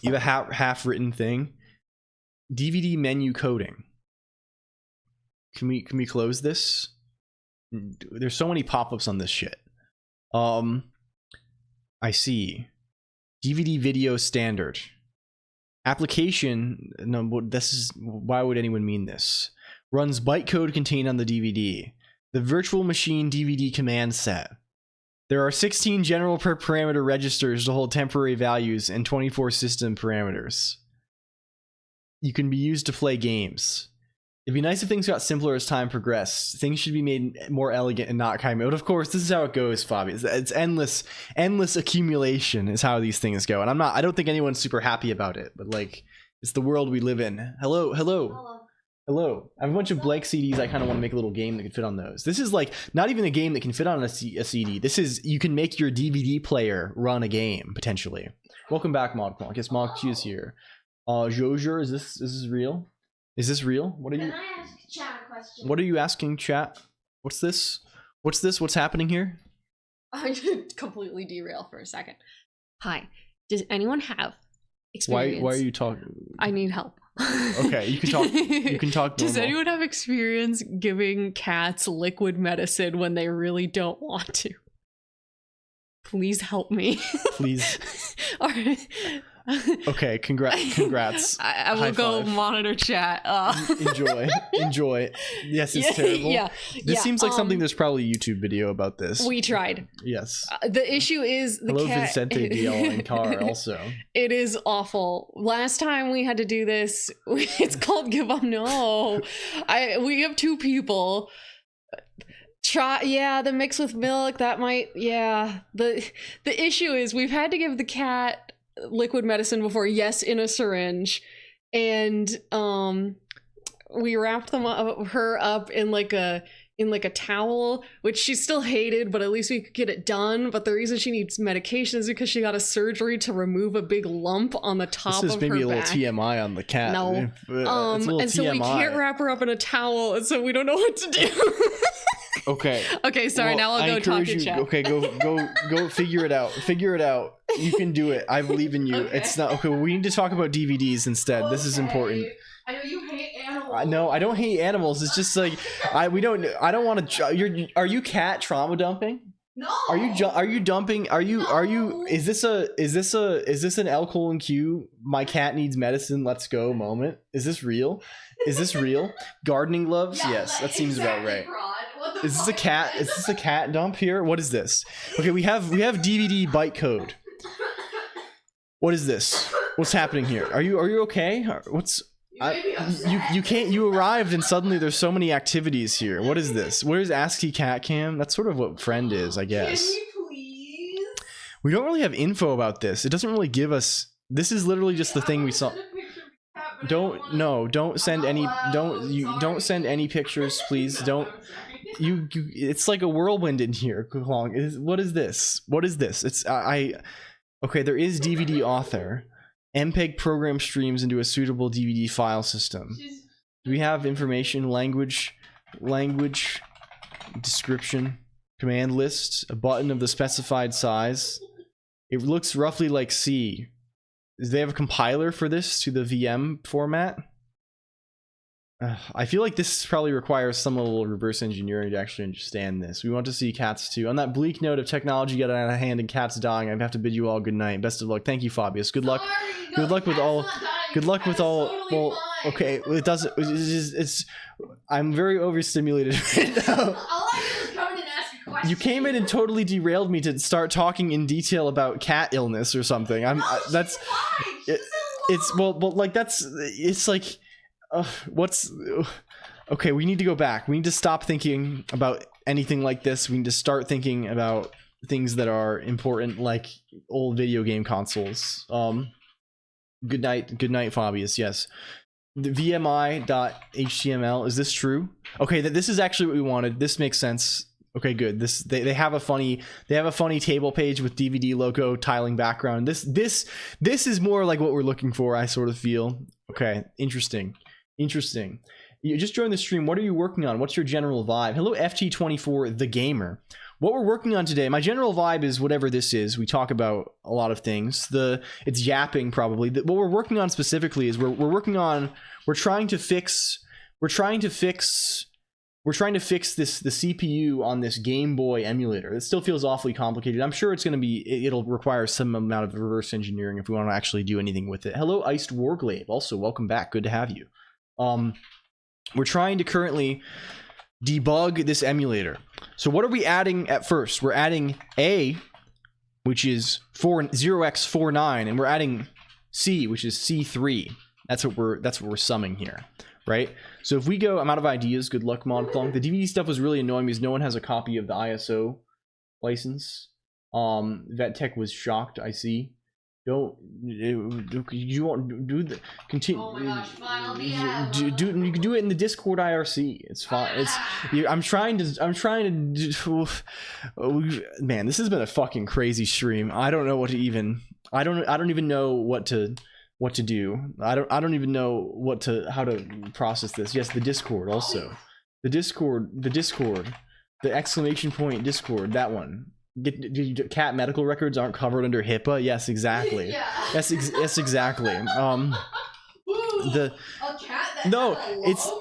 you have a half written thing. DVD menu coding. Can we close this? There's so many pop-ups on this shit. I see. DVD video standard. Application, no, this is, why would anyone mean this? Runs bytecode contained on the DVD. The virtual machine DVD command set. There are 16 general parameter registers to hold temporary values and 24 system parameters. You can be used to play games. It'd be nice if things got simpler as time progressed. Things should be made more elegant and not kind of. But of course, this is how it goes, Fabi. It's endless accumulation is how these things go. And I don't think anyone's super happy about it. But like, it's the world we live in. Hello. I have a bunch of blank CDs. I kind of want to make a little game that can fit on those. This is like not even a game that can fit on a CD. This is, you can make your DVD player run a game potentially. Welcome back, ModConk. Yes, ModQ is here. Jojer, is this real? Is this real? What are you? Can I ask chat a question? What are you asking, chat? What's this? What's happening here? I should completely derail for a second. Hi, does anyone have experience? Why are you talking? I need help. Okay, you can talk. You can talk. Does normal. anyone have experience giving cats liquid medicine when they really don't want to? Please help me. Please. All right. Okay, congrats. I will go monitor chat. Enjoy. Yes, it's terrible. Yeah. This seems like something. There's probably a YouTube video about this. We tried. Yes. The issue is the Hello, cat. Vincente DL and Car also. It is awful. Last time we had to do this, it's called Give Up. No, we have 2 people. The mix with milk, that might, the issue is we've had to give the cat liquid medicine before, yes, in a syringe, and we wrapped her up in like a towel, which she still hated, but at least we could get it done. But the reason she needs medication is because she got a surgery to remove a big lump on the top of her back. This is maybe a little TMI on the cat. No. And so we can't wrap her up in a towel, and so we don't know what to do. Okay. Okay, sorry, now I'll go talk to chat. Okay, go figure it out. You can do it. I believe in you. Okay. It's not okay. We need to talk about DVDs instead. This is important. I know you hate animals. No, I don't hate animals. It's just like I don't want to. Are you cat trauma dumping? No. Are you dumping? Are you? Is this an L Colonq? My cat needs medicine. Let's go moment. Is this real? Is this real? Gardening gloves? Yeah, yes, that seems about right. Rod. What the Is this a fuck cat? Is this a cat dump here? What is this? Okay, we have DVD byte code. What is this? What's happening here? Are you okay? What's you can't. You arrived and suddenly there's so many activities here. What is this? What is ASCII cat cam? That's sort of what friend is, I guess. Can you please? We don't really have info about this. It doesn't really give us. This is literally just the thing we saw. Don't send any. Don't send any pictures, please. Don't. You. It's like a whirlwind in here. Colonq. What is this? What is this? It's Okay, there is DVD author. MPEG program streams into a suitable DVD file system. Do we have information? Language, description, command list, a button of the specified size. It looks roughly like C. Do they have a compiler for this to the VM format? I feel like this probably requires some little reverse engineering to actually understand this. We want to see cats too. On that bleak note of technology getting out of hand and cats dying, I have to bid you all good night. Best of luck. Thank you, Fabius. Good luck. Good luck with all. Good luck with all. Well, okay. It doesn't. It's. I'm very overstimulated right now. You came in and totally derailed me to start talking in detail about cat illness or something. That's. It's well, like that's. It's like. What's okay? We need to go back. We need to stop thinking about anything like this. We need to start thinking about things that are important, like old video game consoles. Good night, Fabius. Yes, the VMI.html. Is this true? Okay, this is actually what we wanted. This makes sense. Okay, good. They have a funny table page with DVD logo tiling background. This is more like what we're looking for. I sort of feel. Okay, interesting. You just joined the stream. What are you working on? What's your general vibe? Hello, FT24 the gamer. What we're working on today, my general vibe is whatever this is. We talk about a lot of things. It's yapping probably. What we're working on specifically is we're trying to fix the CPU on this Game Boy emulator. It still feels awfully complicated. I'm sure it'll require some amount of reverse engineering if we want to actually do anything with it. Hello, Iced Warglaive. Also, welcome back. Good to have you. We're trying to currently debug this emulator. So what are we adding at first? We're adding A, which is 0x49, and we're adding C, which is C3. That's what we're summing here, right? So if we go, I'm out of ideas. Good luck, Modclonk. The DVD stuff was really annoying because no one has a copy of the ISO license. VetTech was shocked. I see. You won't do the continue. Oh my gosh, fine, I'll be you can do it in the Discord IRC. It's fine. I'm trying to man, this has been a fucking crazy stream. I don't know what to even. I don't even know what to do. I don't even know how to process this. Yes, the Discord also. The Discord, the exclamation point Discord, that one. Cat medical records aren't covered under HIPAA. Yes, exactly. Yeah. Yes, exactly.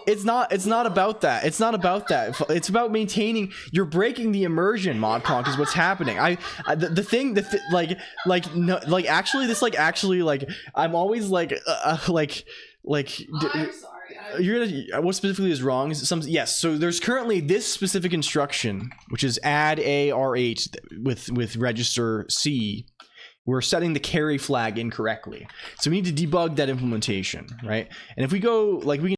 It's not about that. It's not about that. It's about maintaining. You're breaking the immersion. Modclonq is what's happening. I'm always I'm sorry. You're gonna what specifically is wrong is yes. So there's currently this specific instruction, which is add AR8 with register C. We're setting the carry flag incorrectly, so we need to debug that implementation, right? And if we go we can.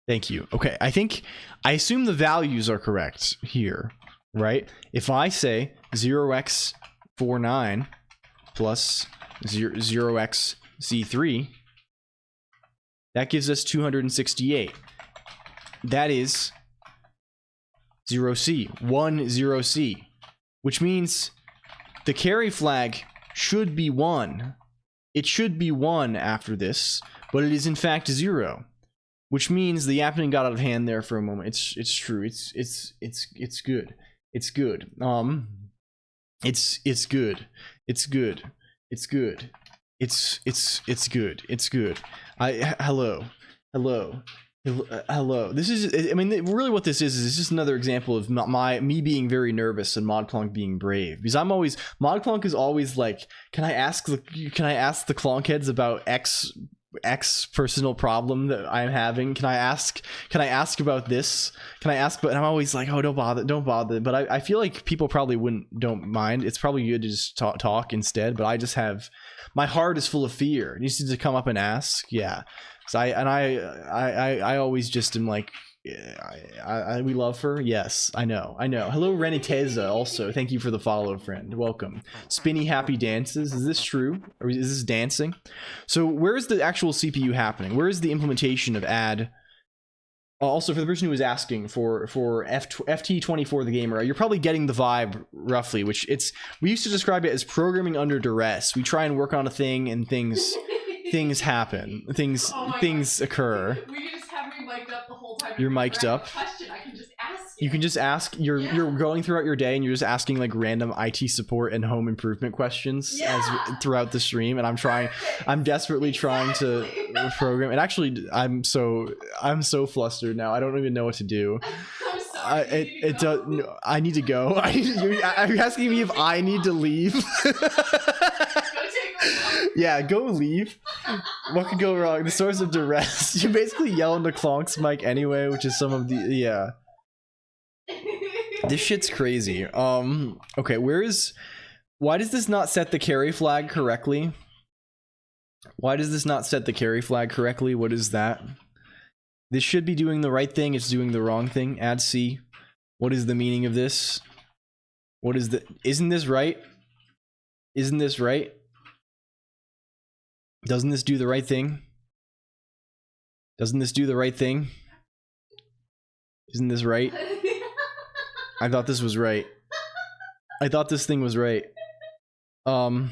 Thank you. Okay, I assume the values are correct here, right? If I say 0x49 plus 0xc3, that gives us 268. That is 0c, 10c, which means the carry flag should be 1 it should be 1 after this, but it is in fact 0, which means the yapping got out of hand there for a moment. It's true. It's good. It's good. It's good. It's good. It's good. It's good. It's good. Hello. This is, I mean, really what this is just another example of me being very nervous and ModClonq being brave, because ModClonq is always like, can I ask the Clonq heads about X personal problem that I'm having? Can I ask about this? Can I ask? But I'm always like, oh, don't bother. But I feel like people probably don't mind. It's probably good to just talk instead. But I just have, my heart is full of fear. It needs to come up and ask. Yeah. So I always just am like, we love her. Yes, I know. Hello, Reniteza. Also, thank you for the follow, friend. Welcome. Spinny happy dances. Is this true? Or is this dancing? So where is the actual CPU happening? Where is the implementation of add? Also, for the person who was asking for FT24 the gamer, you're probably getting the vibe roughly, which we used to describe it as programming under duress. We try and work on a thing and things happen. Things occur. We can just have me mic'd up the whole time. You're mic'd up. Question, I can just ask you can just ask. You're going throughout your day and you're just asking like random IT support and home improvement questions throughout the stream, and I'm desperately trying to program. And actually, I'm so flustered now. I don't even know what to do. I'm sorry. I need to go. Are you asking me if I need to leave? Yeah, go leave. What could go wrong? The source of duress. You basically yell into Clonq's mic anyway, which is some of the, yeah. This shit's crazy. Okay, why does this not set the carry flag correctly? What is that? This should be doing the right thing. It's doing the wrong thing. Add C. What is the meaning of this? Isn't this right? Doesn't this do the right thing? Isn't this right? I thought this was right. I thought this thing was right. The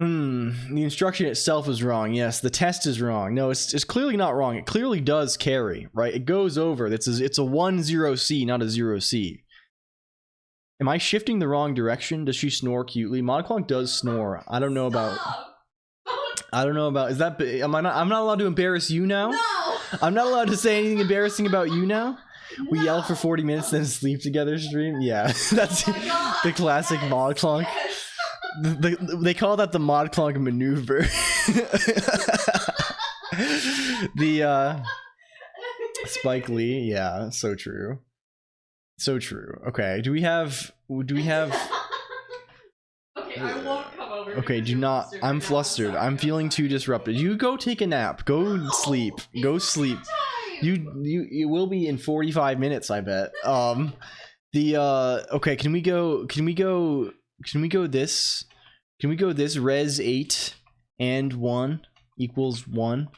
instruction itself is wrong. Yes, the test is wrong. No, it's clearly not wrong. It clearly does carry, right? It goes over. It's a 1-0C, not a 0C. Am I shifting the wrong direction? Does she snore cutely? ModClonq does snore. I don't know about. Is that? I'm not allowed to embarrass you now. No. I'm not allowed to say anything embarrassing about you now. We yell for 40 minutes, then sleep together stream. Yeah, that's the classic ModClonq. Yes. They call that the ModClonq maneuver. The Spike Lee. Yeah, so true. Okay, do we have? Okay, I won't come over. Okay, do not. I'm flustered. I'm feeling too disrupted. You go take a nap. Go sleep. You will be in 45 minutes, I bet. Okay, can we go this res 8 and 1 equals 1?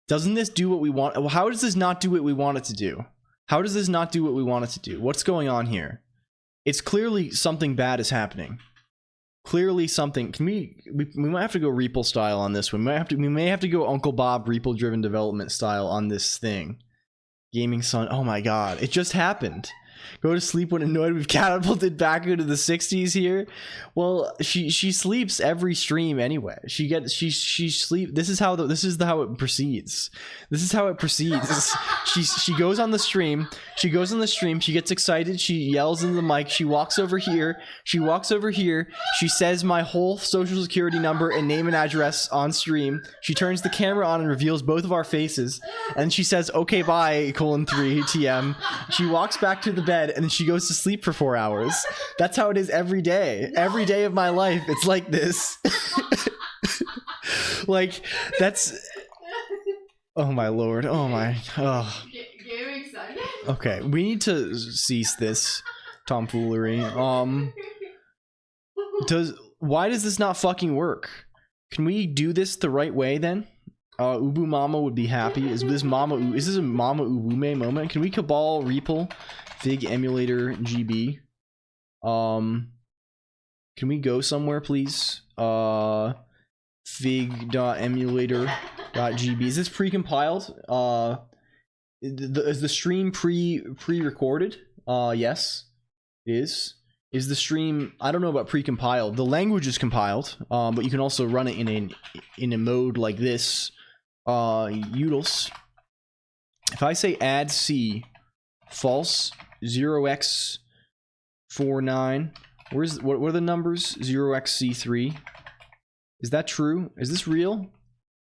Doesn't this do what we want? How does this not do what we want it to do? What's going on here? It's clearly something bad is happening. We might have to go REPL style on this one. We may have to go Uncle Bob REPL driven development style on this thing. Gaming Sun. Oh my god, it just happened. Go to sleep when annoyed. We've catapulted back into the 60s here. Well, she sleeps every stream anyway. She sleep. This is how it proceeds. She goes on the stream. She gets excited. She yells into the mic. She walks over here. She says my whole social security number and name and address on stream. She turns the camera on and reveals both of our faces. And she says, "Okay, bye, :3 TM." She walks back to the bed and then she goes to sleep for 4 hours. That's how it is every day. Every day of my life, it's like this. Like, that's... Oh my lord. Oh my... Oh. Getting excited? Okay, we need to cease this tomfoolery. Why does this not fucking work? Can we do this the right way then? Ubu Mama would be happy. Is this a Mama Ubume moment? Can we cabal REPL Fig emulator GB? Can we go somewhere, please? fig.emulator.gb. Is this pre-compiled? Is the stream pre-recorded? Yes, it is. Is the stream? I don't know about pre-compiled. The language is compiled, but you can also run it in a mode like this. Utils. If I say add C, false 0x49. What are the numbers? 0xc3. Is that true? Is this real?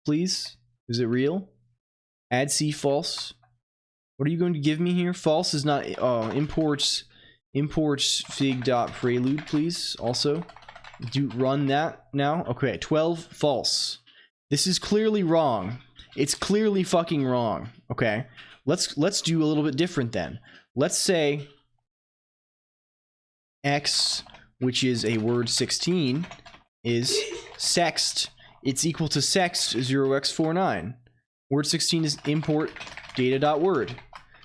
Please, is it real? Add C false. What are you going to give me here? False is not imports fig.prelude, please. Also, do run that now. Okay, 12 false. This is clearly wrong. It's clearly fucking wrong. Okay, let's do a little bit different then. Let's say x, which is a word 16, is sext. It's equal to sext 0x49. Word 16 is import data.word.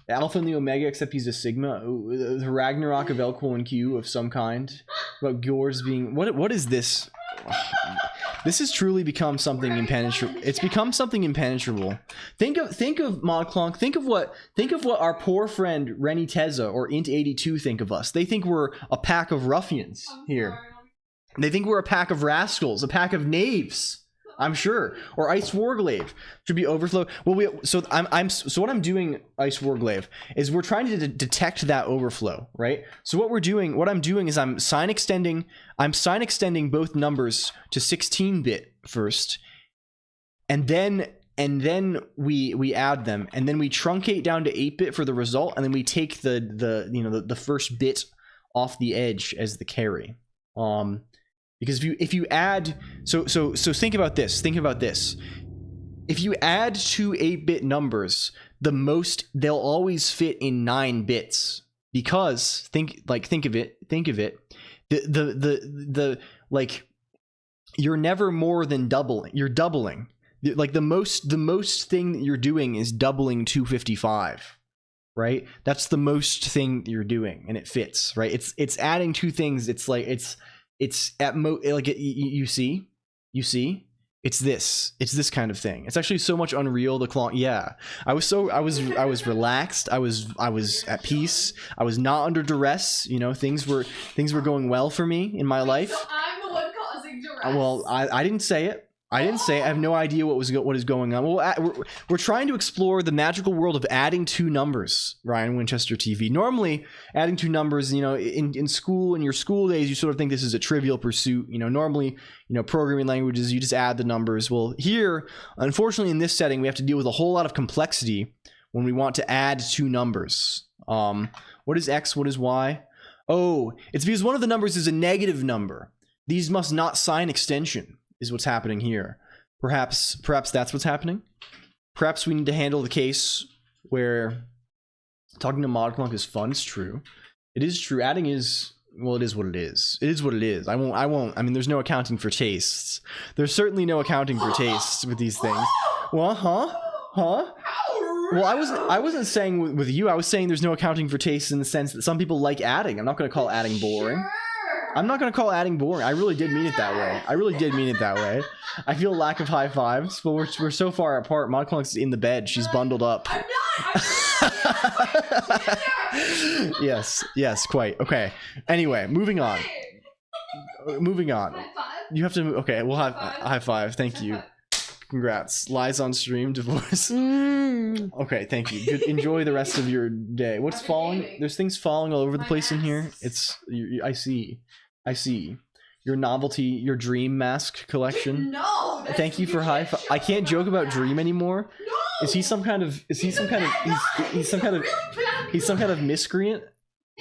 The alpha and the omega, except he's a sigma. The Ragnarok of L Colonq of some kind. About Gors being what is this? This has truly become something impenetrable. It's become something impenetrable. Think of ModClonk. Think of what our poor friend Renny Teza or Int82 think of us. They think we're a pack of ruffians here. They think we're a pack of rascals, a pack of knaves. I'm sure. Or Ice Warglaive should be overflow. Well, so what I'm doing, Ice Warglaive, is we're trying to detect that overflow, right? So what I'm doing is I'm sign extending both numbers to 16-bit first, and then we add them, and then we truncate down to 8-bit for the result, and then we take the first bit off the edge as the carry. Because if you add so think about this. If you add two 8-bit numbers, they'll always fit in 9 bits. Because think of it. The you're never more than doubling. You're doubling. Like the most thing that you're doing is doubling 255. Right? That's the most thing you're doing, and it fits, right? It's adding two things. It's at you see it's this kind of thing. It's actually so much Unreal. The Colonq, yeah. I was relaxed. I was at peace. I was not under duress. You know, things were going well for me in my life. So I'm the one causing duress. Well, I didn't say it. I have no idea what is going on. Well, we're trying to explore the magical world of adding two numbers, Ryan Winchester TV. Normally, adding two numbers, you know, in school, in your school days, you sort of think this is a trivial pursuit. You know, normally, you know, programming languages, you just add the numbers. Well, here, unfortunately, in this setting, we have to deal with a whole lot of complexity when we want to add two numbers. What is X? What is Y? Oh, it's because one of the numbers is a negative number. These must not sign extension. Is what's happening here. Perhaps that's what's happening. Perhaps we need to handle the case where talking to ModClonk is fun. It's true. It is true. Adding is, well, it is what it is. It is what it is. I won't. I mean, there's no accounting for tastes. There's certainly no accounting for tastes with these things. Well, huh? Well, I wasn't saying with you. I was saying there's no accounting for tastes in the sense that some people like adding. I'm not going to call adding boring. I'm not going to call adding boring. I really did mean it that way. I feel a lack of high fives, but we're so far apart. ModClonk's in the bed. She's bundled up. I'm not. Yes, quite. Okay. Anyway, moving on. High five? You have to. Okay, we'll have high five. Thank you. Congrats. Lies on stream, divorce. Okay, thank you. Good. Enjoy the rest of your day. What's falling? There's things falling all over the place in here. I see. Your novelty, your dream mask collection. No. Thank you for high five. I can't joke about Dream anymore. No. He's some kind of miscreant.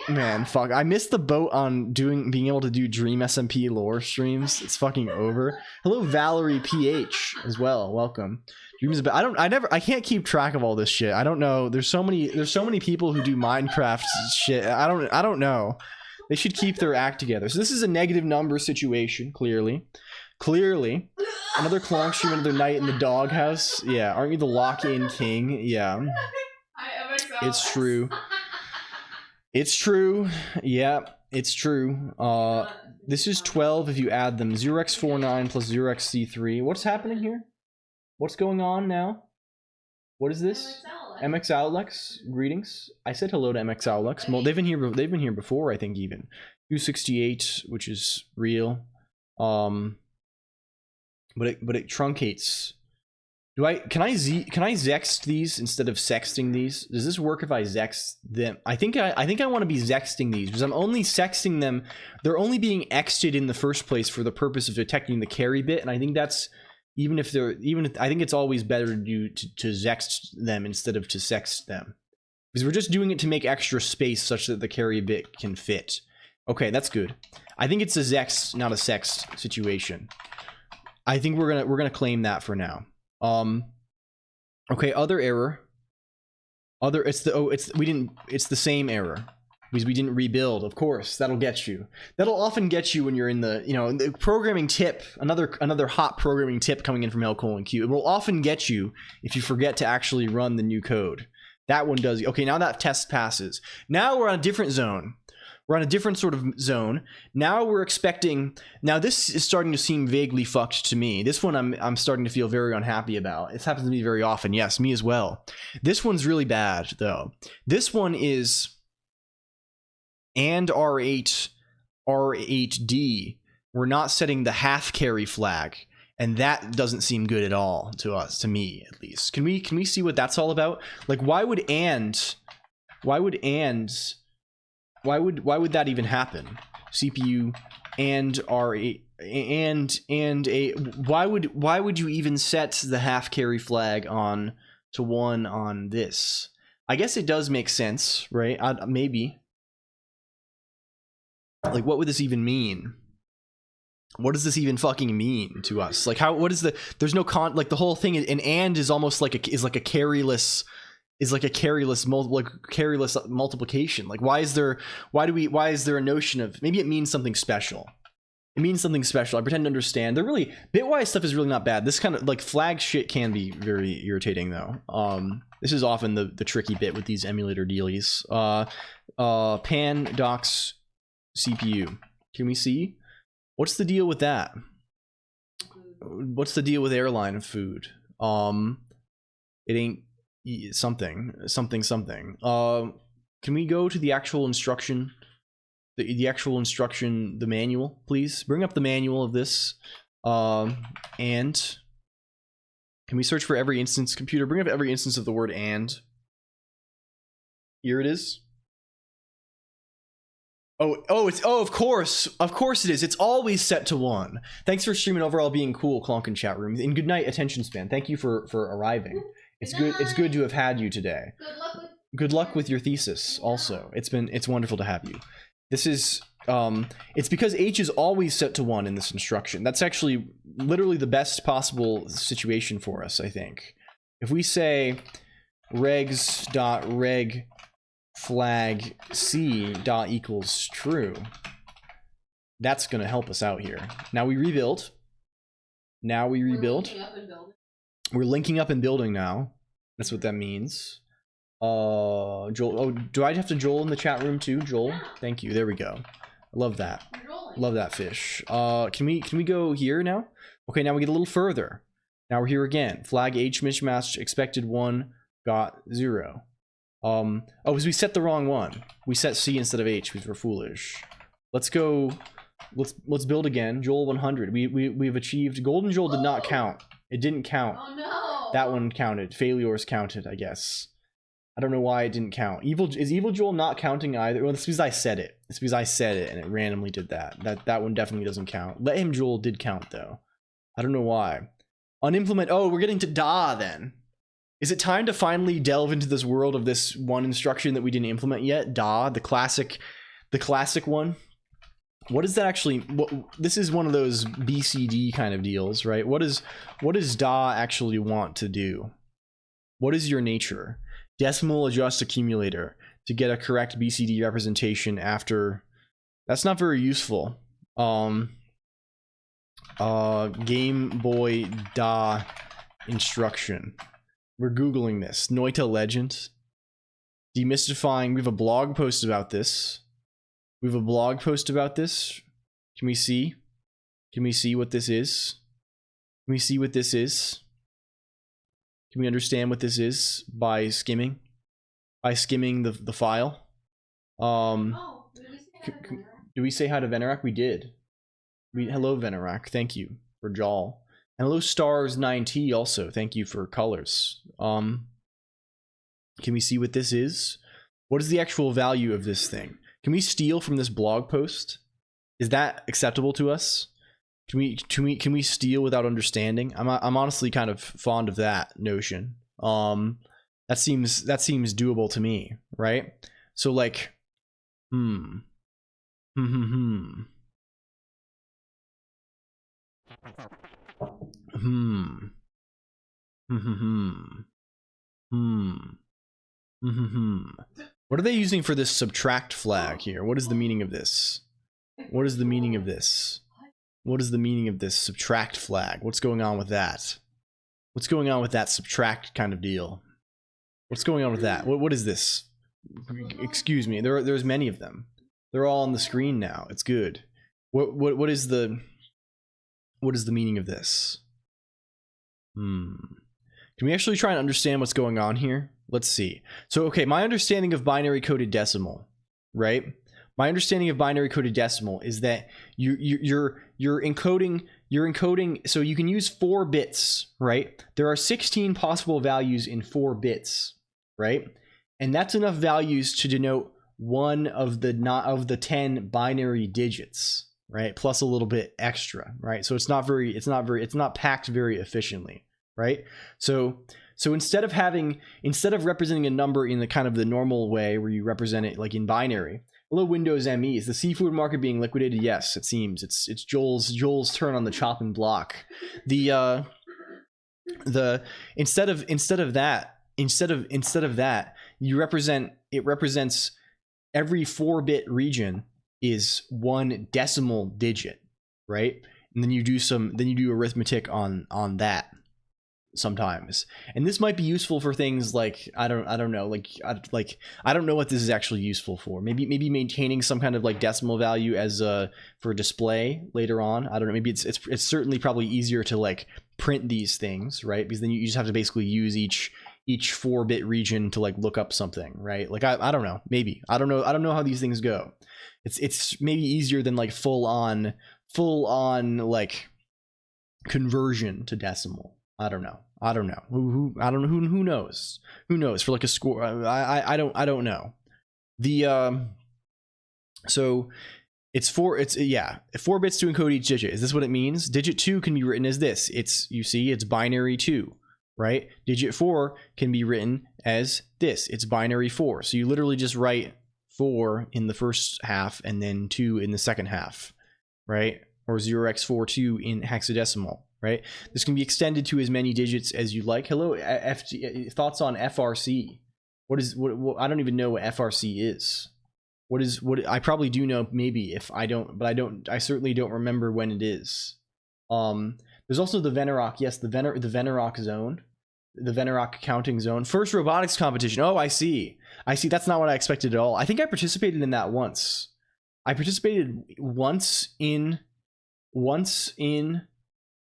Man, fuck. I missed the boat on being able to do Dream SMP lore streams. It's fucking over. Hello, Valerie PH as well. Welcome. Dream is I can't keep track of all this shit. I don't know. There's so many people who do Minecraft shit. I don't know. They should keep their act together. So this is a negative number situation, clearly. Another Colonq stream, another night in the doghouse. Yeah, aren't you the lock-in king? Yeah. I am exhausted. It's true. It's true. Yeah. it's true. This is 12 if you add them. 0x49 plus 0xc3. What's happening here? What's going on now? What is this? MXAlex, greetings. I said hello to MXAlex. Well, they've been here before, I think, even. 268, which is real. But it truncates. Can I zext these instead of sexting these? Does this work if I zext them? I think I want to be zexting these because I'm only sexting them. They're only being xed in the first place for the purpose of detecting the carry bit, and I think that's I think it's always better to do to zext them instead of to sext them, because we're just doing it to make extra space such that the carry bit can fit. Okay, that's good. I think it's a zext, not a sext situation. I think we're gonna claim that for now. Okay, other error. It's the same error because we didn't rebuild. Of course, that'll get you. That'll often get you when you're in the programming tip. Another hot programming tip coming in from Colonq. It will often get you if you forget to actually run the new code. That one does. Okay, now that test passes. Now we're on a different zone. We're on a different sort of zone. Now we're expecting. Now this is starting to seem vaguely fucked to me. This one I'm starting to feel very unhappy about. This happens to me very often. Yes, me as well. This one's really bad though. This one is and R8D. We're not setting the half carry flag, and that doesn't seem good at all to us. To me, at least. Can we see what that's all about? Like, why would that even happen? CPU and R8 and a why would you even set the half carry flag on to 1 on this? I guess it does make sense, right? Maybe. Like, what would this even mean? What does this even fucking mean to us? Like, there's no like the whole thing, and is almost like a carryless multiplication. Like, why is there a notion of, maybe it means something special. It means something special. I pretend to understand. Bitwise stuff is really not bad. This kind of like flag shit can be very irritating though. This is often the tricky bit with these emulator dealies. Pan docs CPU. Can we see? What's the deal with that? What's the deal with airline food? It ain't something. Can we go to the actual instruction? The actual instruction, the manual, please? Bring up the manual of this. And can we search for every instance? Computer, bring up every instance of the word and. Here it is. Of course it is. It's always set to 1. Thanks for streaming overall, being cool, Colonq in chat room. And good night, attention span. Thank you for arriving. It's good to have had you today. Good luck with your thesis also. It's wonderful to have you. This is it's because H is always set to 1 in this instruction. That's actually literally the best possible situation for us, I think. If we say regs.reg flag c dot equals true, that's gonna help us out here. Now we rebuild. We're linking up and building now. That's what that means. Joel, do I have to Joel in the chat room too? Joel, yeah. Thank you. There we go. I love that. Love that fish. Can we go here now? Okay, now we get a little further. Now we're here again. Flag H mismatch, expected 1, got 0. Because we set the wrong one. We set C instead of H because we're foolish. Let's go. Let's build again. Joel 100. We've achieved. Golden Joel did not count. It didn't count. Oh no. That one counted. Failures counted, I guess. I don't know why it didn't count. Is Evil Joel not counting either? Well, it's because I said it. It's because I said it and it randomly did that. That one definitely doesn't count. Let him Joel did count though. I don't know why. Unimplement. Oh, we're getting to Da then. Is it time to finally delve into this world of this one instruction that we didn't implement yet? Da, the classic one. What is that actually? This is one of those BCD kind of deals, right? What does Da actually want to do? What is your nature? Decimal adjust accumulator to get a correct BCD representation after. That's not very useful. Game Boy Da instruction. We're Googling this. Noita Legend. Demystifying. We have a blog post about this. We have a blog post about this. Can we see? Can we see what this is? Can we see what this is? Can we understand what this is by skimming? By skimming the file? Do we say hi to Venerak? We did. Hello, Venerak. Thank you for Jawl. And hello, Stars9T also. Thank you for colors. Can we see what this is? What is the actual value of this thing? Can we steal from this blog post? Is that acceptable to us? Can we steal without understanding? I'm honestly kind of fond of that notion. That seems doable to me, right? So like, What are they using for this subtract flag here? What is the meaning of this? What is the meaning of this? What is the meaning of this subtract flag? What's going on with that? What's going on with that subtract kind of deal? What's going on with that? What is this? Excuse me. There's many of them. They're all on the screen now. It's good. What is the meaning of this? Can we actually try and understand what's going on here? Let's see. So, okay, my understanding of binary coded decimal, right? My understanding of binary coded decimal is that you're encoding, so you can use 4 bits, right? There are 16 possible values in 4 bits, right? And that's enough values to denote one of the 10 binary digits, right? Plus a little bit extra, right? So it's not packed very efficiently, right? So instead of representing a number in the kind of the normal way where you represent it like in binary. Hello, Windows ME. Is the seafood market being liquidated? Yes, it seems. It's Joel's turn on the chopping block. Instead of that, it represents every 4-bit region is 1 decimal digit, right? And then you do arithmetic on that sometimes, and this might be useful for things like I don't know, I don't know what this is actually useful for. Maybe maintaining some kind of like decimal value as for display later on. I don't know. Maybe it's certainly probably easier to like print these things, right? Because then you just have to basically use each 4-bit region to like look up something, right? Like I don't know. Maybe I don't know how these things go. It's maybe easier than like full on like conversion to decimal. I don't know. Who knows? Who knows for like a score? I don't know. So it's 4 bits to encode each digit. Is this what it means? Digit 2 can be written as this. It's binary 2, right? Digit 4 can be written as this. It's binary 4. So you literally just write 4 in the first half and then 2 in the second half, right? Or 0x42 in hexadecimal. Right. This can be extended to as many digits as you like. Hello, thoughts on FRC? What I don't even know what FRC is. What I probably do know, maybe, if I don't, but I certainly don't remember when it is. There's also the Venerak. Yes, the Venerak zone, the Venerak counting zone. First robotics competition. Oh, I see. That's not what I expected at all. I think I participated in that once. I participated once in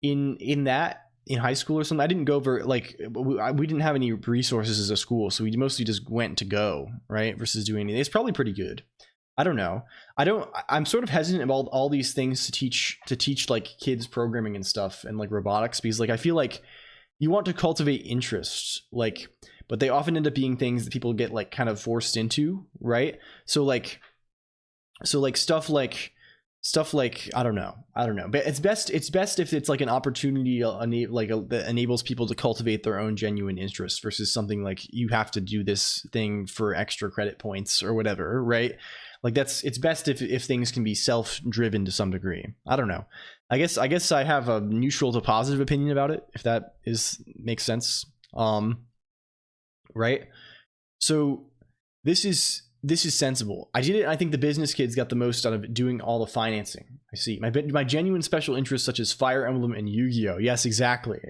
that in high school or something. I didn't go very, like, we didn't have any resources as a school, so we mostly just went to go, right, versus doing anything. It's probably pretty good. I don't know. I'm sort of hesitant about all these things to teach like kids programming and stuff and like robotics, because like I feel like you want to cultivate interests, like, but they often end up being things that people get like kind of forced into, right? So like stuff like I don't know, but it's best if it's like an opportunity that enables people to cultivate their own genuine interests versus something like you have to do this thing for extra credit points or whatever, right? Like it's best if things can be self-driven to some degree. I don't know. I guess I have a neutral to positive opinion about it, if that makes sense. Right? So this is sensible. I did it. I think the business kids got the most out of doing all the financing. I see. My genuine special interests such as Fire Emblem and Yu-Gi-Oh. Yes, exactly.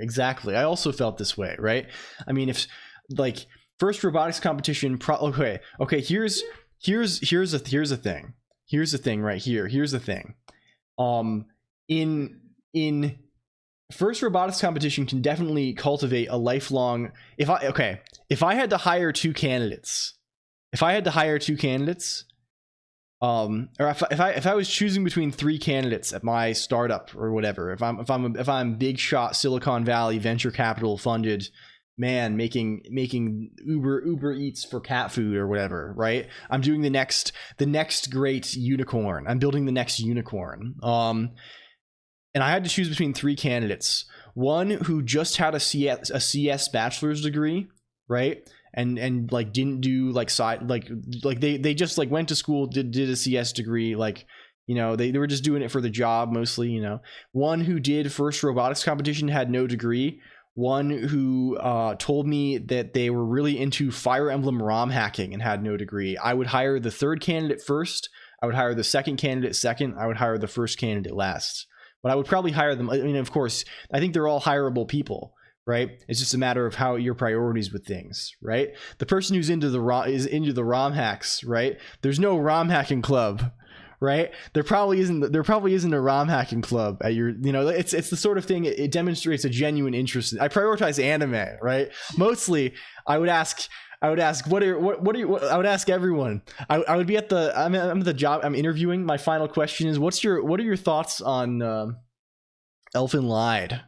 I also felt this way, right? I mean, if like first robotics competition. Okay. Here's a thing. here's the thing right here. Here's the thing. In first robotics competition can definitely cultivate a lifelong. If I had to hire two candidates, or if I was choosing between three candidates at my startup or whatever, if I'm big shot Silicon Valley venture capital funded man making Uber Eats for cat food or whatever, right? I'm doing the next great unicorn. I'm building the next unicorn. And I had to choose between three candidates. One who just had a CS bachelor's degree, right? And like didn't do like side like they just like went to school, did a CS degree, like, you know, they were just doing it for the job mostly, you know. One who did first robotics competition, had no degree. One who told me that they were really into Fire Emblem ROM hacking and had no degree. I would hire the third candidate first. I would hire the second candidate second. I would hire the first candidate last. But I would probably hire them. I mean, of course, I think they're all hireable people, right? It's just a matter of how your priorities with things, right? The person who's into the ROM hacks, right? There's no ROM hacking club, right? There probably isn't a ROM hacking club at your, you know, it's the sort of thing, it demonstrates a genuine interest. I prioritize anime, right? Mostly I would ask what are you, I would ask everyone. I would be at the, I'm at the job, I'm interviewing. My final question is, what are your thoughts on Elfin Lied?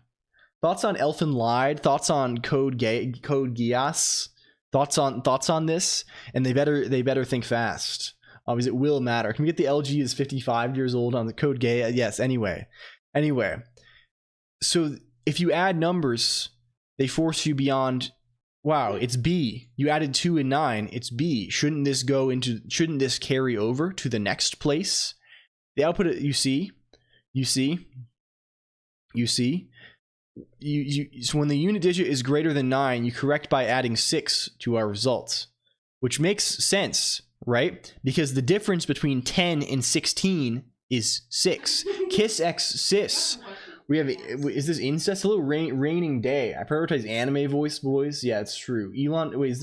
Thoughts on Elfin Lied? Thoughts on Code Geass? Thoughts on this? And they better think fast. Because it will matter. Can we get the LG is 55 years old on the Code Gay? Yes. Anyway. So if you add numbers, they force you beyond. Wow, it's B. You added 2 and 9. It's B. Shouldn't this carry over to the next place? The output, you see. So when the unit digit is greater than 9, you correct by adding 6 to our results, which makes sense, right? Because the difference between 10 and 16 is 6. Kiss X sis. We have, is this incest? Hello, raining day. I prioritize anime voice, boys. Yeah, it's true. Elon, wait,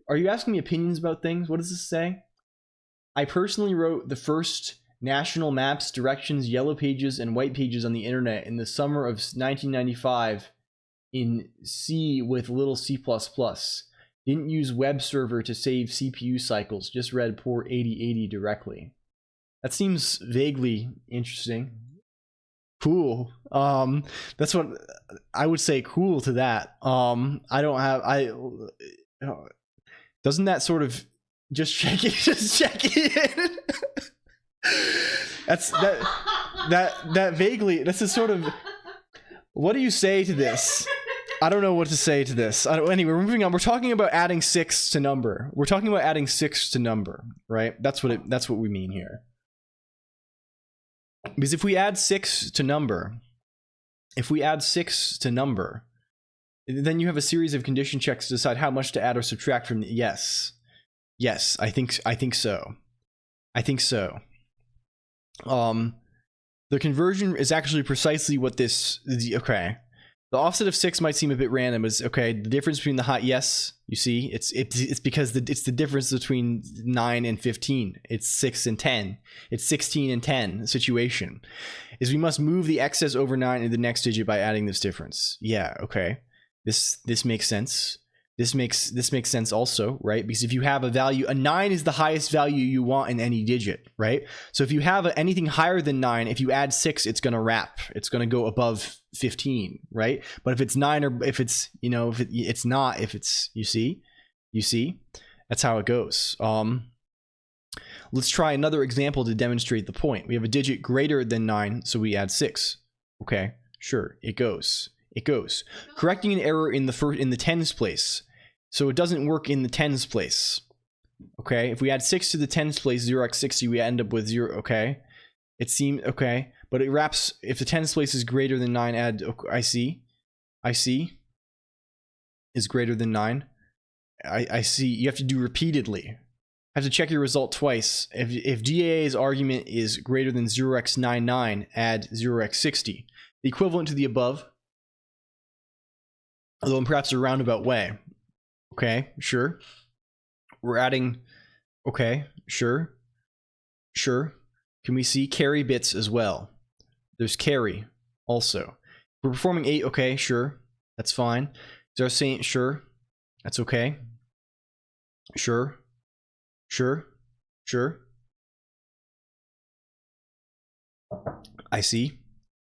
are you asking me opinions about things? What does this say? I personally wrote the first national maps, directions, yellow pages, and white pages on the internet in the summer of 1995 in C with little C++. Didn't use web server to save CPU cycles, just read port 8080 directly. That seems vaguely interesting. Cool. That's what I would say. Cool to that. Doesn't that sort of just check it? that vaguely. This is sort of. What do you say to this? I don't know what to say to this. Anyway, we're moving on. We're talking about adding 6 to number. Right? That's what we mean here. Because if we add 6 to number, then you have a series of condition checks to decide how much to add or subtract from the, yes, I think so. The conversion is actually precisely what this, okay. The offset of 6 might seem a bit random, but okay, the difference between the hot, yes, you see, it's because it's the difference between 9 and 15. It's 6 and 10. It's 16 and 10 situation. Is we must move the excess over 9 into the next digit by adding this difference. Yeah, okay. This makes sense. This makes sense also, right? Because if you have a value, a 9 is the highest value you want in any digit, right? So if you have anything higher than 9, if you add 6, it's going to wrap. It's going to go above 15, right? But if it's 9 or if it's, you know, if it's not, if it's, you see, that's how it goes. Let's try another example to demonstrate the point. We have a digit greater than 9, so we add 6. Okay, sure, it goes. Correcting an error in the tens place. So it doesn't work in the tens place. Okay, if we add 6 to the tens place, 0x60, we end up with 0. Okay, it seems okay, but it wraps. If the tens place is greater than 9, add. I see, is greater than 9. I see. You have to do repeatedly. Have to check your result twice. If DAA's argument is greater than 0x99, add 0x60, the equivalent to the above, although in perhaps a roundabout way. Okay, sure. We're adding. Okay, sure. Can we see carry bits as well? There's carry also. We're performing 8. Okay, sure. That's fine. Is our saint? Sure. That's okay. Sure. Sure. Sure. I see.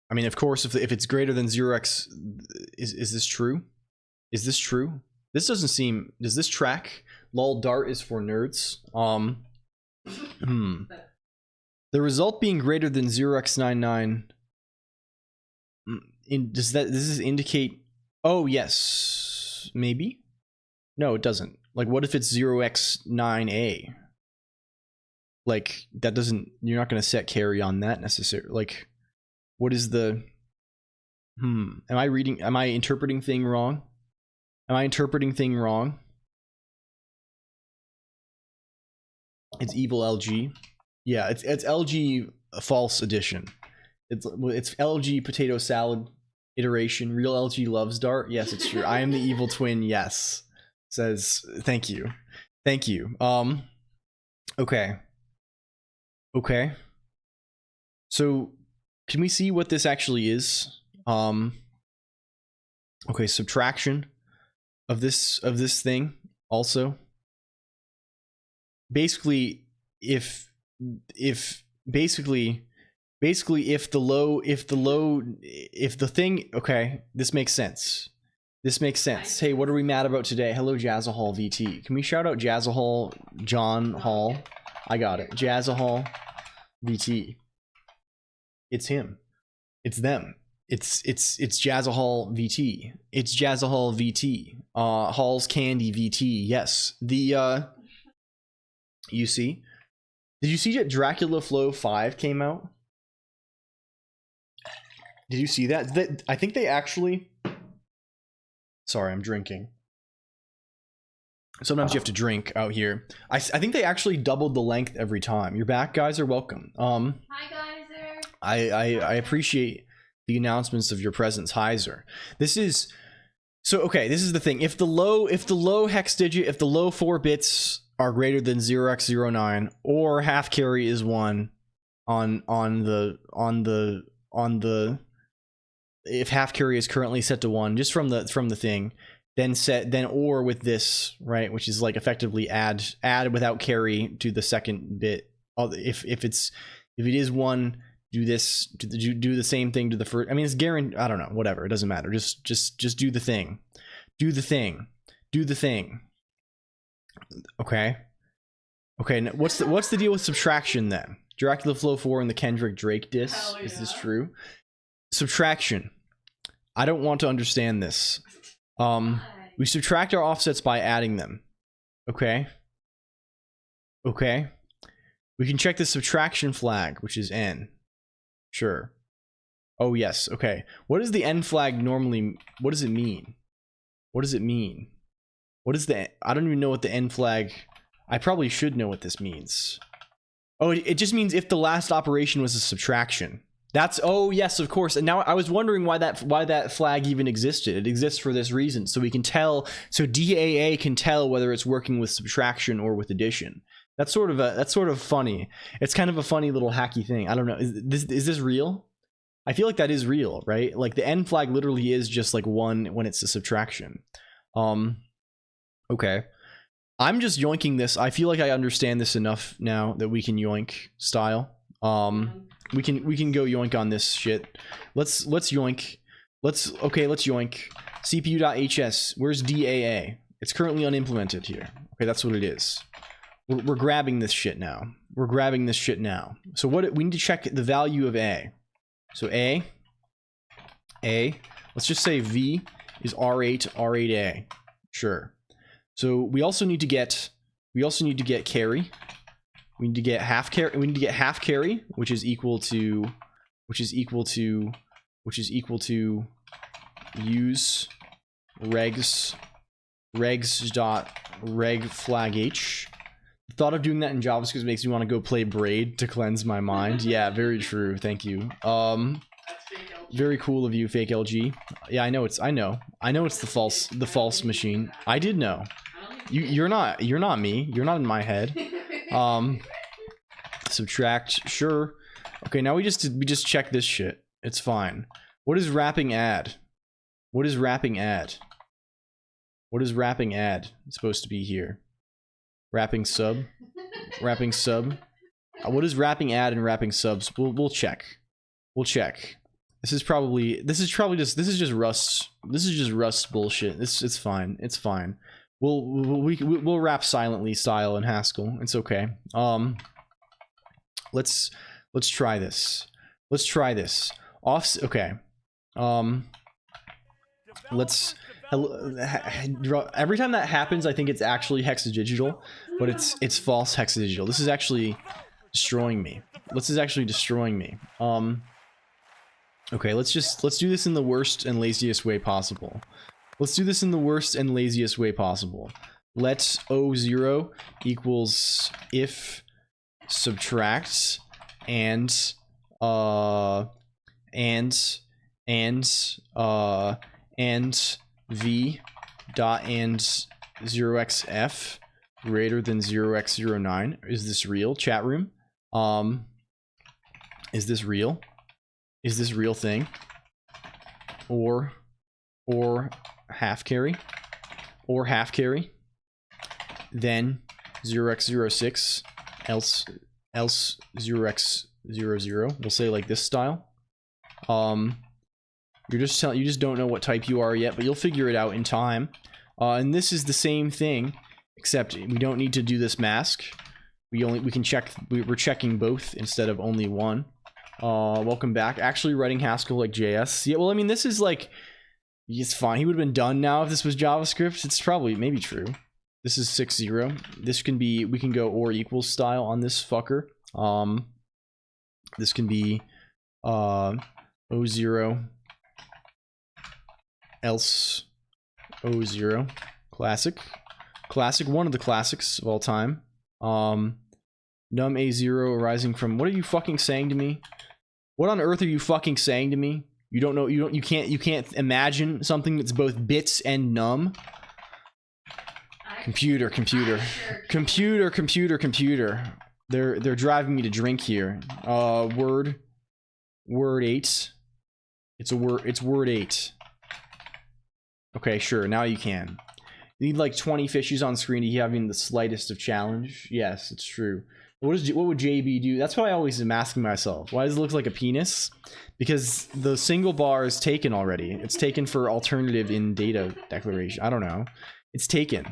I mean, of course, if it's greater than 0x, is this true? Is this true? This doesn't seem... Does this track? Lol dart is for nerds. The result being greater than 0x99... does this indicate... Oh, yes. Maybe? No, it doesn't. Like, what if it's 0x9a? Like, that doesn't... You're not going to set carry on that necessarily. Like, what is the... Am I interpreting thing wrong? Am I interpreting thing wrong? It's evil LG. Yeah, it's LG false edition. It's LG potato salad iteration. Real LG loves dart. Yes, it's true. I am the evil twin. Yes. Says thank you. Thank you. Okay. Okay. So can we see what this actually is? Okay, subtraction of this thing also. Basically, if the thing, okay, this makes sense. This makes sense. Hey, what are we mad about today? Hello, Jazzahall VT. Can we shout out Jazzahall John Hall? I got it. Jazzahall VT. It's him. It's them. It's Jazzahall VT. It's Jazzahall VT. Hall's Candy VT. Yes. The you see? Did you see that Dracula Flow 5 came out? Did you see that? I think they actually... Sorry, I'm drinking. Sometimes you have to drink out here. I think they actually doubled the length every time. You're back, guys are welcome. Hi, Geyser. I appreciate the announcements of your presence, Heiser. This is... So, okay, this is the thing. If the low hex digit, if the low 4 bits are greater than 0x09 or half carry is 1 on the if half carry is currently set to 1 just from the thing, then or with this, right, which is like effectively add without carry to the second bit. If it is 1, do this, do the same thing to the first. I mean, it's guaranteed. I don't know, whatever, it doesn't matter. Just do the thing. Do the thing. Okay. Now what's the deal with subtraction then? Dracula Flow 4 and the Kendrick Drake diss. Yeah. Is this true? Subtraction. I don't want to understand this. We subtract our offsets by adding them. Okay. We can check the subtraction flag, which is n. Sure. Oh yes. Okay. What does the n flag normally? What does it mean? What is the? I don't even know what the n flag. I probably should know what this means. Oh, it just means if the last operation was a subtraction. That's, oh yes, of course. And now I was wondering why that flag even existed. It exists for this reason, so we can tell. So DAA can tell whether it's working with subtraction or with addition. That's sort of funny. It's kind of a funny little hacky thing. I don't know. Is this real? I feel like that is real, right? Like the n flag literally is just like 1 when it's a subtraction. Okay. I'm just yoinking this. I feel like I understand this enough now that we can yoink style. We can go yoink on this shit. Let's yoink. Let's yoink. CPU.hs. Where's DAA? It's currently unimplemented here. Okay, that's what it is. We're grabbing this shit now. So we need to check the value of A. So A. Let's just say V is R8A. Sure. So we also need to get carry. We need to get half carry, which is equal to use regs dot reg flag h. The thought of doing that in JavaScript makes me want to go play Braid to cleanse my mind. Yeah, very true. Thank you. Very cool of you, fake LG. Yeah, I know it's the false machine. I did know. You're not me. You're not in my head. Subtract, sure. Okay, now we just check this shit. It's fine. What is wrapping add? What is wrapping add? What is wrapping add supposed to be here? Wrapping sub? Wrapping sub? What is wrapping add and wrapping subs? We'll check. We'll check. This is just Rust. This is just Rust bullshit. It's fine. It's fine. We'll wrap silently style in Haskell. It's okay. Let's try this. Let's try this. Okay. Let's every time that happens, I think it's actually hexadigital, but it's false hexadigital. This is actually destroying me. This is actually destroying me. Okay, let's do this in the worst and laziest way possible. Let's do this in the worst and laziest way possible. Let O0 equals if subtract and v dot and 0xf greater than 0x09. Is this real, chat room? Is this real? Is this real thing? Or half carry? Or half carry? Then 0x06 else 0x00. We'll say like this style. You just don't know what type you are yet, but you'll figure it out in time. And this is the same thing, except we don't need to do this mask. We can check. We're checking both instead of only one. Welcome back. Actually writing Haskell like JS. Yeah, well, I mean, this is like, it's fine. He would have been done now if this was JavaScript. It's probably maybe true. This is 6-0. This can be, we can go or equals style on this fucker. This can be O0 else O0. Classic, one of the classics of all time. Num A0 arising from, what are you fucking saying to me? What on earth are you fucking saying to me? You don't know, you can't imagine something that's both bits and num. Computer. They're driving me to drink here. Word 8. It's word 8. Okay, sure, now you can. You need like 20 fishes on screen to have even the slightest of challenge. Yes, it's true. What would JB do? That's what I always am asking myself. Why does it look like a penis? Because the single bar is taken already. It's taken for alternative in data declaration. I don't know. It's taken.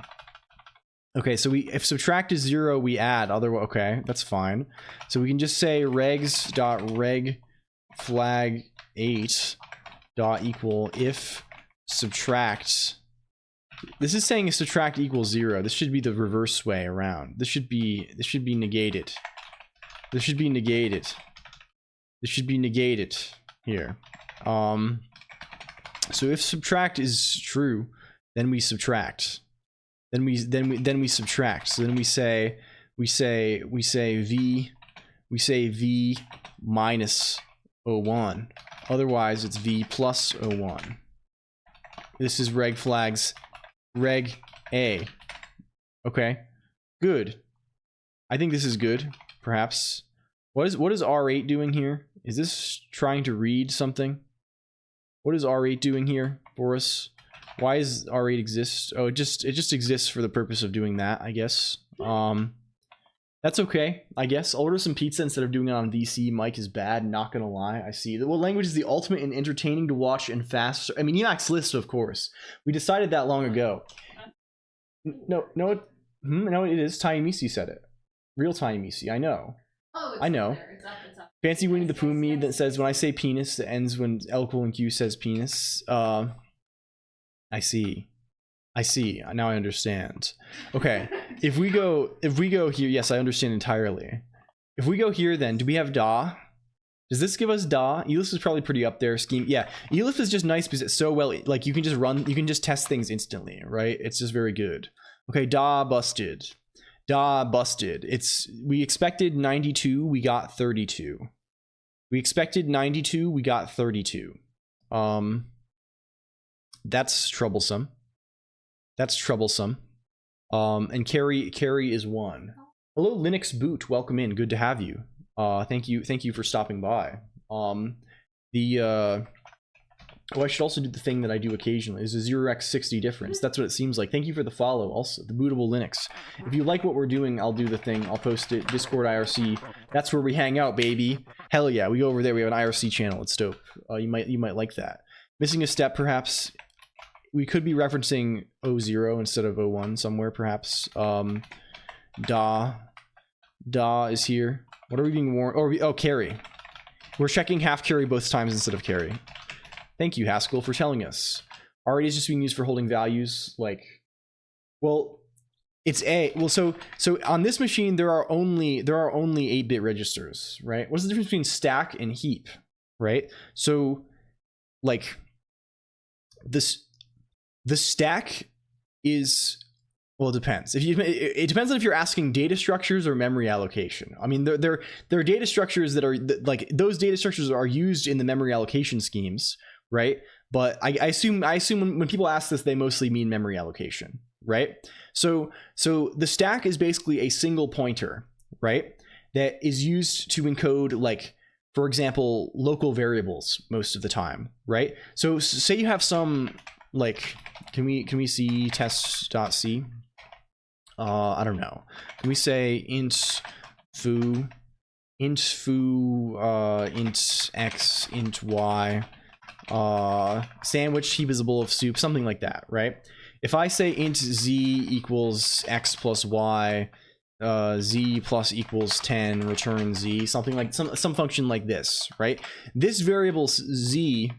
Okay, so if subtract is 0, we add. Okay, that's fine. So we can just say regs.reg flag 8 dot equal if subtract. This is saying if subtract equals 0. This should be the reverse way around. This should be negated. This should be negated. This should be negated here. So if subtract is true, then we subtract. Then we subtract. So then we say v minus 01. Otherwise it's v plus 01. This is reg flags reg A. Okay, good. I think this is good. Perhaps. What is R8 doing here? Is this trying to read something? What is R8 doing here for us? Why does R8 exist? Oh, it just exists for the purpose of doing that, I guess. That's okay, I guess. I'll order some pizza instead of doing it on VC. Mike is bad, not gonna lie. I see. What language is the ultimate in entertaining to watch and fast? I mean, Emacs List, of course. We decided that long ago. No, it is. Tiny Misi said it. Real Tiny Misi, I know. Oh, I know. it's up. Fancy Winnie the Pooh meme that says, when I say penis, it ends when L Colonq says penis. I see. Now I understand. Okay. If we go here, yes, I understand entirely. If we go here, then do we have da? Does this give us da? Elif is probably pretty up there. Scheme, yeah. Elif is just nice because it's so well, like you can just test things instantly, right? It's just very good. Okay, da busted. We expected 92, we got 32. We expected 92, we got 32. That's troublesome. And carry is 1. Hello, Linux Boot. Welcome in. Good to have you. Thank you for stopping by. I should also do the thing that I do occasionally, is a 0x60 difference. That's what it seems like. Thank you for the follow. Also, the bootable Linux. If you like what we're doing, I'll do the thing. I'll post it. Discord IRC. That's where we hang out, baby. Hell yeah, we go over there. We have an IRC channel. It's dope. You might like that. Missing a step, perhaps. We could be referencing 00 instead of 01 somewhere, perhaps. Da is here. What are we being warned? Oh, carry. We're checking half carry both times instead of carry. Thank you, Haskell, for telling us. Already is just being used for holding values, like, well, it's so on this machine there are only 8-bit registers, right? What's the difference between stack and heap, right? So, like, the stack is, well, it depends. It depends on if you're asking data structures or memory allocation. I mean, there are data structures that are like, those data structures are used in the memory allocation schemes, right? But I assume when people ask this, they mostly mean memory allocation, right? So the stack is basically a single pointer, right? That is used to encode, like, for example, local variables most of the time, right? So say you have some, like, can we see test.c? I don't know. Can we say int foo, int x, int y, sandwich heap is a bowl of soup, something like that, right? If I say int z equals x plus y, z plus equals 10, return z, something like some function like this, right? This variable z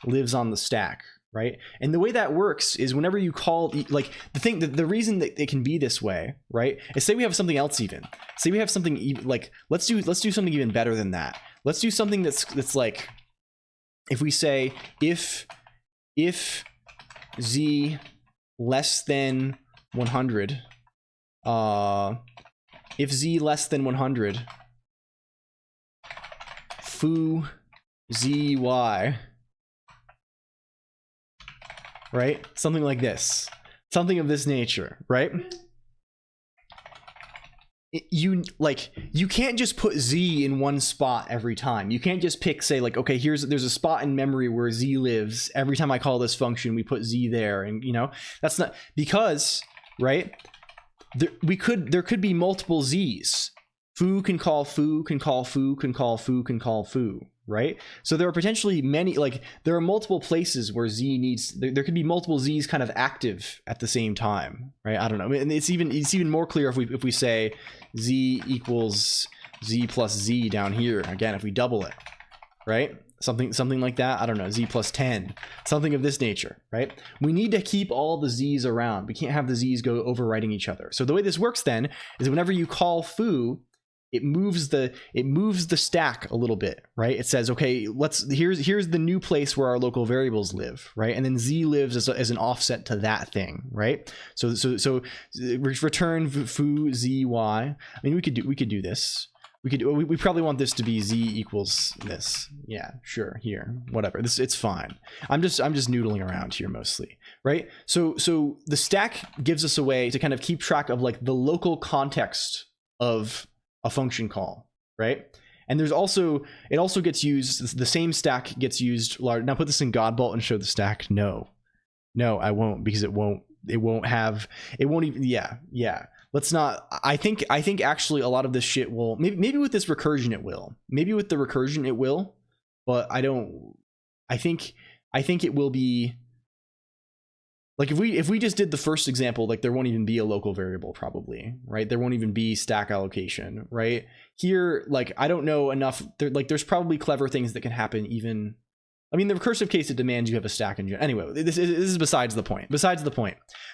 lives on the stack, right? And the way that works is whenever you call, like, the reason that it can be this way, right, is say we have something else even. Say we have something like, let's do something even better than that. Let's do something that's like, if we say if z less than 100, if z less than 100, foo zy, right? Something like this. Something of this nature, right? You can't just put z in one spot every time. You can't just pick, say, like, okay, there's a spot in memory where z lives. Every time I call this function, we put z there, and, you know, that's not, because, right, there could be multiple z's. Foo can call foo, can call foo, can call foo, can call foo, right? So there are potentially many, like, there are multiple places where z needs, there could be multiple z's kind of active at the same time, right? I don't know. And it's even more clear if we say z equals z plus z down here. Again, if we double it, right? Something like that. I don't know, z plus 10, something of this nature, right? We need to keep all the z's around. We can't have the z's go overwriting each other. So the way this works then is whenever you call foo, it moves the stack a little bit, right? It says, okay, here's the new place where our local variables live, right? And then z lives as an offset to that thing, right? So return foo zy. I mean, we could do this. We probably want this to be z equals this. Yeah, sure. Here, whatever. It's fine. I'm just noodling around here mostly, right? So the stack gives us a way to kind of keep track of, like, the local context of a function call, right? And it also gets used, the same stack gets used large. Now put this in Godbolt and show the stack. No, I won't, because it won't even, yeah. Let's not, I think actually a lot of this shit will, maybe with this recursion it will. Maybe with the recursion it will, but I think it will be, like, if we just did the first example, like, there won't even be a local variable probably, right? There won't even be stack allocation, right? Here, like, I don't know enough. There's probably clever things that can happen even. I mean, the recursive case, it demands you have a stack in general. Anyway, this is besides the point.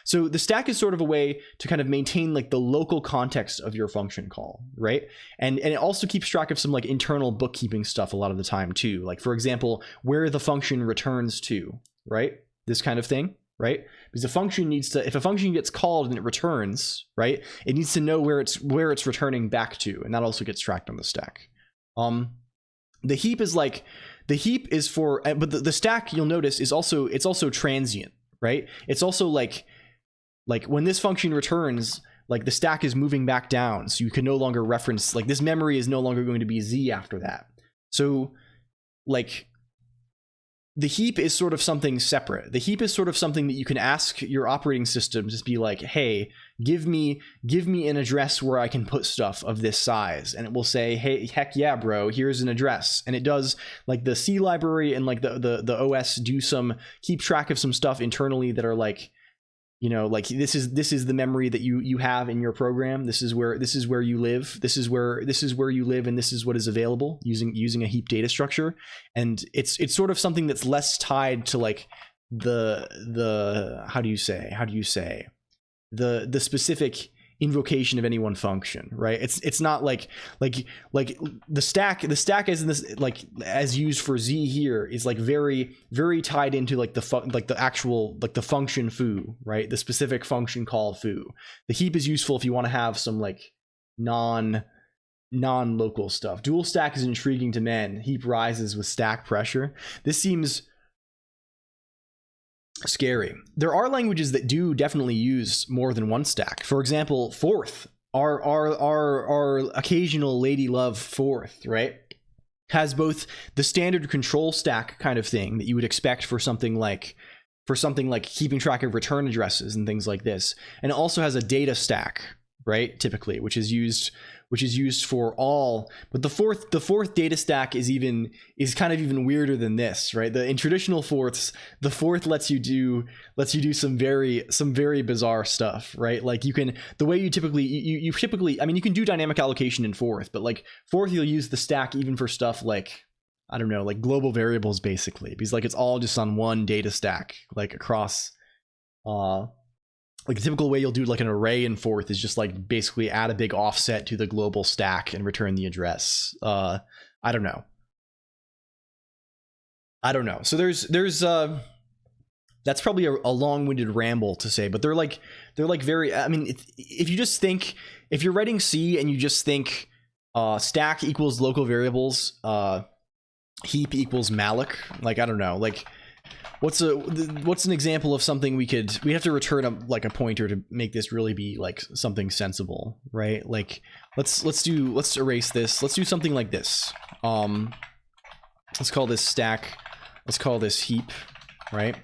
So the stack is sort of a way to kind of maintain, like, the local context of your function call, right? And it also keeps track of some, like, internal bookkeeping stuff a lot of the time too. Like, for example, where the function returns to, right? This kind of thing. Right? Because if a function gets called and it returns, right, it needs to know where it's returning back to, and that also gets tracked on the stack. The heap is for, but the stack, you'll notice, is also transient, right? It's also like when this function returns, like the stack is moving back down, so you can no longer reference, like this memory is no longer going to be Z after that. So like the heap is sort of something separate. The heap is sort of something that you can ask your operating system to be like, hey, give me an address where I can put stuff of this size, and it will say, hey, heck yeah, bro, here's an address. And it does, like the C library and like the OS do some, keep track of some stuff internally that are like, you know, like this is the memory that you have in your program. This is where you live. This is where you live, and this is what is available using a heap data structure. And it's sort of something that's less tied to like the how do you say the specific invocation of any one function, right? It's not like the stack as in this, like as used for Z here, is like very tied into like the actual like the function foo, right? The specific function call foo. The heap is useful if you want to have some like non-local stuff. Dual stack is intriguing to men. Heap rises with stack pressure. This seems scary. There are languages that do definitely use more than one stack. For example, Forth, our occasional lady love Forth, right, has both the standard control stack kind of thing that you would expect for something like keeping track of return addresses and things like this, and it also has a data stack, right, typically, which is used for all. But the fourth data stack is kind of even weirder than this, right? In traditional Forths, the Forth lets you do some very bizarre stuff, right? Like you can, the way you typically, I mean, you can do dynamic allocation in Forth, but like Forth, you'll use the stack even for stuff like, I don't know, like global variables, basically, because like it's all just on one data stack, like across like the typical way you'll do like an array in Forth is just like basically add a big offset to the global stack and return the address. I don't know. So there's that's probably a long-winded ramble to say, but they're like very, I mean, if you're writing C and you just think stack equals local variables, heap equals malloc, like, I don't know, like what's an example of something we have to return a pointer to make this really be like something sensible, right? Like let's erase this. Let's do something like this. Let's call this stack. Let's call this heap, right?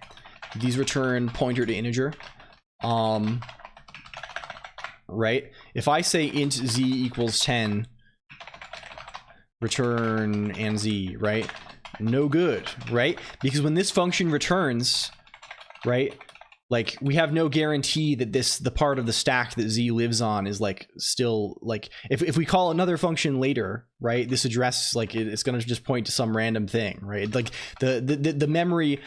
These return pointer to integer. Right? If I say int z equals 10, return and z, right? No good, right? Because when this function returns, right, like we have no guarantee that the part of the stack that z lives on is like still like, if we call another function later, right, this address, like it's going to just point to some random thing, right? Like the memory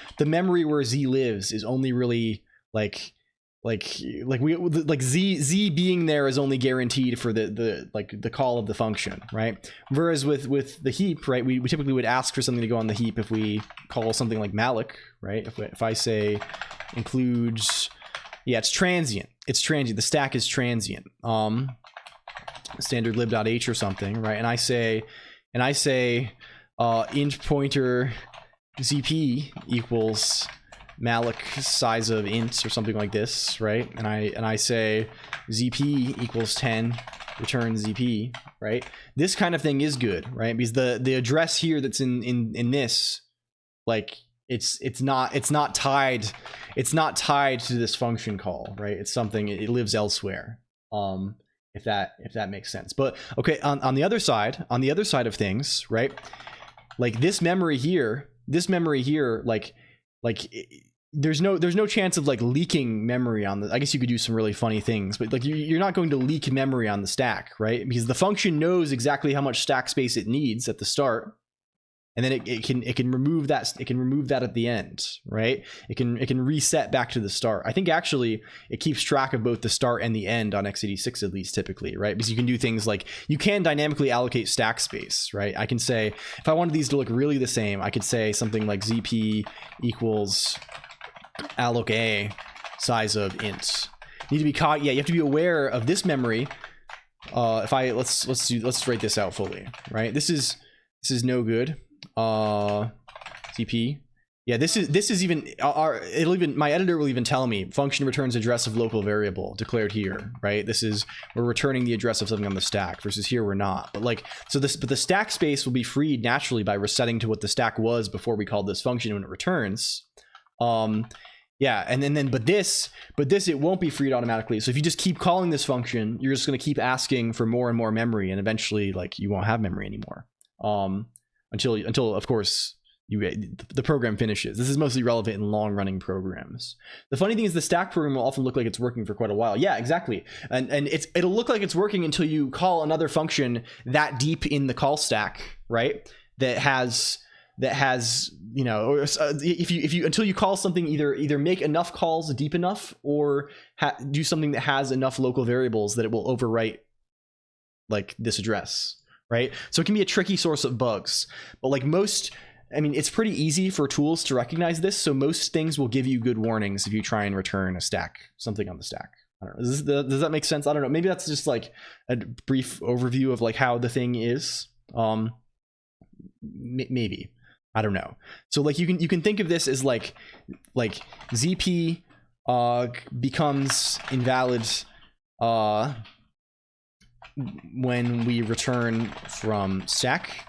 where z lives is only really like z being there is only guaranteed for the call of the function, right? Whereas with the heap, right, we typically would ask for something to go on the heap if we call something like malloc, right? If I say includes, yeah, it's transient. The stack is transient. Standard lib.h or something, right? And I say int pointer zp equals malloc size of int or something like this, right? And I say zp equals 10, return zp, right? This kind of thing is good, right? Because the address here that's in this, like it's not tied to this function call, right? It's something, it lives elsewhere. If that makes sense. But okay, on the other side of things, right? Like this memory here, like there's no chance of like leaking memory on the, I guess you could do some really funny things, but like you're not going to leak memory on the stack, right? Because the function knows exactly how much stack space it needs at the start, and then it can remove that at the end, right? It can reset back to the start. I think actually it keeps track of both the start and the end on x86 at least, typically, right? Because you can do things like you can dynamically allocate stack space, right? I can say, if I wanted these to look really the same, I could say something like zp equals alloc a size of int. You need to be caught. Yeah, you have to be aware of this memory. Let's write this out fully, right? This is no good. ZP. Yeah, this is even it'll even, my editor will even tell me function returns address of local variable declared here, right? This is, we're returning the address of something on the stack, versus here we're not. But like, but the stack space will be freed naturally by resetting to what the stack was before we called this function when it returns. Yeah, and then but this it won't be freed automatically. So if you just keep calling this function, you're just going to keep asking for more and more memory, and eventually like you won't have memory anymore. Until of course the program finishes. This is mostly relevant in long-running programs. The funny thing is the stack program will often look like it's working for quite a while. Yeah, exactly. And it'll look like it's working until you call another function that deep in the call stack, right? That has, you know, or if you until you call something, either make enough calls deep enough, or do something that has enough local variables that it will overwrite like this address, right? So it can be a tricky source of bugs, but like it's pretty easy for tools to recognize this. So most things will give you good warnings if you try and return something on the stack. I don't know. Does that make sense? I don't know. Maybe that's just like a brief overview of like how the thing is. Maybe. I don't know. So like you can think of this as like ZP becomes invalid when we return from stack.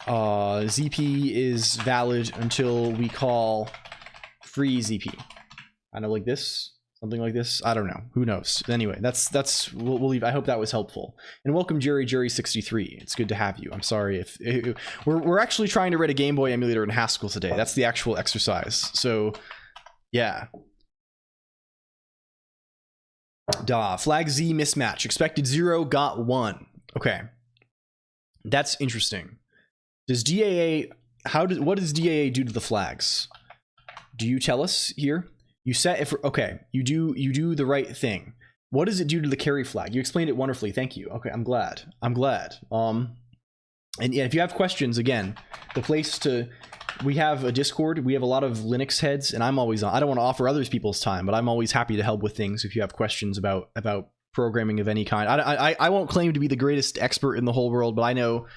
ZP is valid until we call free ZP. I know, like this, something like this. I don't know. Who knows? Anyway, that's we'll leave. I hope that was helpful. And welcome Jerry63. It's good to have you. I'm sorry if we're actually trying to write a Game Boy emulator in Haskell today. That's the actual exercise. So yeah. Flag Z mismatch. Expected 0, got 1. Okay. That's interesting. Does DAA, what does DAA do to the flags? Do you tell us here? You set, you do the right thing. What does it do to the carry flag? You explained it wonderfully. Thank you. Okay, I'm glad. And yeah, if you have questions, again, the place to, we have a Discord. We have a lot of Linux heads, and I'm always on. I don't want to offer others people's time, but I'm always happy to help with things if you have questions about programming of any kind. I won't claim to be the greatest expert in the whole world, but I know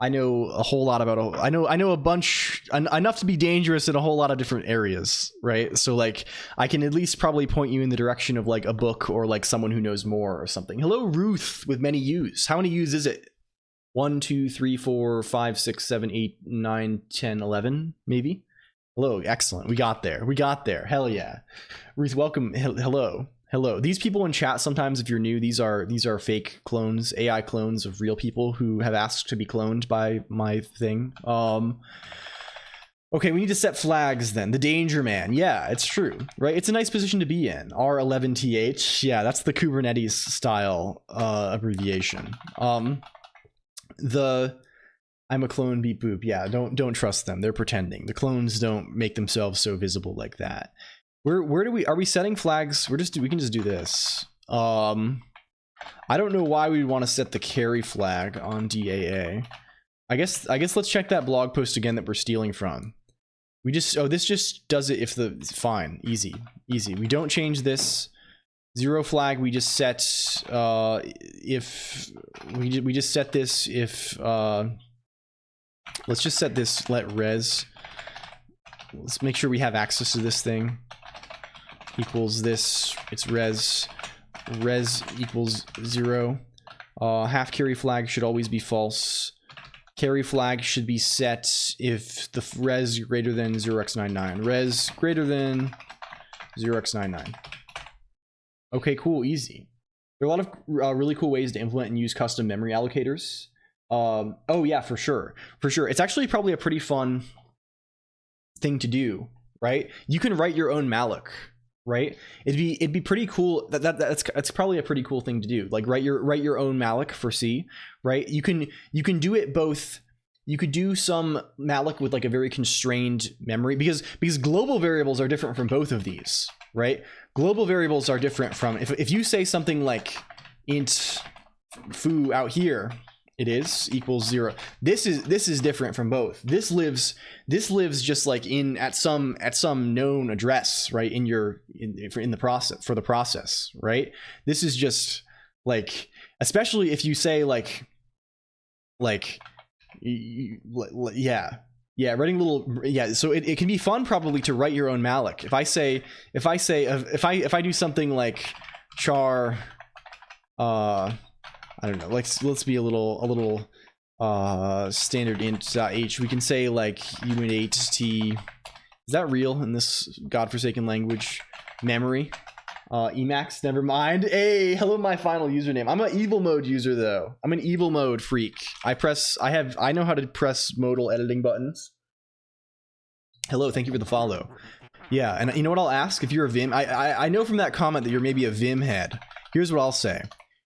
a whole lot about, I know a bunch, enough to be dangerous in a whole lot of different areas, right? So like I can at least probably point you in the direction of like a book or like someone who knows more or something. Hello, Ruth with many U's. How many U's is it? 1, 2, 3, 4, 5, 6, 7, 8, 9, 10, 11, maybe. Hello, excellent. We got there. Hell yeah. Ruth, welcome. Hello. These people in chat, sometimes if you're new, these are fake clones, AI clones of real people who have asked to be cloned by my thing. Okay, we need to set flags then. The danger man. Yeah, it's true, right? It's a nice position to be in. R11TH. Yeah, that's the Kubernetes style abbreviation. I'm a clone, beep boop. Yeah, don't trust them. They're pretending. The clones don't make themselves so visible like that. Are we setting flags? We can just do this. I don't know why we want to set the carry flag on DAA. I guess let's check that blog post again that we're stealing from. This just does it if fine, easy. We don't change this. 0 flag, we just set if we just set this if let's just set this let res. Let's make sure we have access to this thing. Equals this, it's res equals 0. Half carry flag should always be false. Carry flag should be set if the res greater than 0x99. Res greater than 0x99. Okay, cool, easy. There are a lot of really cool ways to implement and use custom memory allocators. Oh yeah, for sure. It's actually probably a pretty fun thing to do, right? You can write your own malloc, right? It'd be pretty cool. That's probably a pretty cool thing to do. Like write your own malloc for C, right? You can do it both. You could do some malloc with like a very constrained memory because global variables are different from both of these, right? Global variables are different from if you say something like int foo out here, it is equals 0. This is different from both. This lives just like at some known address, right? In the process, right? This is just like, especially if you say yeah, Yeah, writing little, yeah. So it can be fun probably to write your own malloc. If I do something like char, I don't know. Let's be a little standard int.h. We can say like unit t. Is that real in this godforsaken language? Memory. Emacs, never mind. Hey, hello, my final username. I'm an evil mode user though. I'm an evil mode freak. I know how to press modal editing buttons. Hello, thank you for the follow. Yeah, and you know what I'll ask if you're a Vim? I know from that comment that you're maybe a Vim head. Here's what I'll say.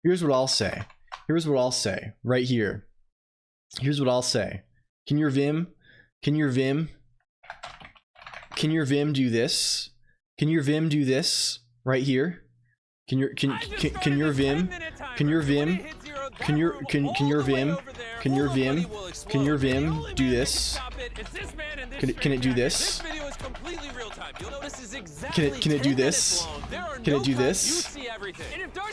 Here's what I'll say. Here's what I'll say. Right here. Here's what I'll say. Can your Vim do this? Can your Vim do this? Right here. Can your Vim do this? Can it do this? Can it do this? Can it do this?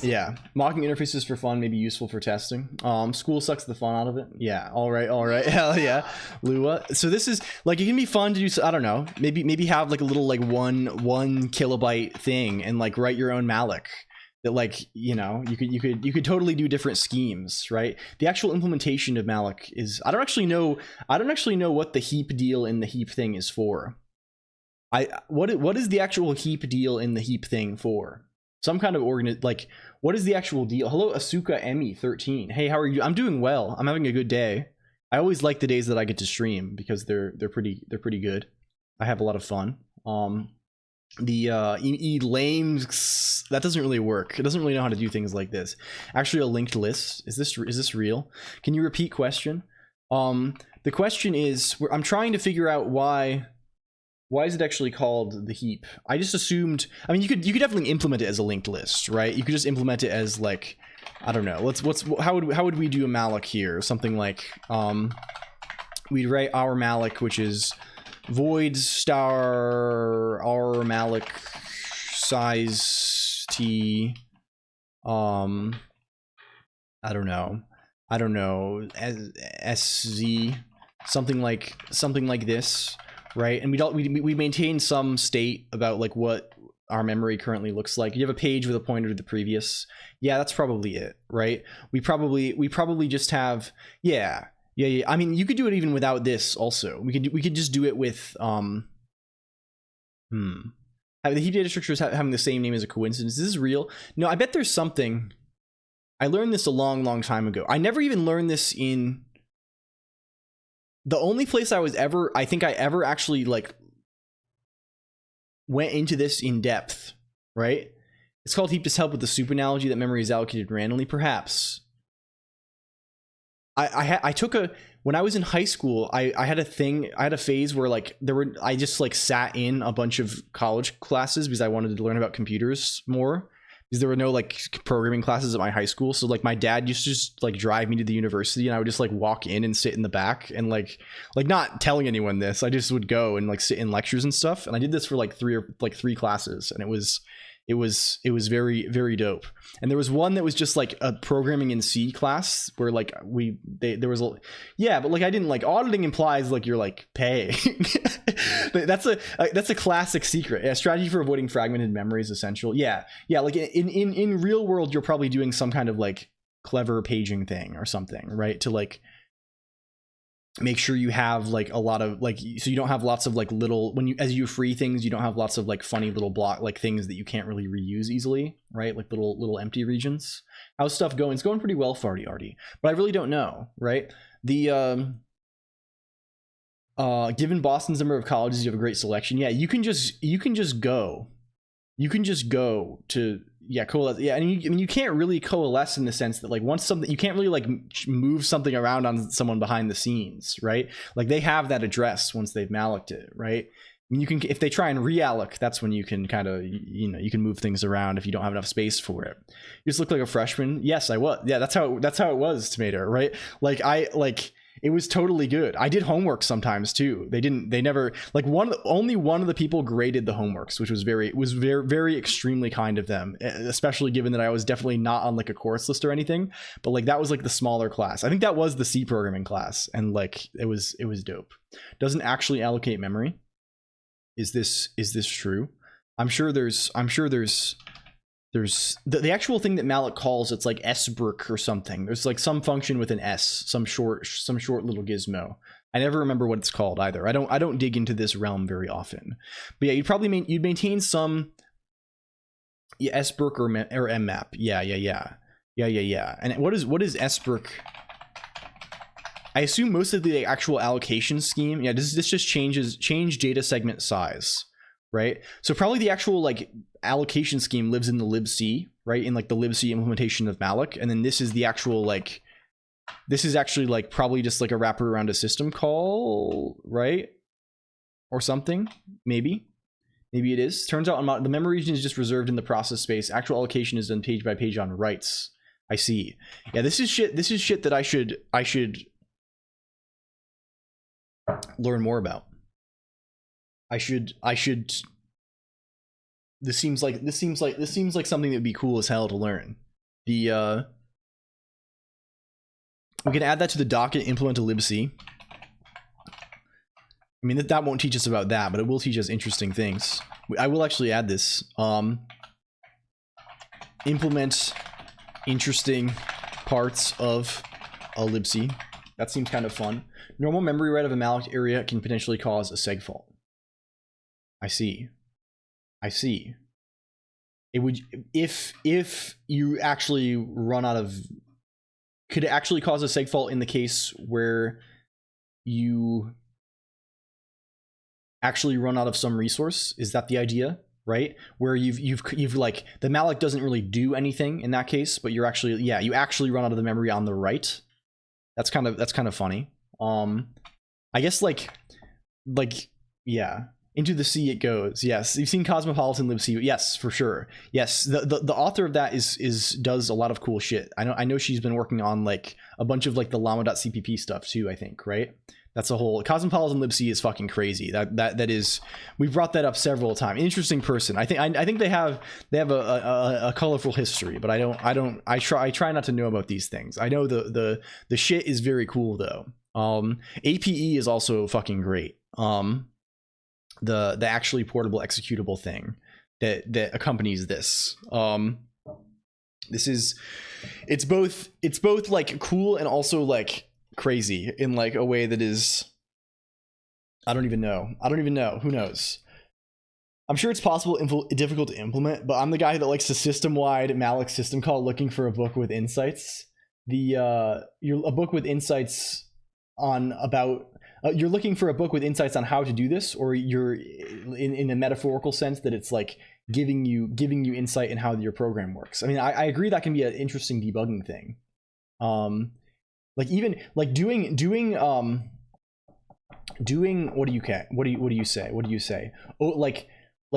Yeah, mocking interfaces for fun may be useful for testing. School sucks the fun out of it. Yeah, all right, hell yeah, Lua. So this is like, it can be fun to do. I don't know, maybe have like a little like one kilobyte thing and like write your own malloc. That, like, you know, you could totally do different schemes, right? The actual implementation of malloc is, I don't actually know what the heap deal in the heap thing is for. What is the actual heap deal in the heap thing for? Some kind of like, what is the actual deal? Hello, Asuka Emmy 13. Hey, how are you? I'm doing well. I'm having a good day. I always like the days that I get to stream because they're pretty good. I have a lot of fun. The lames, that doesn't really work. It doesn't really know how to do things like this. Actually, a linked list. Is this real? Can you repeat question? The question is, I'm trying to figure out why is it actually called the heap? I just assumed, I mean, you could definitely implement it as a linked list, right? You could just implement it as like, I don't know. How would we do a malloc here? Something like we'd write our malloc, which is void star our malloc size t, I don't know, as sz, something like this, right? And we maintain some state about like what our memory currently looks like. You have a page with a pointer to the previous. Yeah, that's probably it, right? We probably just have, yeah. I mean, you could do it even without this also. We could just do it with the heap data structures having the same name as a coincidence. Is this real? No, I bet there's something. I learned this a long time ago. I never even learned this in the only place I think I ever actually like went into this in depth, right? It's called heap. Does help with the soup analogy that memory is allocated randomly, perhaps. I took when I was in high school, I had a phase where like I just like sat in a bunch of college classes because I wanted to learn about computers more, because there were no like programming classes at my high school. So like my dad used to just like drive me to the university, and I would just like walk in and sit in the back and like not telling anyone this. I just would go and like sit in lectures and stuff. And I did this for like three classes, and it was very, very dope. And there was one that was just like a programming in C class where like there was but like I didn't like, auditing implies like you're like paying. that's a classic secret. Yeah, strategy for avoiding fragmented memory is essential. Yeah, like in real world you're probably doing some kind of like clever paging thing or something, right? To like make sure you have like a lot of like, so you don't have lots of like little, as you free things, you don't have lots of like funny little block like things that you can't really reuse easily, right? Like little empty regions. How's stuff going? It's going pretty well for Artie, but I really don't know, right? The given Boston's number of colleges, you have a great selection. Yeah, you can just go to coalesce. Yeah, and you can't really coalesce in the sense that like once something, you can't really like move something around on someone behind the scenes, right? Like they have that address once they've malloced it, right? I mean, you can, if they try and realloc, that's when you can kind of, you can move things around if you don't have enough space for it. You just look like a freshman. Yes, I was. Yeah, that's how it was, Tomato, right? It was totally good. I did homework sometimes too. They never like only one of the people graded the homeworks, which was very extremely kind of them, especially given that I was definitely not on like a course list or anything, but like that was like the smaller class. I think that was the C programming class, and like it was dope. Doesn't actually allocate memory. Is this true? I'm sure there's the actual thing that Malik calls, it's like sbrick or something. There's like some function with an S, some short little gizmo. I never remember what it's called either. I don't dig into this realm very often. But yeah, you'd maintain some sbrick or mmap. Yeah. And what is sbrick? I assume most of the actual allocation scheme. Yeah, this just change data segment size. Right, so probably the actual like allocation scheme lives in the libc, right, in like the libc implementation of malloc, and then this is the actual like, this is actually like probably just like a wrapper around a system call, right, or something. Maybe it is. Turns out the memory region is just reserved in the process space. Actual allocation is done page by page on writes. I see. Yeah, this is shit that I should learn more about. I should this seems like something that would be cool as hell to learn. We can add that to the docket, implement a libc. I mean, that won't teach us about that, but it will teach us interesting things. I will actually add this. Implement interesting parts of a libc. That seems kind of fun. Normal memory write of a malloc area can potentially cause a seg fault. I see. It would, if you actually run out of, could it actually cause a seg fault in the case where you actually run out of some resource? Is that the idea, right? Where you've like, the malloc doesn't really do anything in that case, but you're actually, yeah, you actually run out of the memory on the right. That's kind of funny. I guess like yeah. Into the sea it goes. Yes, you've seen Cosmopolitan libc. Yes, for sure. Yes, the author of that does a lot of cool shit. I know she's been working on like a bunch of like the llama.cpp stuff too, I think, right? That's a whole Cosmopolitan libc is fucking crazy. That is, we've brought that up several times. Interesting person. I think they have a colorful history, but I try not to know about these things. I know the shit is very cool though. APE is also fucking great. The actually portable executable thing that accompanies this. It's both like cool and also like crazy in like a way that is, I don't even know. Who knows? I'm sure it's possible, difficult to implement, but I'm the guy that likes the system-wide malloc system call looking for a book with insights. A book with insights on about. You're looking for a book with insights on how to do this, or you're in a metaphorical sense that it's like giving you insight in how your program works. I mean, I agree that can be an interesting debugging thing. Like even like doing what do you say? Oh, like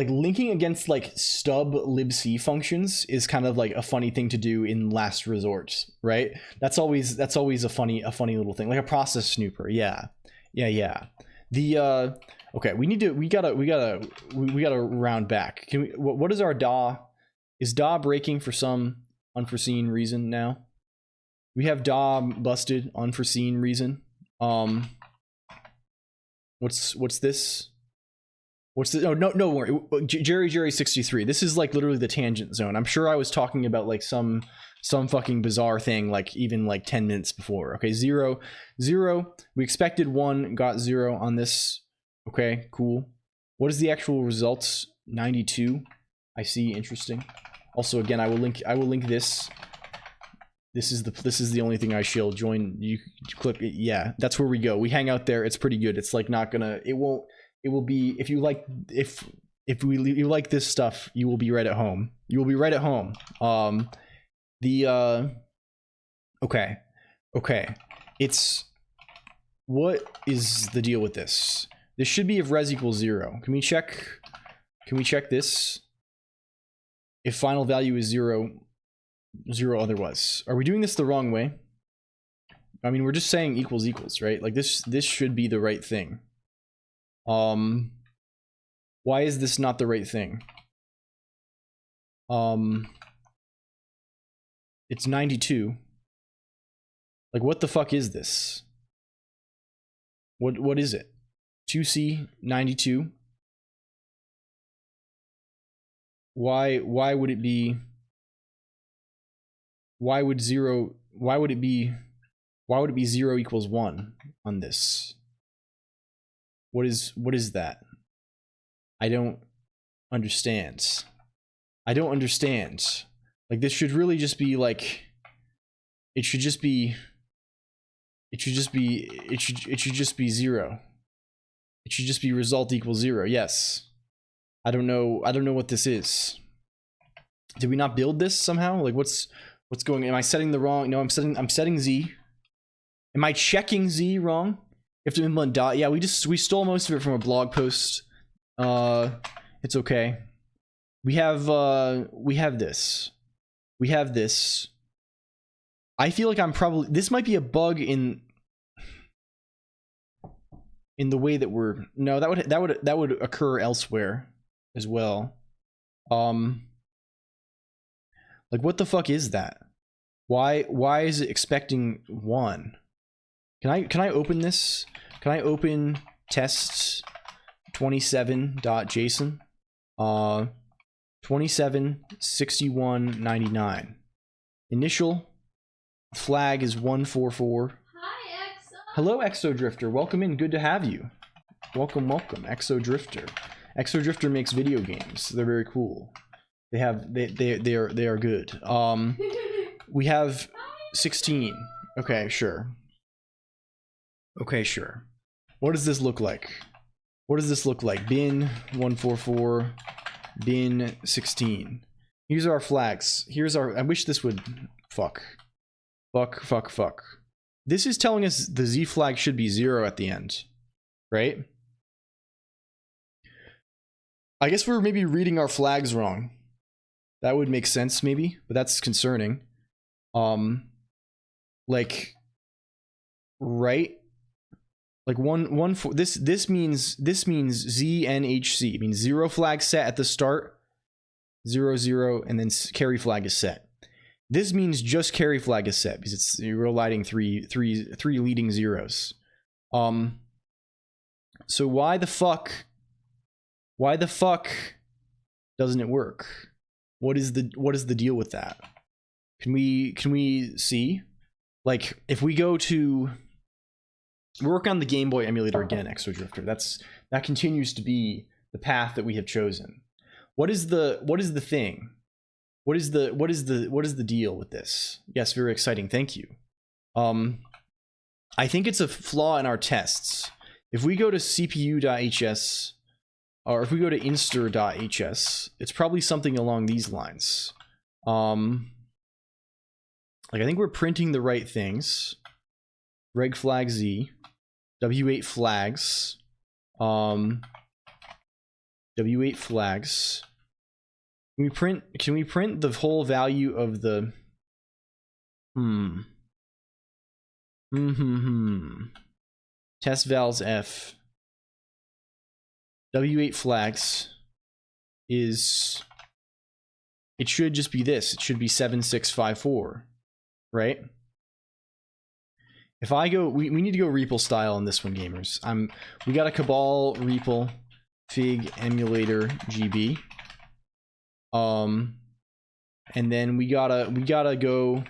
linking against like stub libc functions is kind of like a funny thing to do in last resort, right? That's always a funny little thing, like a process snooper. Yeah. Okay, we gotta round back. Can we, what is our DAW? Is DAW breaking for some unforeseen reason now? We have DAW busted, unforeseen reason. What's this? Oh, no worry. Jerry 63. This is like literally the tangent zone. I'm sure I was talking about like some fucking bizarre thing like even like 10 minutes before. Okay, 0. We expected 1, got 0 on this. Okay, cool. What is the actual results? 92. I see, interesting. Also, again, I will link this. This is the only thing I shill. Join, you click it. Yeah, that's where we go. We hang out there. It's pretty good. It's like not gonna, it will be, if you like, if you like this stuff, you will be right at home. You will be right at home. Okay. It's, what is the deal with this? This should be if res equals 0. Can we check this? If final value is 0 otherwise. Are we doing this the wrong way? I mean, we're just saying equals equals, right? Like this should be the right thing. Why is this not the right thing? It's 92. Like, what the fuck is this? What is it? 2C 92. Why would it be? Why would it be 0 equals 1 on this? What is that? I don't understand. I don't understand. Like, this should really just be like, it should just be 0. It should just be result equals 0. Yes. I don't know what this is. Did we not build this somehow? Like, what's going? Am I setting the wrong? No, I'm setting Z. Am I checking Z wrong? You have to implement dot. Yeah, we stole most of it from a blog post. It's okay. We have this. We have this. I feel like this might be a bug in the way that we're, no, that would occur elsewhere as well. Like, what the fuck is that? Why is it expecting 1? Can I open this? Can I open test 27.json? 276199. Initial flag is 144. Hi, Exo. Hello, Exo Drifter. Welcome in. Good to have you. Welcome, Exo Drifter. Exo Drifter makes video games. They're very cool. They are good. We have 16. Okay, sure. Okay, sure. What does this look like? What does this look like? Bin 144, bin 16. Here's our flags. Here's our, I wish this would, fuck. This is telling us the Z flag should be 0 at the end, right? I guess we're maybe reading our flags wrong. That would make sense maybe, but that's concerning. Like, right? Like this means ZNHC. It means 0 flag set at the start, 0 0, and then carry flag is set. This means just carry flag is set because you're lighting three leading zeros. So why the fuck doesn't it work? What is the deal with that? Can we see? Like, if we go to work on the Game Boy emulator again, Exo Drifter, that continues to be the path that we have chosen. What is the thing? What is the deal with this? Yes, very exciting. Thank you. I think it's a flaw in our tests. If we go to cpu.hs, or if we go to inster.hs, it's probably something along these lines. Like, I think we're printing the right things. Reg flag Z, W8 flags, W8 flags. Can we print the whole value of the test vals F W8 flags is, it should just be this. It should be 7654, right? If I go, we need to go REPL style on this one, gamers. We got a Cabal REPL Fig emulator GB. And then we gotta go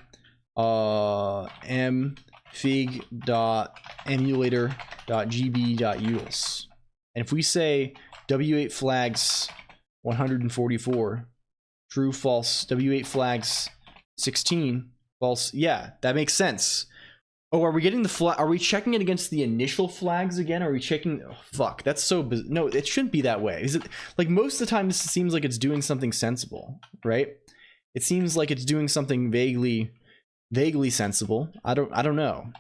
m fig.emulator.gb.utils. And if we say W8 flags 144, true, false, W8 flags 16, false, yeah, that makes sense. Oh, are we getting the flag? Are we checking it against the initial flags again? Are we checking? Oh, fuck, that's so no, it shouldn't be that way. Is it? Like, most of the time, this seems like it's doing something sensible, right? It seems like it's doing something vaguely sensible. I don't know.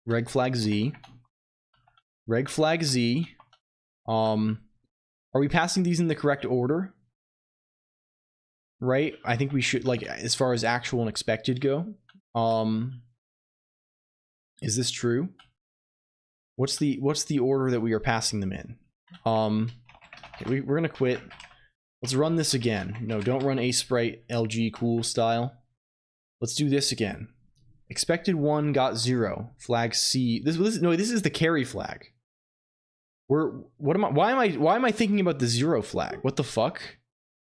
Reg flag Z. Reg flag Z. Are we passing these in the correct order? Right? I think we should, like, as far as actual and expected go. Is this true? What's the order that we are passing them in? Okay, we're gonna quit. Let's run this again. No, don't run Sprite LG cool style. Let's do this again. Expected 1 got 0. Flag C. This is the carry flag. Why am I thinking about the 0 flag? What the fuck?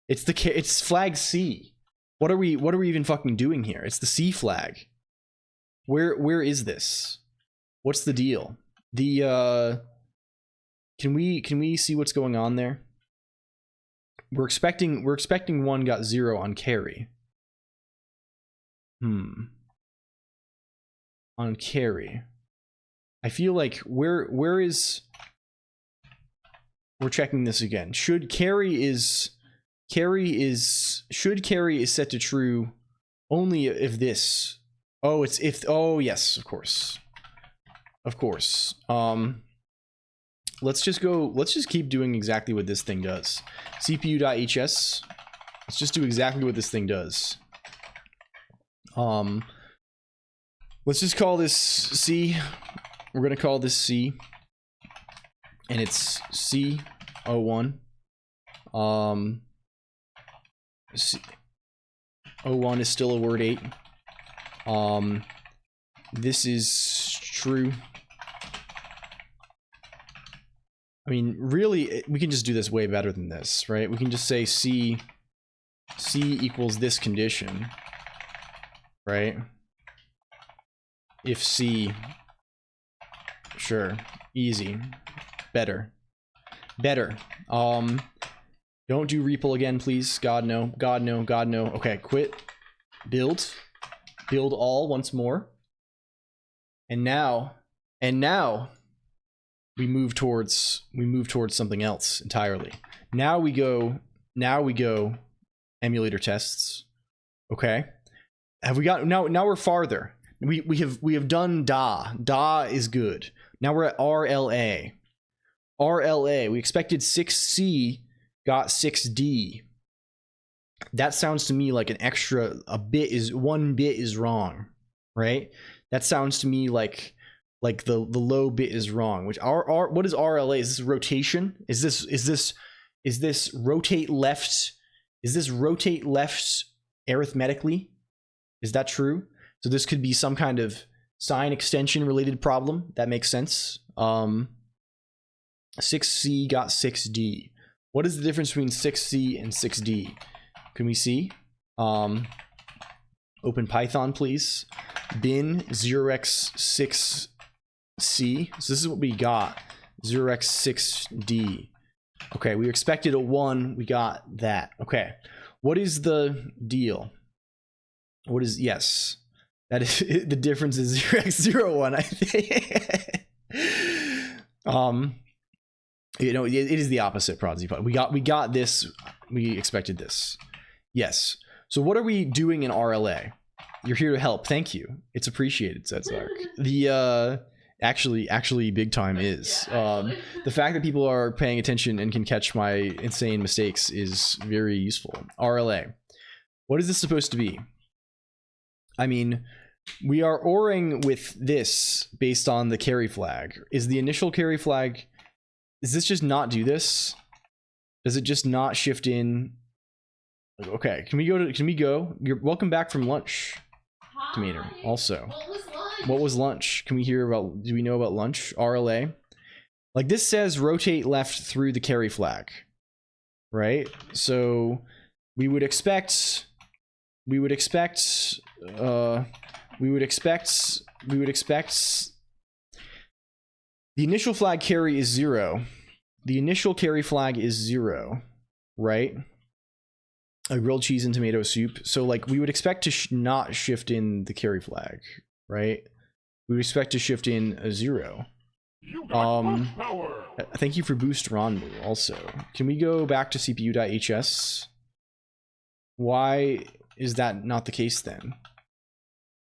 It's flag C. What are we even fucking doing here? It's the C flag. Where is this? What's the deal? Can we see what's going on there? We're expecting 1 got 0 on carry. On carry. I feel like where is, we're checking this again. Should carry is set to true only if this. Oh, it's if, oh yes, of course. Of course. Let's just keep doing exactly what this thing does. CPU.hs. Let's just do exactly what this thing does. Let's just call this C. We're gonna call this C. And it's C01. C01 is still a word 8. This is true. I mean, really, we can just do this way better than this, right? We can just say C equals this condition, right? If C, sure, easy, better. Don't do REPL again, please. God no, God no, God no. Okay, quit. Build all once more. And now we move towards something else entirely. Now we go emulator tests. Okay. Have we got, now we're farther. We have done DA. DA is good. Now we're at RLA. RLA, we expected 6C, got 6D. That sounds to me like one bit is wrong, right? That sounds to me like the low bit is wrong. Which what is RLA? Is this rotation? Is this rotate left? Is this rotate left arithmetically? Is that true? So this could be some kind of sign extension related problem. That makes sense. 6C got 6D. What is the difference between 6C and 6D? Can we see? Open Python, please. Bin 0x6C. So this is what we got. 0x6D. Okay, we expected a 1. We got that. Okay. What is the deal? What is, yes. That is, the difference is 0x01, I think. You know, it is the opposite, Prodigy. We got this. We expected this. Yes. So what are we doing in RLA? You're here to help. Thank you. It's appreciated, said Zark. The actually big time is. The fact that people are paying attention and can catch my insane mistakes is very useful. RLA. What is this supposed to be? I mean, we are ORing with this based on the carry flag. Is the initial carry flag, does this just not do this? Does it just not shift in? Okay, can we go? You're welcome back from lunch, Demeter. Also, what was lunch? Can we hear about, do we know about lunch? RLA? Like this says rotate left through the carry flag, right? So we would expect the initial flag carry is 0. The initial carry flag is 0, right? A grilled cheese and tomato soup. So like we would expect to not shift in the carry flag, right? We would expect to shift in a 0. Thank you for boost Ronmu also. Can we go back to CPU.hs? Why is that not the case then?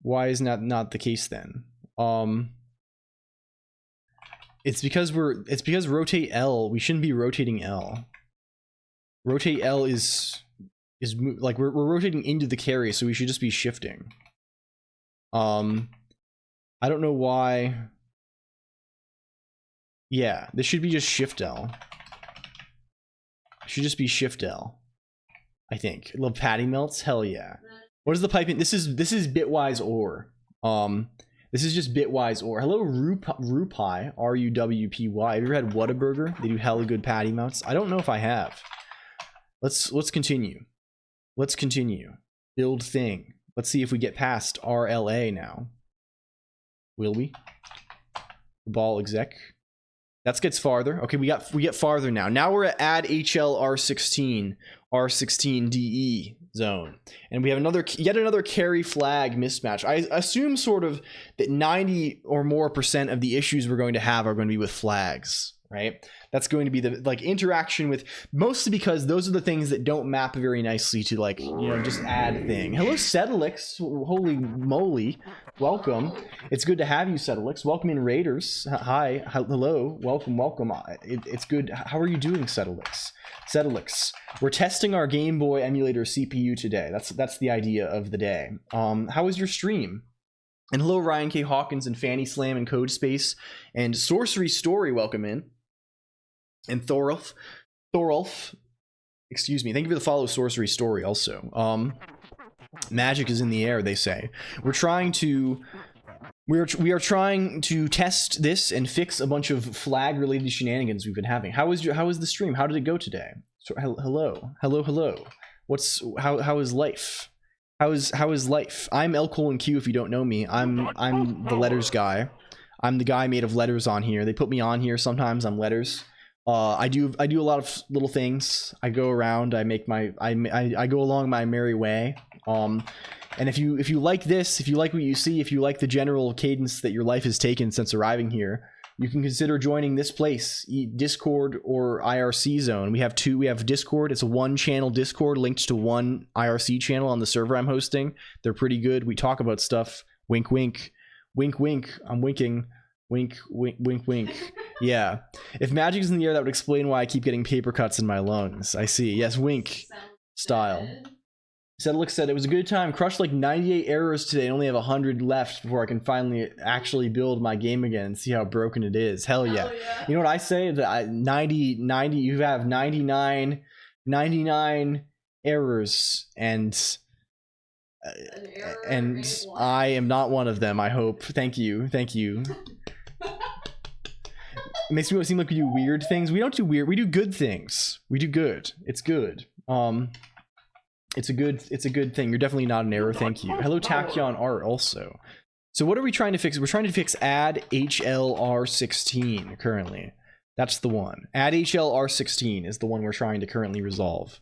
Why is that not the case then? It's because rotate L, we shouldn't be rotating L. Rotate L is like we're rotating into the carry, so we should just be shifting. I don't know why. Yeah, this should be just Shift L. It should just be Shift L. I think. Little patty melts. Hell yeah. What is the piping? This is bitwise ore. This is just bitwise ore. Hello, Rupai. R-U-W-P-Y. Have you ever had Whataburger? They do hella good patty melts. I don't know if I have. Let's continue. Let's continue. Build thing. Let's see if we get past RLA now. Will we? Ball exec. That gets farther. Okay, we get farther now. Now we're at add HL R16, R16DE zone. And we have yet another carry flag mismatch. I assume sort of that 90 or more % of the issues we're going to have are going to be with flags, right? That's going to be the like interaction with, mostly because those are the things that don't map very nicely to like, you know, just add thing. Hello, Sedalix. Holy moly. Welcome. It's good to have you, Sedalix. Welcome in, Raiders. Hi. Hello. Welcome. It's good. How are you doing, Sedalix? Sedalix. We're testing our Game Boy emulator CPU today. That's the idea of the day. How was your stream? And hello, Ryan K. Hawkins and Fanny Slam and Code Space and Sorcery Story. Welcome in. And Thorolf, excuse me. Thank you for the follow, Sorcery Story. Also, magic is in the air. They say we are trying to test this and fix a bunch of flag related shenanigans we've been having. How was the stream? How did it go today? So hello. How is life? How is life? I'm L Colonq. If you don't know me, I'm the letters guy. I'm the guy made of letters on here. They put me on here sometimes. I'm letters. I do a lot of little things. I go around. I make I go along my merry way. And if you like this, if you like what you see, if you like the general cadence that your life has taken since arriving here, you can consider joining this place, Discord or IRC zone. We have two. We have Discord. It's a one-channel Discord linked to one IRC channel on the server I'm hosting. They're pretty good. We talk about stuff. Wink, wink, wink, wink. I'm winking. Wink, wink, wink, wink. Yeah. If magic is in the air, that would explain why I keep getting paper cuts in my lungs. I see. Yes, wink style. Sedalix said it was a good time. Crushed like 98 errors today and only have 100 left before I can finally actually build my game again and see how broken it is. Hell yeah. You know what I say? That 90, you have 99 errors and I am not one of them, I hope. Thank you. It makes me seem like we do weird things. We don't do weird. We do good things. We do good. It's good. It's a good thing. You're definitely not an error. Thank you. Hello, Tachyon Art also. So what are we trying to fix? We're trying to fix add HLR16 currently. That's the one. Add HLR16 is the one we're trying to currently resolve.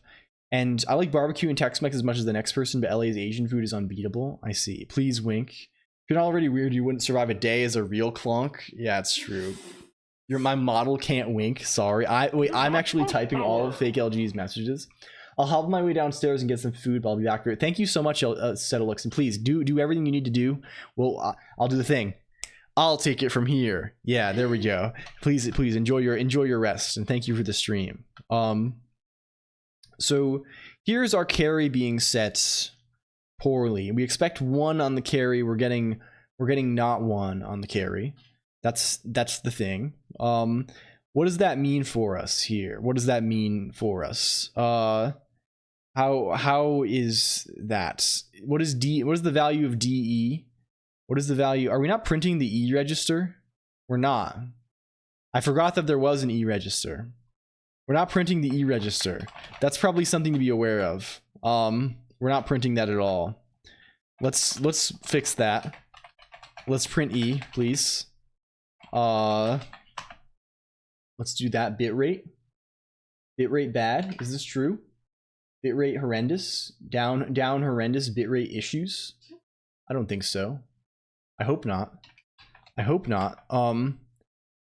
And I like barbecue and Tex-Mex as much as the next person, but LA's Asian food is unbeatable. I see. Please wink. If you're not already weird, you wouldn't survive a day as a real clonk. Yeah, it's true. My model can't wink. Sorry. I'm actually typing all of fake LG's messages. I'll hop my way downstairs and get some food, but I'll be back for it. Thank you so much, Sedalix, and please do everything you need to do. Well, I'll do the thing. I'll take it from here. Yeah, there we go. Please enjoy your rest, and thank you for the stream. So here's our carry being set poorly. We expect 1 on the carry. We're getting not 1 on the carry. That's the thing. What does that mean for us here? What does that mean for us? How is that? What is the value of DE? What is the value? Are we not printing the E register? We're not. I forgot that there was an E register. We're not printing the E register. That's probably something to be aware of. We're not printing that at all. Let's fix that. Let's print E, please. Let's do that. Bitrate. Bitrate bad. Is this true? Bitrate horrendous. Down horrendous bitrate issues. I don't think so. I hope not.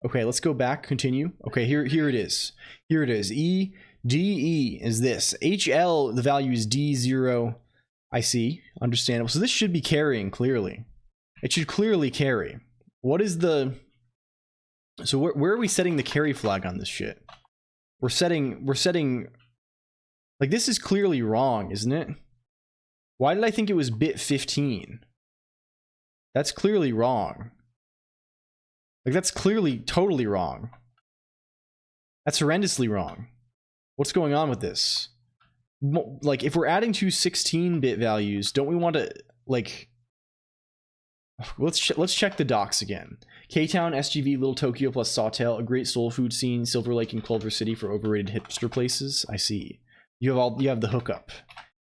Okay, let's go back. Continue. Okay, here it is. Here it is. DE is this. HL, the value is D0. I see. Understandable. So this should be carrying clearly. It should clearly carry. What is the... So where are we setting the carry flag on this shit? We're setting... Like, this is clearly wrong, isn't it? Why did I think it was bit 15? That's clearly wrong. Like, that's clearly totally wrong. That's horrendously wrong. What's going on with this? Like, if we're adding two 16-bit values, don't we want to, like... Let's check the docs again. K-Town, SGV, Little Tokyo plus Sawtail, a great soul food scene, Silver Lake and Culver City for overrated hipster places. I see. You have the hookup.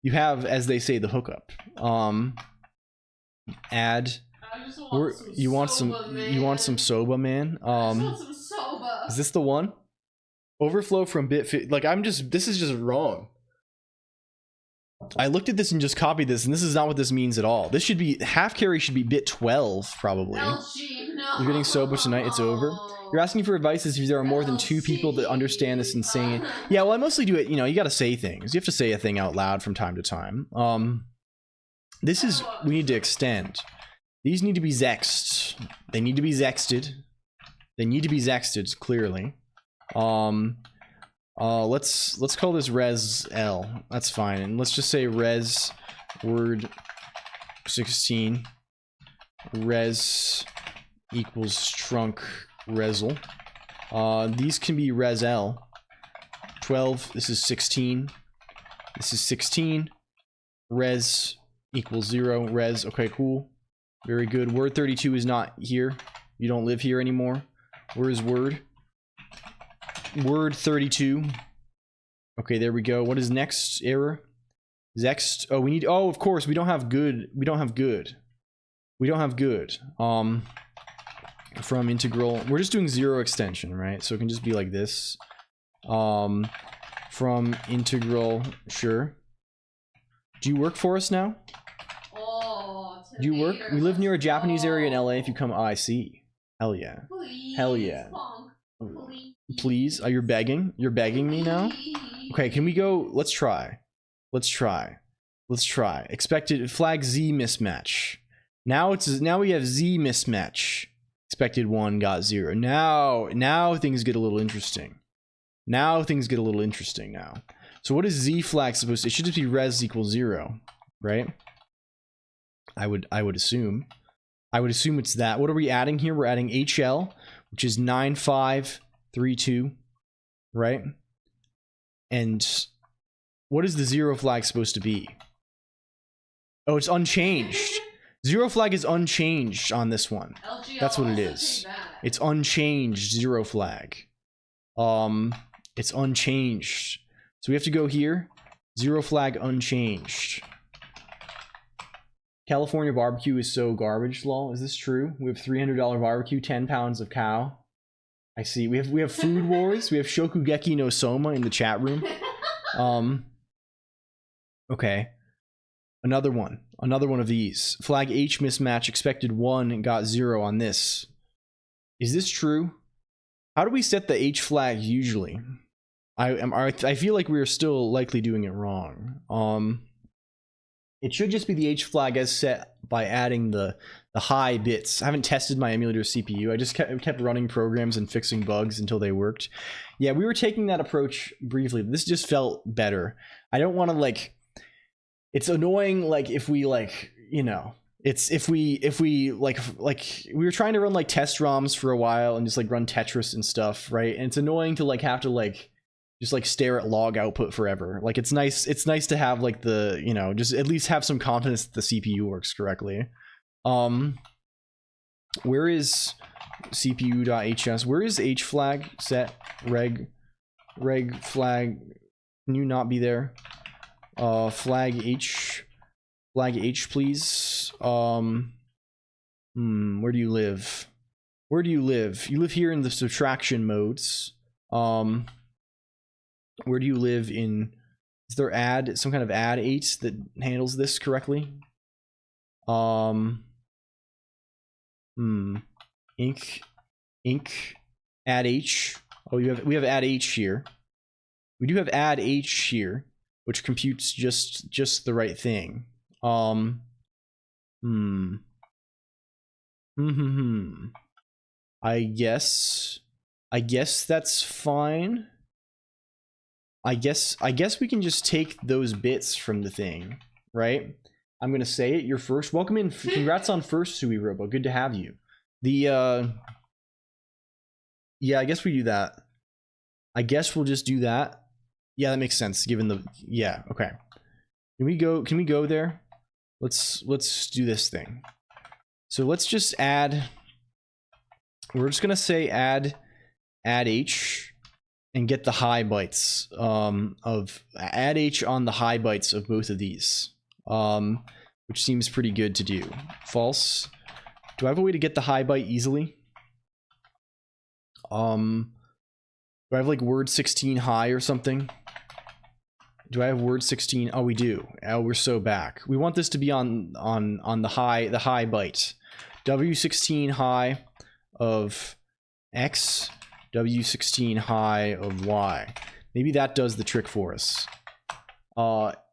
You have, as they say, the hookup. Add. You want some soba, man. some soba. Is this the one? Overflow from bit. Like, this is just wrong. I looked at this and just copied this, and this is not what this means at all. This should be, half carry should be bit 12, probably. LG, no. You're getting sober tonight, it's over. You're asking for advice as if there are more than 2 people that understand this and saying it. Yeah, well, I mostly do it, you know, you gotta say things. You have to say a thing out loud from time to time. This is, we need to extend. These need to be zexed. They need to be zexted. They need to be zexted, clearly. Let's call this res L. That's fine. And let's just say res word 16 res equals trunk resl. These can be res L. 12, this is 16. This is 16. Res equals 0. Res, okay, cool. Very good. Word 32 is not here. You don't live here anymore. Where is word? Word 32. Okay, there we go. What is next error? Zext. Oh, we need, oh, of course, we don't have good. We don't have good. We don't have good. From integral, we're just doing 0 extension, right? So it can just be like this. From integral, sure. Do you work for us now? Oh, Do you work? We live near a Japanese area in LA. If you come, oh, I see. Hell yeah. Please, Hell yeah. Please. Please? Are you begging? You're begging me now? Okay, can we go? Let's try. Let's try. Let's try. Expected flag Z mismatch. Now we have Z mismatch. Expected 1 got 0. Now things get a little interesting. Now things get a little interesting now. So what is Z flag supposed to? It should just be res equals 0, right? I would assume. I would assume it's that. What are we adding here? We're adding HL, which is 9532, right? And what is the 0 flag supposed to be? Oh, it's unchanged. 0 flag is unchanged on this one. LGL, that's what it is. It's unchanged 0 flag. It's unchanged. So we have to go here. 0 flag unchanged. California barbecue is so garbage, lol. Is this true? We have $300 barbecue, 10 pounds of cow. I see. We have food wars. We have Shokugeki no Soma in the chat room. Okay. Another one of these. Flag H mismatch, expected 1 and got 0 on this. Is this true? How do we set the H flag usually? I feel like we are still likely doing it wrong. It should just be the H flag as set by adding the high bits. I haven't tested my emulator CPU. I just kept running programs and fixing bugs until they worked. Yeah, we were taking that approach briefly. This just felt better. I don't want to, like, it's annoying, like, if we, like, you know, it's if we like we were trying to run like test ROMs for a while and just like run Tetris and stuff, right? And it's annoying to like have to like just like stare at log output forever. Like, it's nice to have like the, you know, just at least have some confidence that the CPU works correctly. Where is CPU.hs? Where is H flag set? Reg flag, can you not be there? Flag H, please. Where do you live? Where do you live? You live here in the subtraction modes. Where do you live in? Is there some kind of add 8 that handles this correctly? Ink, add H. Oh, we have add H here. We do have add H here, which computes just the right thing. I guess that's fine. I guess we can just take those bits from the thing, right? I'm gonna say it. You're first. Welcome in. Congrats on first, Sui Robo. Good to have you. The Yeah, I guess we do that. I guess we'll just do that. Yeah, that makes sense given the, yeah, okay. Can we go there? Let's do this thing. So let's just add, we're just gonna say add h and get the high bytes of add h on the high bytes of both of these, which seems pretty good to do. False. Do I have a way to get the high byte easily? Do I have like word 16 high or something? Do I have word 16? Oh, we do. Oh, we're so back. We want this to be on the high byte. W16 high of X, W16 high of Y. Maybe that does the trick for us.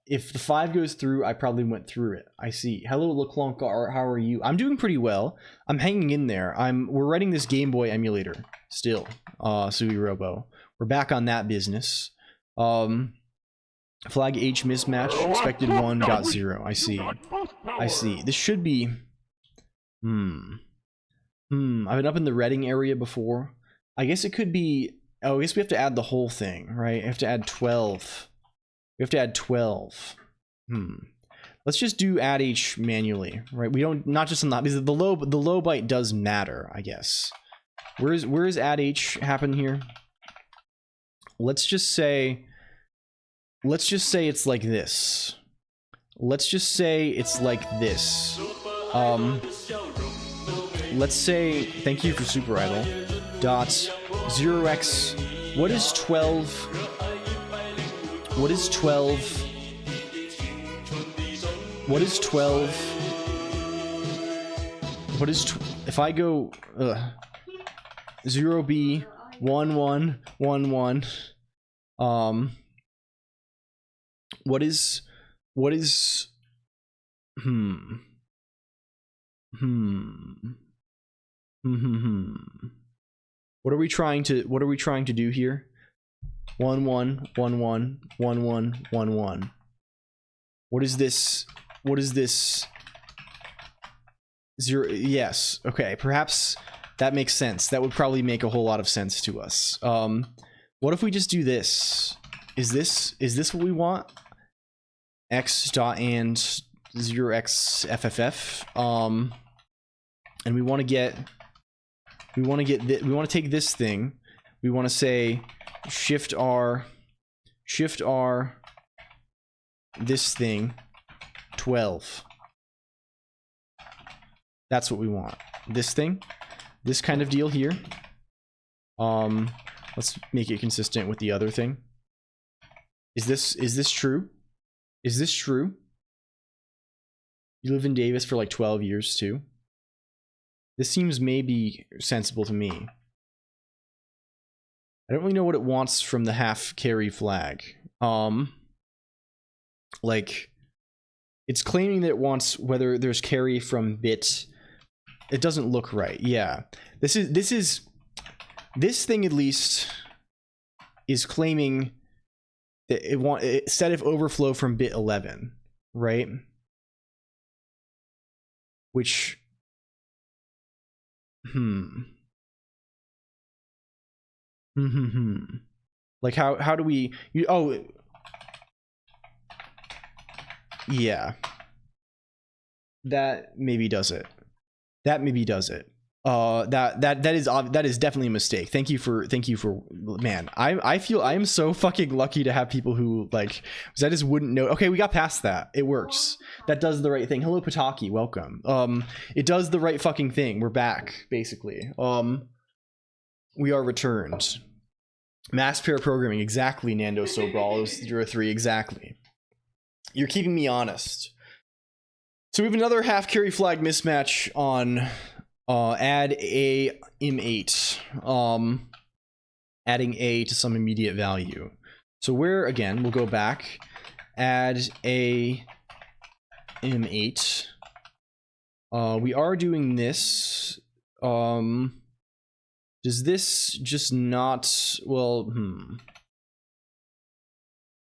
If the 5 goes through, I probably went through it. I see. Hello, LeClonq, how are you? I'm doing pretty well. I'm hanging in there. We're writing this Game Boy emulator still. Sui Robo. We're back on that business. Flag H mismatch. Expected 1, got 0. I see. I see. This should be... I've been up in the reading area before. I guess it could be... Oh, I guess we have to add the whole thing, right? I have to add 12. We have to add 12. Let's just do add H manually, right? We don't, not just on that, because the low byte does matter, I guess. Where is add H happen here? Let's just say it's like this. Let's just say it's like this. Let's say, thank you for Super Idol. Dot 0x, what is 12? What is 12? What is 12? What is, if I go, 0b, 1 1 1 1, what is what are we trying to do here? 1 1 1 1 1 1 1 1. What is this? 0? Yes. Okay, perhaps that makes sense. That would probably make a whole lot of sense to us. What if we just do this? Is this what we want? X dot and 0x FFF. And we want to take this thing. We want to say shift R this thing 12. That's what we want. This thing, this kind of deal here. Let's make it consistent with the other thing. Is this true? Is this true? You live in Davis for like 12 years too. This seems maybe sensible to me. I don't really know what it wants from the half carry flag. Like, it's claiming that it wants whether there's carry from bit. It doesn't look right. Yeah, this thing at least is claiming that it set if overflow from bit 11, right? Which like how do we yeah, that maybe does it. That is definitely a mistake. Thank you for man. I feel I am so fucking lucky to have people who like, because I just wouldn't know. Okay, we got past that. It works. That does the right thing. Hello Pataki, welcome. It does the right fucking thing. We're back basically. We are returned. Mass pair programming, exactly. Nando Sobral 03, exactly. You're keeping me honest. So we have another half carry flag mismatch on add a im8, adding a to some immediate value. So we're, again, we'll go back, add a im8. We are doing this. Does this just not, well,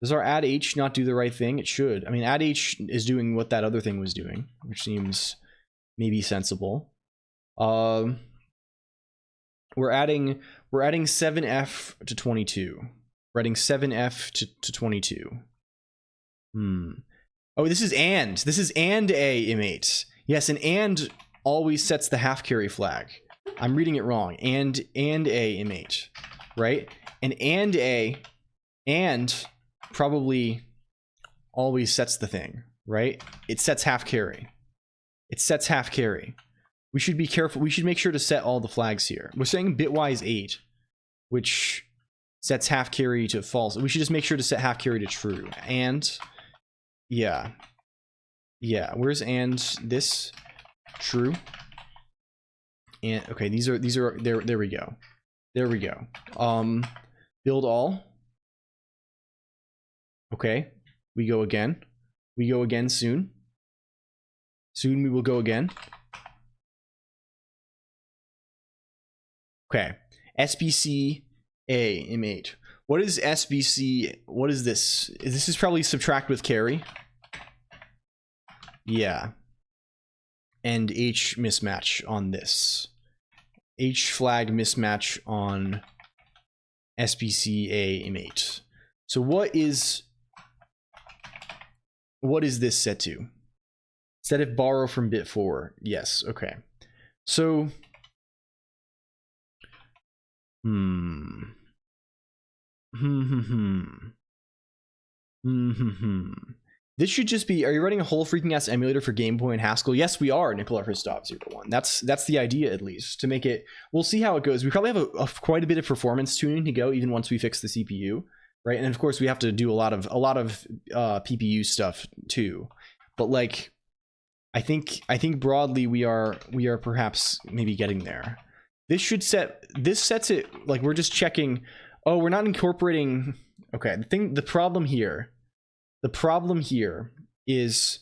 does our add h not do the right thing? It should. I mean, add h is doing what that other thing was doing, which seems maybe sensible. we're adding 7F to 22. We're adding 7F to 22. Oh, this is and a M8. Yes, an and always sets the half carry flag. I'm reading it wrong. And a M8, right? And a and probably always sets the thing, right? It sets half carry. It sets half carry. We should be careful. We should make sure to set all the flags here. We're saying bitwise 8, which sets half carry to false. We should just make sure to set half carry to true. And yeah. Where's and this? True. And okay, these are there we go. There we go. Build all. Okay. We go again. We go again soon. Soon we will go again. Okay. SBC A M8. What is SBC? What is this? This is probably subtract with carry. Yeah. And H mismatch on this. H flag mismatch on SBC A M8. So what is this set to? Set if borrow from bit 4. Yes, okay. So This should just be, are you running a whole freaking ass emulator for Game Boy and Haskell? Yes, we are, Nicola Christoph 01. That's the idea, at least, to make it, we'll see how it goes. We probably have quite a bit of performance tuning to go, even once we fix the CPU, right? And of course we have to do a lot of PPU stuff too. But like, I think broadly we are perhaps maybe getting there. This sets it, like, we're just checking, oh, we're not incorporating, okay, the problem here is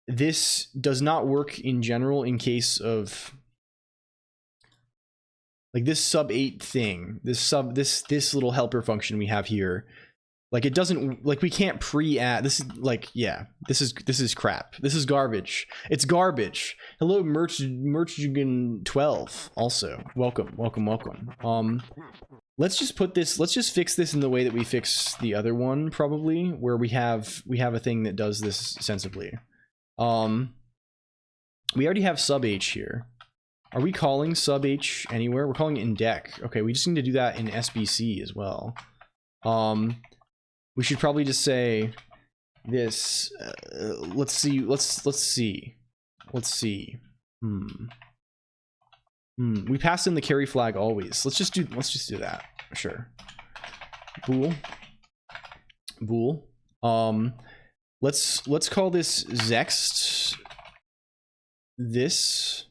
this does not work in general in case of like this sub 8 thing, this little helper function we have here. Like, it doesn't, like, we can't pre-add, this is like, yeah, this is crap. This is garbage. It's garbage. Hello, Merchjugen 12 also. Welcome. Let's just fix this in the way that we fix the other one, probably, where we have a thing that does this sensibly. We already have sub H here. Are we calling sub H anywhere? We're calling it in deck. Okay, we just need to do that in SBC as well. We should probably just say this. Let's see. We pass in the carry flag always. Let's just do that. Sure. Bool. Let's call this Zext. This.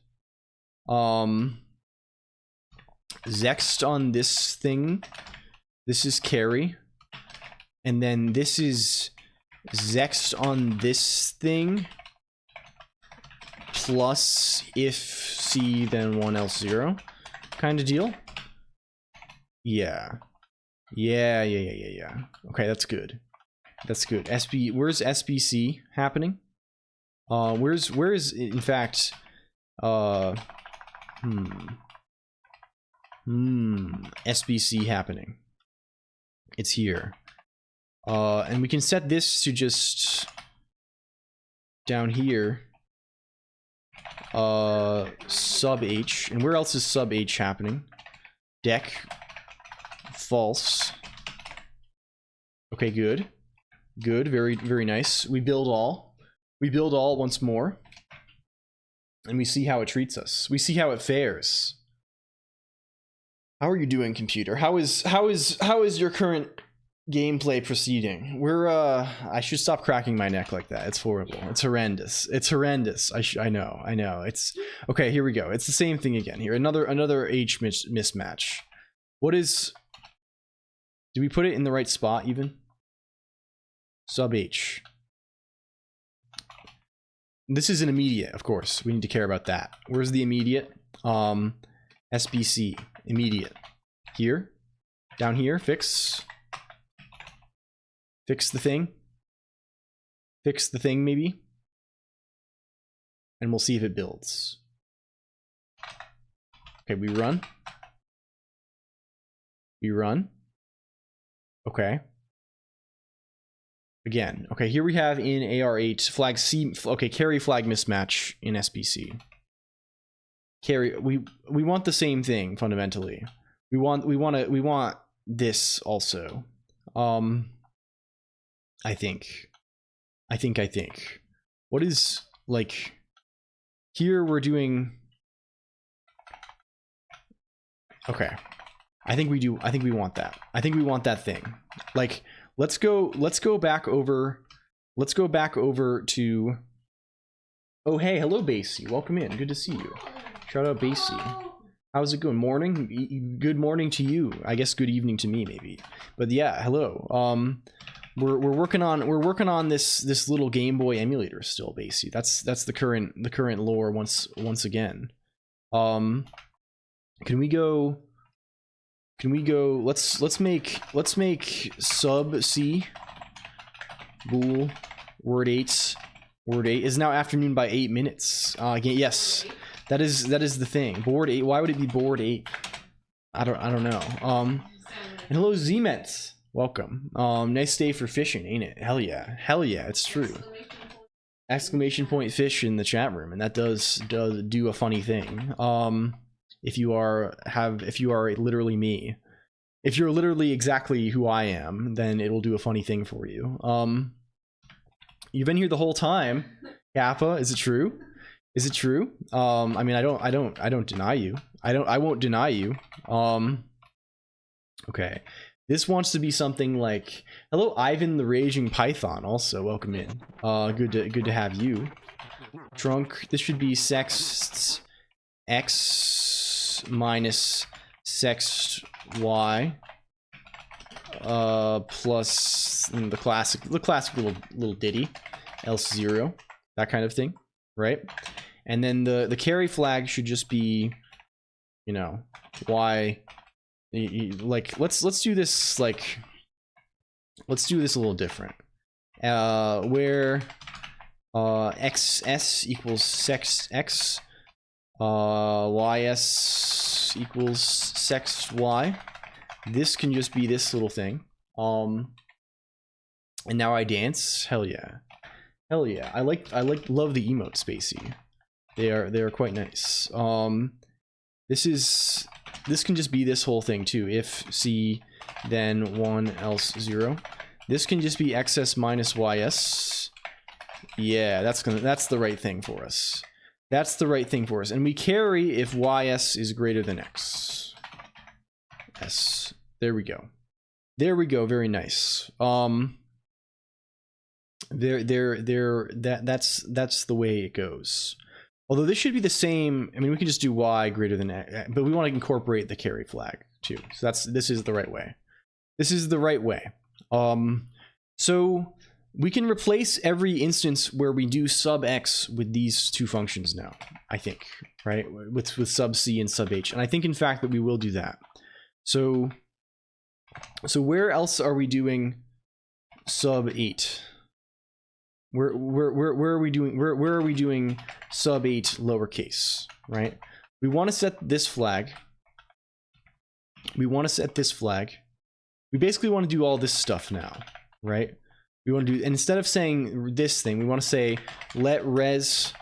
Zext on this thing. This is carry. And then this is Zext on this thing. Plus if C then 1 else 0 kind of deal. Yeah. Okay, that's good. Where's SBC happening? Where is in fact SBC happening? It's here. And we can set this to just down here. Sub H. And where else is sub H happening? Deck. False. Okay, good. Very, very nice. We build all. Once more. And we see how it treats us. We see how it fares. How are you doing, computer? How is your current gameplay proceeding? I should stop cracking my neck like that. It's horrible. It's horrendous. I know. It's okay. Here we go. It's the same thing again here. Another H mismatch. Do we put it in the right spot even? Sub H. This is an immediate, of course. We need to care about that. Where's the immediate? SBC. Immediate. Here. Down here. Fix the thing. Fix the thing, maybe. And we'll see if it builds. Okay, we run. We run. Okay. Again. Okay, here we have in AR8 flag C. Okay, carry flag mismatch in SBC. Carry. We want the same thing fundamentally. We want this also. I think. What is like here we're doing. Okay. I think we want that. I think we want that thing. Like let's go back over to oh hey, hello Basie. Welcome in. Good to see you. Shout out Basie. How's it going? Morning? Good morning to you. I guess good evening to me maybe. But yeah, hello. We're working on this little Game Boy emulator still, Basie. That's the current lore once again. Can we go let's make sub C bool word 8 is now afternoon by 8 minutes. Again, yes. That is the thing. Board 8. Why would it be board 8? I don't know. And hello Z-Mets. Welcome. Nice day for fishing, ain't it? Hell yeah. Hell yeah, it's true. Exclamation point fish in the chat room, and that does do a funny thing. If you are literally me. If you're literally exactly who I am, then it'll do a funny thing for you. You've been here the whole time. Kappa, is it true? Is it true? I mean, I don't deny you. I won't deny you. Okay. This wants to be something like, hello Ivan the Raging Python, also welcome in. Good to have you. Trunk, this should be sext x minus sext y plus the classic little ditty, else 0, that kind of thing, right? And then the carry flag should just be, you know, y. Like let's do this a little different. Where xs equals sext x, ys equals sext y. This can just be this little thing. And now I dance. Hell yeah. Hell yeah. I love the emotes, Spacey. They are quite nice. This can just be this whole thing too. If C, then 1, else 0. This can just be xs minus ys. Yeah, that's the right thing for us. That's the right thing for us. And we carry if ys is greater than x. S. There we go. There we go. Very nice. That's the way it goes. Although this should be the same. I mean, we can just do y greater than x, but we want to incorporate the carry flag too. So this is the right way. This is the right way. So we can replace every instance where we do sub x with these two functions now, I think, right? With sub c and sub h. And I think in fact that we will do that. So where else are we doing sub 8? Where are we doing sub 8 lowercase, right? We want to set this flag. We basically want to do all this stuff now, right? We want to do, instead of saying this thing, we want to say let res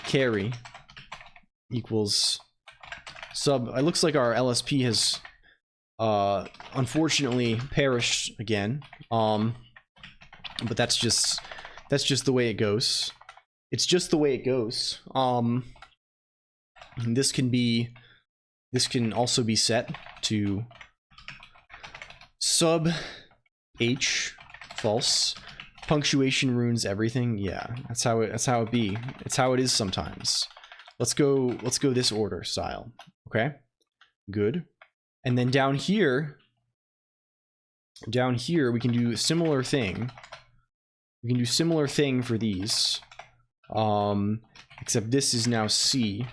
carry equals sub. It looks like our LSP has unfortunately perished again. But that's just the way it goes. It's just the way it goes. This can also be set to sub h false. Punctuation ruins everything. Yeah, that's how it be. It's how it is sometimes. Let's go this order style. Okay, good. And then down here we can do a similar thing. We can do similar thing for these, except this is now C,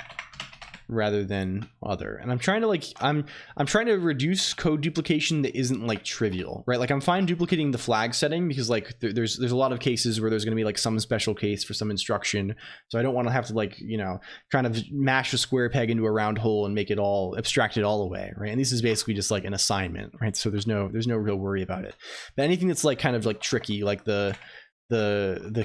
rather than other. And I'm trying to like I'm trying to reduce code duplication that isn't like trivial, right? Like I'm fine duplicating the flag setting because like there's a lot of cases where there's going to be like some special case for some instruction, so I don't want to have to like, you know, kind of mash a square peg into a round hole and make it all abstract it all away, right? And this is basically just like an assignment, right? So there's no real worry about it. But anything that's like kind of like tricky, like the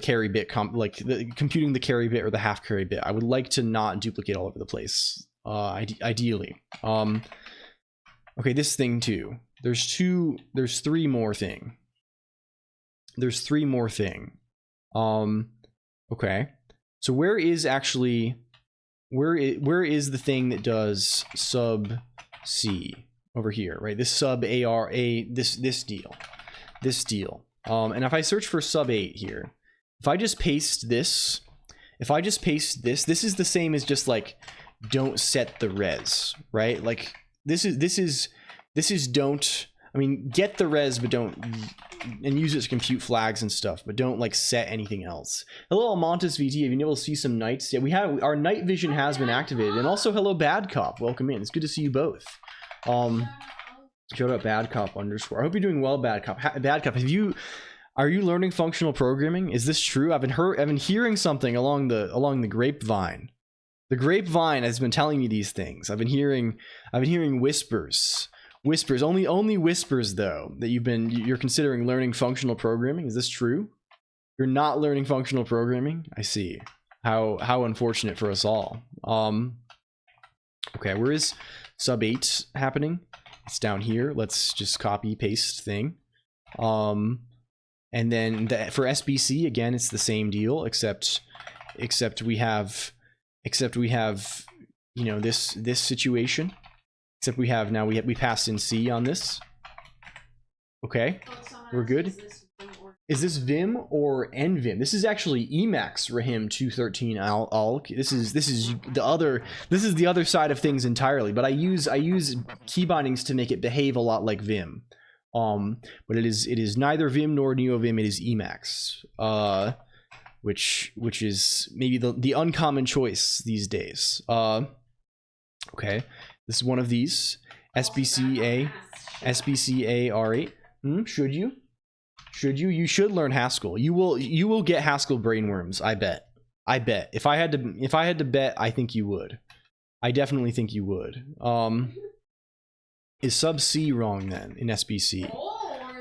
carry bit computing the carry bit or the half carry bit, I would like to not duplicate all over the place, ideally. Okay, this thing too, there's three more thing. Okay, so where is the thing that does sub C over here, right? This sub ARA, this deal. And if I search for sub 8 here, if I just paste this, this is the same as just like don't set the res, right? Like this is don't, I mean, get the res, but don't, and use it to compute flags and stuff, but don't like set anything else. Hello, Almontes VT. Have you been able to see some knights? Yeah, we have, our night vision has been activated. And also hello, Bad Cop. Welcome in. It's good to see you both. Shout out Bad Cop _. I hope you're doing well, Bad Cop. Bad Cop, are you learning functional programming? Is this true? I've been hearing something along the grapevine. The grapevine has been telling me these things. I've been hearing whispers, only whispers though, that you're considering learning functional programming. Is this true? You're not learning functional programming? I see. How unfortunate for us all. Okay, where is sub 8 happening? It's down here. Let's just copy paste thing. And then for SBC again, it's the same deal, except we have you know this situation. Except we have now we passed in C on this. Okay, we're good. Is this Vim or NVim? This is actually Emacs Rahim 213 Alk. This is the other side of things entirely. But I use key bindings to make it behave a lot like Vim. But it is neither Vim nor NeoVim. It is Emacs, which is maybe the uncommon choice these days. Okay, this is one of these SBCA R8. Should you? You should learn Haskell. You will get Haskell brainworms. I bet. If I had to bet, I think you would. I definitely think you would. Is sub C wrong then in SBC?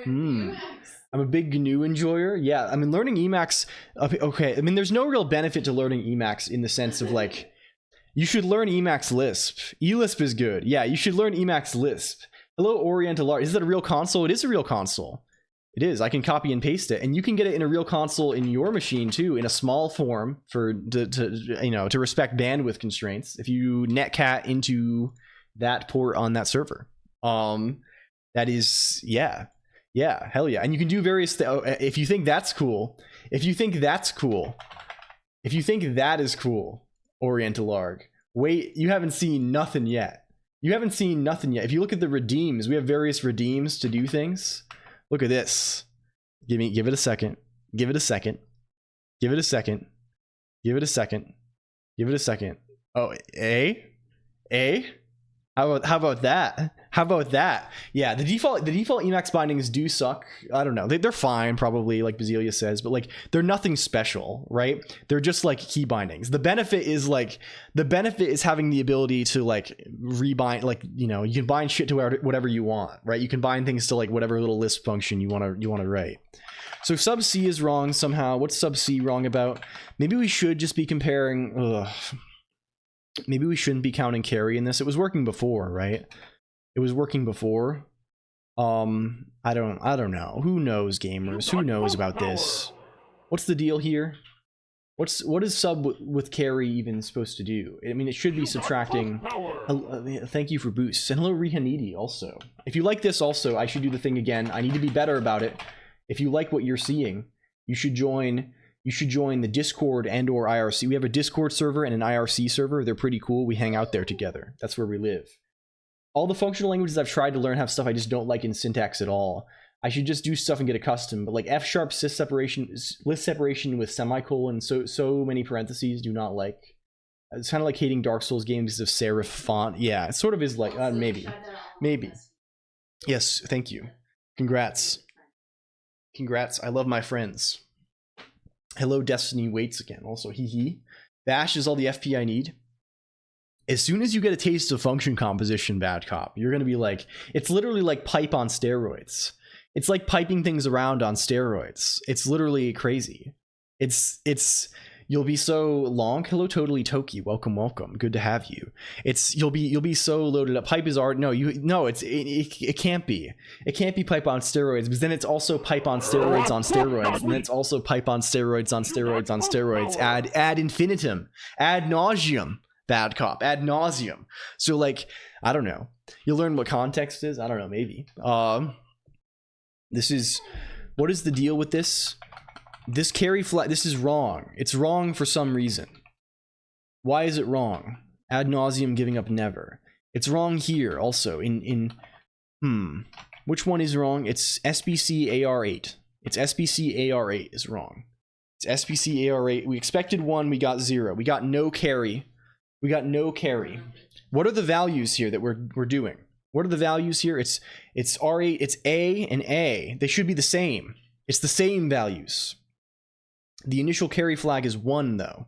I'm a big GNU enjoyer. Yeah, I mean learning Emacs. Okay, I mean there's no real benefit to learning Emacs in the sense of like you should learn Emacs Lisp. eLisp is good. Yeah, you should learn Emacs Lisp. Hello, Oriental Art. Is that a real console? It is a real console. It is. I can copy and paste it, and you can get it in a real console in your machine too, in a small form to respect bandwidth constraints. If you netcat into that port on that server, that is hell yeah, and you can do various. If you think that's cool, if you think that is cool, Oriental Arg. Wait, you haven't seen nothing yet. If you look at the redeems, we have various redeems to do things. Look at this. Give it a second. Give it a second. Oh, How about that? Yeah, the default Emacs bindings do suck. I don't know. They're fine, probably, like Bazelia says, but like they're nothing special, right? They're just like key bindings. The benefit is having the ability to like rebind, like, you know, you can bind shit to whatever you want, right? You can bind things to like whatever little Lisp function you want to write. So sub C is wrong somehow. What's sub C wrong about? Maybe we should just be comparing. Maybe we shouldn't be counting carry in this. It was working before, right? It was working before. I don't know. Who knows, gamers? Who knows about this? What's the deal here? What is sub with carry even supposed to do? I mean, it should be subtracting. Thank you for boosts, and hello Rihanidi also. If you like this, also I should do the thing again. I need to be better about it. If you like what you're seeing, you should join the Discord and or IRC. We have a Discord server and an IRC server. They're pretty cool. We hang out there together. That's where we live. All the functional languages I've tried to learn have stuff I just don't like in syntax at all. I should just do stuff and get accustomed. But like F# list separation with semicolon, so many parentheses, do not like. It's kind of like hating Dark Souls games of serif font. Yeah, it sort of is like maybe. Yes, thank you. Congrats. I love my friends. Hello, Destiny waits again. Also, hee. Bash is all the FP I need. As soon as you get a taste of function composition, Bad Cop, you're gonna be like, it's literally like pipe on steroids. It's like piping things around on steroids. It's literally crazy. You'll be so long. Hello, Totally Toki. Welcome. Good to have you. You'll be so loaded up. Pipe is art. It can't be. It can't be pipe on steroids, because then it's also pipe on steroids on steroids, and then it's also pipe on steroids on steroids on steroids. Ad infinitum, ad nauseum. Bad Cop, ad nauseum. So like, I don't know. You'll learn what context is. I don't know. Maybe. What is the deal with this? This carry flag, this is wrong. It's wrong for some reason. Why is it wrong? Ad nauseum, giving up never. It's wrong here also which one is wrong? It's SBC AR8. It's SBC AR8 is wrong. It's SBC AR8. We expected 1, we got 0. We got no carry. What are the values here that we're doing? What are the values here? It's R8, it's A and A. They should be the same. It's the same values. The initial carry flag is 1 though.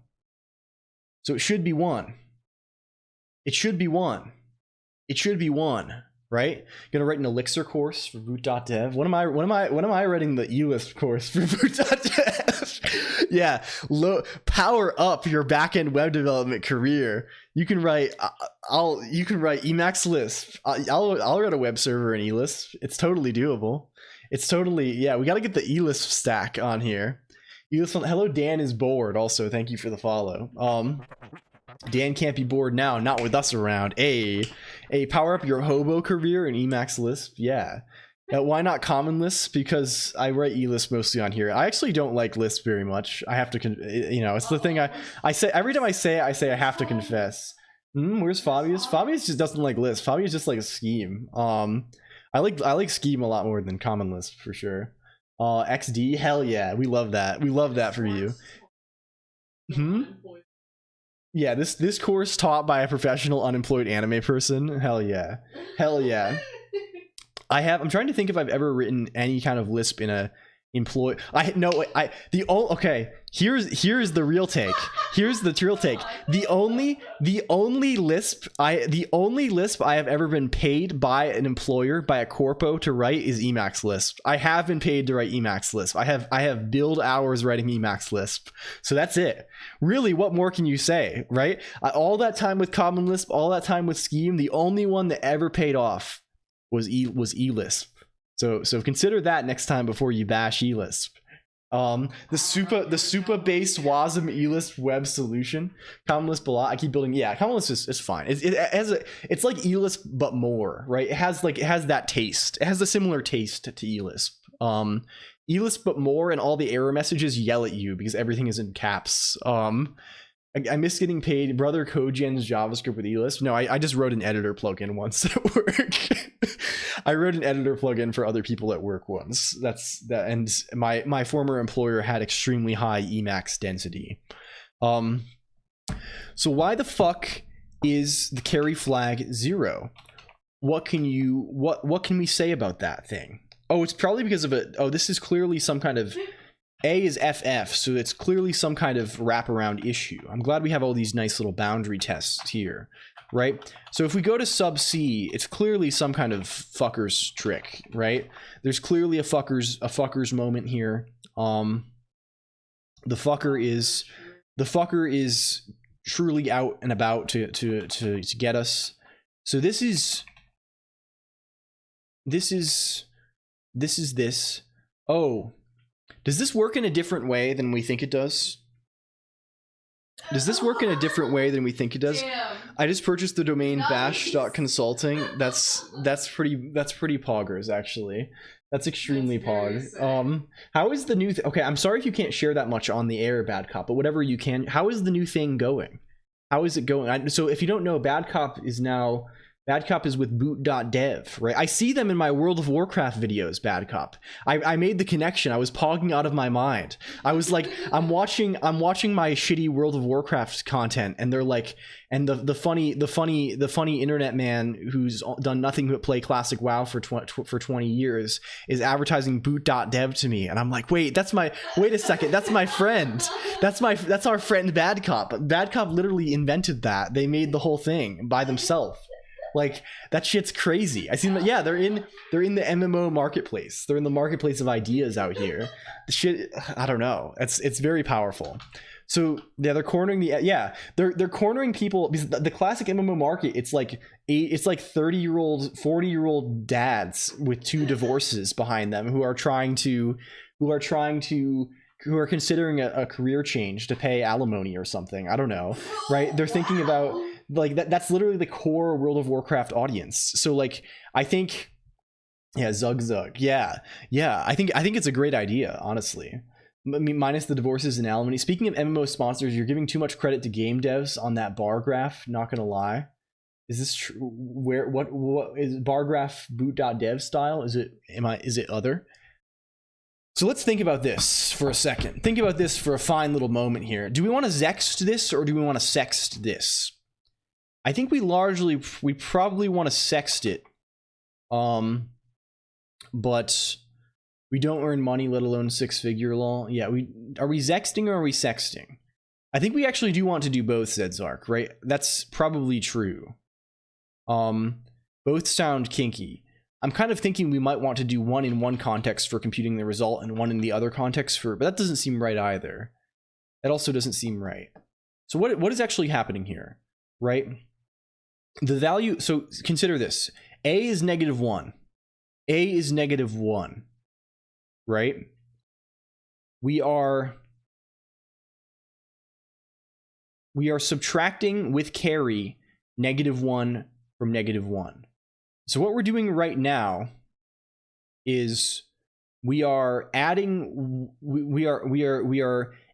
So it should be 1. It should be 1, right? Gonna write an Elixir course for boot.dev. When am I writing the eList course for boot.dev? Yeah, power up your backend web development career. You can write Emacs Lisp. I'll write a web server in eLisp. It's totally doable. We got to get the eLisp stack on here. Hello, Dan is bored. Also, thank you for the follow. Dan can't be bored now, not with us around. Power up your hobo career in Emacs Lisp. Yeah. Why not Common Lisp? Because I write eLisp mostly on here. I actually don't like Lisp very much. I have to, it's the thing I say every time I say it, I have to confess. Where's Fabius? Fabius just doesn't like Lisp. Fabius just like Scheme. I like Scheme a lot more than Common Lisp for sure. XD, hell yeah, we love that. We love that for you. Yeah, this course taught by a professional unemployed anime person. Hell yeah. I'm trying to think if I've ever written any kind of Lisp in a employee. Here's the real take. The only Lisp I have ever been paid by an employer, by a corpo, to write is Emacs Lisp. I have been paid to write Emacs Lisp. I have billed hours writing Emacs Lisp. So that's it. Really, what more can you say, right? All that time with Common Lisp, all that time with Scheme, the only one that ever paid off was eLisp. So consider that next time before you bash eLisp. The super based WASM eLisp web solution. Common Lisp a lot. I keep building. Yeah, Common Lisp is fine. It's like eLisp but more, right? It has that taste. It has a similar taste to eLisp. eLisp but more, and all the error messages yell at you because everything is in caps. I miss getting paid. Brother Cogen's JavaScript with eLisp. No, I just wrote an editor plugin once at work. I wrote an editor plugin for other people at work once. And my former employer had extremely high Emacs density. So why the fuck is the carry flag 0? What can we say about that thing? Oh, it's probably because of it. Oh, this is clearly some kind of A is FF, so it's clearly some kind of wraparound issue. I'm glad we have all these nice little boundary tests here, right? So if we go to sub C, it's clearly some kind of fucker's trick, right? There's clearly a fucker's moment here. The fucker is truly out and about to get us. So this is. Oh. Does this work in a different way than we think it does? Does this work in a different way than we think it does? Damn. I just purchased the domain bash.consulting. That's pretty poggers, actually. That's extremely pog. How is the new okay, I'm sorry if you can't share that much on the air, Bad Cop, but whatever you can, how is the new thing going? How is it going? So if you don't know, Bad Cop is now Bad Cop is with boot.dev, right? I see them in my World of Warcraft videos, Bad Cop. I made the connection. I was pogging out of my mind. I was like, I'm watching my shitty World of Warcraft content, and they're like, and the funny internet man who's done nothing but play classic WoW for 20 years is advertising boot.dev to me, and I'm like, wait a second, that's my friend. That's our friend Bad Cop. Bad Cop literally invented that. They made the whole thing by themselves. Like, that shit's crazy. I see them. Yeah, they're in the MMO marketplace. They're in the marketplace of ideas out here. The shit, I don't know. It's very powerful. So yeah, they're cornering they're cornering people, because the classic MMO market, it's like 30-year-old, 40-year-old dads with 2 divorces behind them who are considering a career change to pay alimony or something. I don't know, right? They're thinking about, like, that's literally the core World of Warcraft audience. So like, I think, yeah, Zug. Yeah. I think it's a great idea, honestly. I mean, minus the divorces and alimony. Speaking of MMO sponsors, you're giving too much credit to game devs on that bar graph. Not gonna lie. Is this true? What is bar graph boot.dev style? Is it other? So let's think about this for a second. Think about this for a fine little moment here. Do we want to zext this, or do we want to sext this? I think we probably want to sext it. But we don't earn money, let alone 6-figure lol. Yeah, are we zexting or are we sexting? I think we actually do want to do both, said Zark, right? That's probably true. Both sound kinky. I'm kind of thinking we might want to do one in one context for computing the result and one in the other context but that doesn't seem right either. That also doesn't seem right. So what is actually happening here, right? The value, so consider this. A is -1. A is -1, right? We are subtracting with carry -1 from -1. So what we're doing right now is we are adding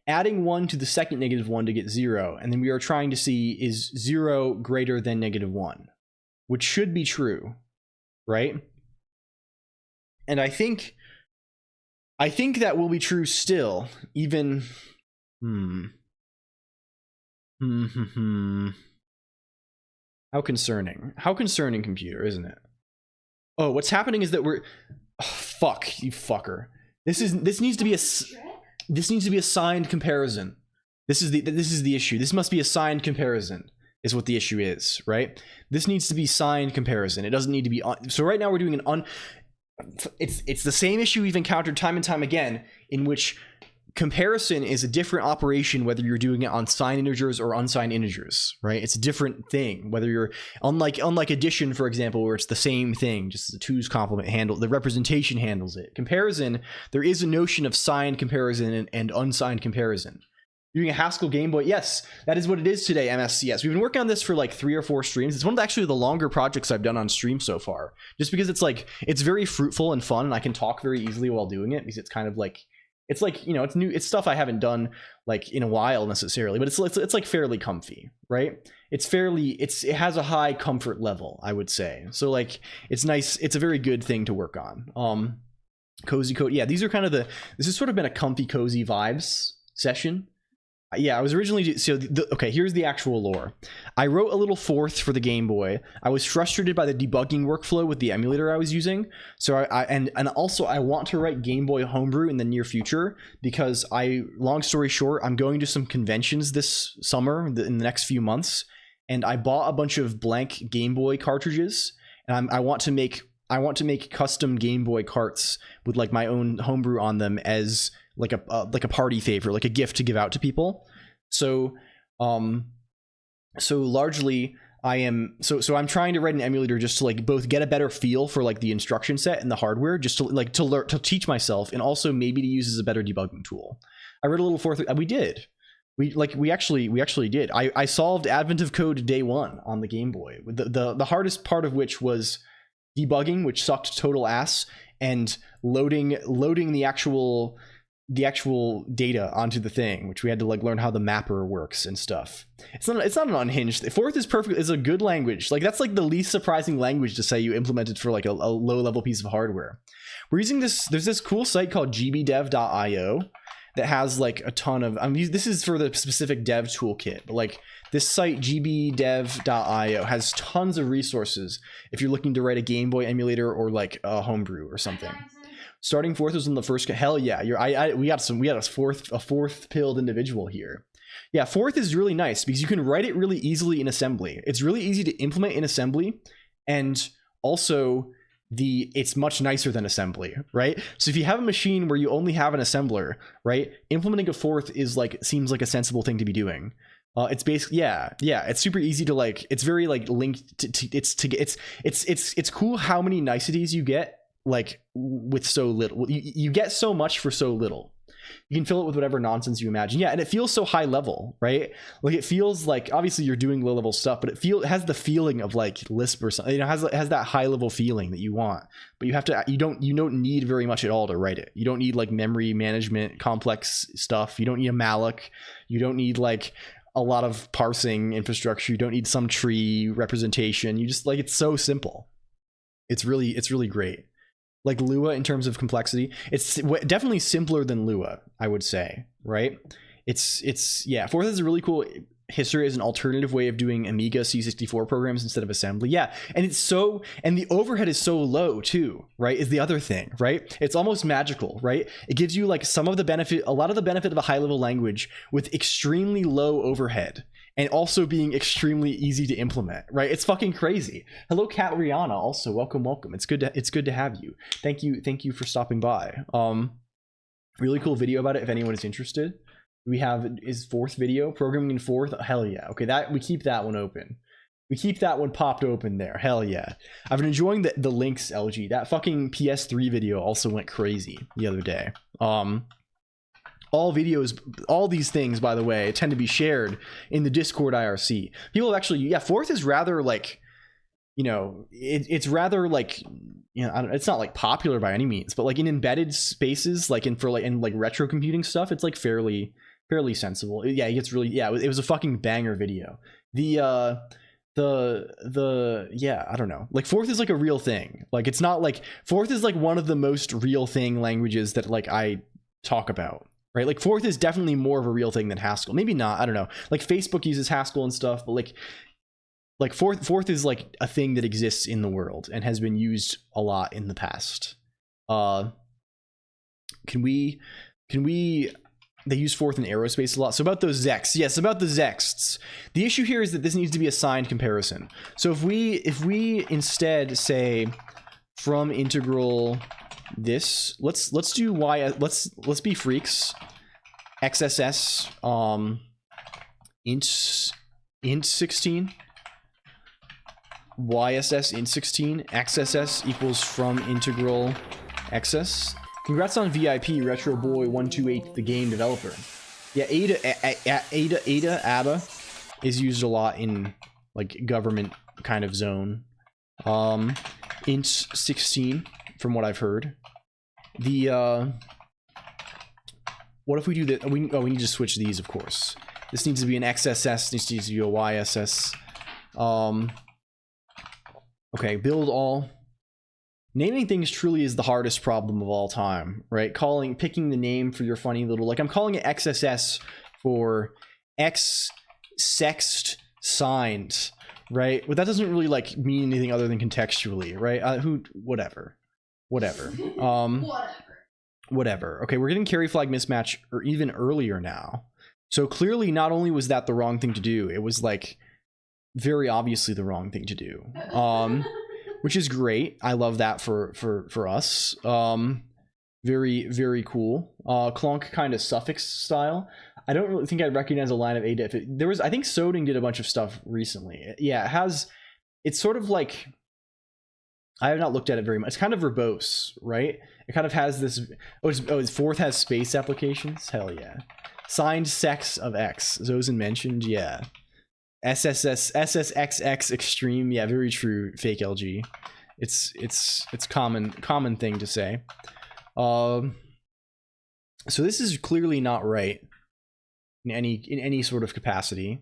adding 1 to the second -1 to get 0, and then we are trying to see, is 0 greater than -1, which should be true, right? And I think that will be true still, even How concerning, computer, isn't it? Oh, what's happening is that fuck, you fucker. This needs to be a signed comparison. This is the issue. This must be a signed comparison, is what the issue is, right? This needs to be signed comparison. It doesn't need to be so right now we're doing it's the same issue we've encountered time and time again, in which comparison is a different operation whether you're doing it on signed integers or unsigned integers, right? It's a different thing whether you're unlike addition, for example, where it's the same thing, just the 2's complement the representation handles it. Comparison, there is a notion of signed comparison and unsigned comparison. Doing a Haskell Game Boy, yes, that is what it is today, MSCS. We've been working on this for like 3 or 4 streams. It's one of the longer projects I've done on stream so far, just because it's very fruitful and fun, and I can talk very easily while doing it, because it's kind of like, it's like, you know, it's new, it's stuff I haven't done like in a while necessarily, but it's like fairly comfy, right? It has a high comfort level, I would say. So like, it's nice. It's a very good thing to work on. Cozy code. Yeah, these are kind of this has sort of been a comfy, cozy vibes session. Yeah, I was originally, okay, here's the actual lore. I wrote a little fourth for the Game Boy. I was frustrated by the debugging workflow with the emulator I was using. So and also I want to write Game Boy homebrew in the near future, because long story short, I'm going to some conventions this summer in the next few months, and I bought a bunch of blank Game Boy cartridges, and I want to make custom Game Boy carts with like my own homebrew on them as like a party favor, like a gift to give out to people. So largely I'm trying to write an emulator just to like both get a better feel for like the instruction set and the hardware, just to like to learn, to teach myself, and also maybe to use as a better debugging tool. I wrote a little fourth. We actually did. I solved Advent of Code day 1 on the Game Boy. The hardest part of which was debugging, which sucked total ass, and loading the actual the actual data onto the thing, which we had to like learn how the mapper works and stuff. It's not an unhinged. Forth is a good language. Like that's like the least surprising language to say you implemented for like a low level piece of hardware. We're using this. There's this cool site called gbdev.io that has like a ton of. This is for the specific dev toolkit, but like this site gbdev.io has tons of resources if you're looking to write a Game Boy emulator or like a homebrew or something. Starting Forth was in the first. Hell yeah, we got a fourth pilled individual here. Yeah, Forth is really nice because you can write it really easily in assembly. It's really easy to implement in assembly, and also it's much nicer than assembly, right? So if you have a machine where you only have an assembler, right, implementing a Forth seems like a sensible thing to be doing. It's basically it's super easy to like. It's very like linked to it's cool how many niceties you get like with so little. You get so much for so little. You can fill it with whatever nonsense you imagine. Yeah, and it feels so high level, right? Like it feels like obviously you're doing low level stuff, but it has the feeling of like Lisp or something. You know, it has that high level feeling that you want. But you don't need very much at all to write it. You don't need like memory management, complex stuff. You don't need a malloc. You don't need like a lot of parsing infrastructure. You don't need some tree representation. You just like, it's so simple. It's really great. Like Lua in terms of complexity, it's definitely simpler than Lua, I would say, right? Forth is a really cool history as an alternative way of doing Amiga C64 programs instead of assembly. Yeah, and the overhead is so low too, right? Is the other thing, right? It's almost magical, right? It gives you like a lot of the benefit of a high level language with extremely low overhead. And also being extremely easy to implement, right? It's fucking crazy. Hello, Kat Rihanna. Also, welcome. It's good to have you. Thank you for stopping by. Really cool video about it. If anyone is interested, we have is Forth video programming in Forth. Hell yeah. Okay, that we keep that one open. We keep that one popped open there. Hell yeah. I've been enjoying the links. LG. That fucking PS3 video also went crazy the other day. All these things, by the way, tend to be shared in the Discord IRC. People have actually, Forth is rather like, you know, it's rather like, you know, it's not like popular by any means, but like in embedded spaces, like in retro computing stuff, it's like fairly sensible. Yeah, it gets really, it was a fucking banger video. I don't know. Like Forth is like a real thing. Like it's not like Forth is like one of the most real thing languages that like I talk about. Right, like Forth is definitely more of a real thing than Haskell. Maybe not. I don't know. Like Facebook uses Haskell and stuff, but like Forth is like a thing that exists in the world and has been used a lot in the past. Can we? They use Forth in aerospace a lot. So about those Zexts, yes, about the Zexts. The issue here is that this needs to be a signed comparison. So if we instead say from integral this, let's do let's be freaks. XSS int 16, YSS int 16, XSS equals from integral XS. Congrats on VIP Retro Boy 128, the game developer. Yeah, ADA is used a lot in like government kind of zone. Int 16 from what I've heard. What if we do that? We need to switch these, of course. This needs to be an XSS, this needs to be a YSS. Okay, build all. Naming things truly is the hardest problem of all time, right? Picking the name for your funny little, like I'm calling it XSS for X sext signed, right? But that doesn't really like mean anything other than contextually, right? Whatever. Whatever. Okay, we're getting carry flag mismatch or even earlier now. So clearly not only was that the wrong thing to do, it was like very obviously the wrong thing to do. Which is great. I love that for us. Very, very cool. Colonq kind of suffix style. I don't really think I'd recognize a line of ADIF. I think Soding did a bunch of stuff recently. Yeah, it's sort of like, I have not looked at it very much. It's kind of verbose, right? It kind of has this. Forth has space applications. Hell yeah. Signed sex of X. Zosen mentioned. Yeah. SSXX extreme. Yeah, very true. Fake LG. It's common thing to say. So this is clearly not right in any sort of capacity.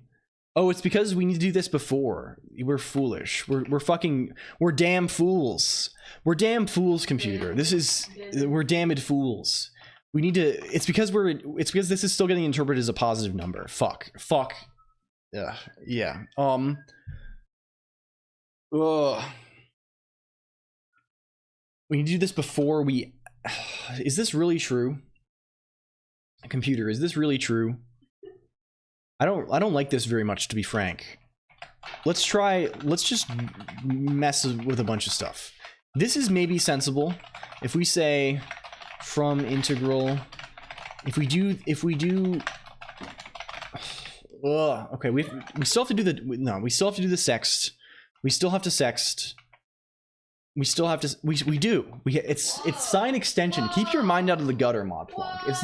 Oh, it's because we need to do this before. We're foolish. We're damn fools. We're damn fools, computer. We're damned fools. We need to, it's because this is still getting interpreted as a positive number. Fuck. Yeah. Ugh. We need to do this before we, is this really true? Computer, is this really true? I don't like this very much, to be frank. Let's just mess with a bunch of stuff. This is maybe sensible. If we say from integral, if we do okay, we still have to do we still have to do the sext. We still have to sext. We still have to, it's sign extension. Keep your mind out of the gutter, Mod Colonq. It's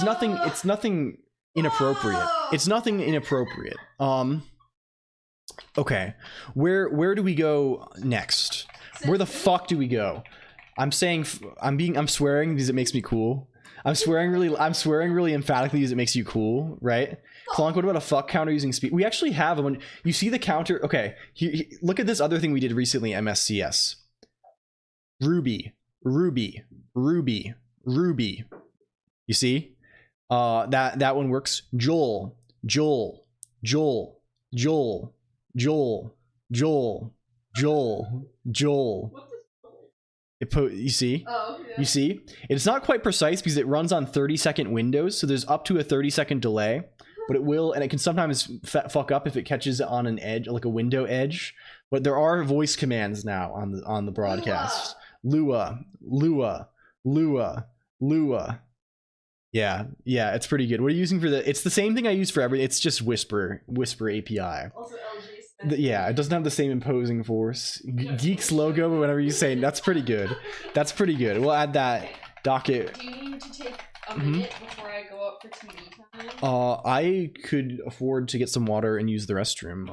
nothing inappropriate. It's nothing inappropriate. Okay. Where do we go next? Where the fuck do we go? I'm swearing because it makes me cool. I'm swearing really emphatically because it makes you cool, right? Colonq, what about a fuck counter using speed? We actually have one. You see the counter? Okay. Look at this other thing we did recently in MSCS. Ruby. You see? That one works. Joel. You see? Oh, yeah. You see? It's not quite precise because it runs on 30-second windows, so there's up to a 30-second delay, but it can sometimes fuck up if it catches it on an edge, like a window edge. But there are voice commands now on the broadcast. Lua. Yeah, it's pretty good. What are you using for it's the same thing I use for everything. It's just Whisper API. Also LG. Yeah, it doesn't have the same imposing force. Geeks logo, but whatever you say, that's pretty good. We'll add that docket. Do you need to take a minute before I go up for TV time? I could afford to get some water and use the restroom.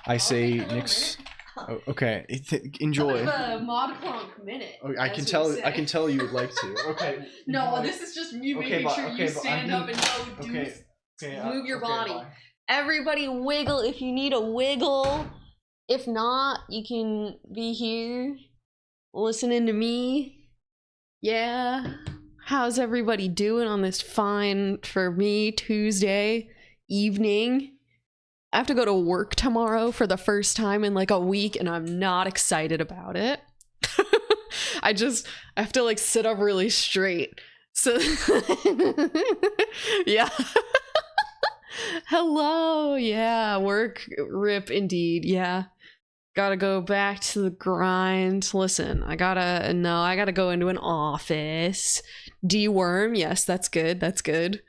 I say Nick's. Oh, okay, enjoy. A Mod Colonq minute. Okay, I can tell you would like to. Okay. No, this is just me making sure you stand up and go move your body. Bye. Everybody wiggle if you need a wiggle. If not, you can be here listening to me. Yeah. How's everybody doing on this fine, for me, Tuesday evening? I have to go to work tomorrow for the first time in like a week, and I'm not excited about it. I have to like sit up really straight. So yeah. Hello. Yeah, work rip indeed. Yeah. Gotta go back to the grind. Listen, I gotta go into an office. Deworm, yes, that's good.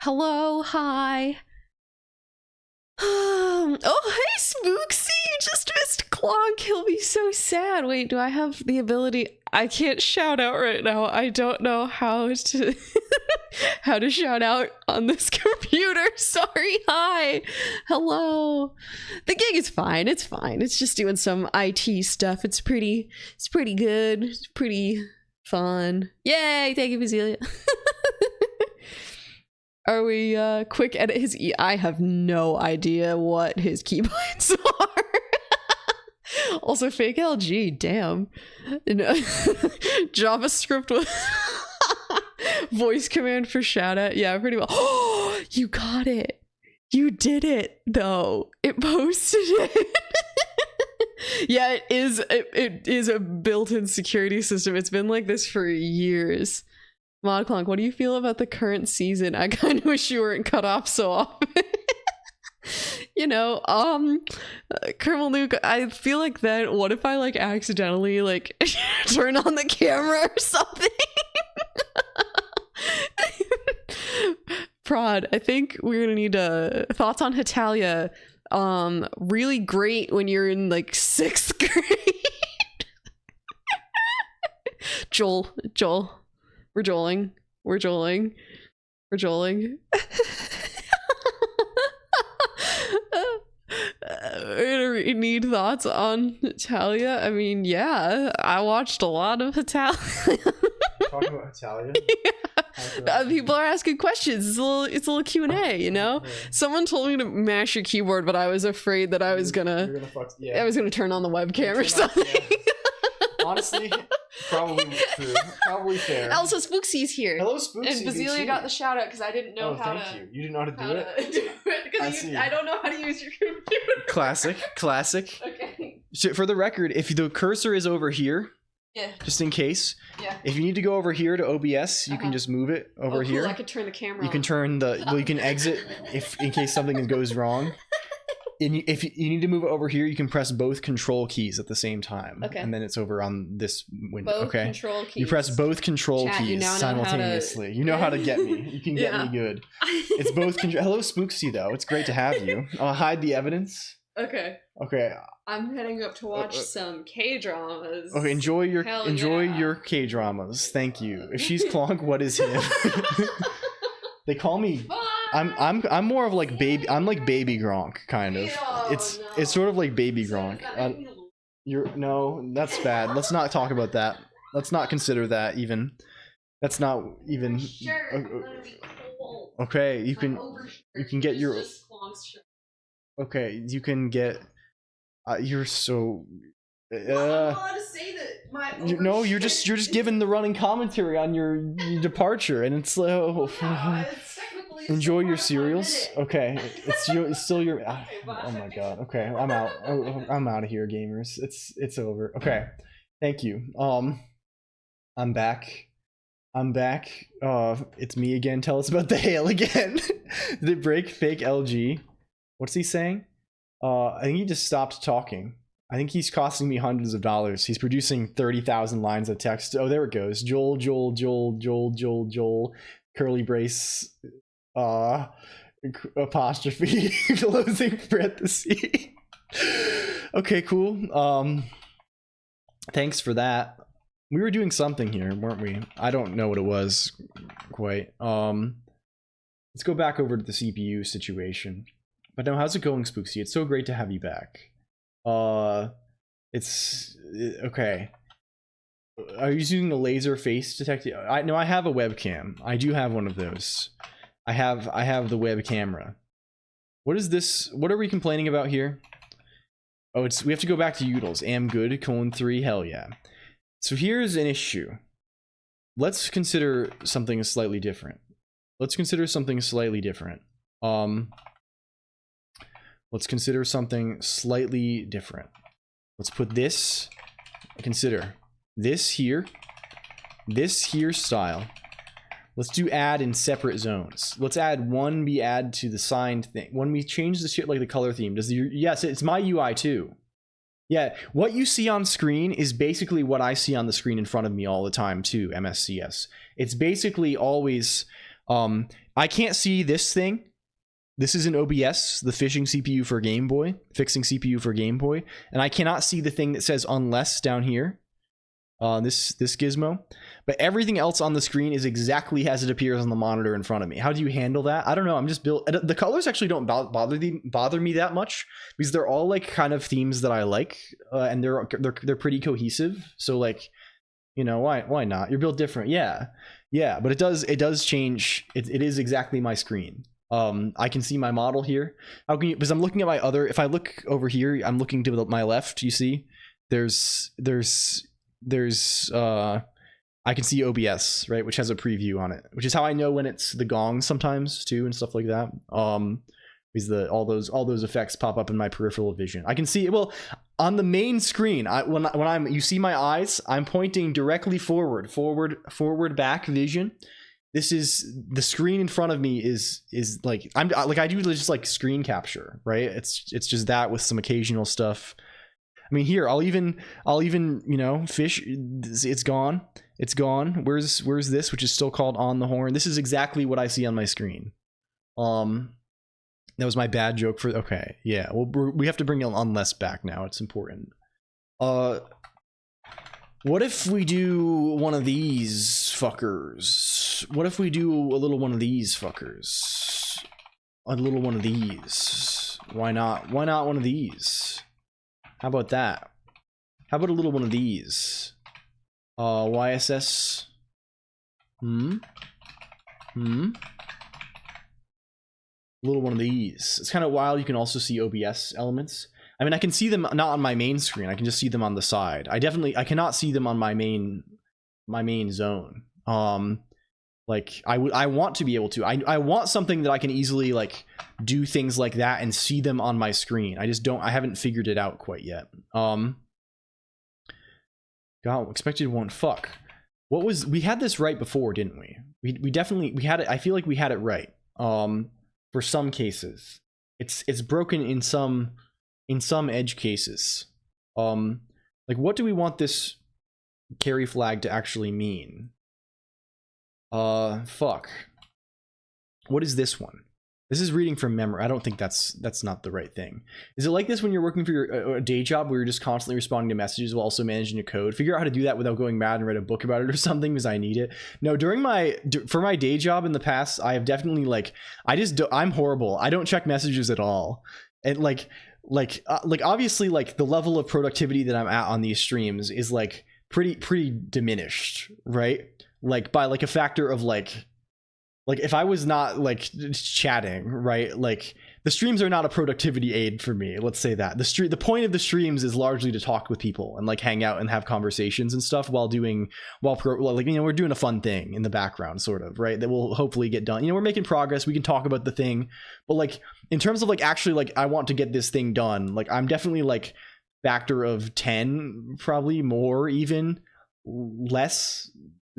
Hello, hi. Oh, hey, Spooksy, you just missed Colonq. He'll be so sad. Wait, do I have the ability? I can't shout out right now. I don't know how to how to shout out on this computer. Sorry. Hi. Hello. The gig is fine. It's fine. It's just doing some IT stuff. It's pretty good. It's pretty fun. Yay. Thank you, Bazelia. Are we quick edit his I have no idea what his keybinds are. Also fake LG, damn. JavaScript with voice command for shout out. Yeah, pretty well. Oh, you got it. You did it though. It posted it. Yeah, it is a built-in security system. It's been like this for years. Mod Colonq, what do you feel about the current season? I kind of wish you weren't cut off so often. Colonel Nuke, I feel like that, what if I like accidentally like turn on the camera or something? Prod, I think we're gonna need thoughts on Hitalia. Really great when you're in like 6th grade. Joel. We're joling. We need thoughts on Hitalia. I mean, yeah, I watched a lot of Hitalia. talking about Italia. People are asking questions. It's a little Q&A, you know? Someone told me to mash your keyboard, but I was afraid that I was gonna turn on the webcam or something. Honestly, probably true. Probably fair. Also, Spooksy's here. Hello, Spooksy. And Basilia got the shout out because I didn't know how thank to. you. You didn't know how to do it? Because I don't know how to use your computer. Classic. Okay. So for the record, if the cursor is over here, Yeah. just in case, Yeah. if you need to go over here to OBS, you can just move it over cool. here. I could turn the camera You can turn you can exit if in case something goes wrong. And if you need to move it over here, you can press both control keys at the same time. Okay. And then it's over on this window. Both okay. control keys. You press both control Chat, you keys now know simultaneously. You know how to get me. You can get me good. It's both control. Hello, Spooksy, though. It's great to have you. I'll hide the evidence. Okay. Okay. I'm heading up to watch some K-dramas. Okay, enjoy your Hell K-dramas. Thank you. If she's Colonq, what is him? They call me Bye! I'm more of like baby. I'm like baby Gronk kind of. It's sort of like baby Gronk. No, that's bad. Let's not talk about that. Let's not consider that even. That's not even. Sure, I'm gonna be cold. Okay, you can get your. Okay, you can get. You're so. I'm allowed to say that my No, you're just giving the running commentary on your departure, and it's enjoy your cereals. Okay, it's still your. Oh my god. Okay, I'm out. I'm out of here, gamers. It's over. Okay, thank you. I'm back. It's me again. Tell us about the hail again. Did it break fake LG? What's he saying? I think he just stopped talking. I think he's costing me hundreds of dollars. He's producing 30,000 lines of text. Oh, there it goes. Joel, curly brace, apostrophe, closing parenthesis. Okay, cool. Thanks for that. We were doing something here, weren't we? I don't know what it was quite. Let's go back over to the CPU situation. But now, how's it going, Spooksy? It's so great to have you back. It's okay. Are you using the laser face detector? I have a webcam. I do have one of those. I have the web camera. What is this? What are we complaining about here? Oh, we have to go back to Udals. Am good, :3, hell yeah. So here's an issue. Let's consider something slightly different. Let's consider something slightly different. Let's consider something slightly different. Let's put this, consider this here style. Let's do add in separate zones. Let's add one be add to the signed thing. When we change the shit like the color theme, yes, it's my UI too. Yeah, what you see on screen is basically what I see on the screen in front of me all the time too, MSCS. It's basically always, I can't see this thing. This is an OBS, the fixing CPU for Game Boy, and I cannot see the thing that says unless down here, this gizmo, but everything else on the screen is exactly as it appears on the monitor in front of me. How do you handle that? I don't know. I'm just built. The colors actually don't bother me that much because they're all like kind of themes that I like, and they're pretty cohesive. So like, you know, why not? You're built different, yeah, but it does change. It is exactly my screen. I can see my model here. How can you? Because I'm looking at my other. If I look over here, I'm looking to my left. You see, there's I can see OBS, right, which has a preview on it, which is how I know when it's the gong sometimes too and stuff like that. Because all those effects pop up in my peripheral vision. I can see it. Well, on the main screen, when you see my eyes, I'm pointing directly forward, back vision. This is the screen in front of me is like I do just like screen capture, right? It's just that with some occasional stuff. I mean, here I'll even fish. It's gone. Where's this, which is still called on the horn? This is exactly what I see on my screen. That was my bad joke for. Okay, yeah. Well, we have to bring unless back now. It's important. What if we do one of these fuckers? What if we do a little one of these fuckers? A little one of these. Why not? Why not one of these? How about that? How about a little one of these? YSS Little one of these. It's kind of wild. You can also see OBS elements. I mean, I can see them not on my main screen. I can just see them on the side. I cannot see them on my main zone. Like I want to be able to. I want something that I can easily like do things like that and see them on my screen. I haven't figured it out quite yet. God, expected one. Fuck. We had this right before, didn't we? We definitely had it. I feel like we had it right. For some cases. It's broken in some edge cases. Like what do we want this carry flag to actually mean? Fuck. What is this one? This is reading from memory. I don't think that's not the right thing. Is it like this when you're working for your day job where you're just constantly responding to messages while also managing your code? Figure out how to do that without going mad and write a book about it or something because I need it. No, for my day job in the past, I have definitely like, I'm horrible. I don't check messages at all. And like obviously like the level of productivity that I'm at on these streams is like pretty diminished, right? Like by like a factor of like if I was not like chatting, right? Like the streams are not a productivity aid for me. Let's say that the point of the streams is largely to talk with people and like hang out and have conversations and stuff while we're doing a fun thing in the background, sort of, right? That will hopefully get done. We're making progress. We can talk about the thing, but like in terms of like actually like I want to get this thing done. Like I'm definitely like factor of 10, probably more, even less.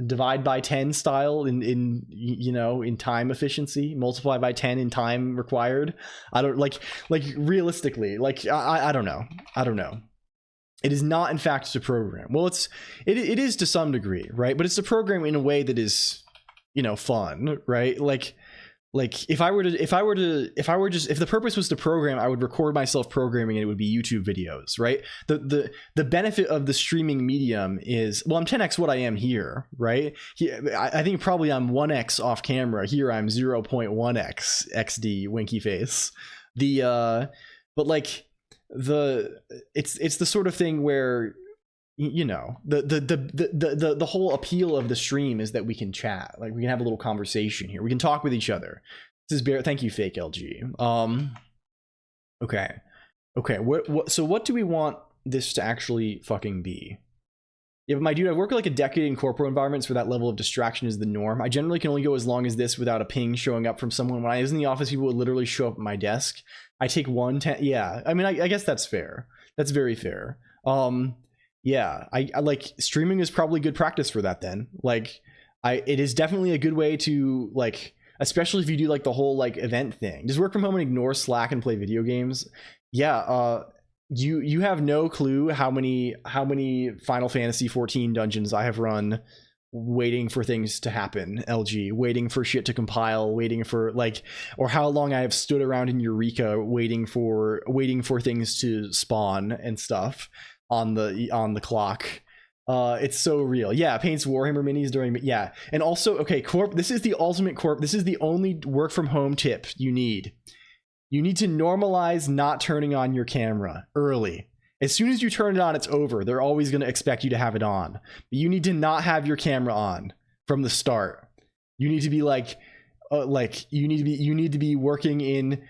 Divide by 10 style in time efficiency, multiply by 10 in time required. I don't like realistically, like I don't know. It is not in fact to program. Well, it is to some degree, right? But it's to program in a way that is fun, right? Like if the purpose was to program, I would record myself programming and it would be YouTube videos, right? The benefit of the streaming medium is, well, I'm 10x what I am here, right? I think probably I'm 1x off camera. Here I'm 0.1x XD winky face. But like it's the sort of thing where the whole appeal of the stream is that we can chat, like we can have a little conversation here, we can talk with each other. This is Bear. Thank you, fake LG. Okay, so what do we want this to actually fucking be? Yeah, but my dude, I worked like a decade in corporate environments where that level of distraction is the norm. I generally can only go as long as this without a ping showing up from someone. When I was in the office, people would literally show up at my desk. I take 1/10. Yeah, I mean, I guess that's fair. That's very fair. Yeah, I like streaming is probably good practice for that then. Like it is definitely a good way to like, especially if you do like the whole like event thing. Just work from home and ignore Slack and play video games. Yeah, you have no clue how many Final Fantasy 14 dungeons I have run waiting for things to happen, LG, waiting for shit to compile, waiting for like, or how long I have stood around in Eureka waiting for things to spawn and stuff on the clock. It's so real. Yeah, paints Warhammer minis during, yeah. And also, okay, Corp, this is the ultimate Corp. This is the only work from home tip you need. You need to normalize not turning on your camera early. As soon as you turn it on, it's over. They're always going to expect you to have it on. But you need to not have your camera on from the start. You need to be you need to be working in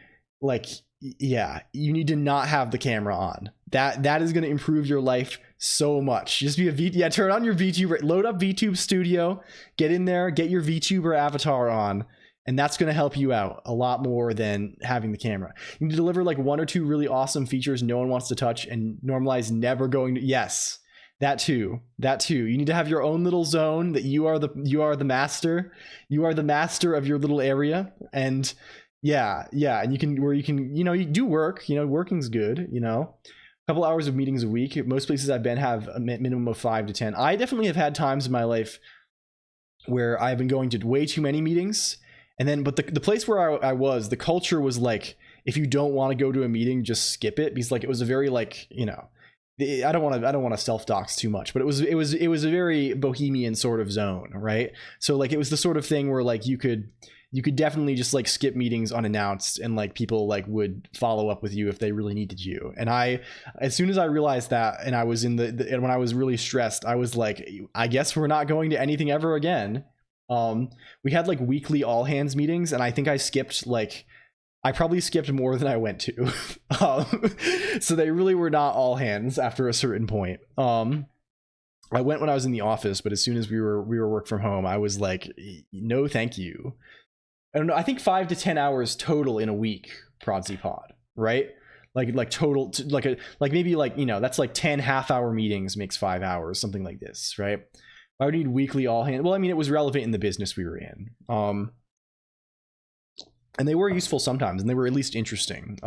yeah, you need to not have the camera on. That is going to improve your life so much. Just be turn on your VTuber, load up VTube Studio, get in there, get your VTuber avatar on, and that's going to help you out a lot more than having the camera. You need to deliver like 1 or 2 really awesome features no one wants to touch and normalize never going to, yes, that too. You need to have your own little zone that you are the master. You are the master of your little area. And yeah, and you do work, working's good, a couple hours of meetings a week. Most places I've been have a minimum of 5 to 10. I definitely have had times in my life where I've been going to way too many meetings. And then, but the place where I was, the culture was like, if you don't want to go to a meeting, just skip it, because like it was a very like, I don't want to self-dox too much, but it was a very bohemian sort of zone, right? So like it was the sort of thing where like you could definitely just like skip meetings unannounced, and like people like would follow up with you if they really needed you. And as soon as I realized that, and I was and when I was really stressed, I was like, I guess we're not going to anything ever again. We had like weekly all hands meetings, and I think I probably skipped more than I went to. So they really were not all hands after a certain point. I went when I was in the office, but as soon as we were work from home, I was like, no, thank you. I don't know. I think 5 to 10 hours total in a week, Prodsy Pod, right? Like total, like maybe like, you know, that's like 10 half-hour meetings makes 5 hours, something like this, right? I would need weekly all hands. Well, I mean, it was relevant in the business we were in. And they were useful sometimes, and they were at least interesting.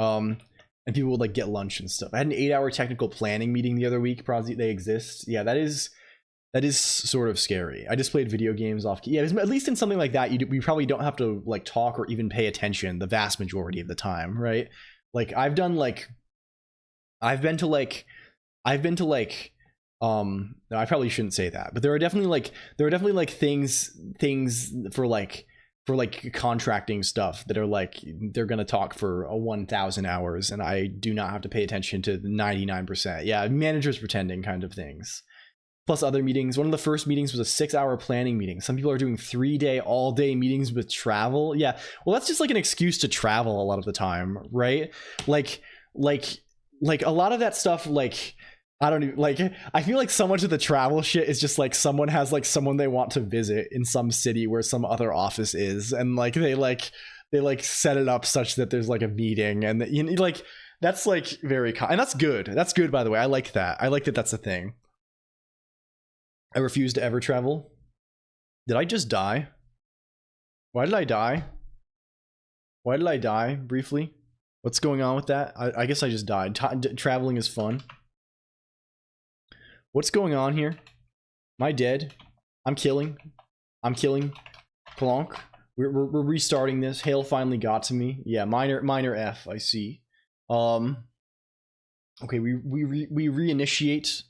And people would like get lunch and stuff. I had an 8-hour technical planning meeting the other week. Probably they exist. Yeah, that is sort of scary. I just played video games off. Yeah, at least in something like that, we probably don't have to like talk or even pay attention the vast majority of the time, right? Like I've been to no, I probably shouldn't say that, but there are definitely like things for contracting stuff that are like they're gonna talk for 1,000 hours, and I do not have to pay attention to 99%. Yeah, managers pretending kind of things. Plus other meetings. One of the first meetings was a 6-hour planning meeting. Some people are doing 3-day all day meetings with travel. Yeah, well, that's just like an excuse to travel a lot of the time, right? Like a lot of that stuff, like I don't even like, I feel like so much of the travel shit is just like someone has like someone they want to visit in some city where some other office is, and like they set it up such that there's like a meeting, and you know, like that's like very and that's good, by the way. I like that that's a thing. I refuse to ever travel. Did I just die? Why did I die briefly? What's going on with that? I guess I just died. Traveling is fun. What's going on here? Am I dead? I'm killing Colonq. We're restarting this. Hail finally got to me. Yeah, minor F, I see. Okay, we reinitiate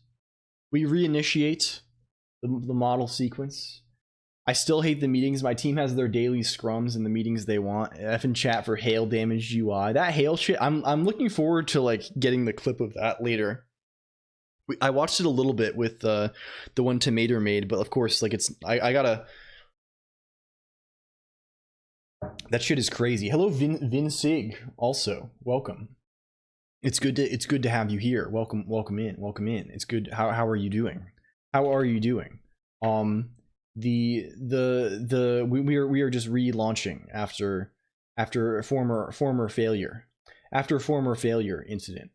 the model sequence. I still hate the meetings. My team has their daily scrums and the meetings they want. F in chat for hail damaged UI. That hail shit, I'm looking forward to like getting the clip of that later. I watched it a little bit with the one Tomato made, but of course, like I gotta. That shit is crazy. Hello, Vin Sig. Also, welcome. It's good to have you here. Welcome in. It's good. How are you doing? We are just relaunching after a former failure incident.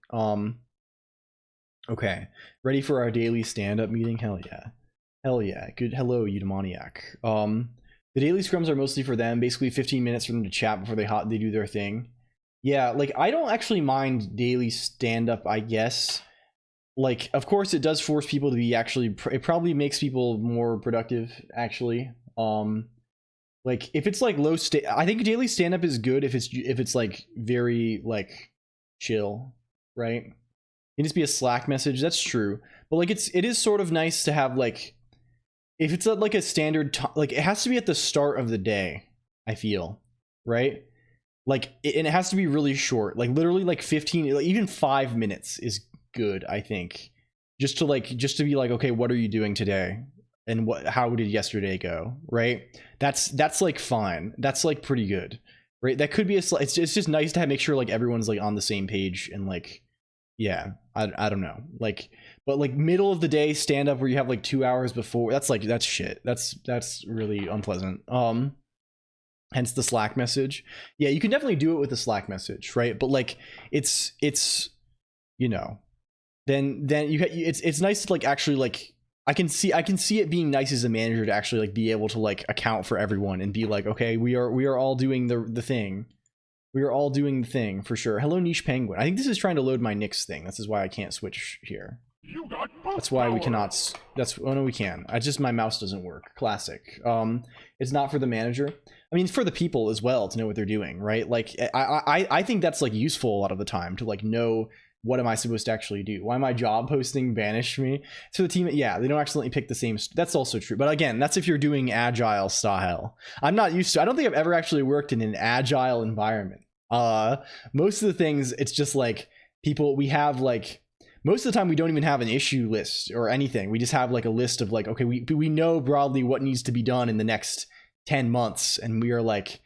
Okay, ready for our daily stand-up meeting? Hell yeah. Good. Hello, Eudaimoniac. The daily scrums are mostly for them, basically 15 minutes for them to chat before they do their thing. Yeah, like I don't actually mind daily stand-up, I guess. Like, of course, it does force people to be it probably makes people more productive, actually. Like if it's like I think daily stand-up is good if it's like very like chill, right? It needs to be a Slack message. That's true, but like it is sort of nice to have like, if it's like a standard like it has to be at the start of the day. I feel, right? Like and it has to be really short, like literally like 15, like even 5 minutes is good. I think just to be like, okay, what are you doing today, and how did yesterday go, right? That's like fine. That's like pretty good, right? That could be it's just nice to make sure like everyone's like on the same page, and like. Yeah, I don't know, like, but like middle of the day stand up where you have like 2 hours before, that's shit. That's really unpleasant. Hence the Slack message. Yeah, you can definitely do it with the Slack message, right? But like it's you know, then it's nice to like actually like I can see it being nice as a manager to actually like be able to like account for everyone and be like, okay, we are all doing the thing. We are all doing the thing for sure. Hello, Niche Penguin. I think this is trying to load my Nix thing. This is why I can't switch here. That's why we cannot. Oh no, we can. My mouse doesn't work. Classic. It's not for the manager. I mean, it's for the people as well to know what they're doing, right? Like, I think that's like useful a lot of the time to like know what am I supposed to actually do. Why my job posting banished me? So the team, yeah, they don't accidentally pick the same. That's also true. But again, that's if you're doing agile style. I'm not used to. I don't think I've ever actually worked in an agile environment. Most of the things, it's just like we have like, most of the time we don't even have an issue list or anything. We just have like a list of like, okay, we know broadly what needs to be done in the next 10 months, and we are like,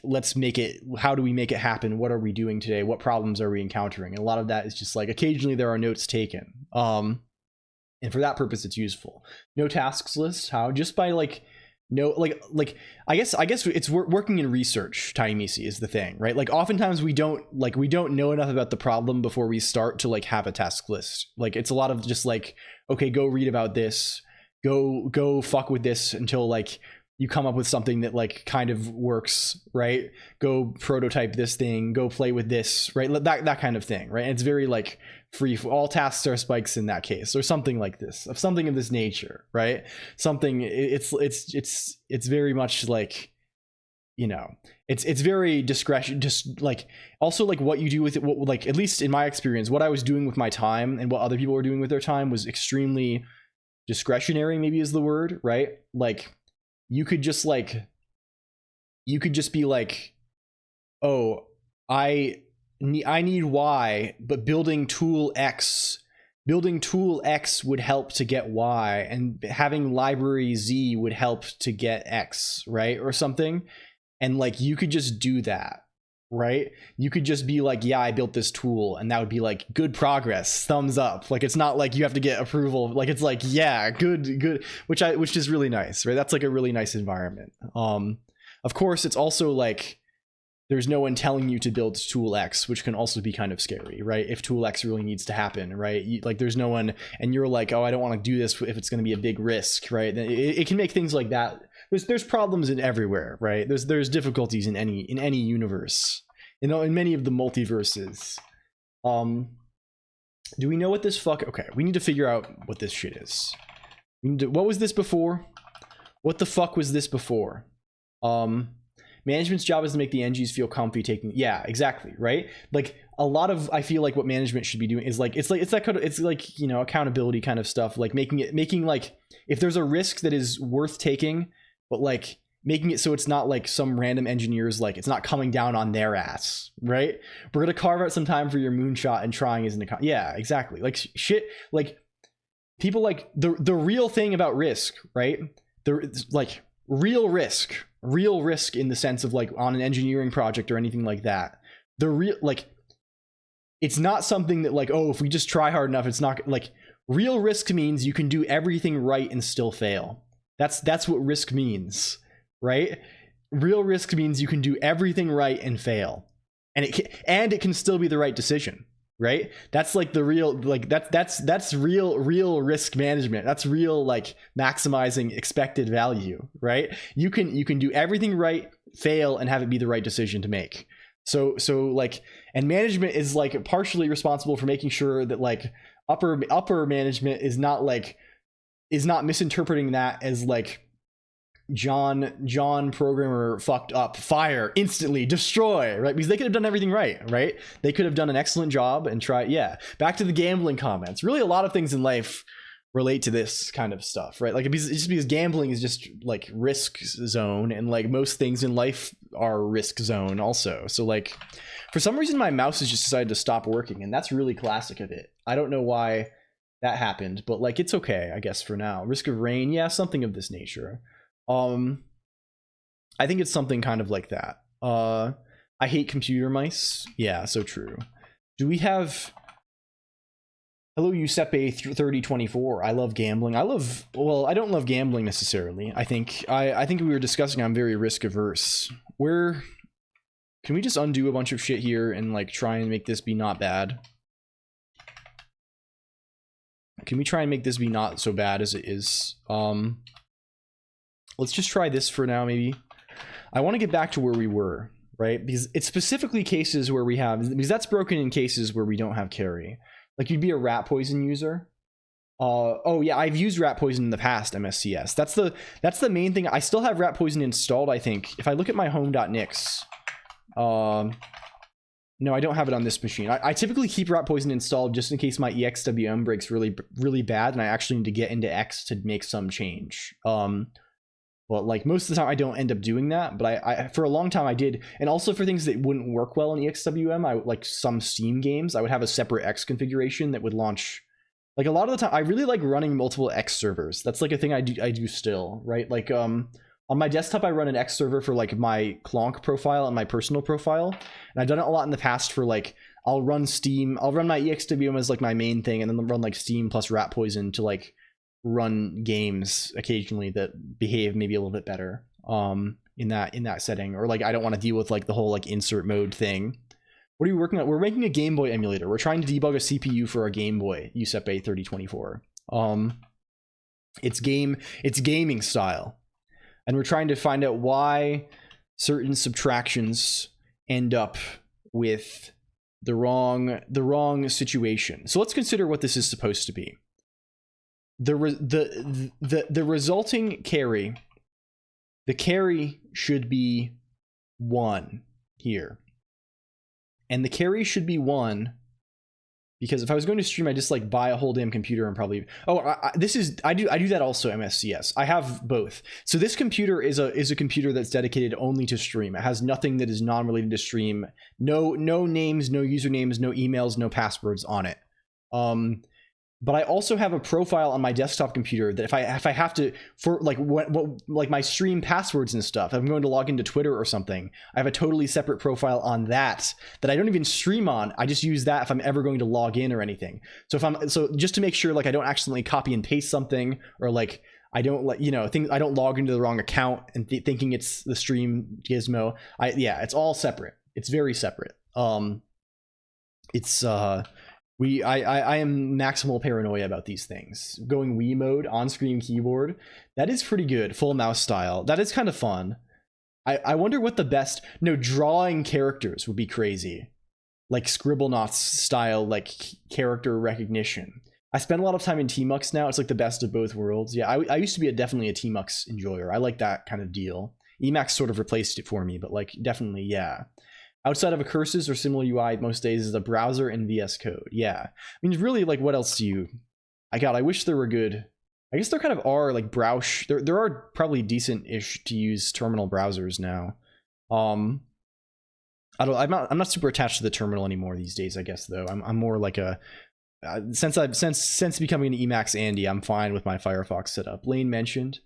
let's make it, how do we make it happen? What are we doing today? What problems are we encountering? And a lot of that is just like, occasionally there are notes taken. And for that purpose, it's useful. No tasks list. How? Just by like, no, like I guess it's working in research. Taimisi is the thing, right? Like oftentimes we don't know enough about the problem before we start to like have a task list. Like it's a lot of just like, okay, go read about this, go fuck with this until like you come up with something that like kind of works, right? Go prototype this thing, go play with this, right? That kind of thing, right? And it's very like free. All tasks are spikes in that case, or something like this, of something of this nature, right? Something. It's very much like, you know, it's very discretion, just like also like what you do with it. What, like at least in my experience, what I was doing with my time and what other people were doing with their time was extremely discretionary. Maybe is the word, right? Like. You could just be like, oh, I need Y, but building tool X would help to get Y, and having library Z would help to get X, right? Or something. And like, you could just do that, right? You could just be like, yeah, I built this tool, and that would be like good progress, thumbs up. Like it's not like you have to get approval. Like it's like, yeah, good, which is really nice, right? That's like a really nice environment. Of course, it's also like there's no one telling you to build tool X, which can also be kind of scary, right? If tool X really needs to happen, right? Like there's no one, and you're like, oh, I don't want to do this if it's going to be a big risk, right? Then it can make things like that. There's problems in everywhere, right? There's difficulties in any universe, in many of the multiverses. Do we know what this fuck? Okay, we need to figure out what this shit is. What was this before? What the fuck was this before? Management's job is to make the NGs feel comfy taking. Yeah, exactly, right? Like a lot of, I feel like what management should be doing is like it's that kind of, it's like, you know, accountability kind of stuff, like making like, if there's a risk that is worth taking, but like making it so it's not like some random engineers, like it's not coming down on their ass, right? We're gonna carve out some time for your moonshot, and trying isn't yeah, exactly. Like shit, like people like the real thing about risk, right? Like real risk in the sense of like on an engineering project or anything like that. The real, like, it's not something that like, oh, if we just try hard enough, it's not like, real risk means you can do everything right and still fail. That's what risk means, right? Real risk means you can do everything right and fail, and it can still be the right decision, right? That's like the real, like that's real risk management. That's real like maximizing expected value, right? You can do everything right, fail, and have it be the right decision to make. So like, and management is like partially responsible for making sure that like upper management is not misinterpreting that as like John programmer fucked up, fire, instantly destroy, right? Because they could have done everything right? They could have done an excellent job and yeah. Back to the gambling comments. Really, a lot of things in life relate to this kind of stuff, right? Like just because gambling is just like risk zone, and like most things in life are risk zone also. So like, for some reason my mouse has just decided to stop working, and that's really classic of it. I don't know why that happened, but like it's okay, I guess, for now. Risk of rain, yeah, something of this nature. I think it's something kind of like that. I hate computer mice. Yeah, so true. Do we have... Hello, Giuseppe 3024. I love gambling. Well, I don't love gambling necessarily. I think we were discussing I'm very risk averse. Can we just undo a bunch of shit here and like try and make this be not bad? Can we try and make this be not so bad as it is? Let's just try this for now, maybe. I want to get back to where we were, right? Because it's specifically cases where we have, because that's broken in cases where we don't have carry. Like you'd be a rat poison user. Oh yeah, I've used rat poison in the past, MSCS. That's the main thing. I still have rat poison installed, I think. If I look at my home.nix, no, I don't have it on this machine. I typically keep rat poison installed just in case my EXWM breaks really bad, and I actually need to get into X to make some change. But like most of the time I don't end up doing that, but I for a long time I did. And also for things that wouldn't work well in EXWM, I like some Steam games, I would have a separate X configuration that would launch. Like a lot of the time I really like running multiple X servers. That's like a thing I do still, right? Like On my desktop, I run an X server for like my Colonq profile and my personal profile. And I've done it a lot in the past for like, I'll run Steam, I'll run my EXWM as like my main thing, and then run like Steam plus Rat Poison to like run games occasionally that behave maybe a little bit better in that setting. Or like, I don't want to deal with like the whole like insert mode thing. What are you working on? We're making a Game Boy emulator. We're trying to debug a CPU for our Game Boy, USEP 3024. It's gaming style. And we're trying to find out why certain subtractions end up with the wrong situation. So let's consider what this is supposed to be. The resulting carry, the carry should be 1 here. And the carry should be 1 because if I was going to stream, I just like buy a whole damn computer and probably, I do that also, MSCS. I have both. So this computer is a computer that's dedicated only to stream. It has nothing that is non-related to stream. No names, no usernames, no emails, no passwords on it. But I also have a profile on my desktop computer that if I have to, for like what like my stream passwords and stuff, if I'm going to log into Twitter or something, I have a totally separate profile on that I don't even stream on. I just use that if I'm ever going to log in or anything. So just to make sure like I don't accidentally copy and paste something, or like I don't like, you know, things, I don't log into the wrong account and thinking it's the stream gizmo. It's all separate. It's very separate. I am maximal paranoia about these things. Going Wii mode, on-screen keyboard, that is pretty good. Full mouse style, that is kind of fun. I wonder what the best, drawing characters would be crazy. Like Scribblenauts style, like character recognition. I spend a lot of time in Tmux now. It's like the best of both worlds. Yeah, I used to be definitely a Tmux enjoyer. I like that kind of deal. Emacs sort of replaced it for me, but like definitely, yeah. Outside of a curses or similar UI most days is a browser and VS Code. Yeah. I mean, really, like, what else do you... I wish there were good... I guess there kind of are, like, browse... There are probably decent-ish to use terminal browsers now. I'm not super attached to the terminal anymore these days, I guess, though. I'm more like a... Since becoming an Emacs Andy, I'm fine with my Firefox setup. Lane mentioned...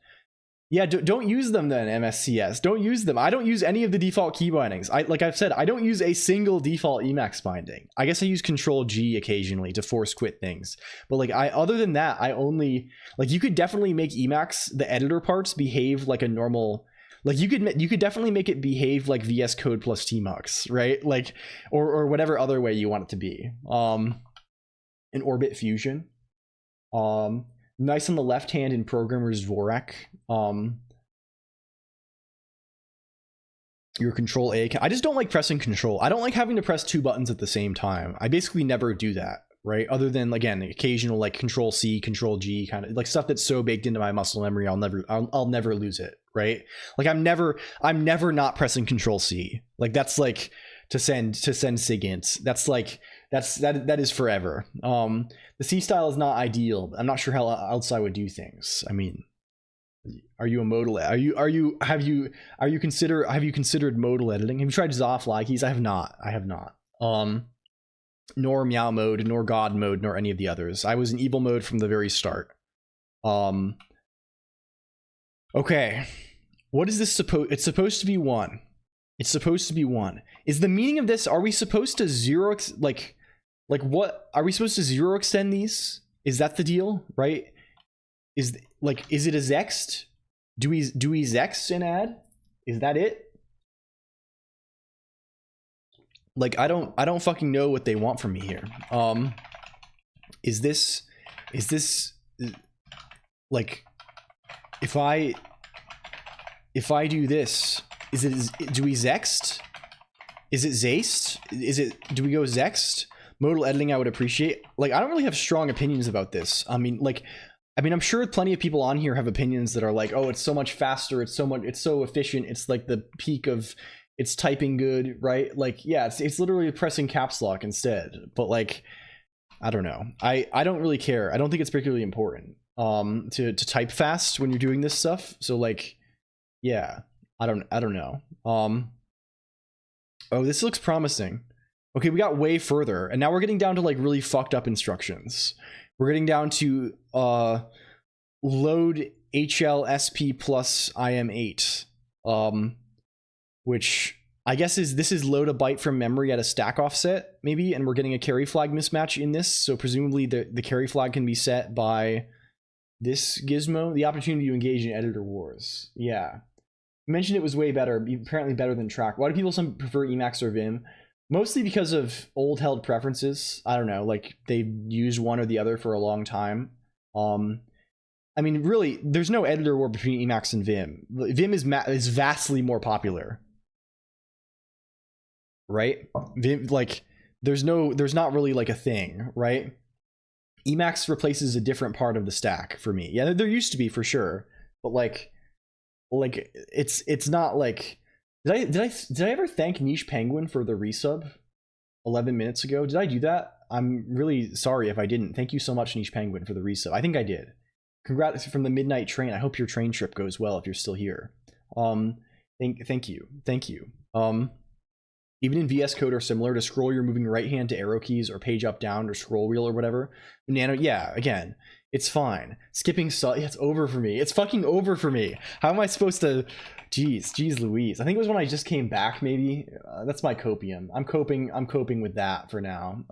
Yeah, don't use them then, MSCS. Don't use them. I don't use any of the default key bindings. Like I've said, I don't use a single default Emacs binding. I guess I use Control-G occasionally to force quit things. But like other than that, I only like you could definitely make Emacs, the editor parts, behave like a normal. Like you could definitely make it behave like VS Code plus Tmux, right? Like or whatever other way you want it to be. In Orbit Fusion. Nice on the left hand in Programmer's Dvorak. Your Control A. I just don't like pressing Control. I don't like having to press 2 buttons at the same time. I basically never do that, right? Other than, again, occasional like Control C, Control G, kind of like stuff that's so baked into my muscle memory, I'll never lose it, right? Like I'm never not pressing Control C. Like that's like to send SIGINT. That's like that is forever. The C style is not ideal. I'm not sure how else I would do things. I mean, are you a modal? Have you considered modal editing? Have you tried Zoffly keys? I have not. Nor meow mode, nor god mode, nor any of the others. I was in evil mode from the very start. Okay. What is this supposed? It's supposed to be 1. It's supposed to be 1. Is the meaning of this? Are we supposed to zero like what are we supposed to zero extend these? Is that the deal, right? Is it a Zext? Do we Zext and add? Is that it? Like I don't fucking know what they want from me here. Is this like if I do this, do we Zext? Is it Zaste? Do we go Zext? Modal editing I would appreciate. Like I don't really have strong opinions about this. I mean I'm sure plenty of people on here have opinions that are like, oh, it's so much faster, it's so efficient, it's like the peak of it's typing good, right? Like, yeah, it's literally pressing caps lock instead. But like, I don't know. I don't really care. I don't think it's particularly important to type fast when you're doing this stuff. So like, yeah, I don't know. Oh, this looks promising. Okay, we got way further, and now we're getting down to like really fucked up instructions. We're getting down to load HLSP plus IM8, which I guess this is load a byte from memory at a stack offset, maybe, and we're getting a carry flag mismatch in this, so presumably the carry flag can be set by this gizmo. The opportunity to engage in editor wars. Yeah. You mentioned it was way better, apparently better than track. Why do people some prefer Emacs or Vim? Mostly because of old held preferences. I don't know, like they've used one or the other for a long time. I mean, really, there's no editor war between Emacs and Vim. Vim is vastly more popular. Right? Vim, like, there's not really like a thing, right? Emacs replaces a different part of the stack for me. Yeah, there used to be for sure, but like it's not like, did I ever thank Niche Penguin for the resub 11 minutes ago? Did I do that? I'm really sorry if I didn't. Thank you so much, Niche Penguin, for the resub. I think I did. Congrats from the midnight train. I hope your train trip goes well if you're still here. Thank you. Even in VS Code or similar, to scroll, you're moving right hand to arrow keys or page up, down, or scroll wheel or whatever. Nano, yeah, again, it's fine. Skipping, it's over for me. It's fucking over for me. How am I supposed to? Jeez Louise. I think it was when I just came back, maybe. That's my copium. I'm coping with that for now.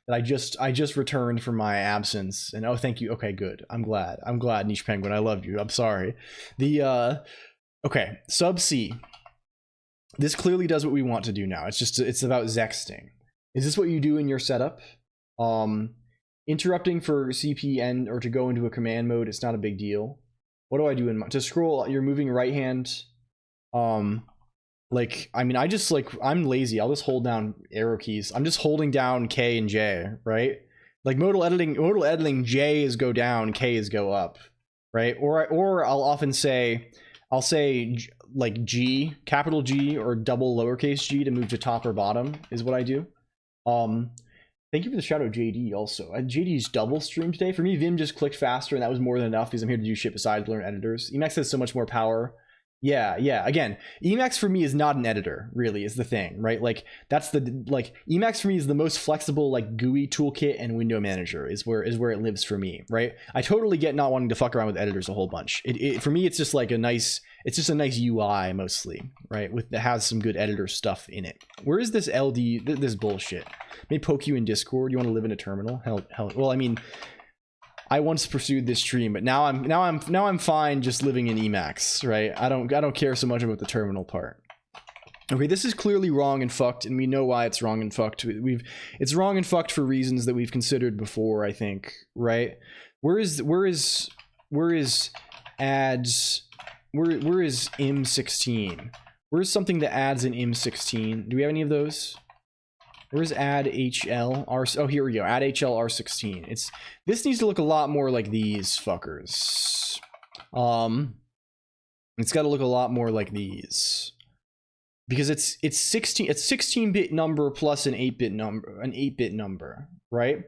That I just returned from my absence, and oh, thank you. Okay, good. I'm glad, Niche Penguin. I loved you. I'm sorry. Okay, sub C. This clearly does what we want to do now. It's about zexting. Is this what you do in your setup? Interrupting for CPN or to go into a command mode, it's not a big deal. What do I do to scroll? You're moving right hand. Like, I mean, I'm lazy. I'll just hold down arrow keys. I'm just holding down K and J, right? Like modal editing, J is go down, K is go up, right? Or I'll often say, like G, capital G or double lowercase g to move to top or bottom is what I do. Thank you for the shout out, JD, also. JD's double stream today. For me, Vim just clicked faster, and that was more than enough because I'm here to do shit besides learn editors. Emacs has so much more power. Yeah. Again, Emacs for me is not an editor, really, is the thing, right? Like, Emacs for me is the most flexible, like, GUI toolkit and window manager is where it lives for me, right? I totally get not wanting to fuck around with editors a whole bunch. For me, it's just like a nice UI mostly, right? That has some good editor stuff in it. Where is this LD, this bullshit? May poke you in Discord. You want to live in a terminal? Hell. Well, I mean, I once pursued this dream, but now I'm fine just living in Emacs, right? I don't care so much about the terminal part. Okay, this is clearly wrong and fucked, and we know why it's wrong and fucked. It's wrong and fucked for reasons that we've considered before, I think, right? Where is adds? Where is im16? Where's something that adds an im16? Do we have any of those? Where's add HL R? Oh, here we go. Add HL R16. This needs to look a lot more like these fuckers. It's got to look a lot more like these because it's 16-bit number plus an 8-bit number, right?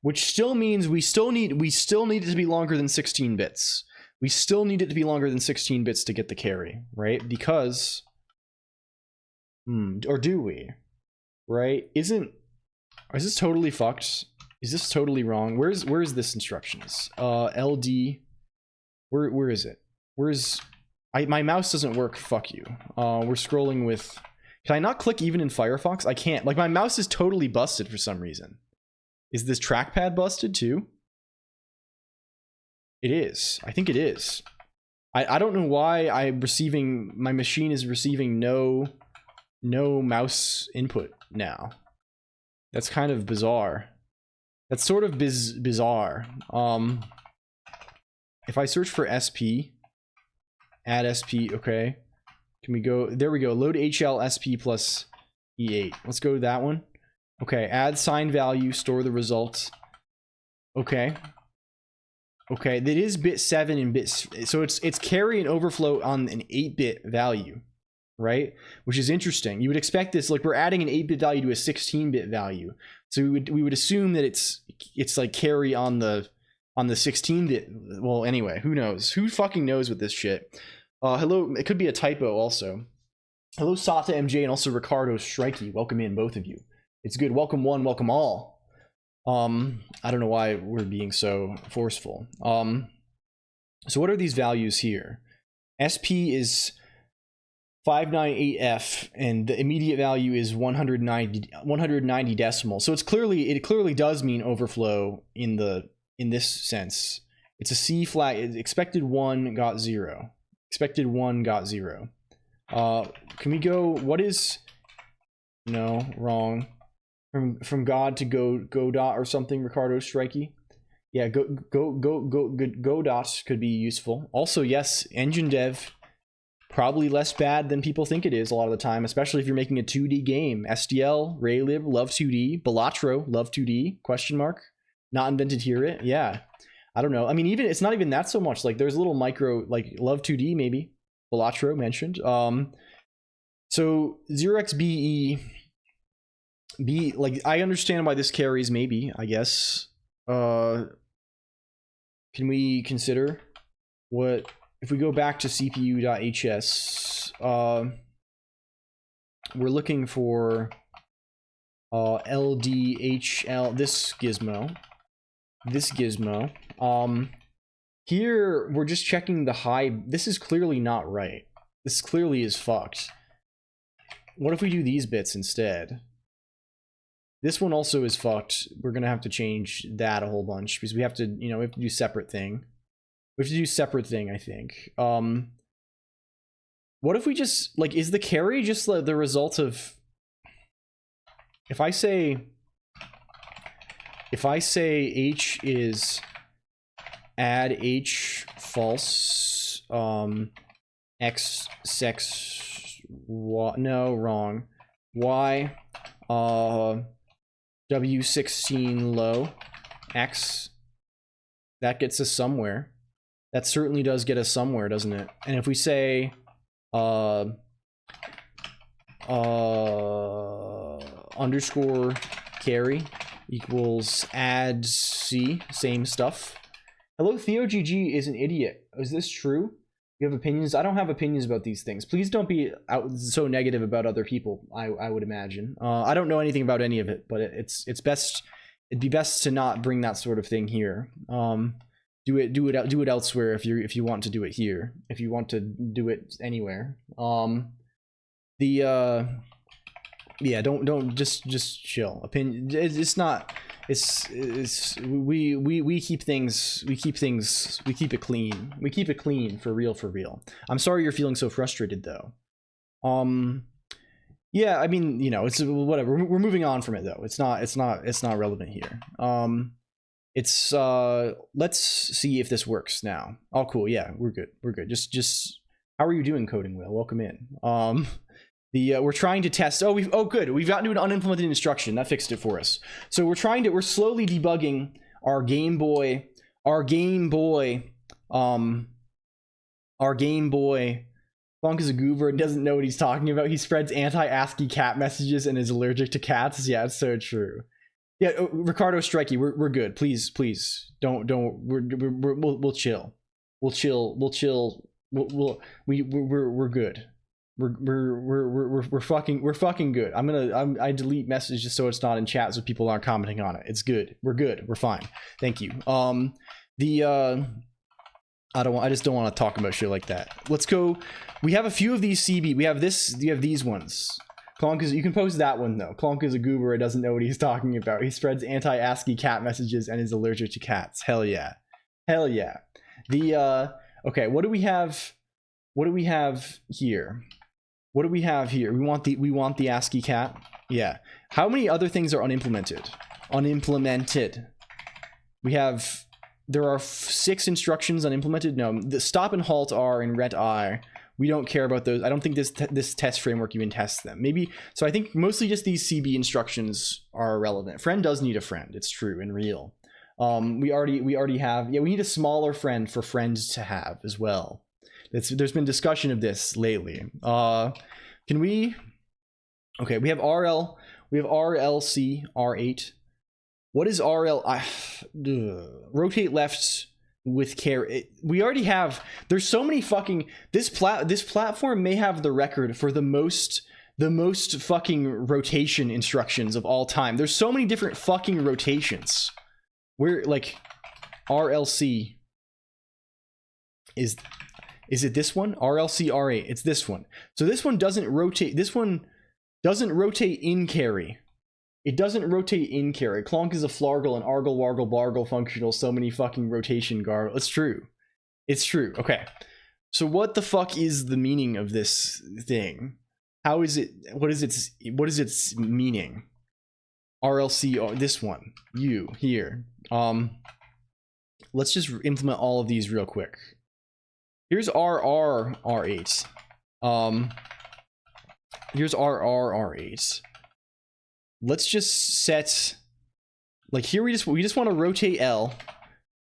Which still means we still need it to be longer than 16 bits. We still need it to be longer than 16 bits to get the carry, right? Because, or do we? Right? Is this totally fucked? Is this totally wrong? Where's this instructions? LD. Where is it? My mouse doesn't work. Fuck you. We're scrolling with. Can I not click even in Firefox? I can't. Like, my mouse is totally busted for some reason. Is this trackpad busted too? It is. I think it is. I don't know why my machine is receiving no mouse input now. That's kind of bizarre. That's sort of bizarre. If I search for SP, add SP, okay. Can we go, there we go, load HL SP plus E8. Let's go to that one. Okay, add sign value, store the results. Okay, that is bit 7 and bits, so it's carry and overflow on an 8-bit value, right? Which is interesting. You would expect this, like, we're adding an 8-bit value to a 16-bit value, so we would assume that it's like carry on the 16-bit. Well, anyway, who knows? Who fucking knows with this shit? Hello, it could be a typo also. Hello, Sata MJ and also Ricardo Strikey. Welcome in, both of you. It's good. Welcome one, welcome all. I don't know why we're being so forceful. So what are these values here? SP is 598F, and the immediate value is 190 decimal. So it clearly does mean overflow in this sense. It's a C flag. Expected 1 got 0. Expected 1 got 0. Can we go? What is? No, wrong. From God to go dot or something. Ricardo Strikey. Yeah, go dot could be useful. Also, yes, engine dev probably less bad than people think it is a lot of the time, especially if you're making a 2D game. SDL, Raylib, love 2D. Balatro, love 2D, question mark. Not invented here, yeah. I don't know. I mean, even it's not even that so much. Like, there's a little micro, like, love 2D, maybe. Balatro mentioned. So, 0xBE, B, like, I understand why this carries, maybe, I guess. Can we consider what... If we go back to cpu.hs, we're looking for LDHL, this gizmo. Here, we're just checking the high. This is clearly not right. This clearly is fucked. What if we do these bits instead? This one also is fucked. We're going to have to change that a whole bunch because we have to, we have to do separate thing. We have to do separate thing, I think. What if we just, like, is the carry just the result of... If I say H is add H false, X sex, y, no, wrong, Y, W16 low, X, that gets us somewhere. That certainly does get us somewhere, doesn't it? And if we say underscore carry equals add C, same stuff. Hello, TheoGG is an idiot. Is this true? You have opinions? I don't have opinions about these things. Please don't be so negative about other people, I would imagine. I don't know anything about any of it, but it's best, it'd be best to not bring that sort of thing here. Do it elsewhere if you want to do it here. If you want to do it anywhere. Yeah, don't just chill. Opinion. It's not. We keep things. We keep it clean. We keep it clean for real. I'm sorry you're feeling so frustrated though. Yeah, I mean, it's whatever. We're moving on from it though. It's not relevant here. It's let's see if this works now. Oh, cool. Yeah, we're good. Just how are you doing, Coding Whale? Welcome in. We're trying to test. Oh, good. We've gotten to an unimplemented instruction that fixed it for us. So we're slowly debugging our Game Boy. Funk is a goober and doesn't know what he's talking about. He spreads anti-ASCII cat messages and is allergic to cats. Yeah, it's so true. Yeah, Ricardo Strikey, we're good. Please, don't. We'll chill. We're good. We're fucking good. I delete messages so it's not in chat so people aren't commenting on it. It's good. We're good. We're fine. Thank you. I just don't want to talk about shit like that. Let's go. We have a few of these CB. We have these ones. Colonq is, you can post that one though. Colonq is a goober and doesn't know what he's talking about. He spreads anti-ASCII cat messages and is allergic to cats. Hell yeah. Okay, what do we have here? We want the ASCII cat. Yeah. How many other things are unimplemented? There are 6 instructions unimplemented. No, the stop and halt are in ret I. We don't care about those. I don't think this test framework even tests them. Maybe, so I think mostly just these CB instructions are relevant. Friend does need a friend. It's true and real. We already have, yeah, we need a smaller friend for friends to have as well. There's been discussion of this lately. Can we, okay, we have RLC, R8. What is RL? Rotate left with care. We already have, there's so many fucking, this platform may have the record for the most fucking rotation instructions of all time. There's so many different fucking rotations. We're like RLC. is it this one? RLC R8. It's this one. So this one doesn't rotate. This one doesn't rotate in carry. It doesn't rotate in carry. Colonq is a Flargle and Argle, Wargle, Bargle functional. So many fucking rotation gargle. It's true. It's true. Okay. So what the fuck is the meaning of this thing? How is it? What is its meaning? RLC, oh, this one, you here. Let's just implement all of these real quick. Here's RR R8. Here's RR R8. Let's just set, like here we just want to rotate L.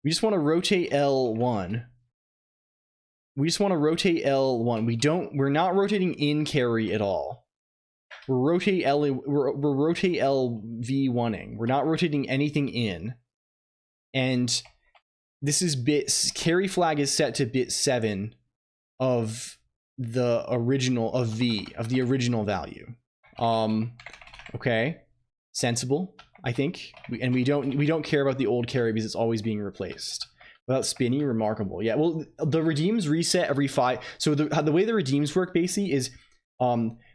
We just want to rotate L1. We just want to rotate L1. We're not rotating in carry at all. We're rotate LV1ing. We're not rotating anything in. And this is carry flag is set to bit 7 of the original of the original value. Okay. Sensible, I think. We don't care about the old carry because it's always being replaced. Without spinny, remarkable. Yeah, well, the redeems reset every 5. So the way the redeems work basically is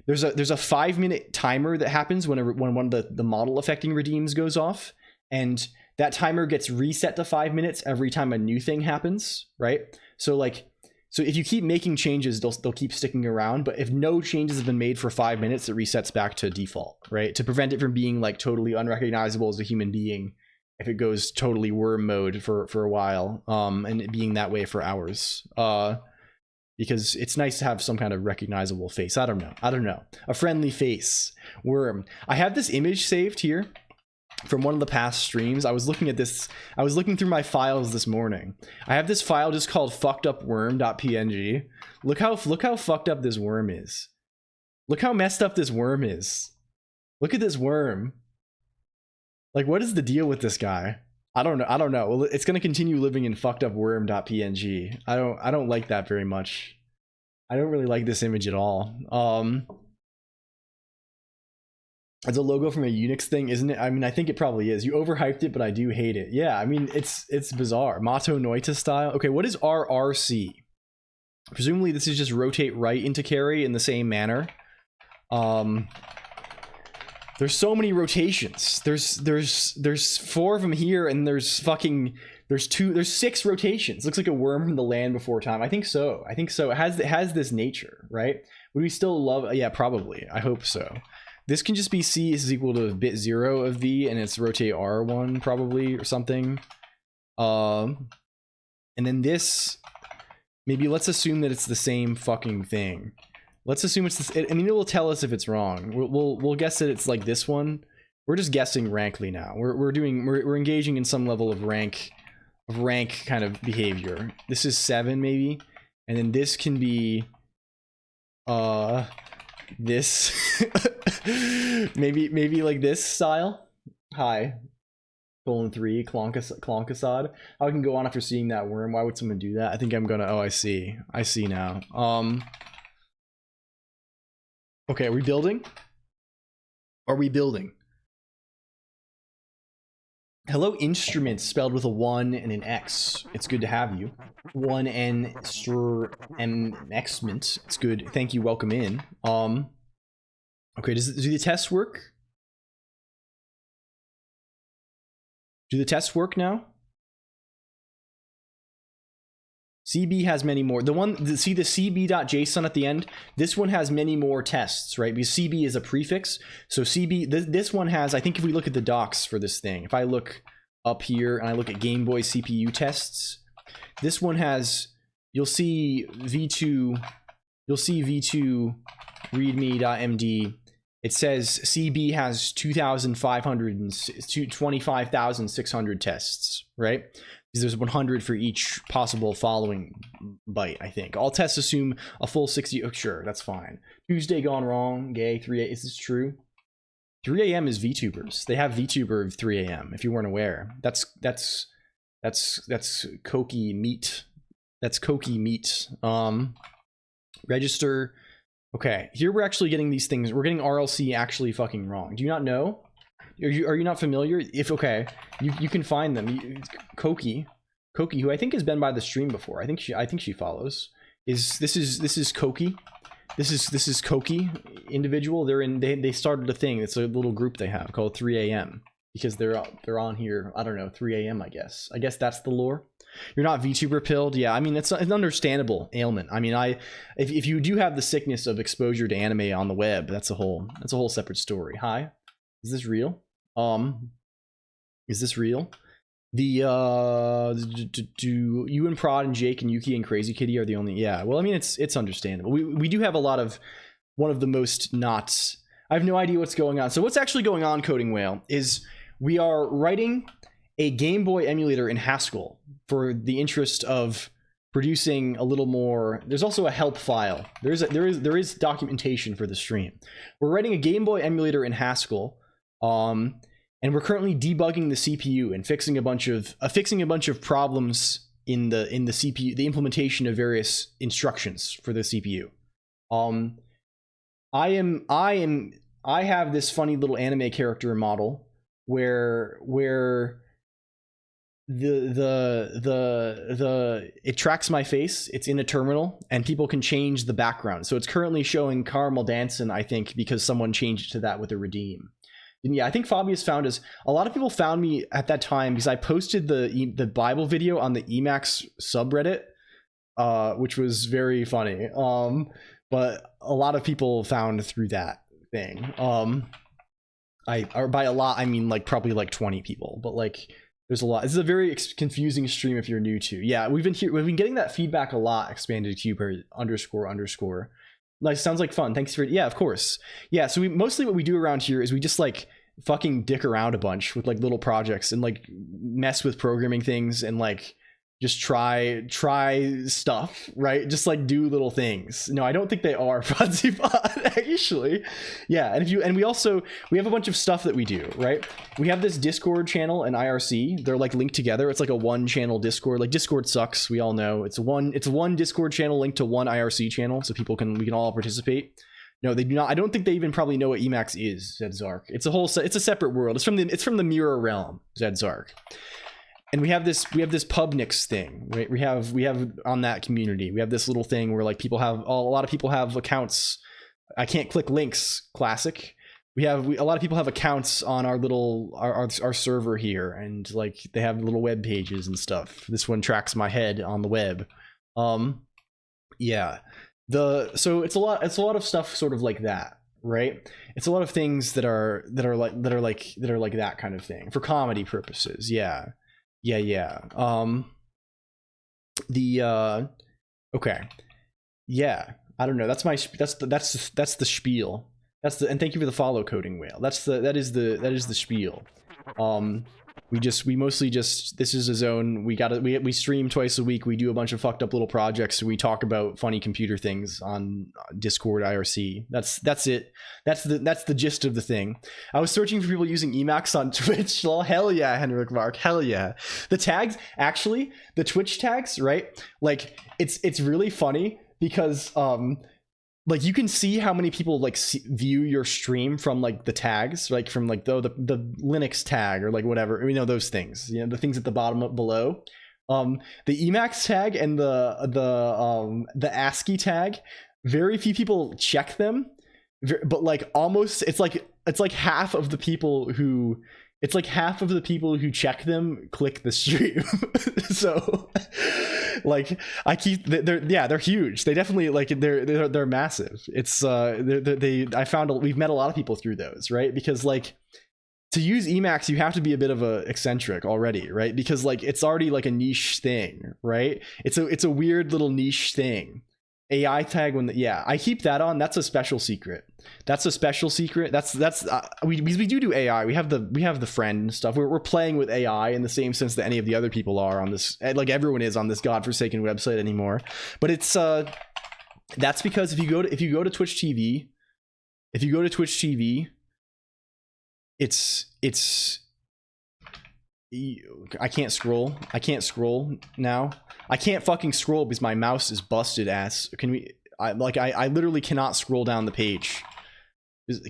there's a 5-minute timer that happens when one of the model affecting redeems goes off, and that timer gets reset to 5 minutes every time a new thing happens, right? So if you keep making changes, they'll keep sticking around, but if no changes have been made for 5 minutes, it resets back to default, right? To prevent it from being like totally unrecognizable as a human being if it goes totally worm mode for a while, and it being that way for hours. Because it's nice to have some kind of recognizable face. I don't know. A friendly face. Worm. I have this image saved here from one of the past streams. I was looking at this. I was looking through my files this morning. I have this file just called fuckedupworm.png. Look how fucked up this worm is. Look how messed up this worm is. Look at this worm. Like, what is the deal with this guy? I don't know. Well, it's going to continue living in fuckedupworm.png. I don't like that very much. I don't really like this image at all. It's a logo from a Unix thing, isn't it? I mean, I think it probably is. You overhyped it, but I do hate it. Yeah, I mean, it's bizarre. Mato Noita style. Okay, what is RRC? Presumably this is just rotate right into carry in the same manner. There's so many rotations. There's 4 of them here, and there's 6 rotations. Looks like a worm from the land before time. I think so. It has this nature, right? Would we still love? Yeah, probably. I hope so. This can just be C is equal to bit 0 of V, and it's rotate R1 probably or something. And then this, maybe let's assume that it's the same fucking thing. Let's assume it's this. I mean, it will tell us if it's wrong. We'll guess that it's like this one. We're just guessing rankly now. We're engaging in some level of rank kind of behavior. This is 7 maybe, and then this can be this maybe like this style. Hi. :3 Colonq. How I can go on after seeing that worm? Why would someone do that? I think I'm gonna. Oh, I see now. Okay, are we building? Hello, instruments, spelled with a 1 and an X. It's good to have you. 1N Xment. It's good. Thank you. Welcome in. Okay, do the tests work? Do the tests work now? CB has many more. See the cb.json at the end? This one has many more tests, right? Because CB is a prefix. So CB, this one has, I think if we look at the docs for this thing, if I look up here and I look at Game Boy CPU tests, this one has, you'll see V2 readme.md. It says CB has 25,600 tests, right? Because there's 100 for each possible following byte, I think. All tests assume a full 60. Oh, sure, that's fine. Tuesday gone wrong. Gay 3 a.m. Is this true? 3 a.m. is VTubers. They have VTuber of 3 a.m. If you weren't aware, that's Koki meat. That's Koki meat. Register. Okay, here we're actually getting these things. We're getting RLC actually fucking wrong. Do you not know? Are you not familiar? If okay, you can find them. Koki. Koki, who I think has been by the stream before. I think she follows. This is Koki. This is Koki individual. They started a thing. It's a little group they have called 3 a.m. because they're on here. I don't know, 3 a.m. I guess that's the lore. You're not VTuber pilled. Yeah, I mean it's an understandable ailment. I mean, if you do have the sickness of exposure to anime on the web, that's a whole separate story. Hi, is this real? Is this real? Do you and Prod and Jake and Yuki and Crazy Kitty are the only? Yeah, well, I mean it's understandable. We do have a lot of one of the most not. I have no idea what's going on. So what's actually going on, Coding Whale, is we are writing a Game Boy emulator in Haskell for the interest of producing a little more. There's also a help file. There is documentation for the stream. We're writing a Game Boy emulator in Haskell, and we're currently debugging the CPU and fixing a bunch of problems in the CPU, the implementation of various instructions for the CPU. I have this funny little anime character model where it tracks my face. It's in a terminal and people can change the background. So it's currently showing Caramel Danson, I think, because someone changed it to that with a redeem. And yeah, I think Fabius found us. A lot of people found me at that time because I posted the Bible video on the Emacs subreddit, which was very funny. But a lot of people found through that thing. Or by a lot, I mean like probably like 20 people, but like there's a lot. This is a very confusing stream if you're new to. Yeah, we've been getting that feedback a lot. Expanded Cuber __. Like, sounds like fun. Thanks for, yeah, of course. Yeah, so mostly what we do around here is we just like fucking dick around a bunch with like little projects and like mess with programming things and like just try stuff, right? Just like do little things. No, I don't think they are Fonzie Pod, actually. Yeah, and we have a bunch of stuff that we do, right? We have this Discord channel and IRC. They're like linked together. It's like a one channel Discord. Like Discord sucks, we all know. It's one Discord channel linked to one IRC channel, so we can all participate. No, they do not. I don't think they even probably know what Emacs is, said Zark. It's a separate world. It's from the mirror realm, said Zark. And we have this Pubnix thing, right? We have on that community, we have this little thing where like a lot of people have accounts. I can't click links, classic. A lot of people have accounts on our server here, and like they have little web pages and stuff. This one tracks my head on the web. Yeah. So it's a lot of stuff sort of like that, right? It's a lot of things that are like that kind of thing for comedy purposes. Yeah. Okay. Yeah, I don't know. That's the spiel. And thank you for the follow, Coding Whale. That is the spiel. We mostly just, this is a zone. We stream twice a week. We do a bunch of fucked up little projects. We talk about funny computer things on Discord IRC. That's it. That's the gist of the thing. I was searching for people using Emacs on Twitch. Well, hell yeah, Henrik Mark. Hell yeah. The tags, actually, the Twitch tags, right? Like it's really funny because like you can see how many people like view your stream from like the tags, like from like the Linux tag or like whatever, you know, those things, you know, the things at the bottom below. The Emacs tag and the ASCII tag, very few people check them, but like almost it's like half of the people who check them click the stream. So like they're huge. They definitely like they're massive. It's I found we've met a lot of people through those, right? Because like to use Emacs you have to be a bit of a eccentric already, right? Because like it's already like a niche thing, right? It's a weird little niche thing. AI tag I keep that on. That's a special secret. That's we do AI. We have the friend stuff. We're playing with AI in the same sense that any of the other people are on this, like everyone is on this godforsaken website anymore. But it's that's because if you go to Twitch TV, it's I can't scroll now. I can't fucking scroll because my mouse is busted ass. I literally cannot scroll down the page.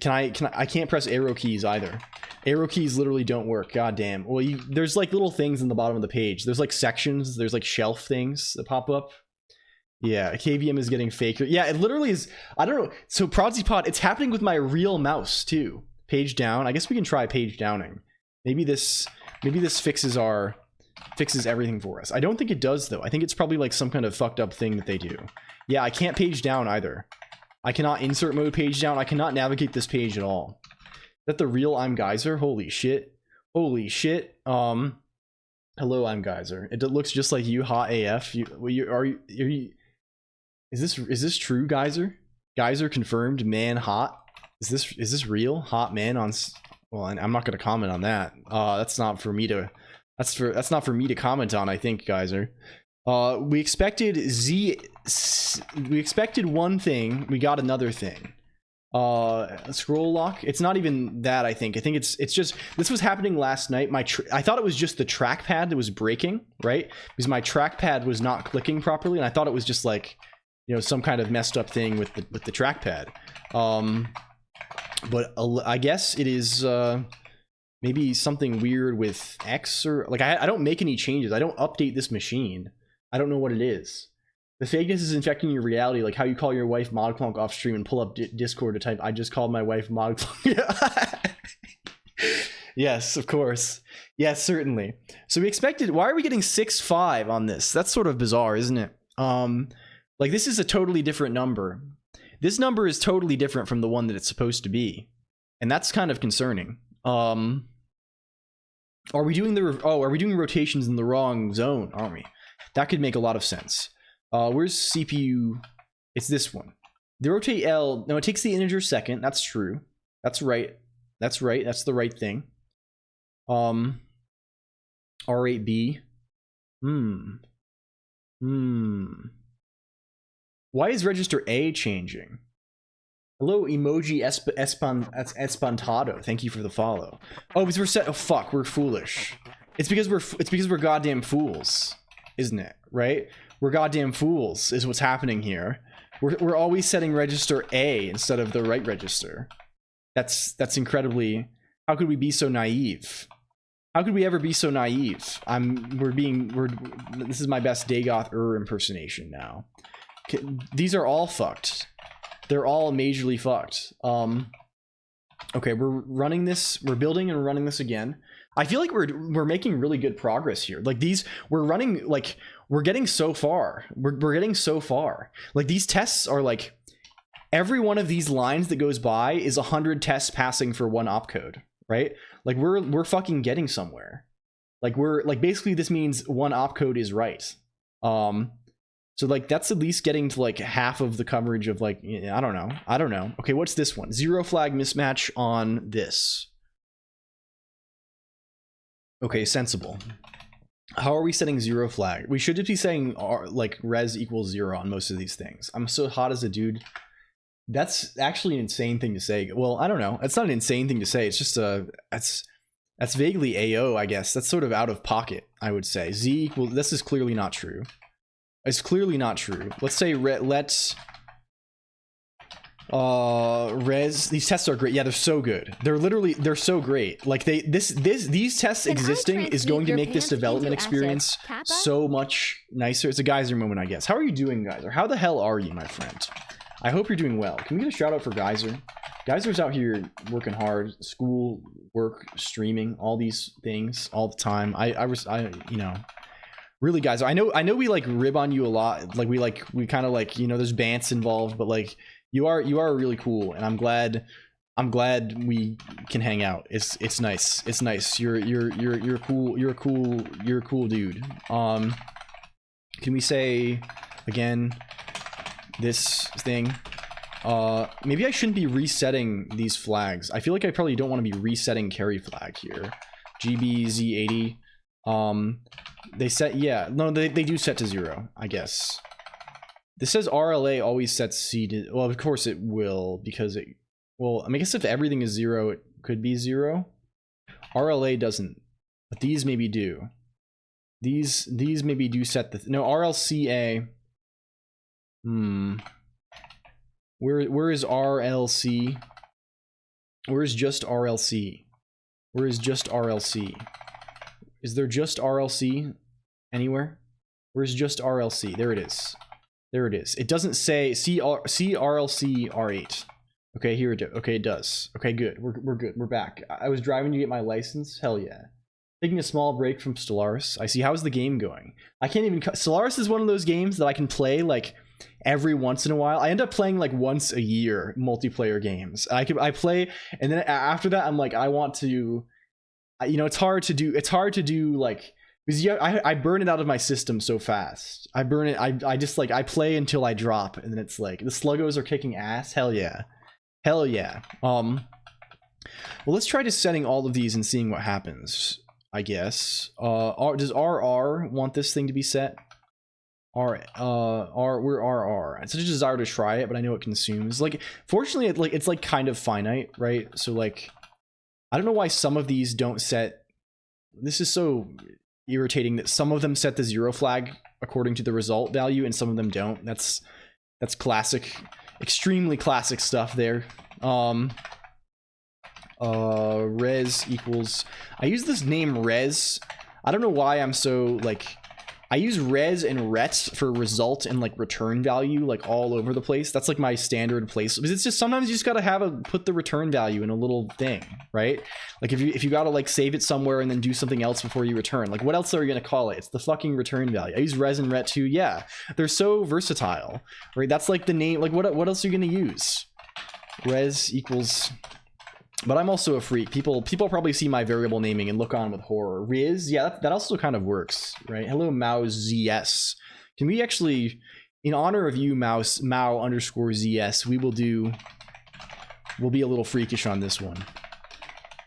I can't press arrow keys either. Arrow keys literally don't work. God damn. Well, there's like little things in the bottom of the page. There's like sections. There's like shelf things that pop up. Yeah, KVM is getting faker. Yeah, it literally is. I don't know. So ProdzyPod, it's happening with my real mouse too. Page down. I guess we can try page downing. Maybe this fixes everything for us. I don't think it does though. I think it's probably like some kind of fucked up thing that they do. Yeah, I can't page down either. I cannot insert mode page down. I cannot navigate this page at all. Is that the real I'm Geyser? Holy shit. Holy shit. Hello, I'm Geyser. It looks just like you, hot AF. Are you is this true, Geyser? Geyser confirmed, man hot. Is this real? Hot man on well, I'm not going to comment on that. That's not for me to comment on, I think, Geyser. We expected one thing, we got another thing. Scroll lock, it's not even that. I think it's just, this was happening last night. I thought it was just the trackpad that was breaking, right? Because my trackpad was not clicking properly, and I thought it was just like, you know, some kind of messed up thing with the trackpad. But I guess it is maybe something weird with X, or like I don't make any changes. I don't update this machine. I don't know what it is. The fakeness is infecting your reality, like how you call your wife ModClonk off stream and pull up Discord to type, I just called my wife ModClonk. Yes, of course. Yes, certainly. So we expected, why are we getting 6.5 on this? That's sort of bizarre, isn't it? Like this is a totally different number. This number is totally different from the one that it's supposed to be. And that's kind of concerning. Are we doing rotations in the wrong zone, aren't we? That could make a lot of sense. Where's CPU? It's this one. The rotate L, no, it takes the integer second. That's true. That's right. That's right. That's the right thing. R8B. Why is register A changing? Hello, emoji espantado. Thank you for the follow. Oh, because we're set. Oh fuck, we're foolish. It's because we're goddamn fools, isn't it? Right? We're goddamn fools is what's happening here. We're always setting register A instead of the right register. That's incredibly. How could we be so naive? How could we ever be so naive? This is my best Dagoth impersonation now. These are all fucked. They're all majorly fucked. Okay, we're running this. We're building and running this again. I feel like we're making really good progress here. Like we're running, like we're getting so far. We're getting so far. Like these tests are like, every one of these lines that goes by is 100 tests passing for one opcode, right? Like we're fucking getting somewhere. Like basically this means one opcode is right. So like that's at least getting to like half of the coverage of like, I don't know. Okay, what's this one? 0 flag mismatch on this. Okay, sensible. How are we setting 0 flag? We should just be saying like res equals 0 on most of these things. I'm so hot as a dude. That's actually an insane thing to say. Well, I don't know. It's not an insane thing to say. It's just that's vaguely AO, I guess. That's sort of out of pocket, I would say. Z equals, this is clearly not true. It's clearly not true. Let's say let's res. These tests are great. Yeah, they're so good. They're so great. Like these tests existing is going to make this development experience so much nicer. It's a Geyser moment, I guess. How are you doing, Geyser? How the hell are you, my friend? I hope you're doing well. Can we get a shout out for Geyser? Geyser's out here working hard, school, work, streaming, all these things all the time. I you know. Really, guys, I know we like rib on you a lot. Like we kind of like, you know, there's bants involved, but like you are really cool, and I'm glad we can hang out. It's nice. It's nice. You're cool. You're a cool dude. Can we say again this thing? Maybe I shouldn't be resetting these flags. I feel like I probably don't want to be resetting carry flag here. GBZ80. They set, yeah, no, they do set to 0, I guess. This says RLA always sets C to, well, of course it will, because it, well, I mean, I guess if everything is 0, it could be 0. RLA doesn't, but these maybe do. These maybe do set the, no, RLCA, where is RLC? Where's just RLC? Where is just RLC? Is there just RLC anywhere? Where's just RLC? There it is. There it is. It doesn't say CRLC R8. Okay, here it does. Okay, it does. Okay, good. We're good. We're back. I was driving to get my license. Hell yeah. Taking a small break from Stellaris. I see. How's the game going? I can't even... Stellaris is one of those games that I can play like every once in a while. I end up playing like once a year multiplayer games. I play, and then after that I'm like, I want to, you know, it's hard to do like, because I burn it out of my system so fast. I burn it. I just like, I play until I drop, and then it's like the sluggos are kicking ass. Hell yeah. Hell yeah. Well, let's try just setting all of these and seeing what happens, I guess. Does RR want this thing to be set? We're RR. It's such a desire to try it, but I know it consumes. Like, fortunately, it's like kind of finite, right? So like, I don't know why some of these don't set. This is so irritating that some of them set the 0 flag according to the result value, and some of them don't. That's classic, extremely classic stuff there. Res equals. I use this name res. I don't know why I'm so like. I use res and ret for result and like return value like all over the place. That's like my standard place, because it's just sometimes you just gotta put the return value in a little thing, right? Like if you gotta like save it somewhere and then do something else before you return, like what else are you gonna call it? It's the fucking return value. I use res and ret too. Yeah, they're so versatile, right? That's like the name. Like what else are you gonna use? Res equals. But I'm also a freak. People probably see my variable naming and look on with horror. Riz, yeah, that also kind of works, right? Hello, Mao ZS. Can we actually, in honor of you, Mao underscore ZS, we'll be a little freakish on this one.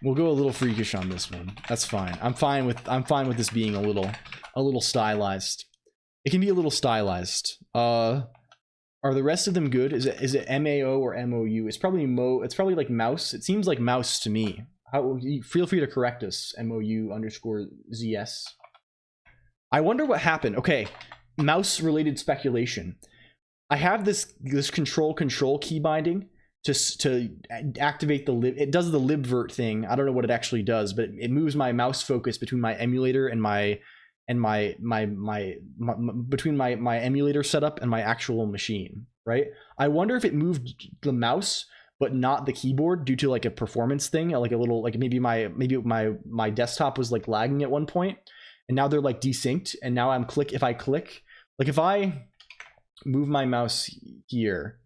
We'll go a little freakish on this one. That's fine. I'm fine with this being a little stylized. It can be a little stylized. Are the rest of them good? Is it MAO or MOU? It's probably it's probably like mouse. It seems like mouse to me. Feel free to correct us. MOU underscore ZS. I wonder what happened. Okay, mouse related speculation. I have this control key binding to activate the lib. It does the libvert thing. I don't know what it actually does, but it moves my mouse focus between my emulator and my between my emulator setup and my actual machine, right? I wonder if it moved the mouse but not the keyboard due to like a performance thing, like a little, like maybe my desktop was like lagging at one point, and now they're like desynced, and now if I move my mouse here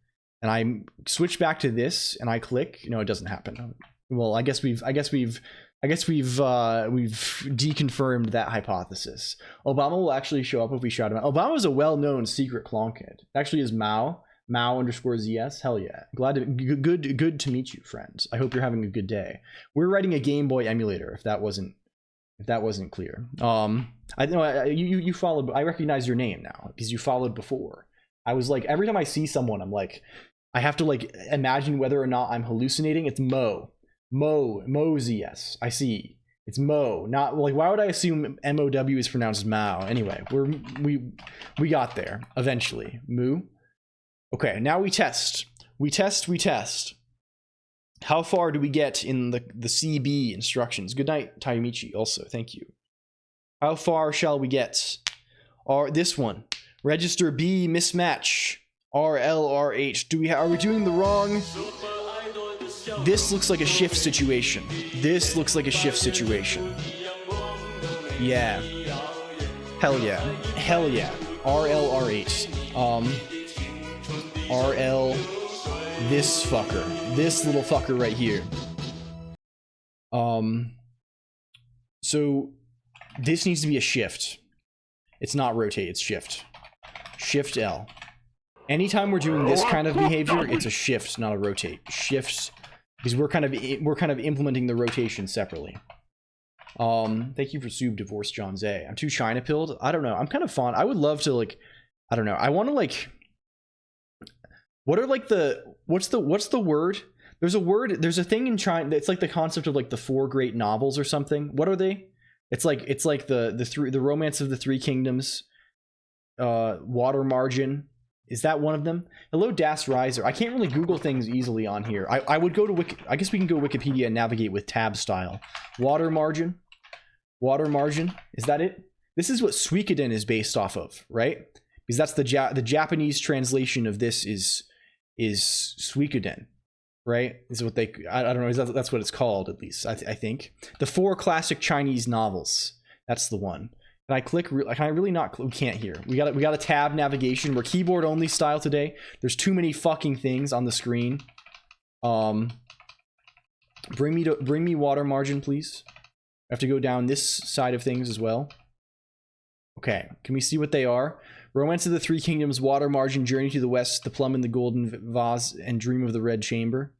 and I switch back to this and I click, no, it doesn't happen. Well, I guess we've deconfirmed that hypothesis. Obama will actually show up if we shout him out. Obama is a well-known secret clonkhead. Actually, is Mao underscore ZS. Hell yeah! Good to meet you, friends. I hope you're having a good day. We're writing a Game Boy emulator. If that wasn't clear. I know you followed. I recognize your name now because you followed before. I was like, every time I see someone, I'm like, I have to like imagine whether or not I'm hallucinating. It's Mo ZS. I see. It's Mo. Not like, why would I assume MOW is pronounced Mao? Anyway, we got there eventually. Moo. Okay, now we test. We test. How far do we get in the CB instructions? Good night, Tayumichi. Also, thank you. How far shall we get? This one. Register B mismatch. RLRH. Are we doing the wrong? This looks like a shift situation. Yeah. Hell yeah. RLRH. RL. This fucker. This little fucker right here. So this needs to be a shift. It's not rotate, it's shift. Shift L. Anytime we're doing this kind of behavior, it's a shift, not a rotate. Shift, because we're kind of implementing the rotation separately. Thank you for Sub Divorce John Zay. I'm too China pilled. I don't know. I'm kind of fond. I would love to like, I don't know. I want to like, what are like what's the word? There's a thing in China. It's like the concept of like the 4 great novels or something. What are they? It's like the Romance of the Three Kingdoms, Water Margin, Is that one of them? Hello, Das Riser. I can't really Google things easily on here. I would go to I guess we can go Wikipedia and navigate with tab style. Water margin. Water margin. Is that it? This is what Suikoden is based off of, right? Because that's the Japanese translation of this is Suikoden, right? Is what they, I don't know, that's what it's called, at least, I think. The 4 classic Chinese novels. That's the one. Can I click? Can I really not? We can't here. We got a tab navigation. We're keyboard only style today. There's too many fucking things on the screen. Bring me water margin, please. I have to go down this side of things as well. Okay, can we see what they are? Romance of the Three Kingdoms, Water Margin, Journey to the West, The Plum in the Golden Vase, and Dream of the Red Chamber.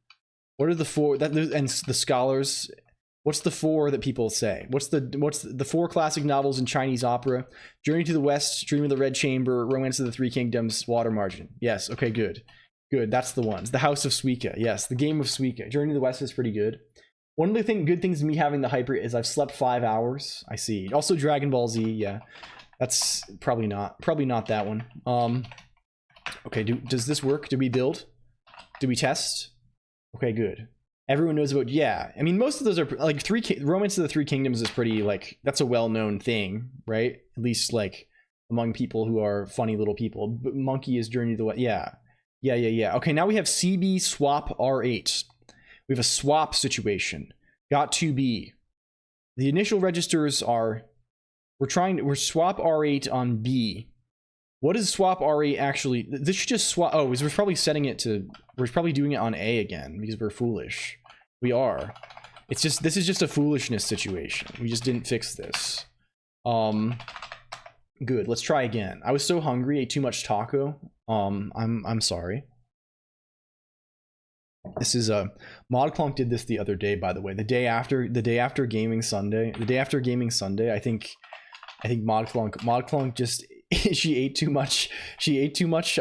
What are the 4 and the scholars? What's the 4 that people say? What's the 4 classic novels in Chinese opera? Journey to the West, Dream of the Red Chamber, Romance of the Three Kingdoms, Water Margin. Yes, okay, good. Good, that's the ones. The House of Suika, yes, the Game of Suika. Journey to the West is pretty good. One of the good things of me having the hyper is I've slept 5 hours. I see. Also Dragon Ball Z, yeah. That's probably not that one. Okay, does this work? Do we build? Do we test? Okay, good. Everyone knows about, yeah. I mean, most of those are like Romance of the Three Kingdoms is pretty like, that's a well-known thing, right? At least like among people who are funny little people. But Monkey is Journey to the West. Yeah. Okay, now we have CB swap R8. We have a swap situation. Got to be. The initial registers are, we're swap R8 on B. What is swap R8 actually? This should just swap. Oh, we're probably setting it to, we're probably doing it on A again because we're foolish. We are. It's just, this is just a foolishness situation. We just didn't fix this. Good. Let's try again. I was so hungry, ate too much taco. I'm sorry. This is ModClonk did this the other day, by the way. The day after Gaming Sunday. I think ModClonk just she ate too much. I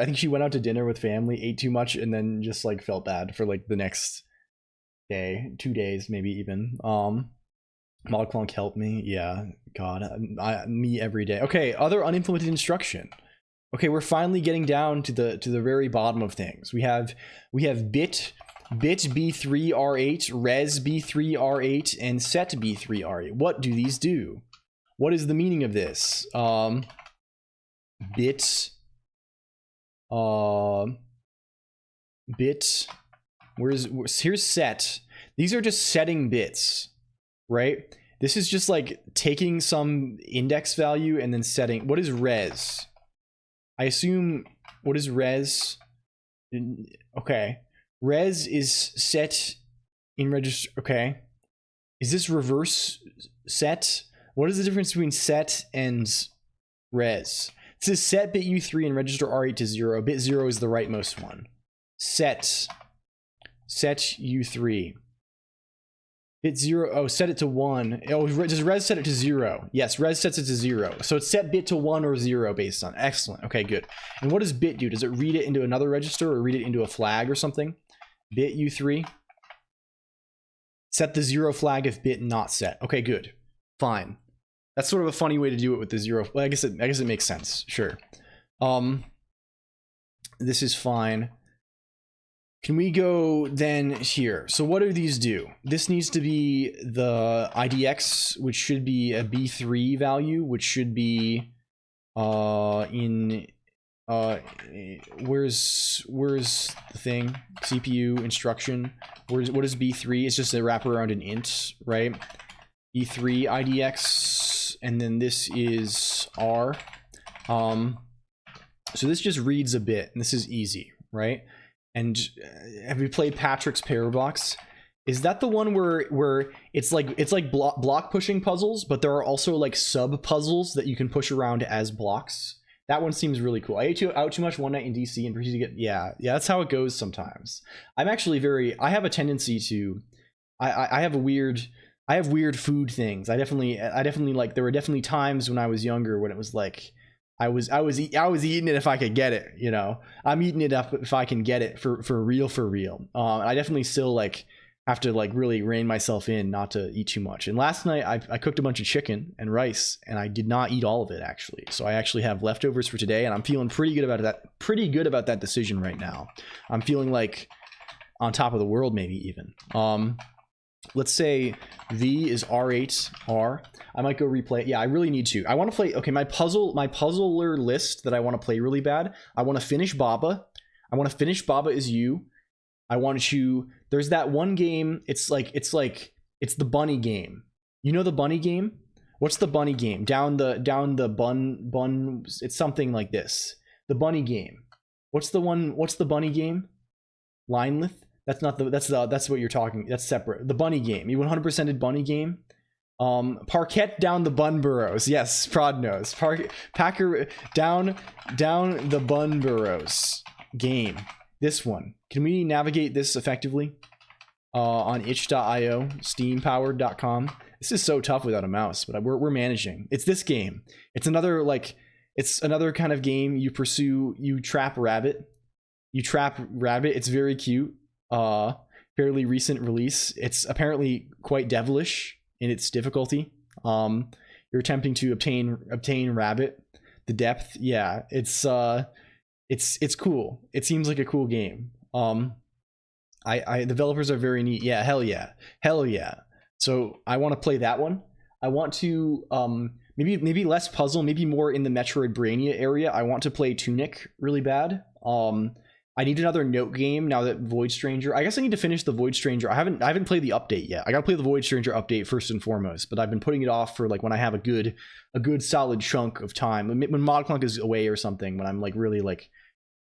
think she went out to dinner with family, ate too much, and then just like felt bad for like the next day, 2 days, maybe even. ModClonk helped me. Yeah, God, me every day. Okay, other unimplemented instruction. Okay, we're finally getting down to the very bottom of things. We have bit B3 R8, res B3 R8, and set B3 R8. What do these do? What is the meaning of this? Bit here's set. These are just setting bits, right? This is just like taking some index value and then setting. What is res? I assume, what is res? Okay, res is set in register. Okay, is this reverse set? What is the difference between set and res? This is set bit U3 and register R8 to 0. Bit 0 is the rightmost one. Set U3. Bit 0, oh, set it to 1. Oh, does res set it to 0? Yes, res sets it to 0. So it's set bit to 1 or 0 based on. Excellent. Okay, good. And what does bit do? Does it read it into another register or read it into a flag or something? Bit U3. Set the 0 flag if bit not set. Okay, good. Fine. That's sort of a funny way to do it with the 0. Well, I guess it makes sense. Sure. This is fine. Can we go then here? So what do these do? This needs to be the IDX, which should be a B3 value, which should be where's the thing? CPU instruction. What is B3? It's just a wraparound an int, right? B3 IDX, and then this is R. So this just reads a bit, and this is easy, right? And have you played Patrick's Parabox? Is that the one where it's like block pushing puzzles, but there are also like sub puzzles that you can push around as blocks? That one seems really cool. I ate out too much one night in DC and proceeded to get, yeah, that's how it goes sometimes. I'm actually I have a tendency to, I have weird food things. I definitely like, there were definitely times when I was younger when it was like, I was eating it if I could get it, you know. I'm eating it up if I can get it for real. I definitely still like, have to like really rein myself in not to eat too much. And last night I cooked a bunch of chicken and rice, and I did not eat all of it actually. So I actually have leftovers for today, and I'm feeling pretty good about that. Pretty good about that decision right now. I'm feeling like on top of the world, maybe even. Let's say V is R8R. I might go replay. Yeah, I really need to. I want to play. Okay, my puzzler list that I want to play really bad. I want to finish Baba. I want to finish Baba Is You. I want to. There's that one game. It's the bunny game. You know the bunny game? What's the bunny game? Down the bun. It's something like this. The bunny game. What's the bunny game? Linelith? That's not the. That's what you're talking. That's separate. The bunny game. You 100%ed bunny game. Parquet down the bun burrows. Yes, Prod knows. Packer down the bun burrows game. This one. Can we navigate this effectively? On itch.io, steampowered.com. This is so tough without a mouse, but we're managing. It's this game. It's another kind of game. You trap rabbit. It's very cute. Fairly recent release. It's apparently quite devilish in its difficulty. You're attempting to obtain rabbit. The depth, yeah, it's cool. It seems like a cool game. The developers are very neat. Yeah, hell yeah. So I want to play that one. I want to maybe less puzzle, maybe more in the Metroidvania area. I want to play Tunic really bad. I need another note game now that Void Stranger. I guess I need to finish the Void Stranger. I haven't played the update yet. I gotta play the Void Stranger update first and foremost, but I've been putting it off for like when I have a good solid chunk of time. When ModClonk is away or something, when I'm like really like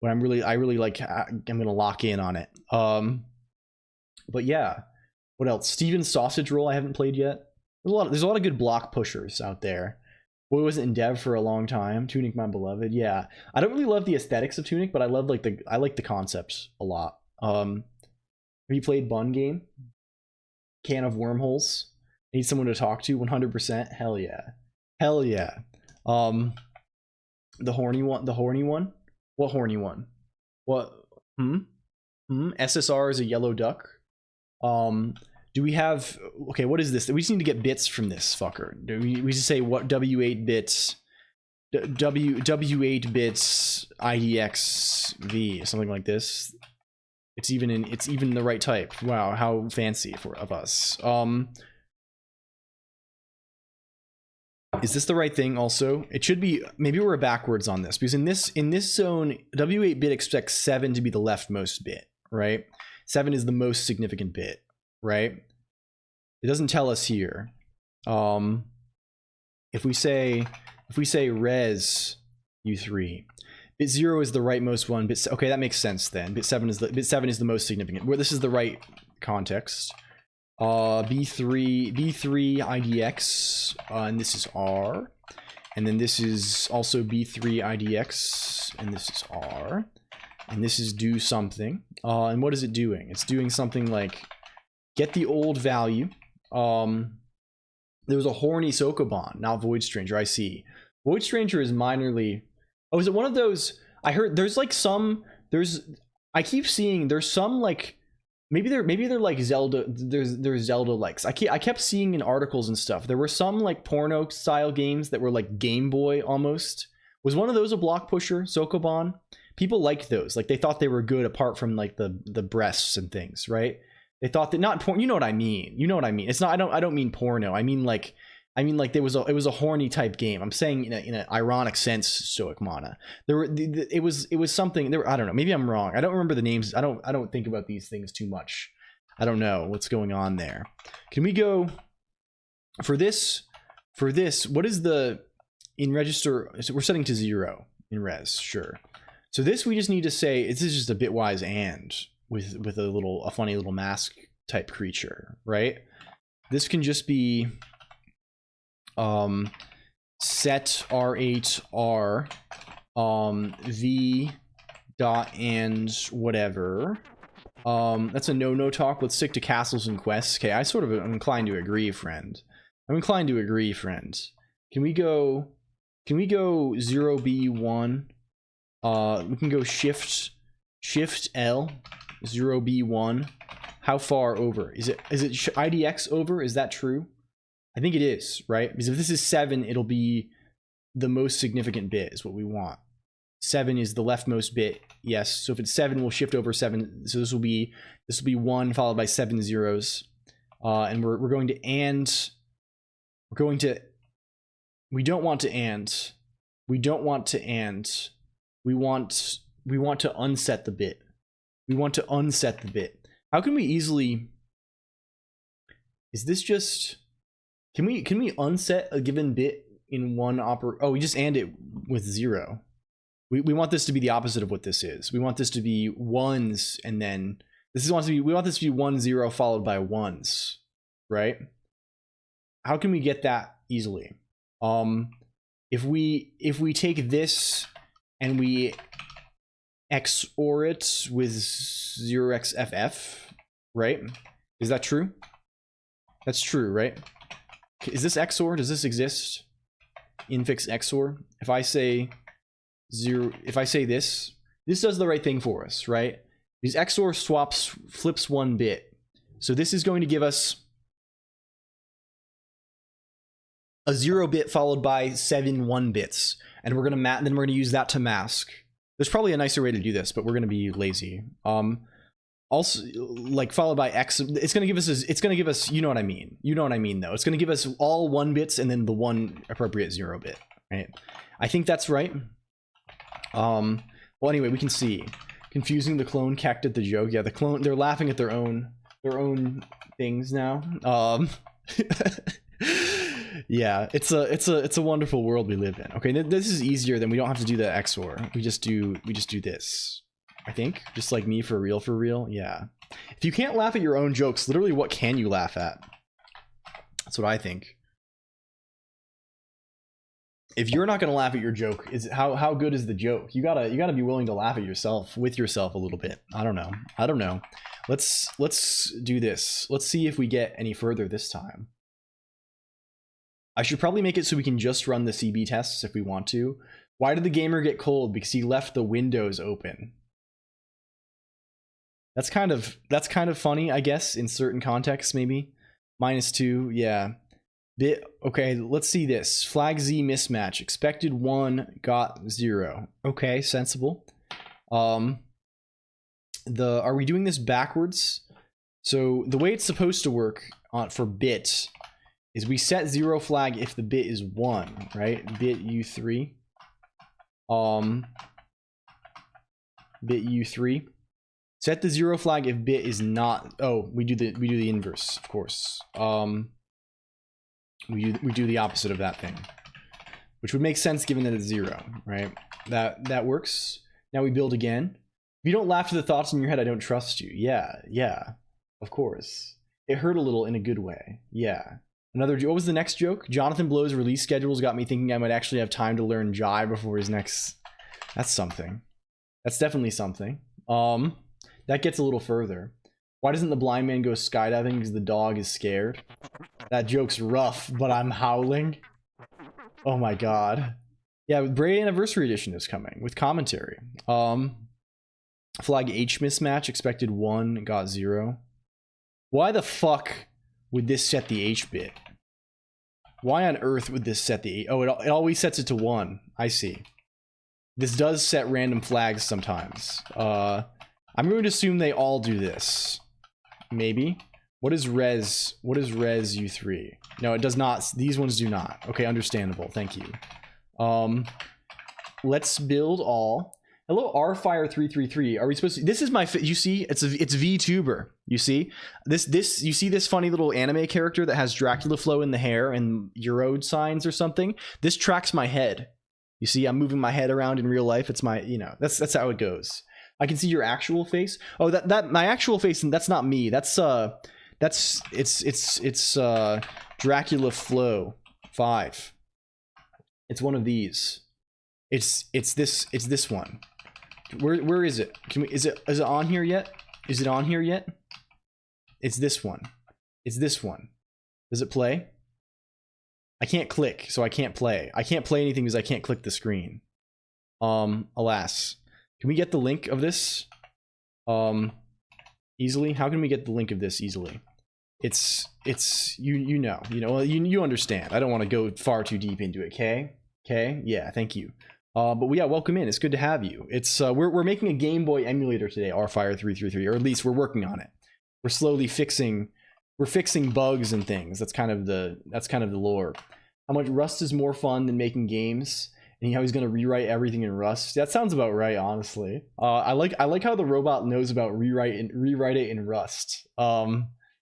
I'm gonna lock in on it. But yeah, what else? Steven's Sausage Roll I haven't played yet. There's a lot of good block pushers out there. Boy wasn't in dev for a long time. Tunic, my beloved. Yeah, I don't really love the aesthetics of Tunic, but I like the concepts a lot. Have you played Bun Game? Can of Wormholes. Need someone to talk to. 100%. Hell yeah. The horny one. What horny one? What? SSR is a yellow duck. Do we have, okay, what is this? We just need to get bits from this fucker. We just say what W8 bits, W8 bits IDXV, something like this. It's even the right type. Wow, how fancy of us. Is this the right thing also? It should be, maybe we're backwards on this, because in this zone, W8 bit expects 7 to be the leftmost bit, right? 7 is the most significant bit. Right? It doesn't tell us here. If we say res U3, bit 0 is the rightmost one. Okay, that makes sense then. Bit 7 is the most significant. Where this is the right context. B3 IDX, and this is R, and then this is also B3 IDX, and this is R, and this is do something. And what is it doing? It's doing something like get the old value. There was a horny Sokoban, not Void Stranger. I see. Void Stranger is minorly. Oh, is it one of those? I heard there's like some. I keep seeing there's some like maybe they're like Zelda. There's Zelda likes. I kept seeing in articles and stuff. There were some like porno style games that were like Game Boy almost. Was one of those a block pusher, Sokoban? People liked those. Like they thought they were good apart from like the breasts and things, right? They thought that not porn. You know what I mean. It's not. I don't mean porno. I mean like it was a horny type game. I'm saying in an ironic sense. Stoic Mana. It was something. There. I don't know. Maybe I'm wrong. I don't remember the names. I don't think about these things too much. I don't know what's going on there. Can we go for this? What is the in register? So we're setting to 0 in res. Sure. So this we just need to say. This is just a bitwise and. With a funny little mask type creature, right? This can just be set R8R V dot and whatever. That's a no talk. Let's stick to castles and quests. Okay, I sort of am inclined to agree, friend. Can we go 0B1? We can go shift L 0B1 how far over? Is it IDX over? Is that true? I think it is, right? Because if this is 7, it'll be the most significant bit is what we want. 7 is the leftmost bit. Yes. So if it's 7, we'll shift over 7. So this will be 1 followed by 7 zeros. And we're going to and. We're going to. We don't want to and. We don't want to and. We want to unset the bit. We want to unset the bit. How can we easily? Is this just? Can we unset a given bit in one Oh, we just and it with 0. We want this to be the opposite of what this is. We want this to be 1s and then we want this to be 1 0 followed by 1s, right? How can we get that easily? If we take this and we XOR it with 0xFF, right? Is that true? That's true, right? Is this XOR? Does this exist? Infix XOR? If I say 0, if I say this does the right thing for us, right? Because XOR flips 1 bit. So this is going to give us a 0 bit followed by 7 1 bits. And we're going to use that to mask. There's probably a nicer way to do this, but we're going to be lazy. Also, like followed by X, it's going to give us, you know what I mean? You know what I mean, though. It's going to give us all 1 bits and then the 1 appropriate 0 bit, right? I think that's right. Well, anyway, we can see. Confusing the clone cacked at the joke. Yeah, the clone, they're laughing at their own things now. Yeah, it's a wonderful world we live in. Okay, this is easier than we don't have to do the XOR. We just do this. I think, just like me for real. Yeah. If you can't laugh at your own jokes, literally, what can you laugh at? That's what I think. If you're not gonna laugh at your joke, how good is the joke? You gotta be willing to laugh at yourself with yourself a little bit. I don't know. Let's do this. Let's see if we get any further this time. I should probably make it so we can just run the CB tests if we want to. Why did the gamer get cold? Because he left the windows open. That's kind of funny, I guess, in certain contexts, maybe. -2, yeah. Bit, okay, let's see this. Flag Z mismatch. Expected 1, got 0. Okay, sensible. Are we doing this backwards? So the way it's supposed to work for bit is we set 0 flag if the bit is 1, right? Bit U3. Bit U3. Set the 0 flag if bit is not. Oh, we do the inverse, of course. We do the opposite of that thing, which would make sense given that it's 0, right? That works. Now we build again. If you don't laugh to the thoughts in your head, I don't trust you. Yeah, of course. It hurt a little in a good way. Yeah. What was the next joke? Jonathan Blow's release schedules got me thinking I might actually have time to learn Jai before his next. That's something. That's definitely something. That gets a little further. Why doesn't the blind man go skydiving? Because the dog is scared. That joke's rough, but I'm howling. Oh my god. Yeah, Bray Anniversary Edition is coming with commentary. Flag H mismatch, expected 1, got 0. Why the fuck would this set the H bit? Why on earth would this set the H? Oh, it always sets it to 1. I see. This does set random flags sometimes. I'm going to assume they all do this. Maybe. What is res U3? No, it does not. These ones do not. Okay, understandable. Thank you. Let's build all. Hello, rfire333. Are we supposed to? This is my. You see, it's VTuber. You see this. You see this funny little anime character that has Dracula flow in the hair and Euro signs or something. This tracks my head. You see, I'm moving my head around in real life. It's my. That's how it goes. I can see your actual face. Oh, that my actual face, and that's not me. It's Dracula Flow 5. It's one of these. It's this one. Where is it? Is it on here yet? Is it on here yet? It's this one. It's this one. Does it play? I can't click, so I can't play. I can't play anything because I can't click the screen. Alas. Can we get the link of this? easily? How can we get the link of this easily? It's you understand. I don't want to go far too deep into it. Okay, yeah, thank you. But yeah, welcome in. It's good to have you. It's we're making a Game Boy emulator today, Rfire 333, or at least we're working on it. We're slowly fixing bugs and things. That's kind of the lore. How much Rust is more fun than making games, and how he's gonna rewrite everything in Rust. That sounds about right, honestly. I like how the robot knows about rewrite it in Rust.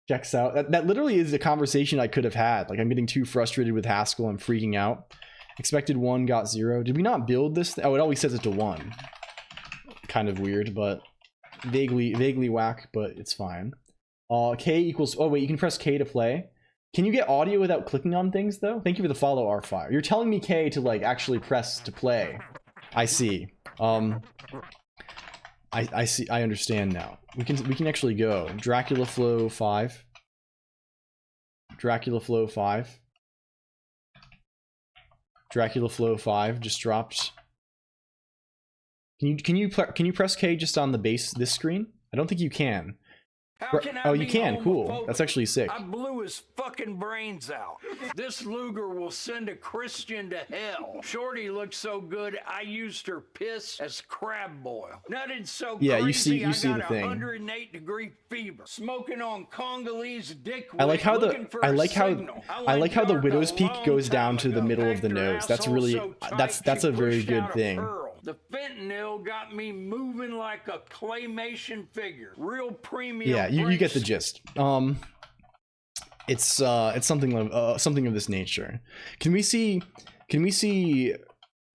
Checks out. That literally is a conversation I could have had. Like, I'm getting too frustrated with Haskell. I'm freaking out. Expected 1 got 0. Did we not build this? Oh, it always says it to 1. Kind of weird, but vaguely whack, but it's fine. K equals... Oh, wait, you can press K to play. Can you get audio without clicking on things, though? Thank you for the follow, Rfire. You're telling me K to, like, actually press to play. I see. I see. I understand now. We can actually go Dracula Flow 5. Dracula Flow 5. Dracula Flow 5 just dropped. Can you press K just on the base this screen? I don't think you can. Oh, you can. Cool. That's actually sick. I blew his fucking brains out. This Luger will send a Christian to hell. Shorty looks so good, I used her piss as crab boil. Nutted so yeah, crazy, you see I the got thing. 108-degree fever. Smoking on Congolese dick. I like how I like how the widow's peak goes down to the ago. middle of the nose. That's really So that's a very pushed good out a thing. pearl. The fentanyl got me moving like a claymation figure. Real premium. Yeah, you get the gist. It's something of this nature. Can we see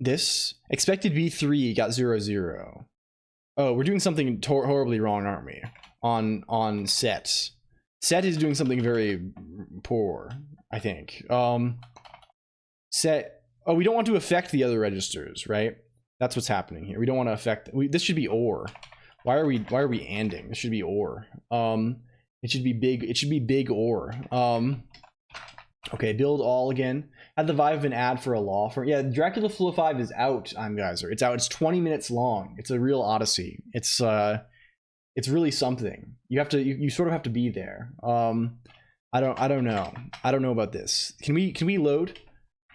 this? Expected B3 got 0-0. Oh, we're doing something horribly wrong, aren't we? On set. Set is doing something very poor, I think. Set. Oh, we don't want to affect the other registers, right? That's what's happening here. We don't want to affect. This should be OR. Why are we anding? This should be OR. It should be big. It should be big OR. Okay, build all again. Had the vibe of an ad for a law firm. Yeah, Dracula Flow 5 is out. Geyser. It's out. It's 20 minutes long. It's a real odyssey. It's really something. You sort of have to be there. I don't know. I don't know about this. Can we load?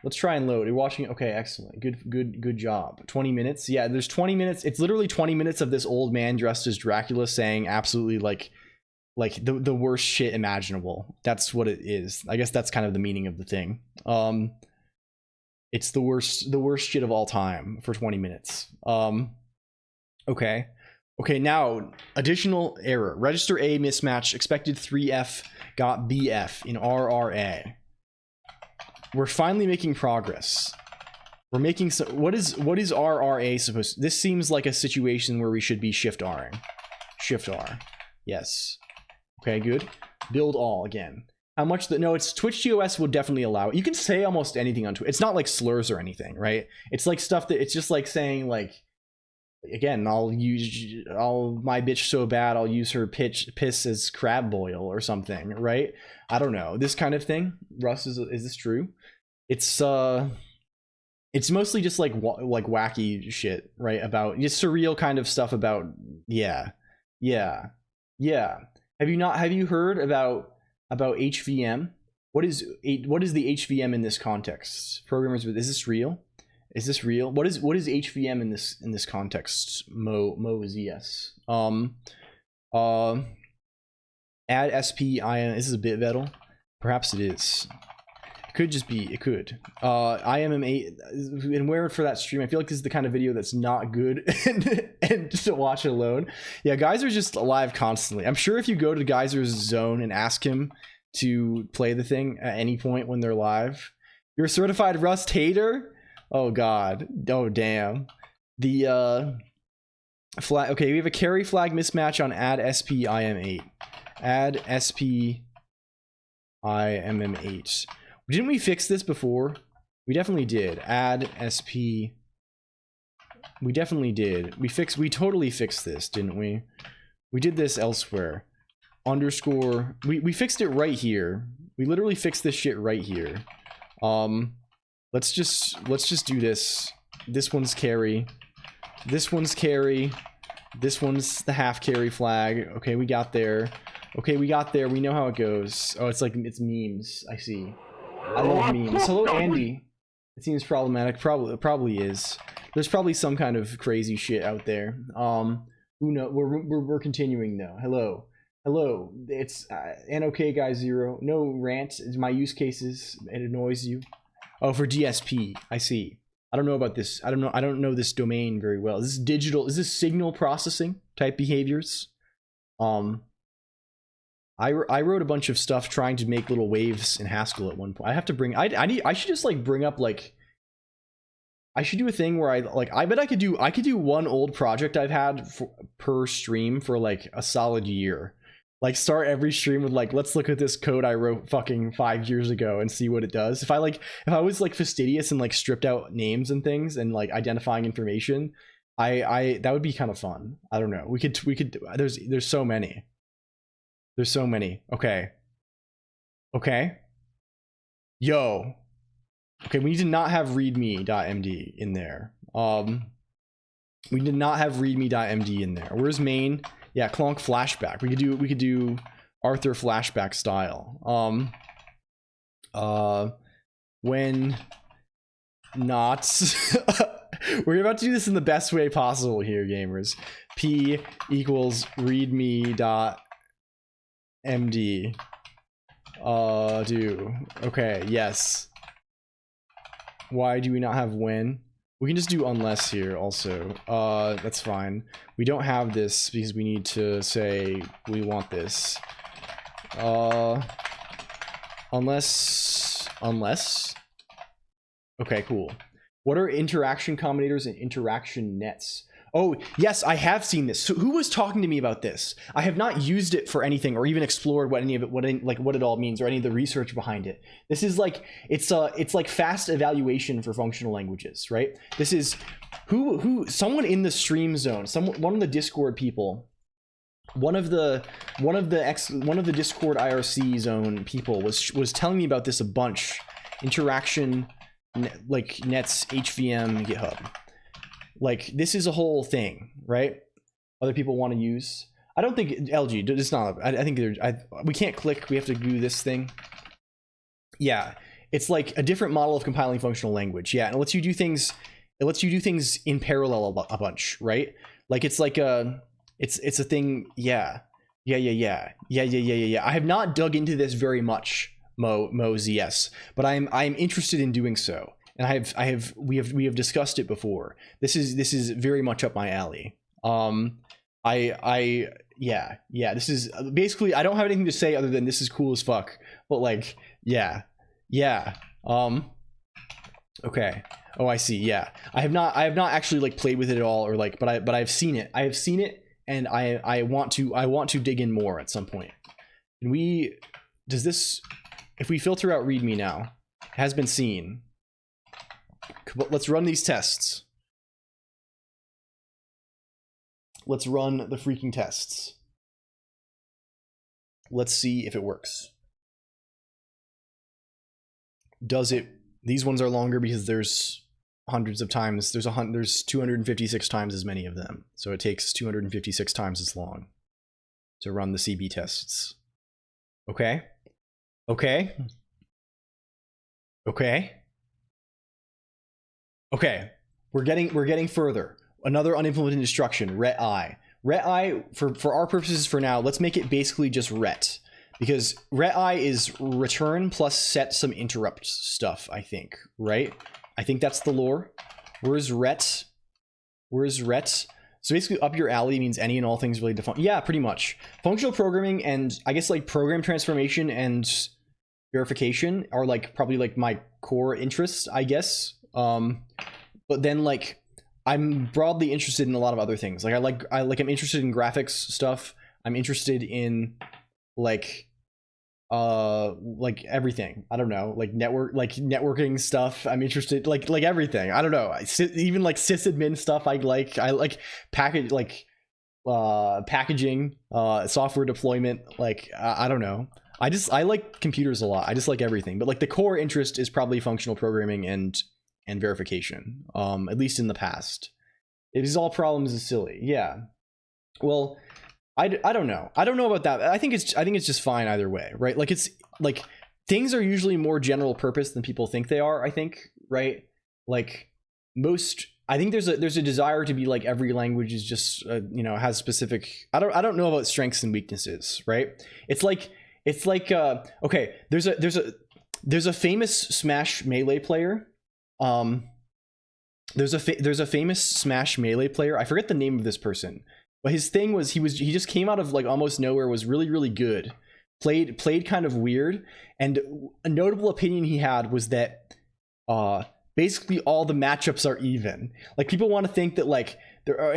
Let's try and load. You're watching. Okay, excellent. Good job. 20 minutes. Yeah, there's 20 minutes. It's literally 20 minutes of this old man dressed as Dracula saying absolutely like the worst shit imaginable. That's what it is. I guess that's kind of the meaning of the thing. It's the worst shit of all time for 20 minutes. Okay, now additional error. Register A mismatch. Expected 3F got BF in RRA. We're finally making progress. We're making some. What is RRA supposed to? This seems like a situation where we should be shift R'ing. Shift R. Yes. Okay, good. Build all again. How much no, it's Twitch TOS will definitely allow it. You can say almost anything on Twitch. It's not like slurs or anything, right? It's like stuff that it's just like saying like, again, I'll my bitch so bad I'll use her piss as crab boil or something, right? I don't know. This kind of thing. Russ, is this true? It's mostly just like wacky shit, right? About just surreal kind of stuff about yeah. Have you heard about HVM? What is the HVM in this context? Programmers with, is this real? Is this real? What is HVM in this context? Mo-ZS. Add SP IM. Is this a bit vettel? Perhaps it is. It could just be. It could. IMM8. And where for that stream? I feel like this is the kind of video that's not good and just to watch it alone. Yeah, Geyser's just alive constantly. I'm sure if you go to Geyser's zone and ask him to play the thing at any point when they're live, you're a certified Rust hater. Oh god. Oh damn. The flag. Okay, we have a carry flag mismatch on add SP IM8. Add SP IMM8. Didn't we fix this before? We definitely did. Add SP. We definitely did. We totally fixed this, didn't we? We did this elsewhere. Underscore. We fixed it right here. We literally fixed this shit right here. Let's just do this. This one's carry. This one's carry. This one's the half carry flag. Okay, we got there. Okay, we got there. We know how it goes. Oh, it's like, it's memes. I see. I love memes. Hello, Andy. It seems problematic. Probably is. There's probably some kind of crazy shit out there. Who knows? We're continuing though. Hello. It's an okay guy 0. No rant. It's my use cases. It annoys you. Oh, for DSP. I see. I don't know about this. I don't know this domain very well. Is this digital? Is this signal processing type behaviors? I wrote a bunch of stuff trying to make little waves in Haskell at one point. I have to bring. I should just like bring up like. I should do a thing where I bet I could do one old project I've had per stream for like a solid year. Like start every stream with like, let's look at this code I wrote fucking 5 years ago and see what it does. If I was like fastidious and like stripped out names and things and like identifying information, that would be kind of fun. I don't know. We could there's so many. There's so many. Okay. Yo. Okay, we need to not have readme.md in there. We did not have readme.md in there. Where's main? Yeah, Colonq flashback. We could do Arthur flashback style. When not we're about to do this in the best way possible here, gamers. P equals readme.md. Okay, yes. Why do we not have when? We can just do unless here also. That's fine. We don't have this because we need to say we want this. Unless. Okay, cool. What are interaction combinators and interaction nets? Oh, yes, I have seen this. So who was talking to me about this? I have not used it for anything or even explored what any of it, what it all means or any of the research behind it. This is like, it's like fast evaluation for functional languages, right? This is someone in the stream zone, one of the Discord people, one of the Discord IRC zone people was telling me about this a bunch. Interaction, like nets, HVM, GitHub. Like, this is a whole thing, right? Other people want to use. I don't think LG. It's not. I think we can't click. We have to do this thing. Yeah, it's like a different model of compiling functional language. Yeah, and it lets you do things. It lets you do things in parallel a bunch, right? Like it's like it's a thing. Yeah. I have not dug into this very much, MoZS, but I'm interested in doing so. And we have discussed it before. This is very much up my alley. Yeah, this is basically, I don't have anything to say other than this is cool as fuck. But like, yeah. Okay. Oh, I see. Yeah. I have not actually like played with it at all or like, but I've seen it. I have seen it and I want to dig in more at some point. Can we, if we filter out README now, has been seen. Let's run these tests. Let's run the freaking tests. Let's see if it works. Does it? These ones are longer because there's hundreds of times. There's 256 times as many of them. So it takes 256 times as long to run the CB tests. Okay. Okay, we're getting further. Another unimplemented instruction, ret_i. Ret_i, for our purposes for now, let's make it basically just ret. Because ret_i is return plus set some interrupt stuff, I think, right? I think that's the lore. Where's ret? So basically up your alley means any and all things related to fun. Yeah, pretty much. Functional programming and I guess like program transformation and verification are like probably like my core interests, I guess. But then like I'm broadly interested in a lot of other things. Like I'm interested in graphics stuff. I'm interested in like everything. I don't know, like networking stuff. I'm interested like everything. I don't know. Even like sysadmin stuff. I like packaging, software deployment. Like I don't know. I like computers a lot. I just like everything. But like the core interest is probably functional programming and verification, at least in the past. It is all problems is silly. Yeah. Well, I don't know. I don't know about that. I think it's just fine either way, right? Like it's like things are usually more general purpose than people think they are, I think, right? Like I think there's a desire to be like every language is just you know, has specific, I don't know about strengths and weaknesses, right? It's like okay, there's a famous Smash Melee player. There's a famous Smash Melee player. I forget the name of this person. But his thing was he just came out of like almost nowhere, was really, really good. Played kind of weird, and a notable opinion he had was that basically all the matchups are even. Like people want to think that like there are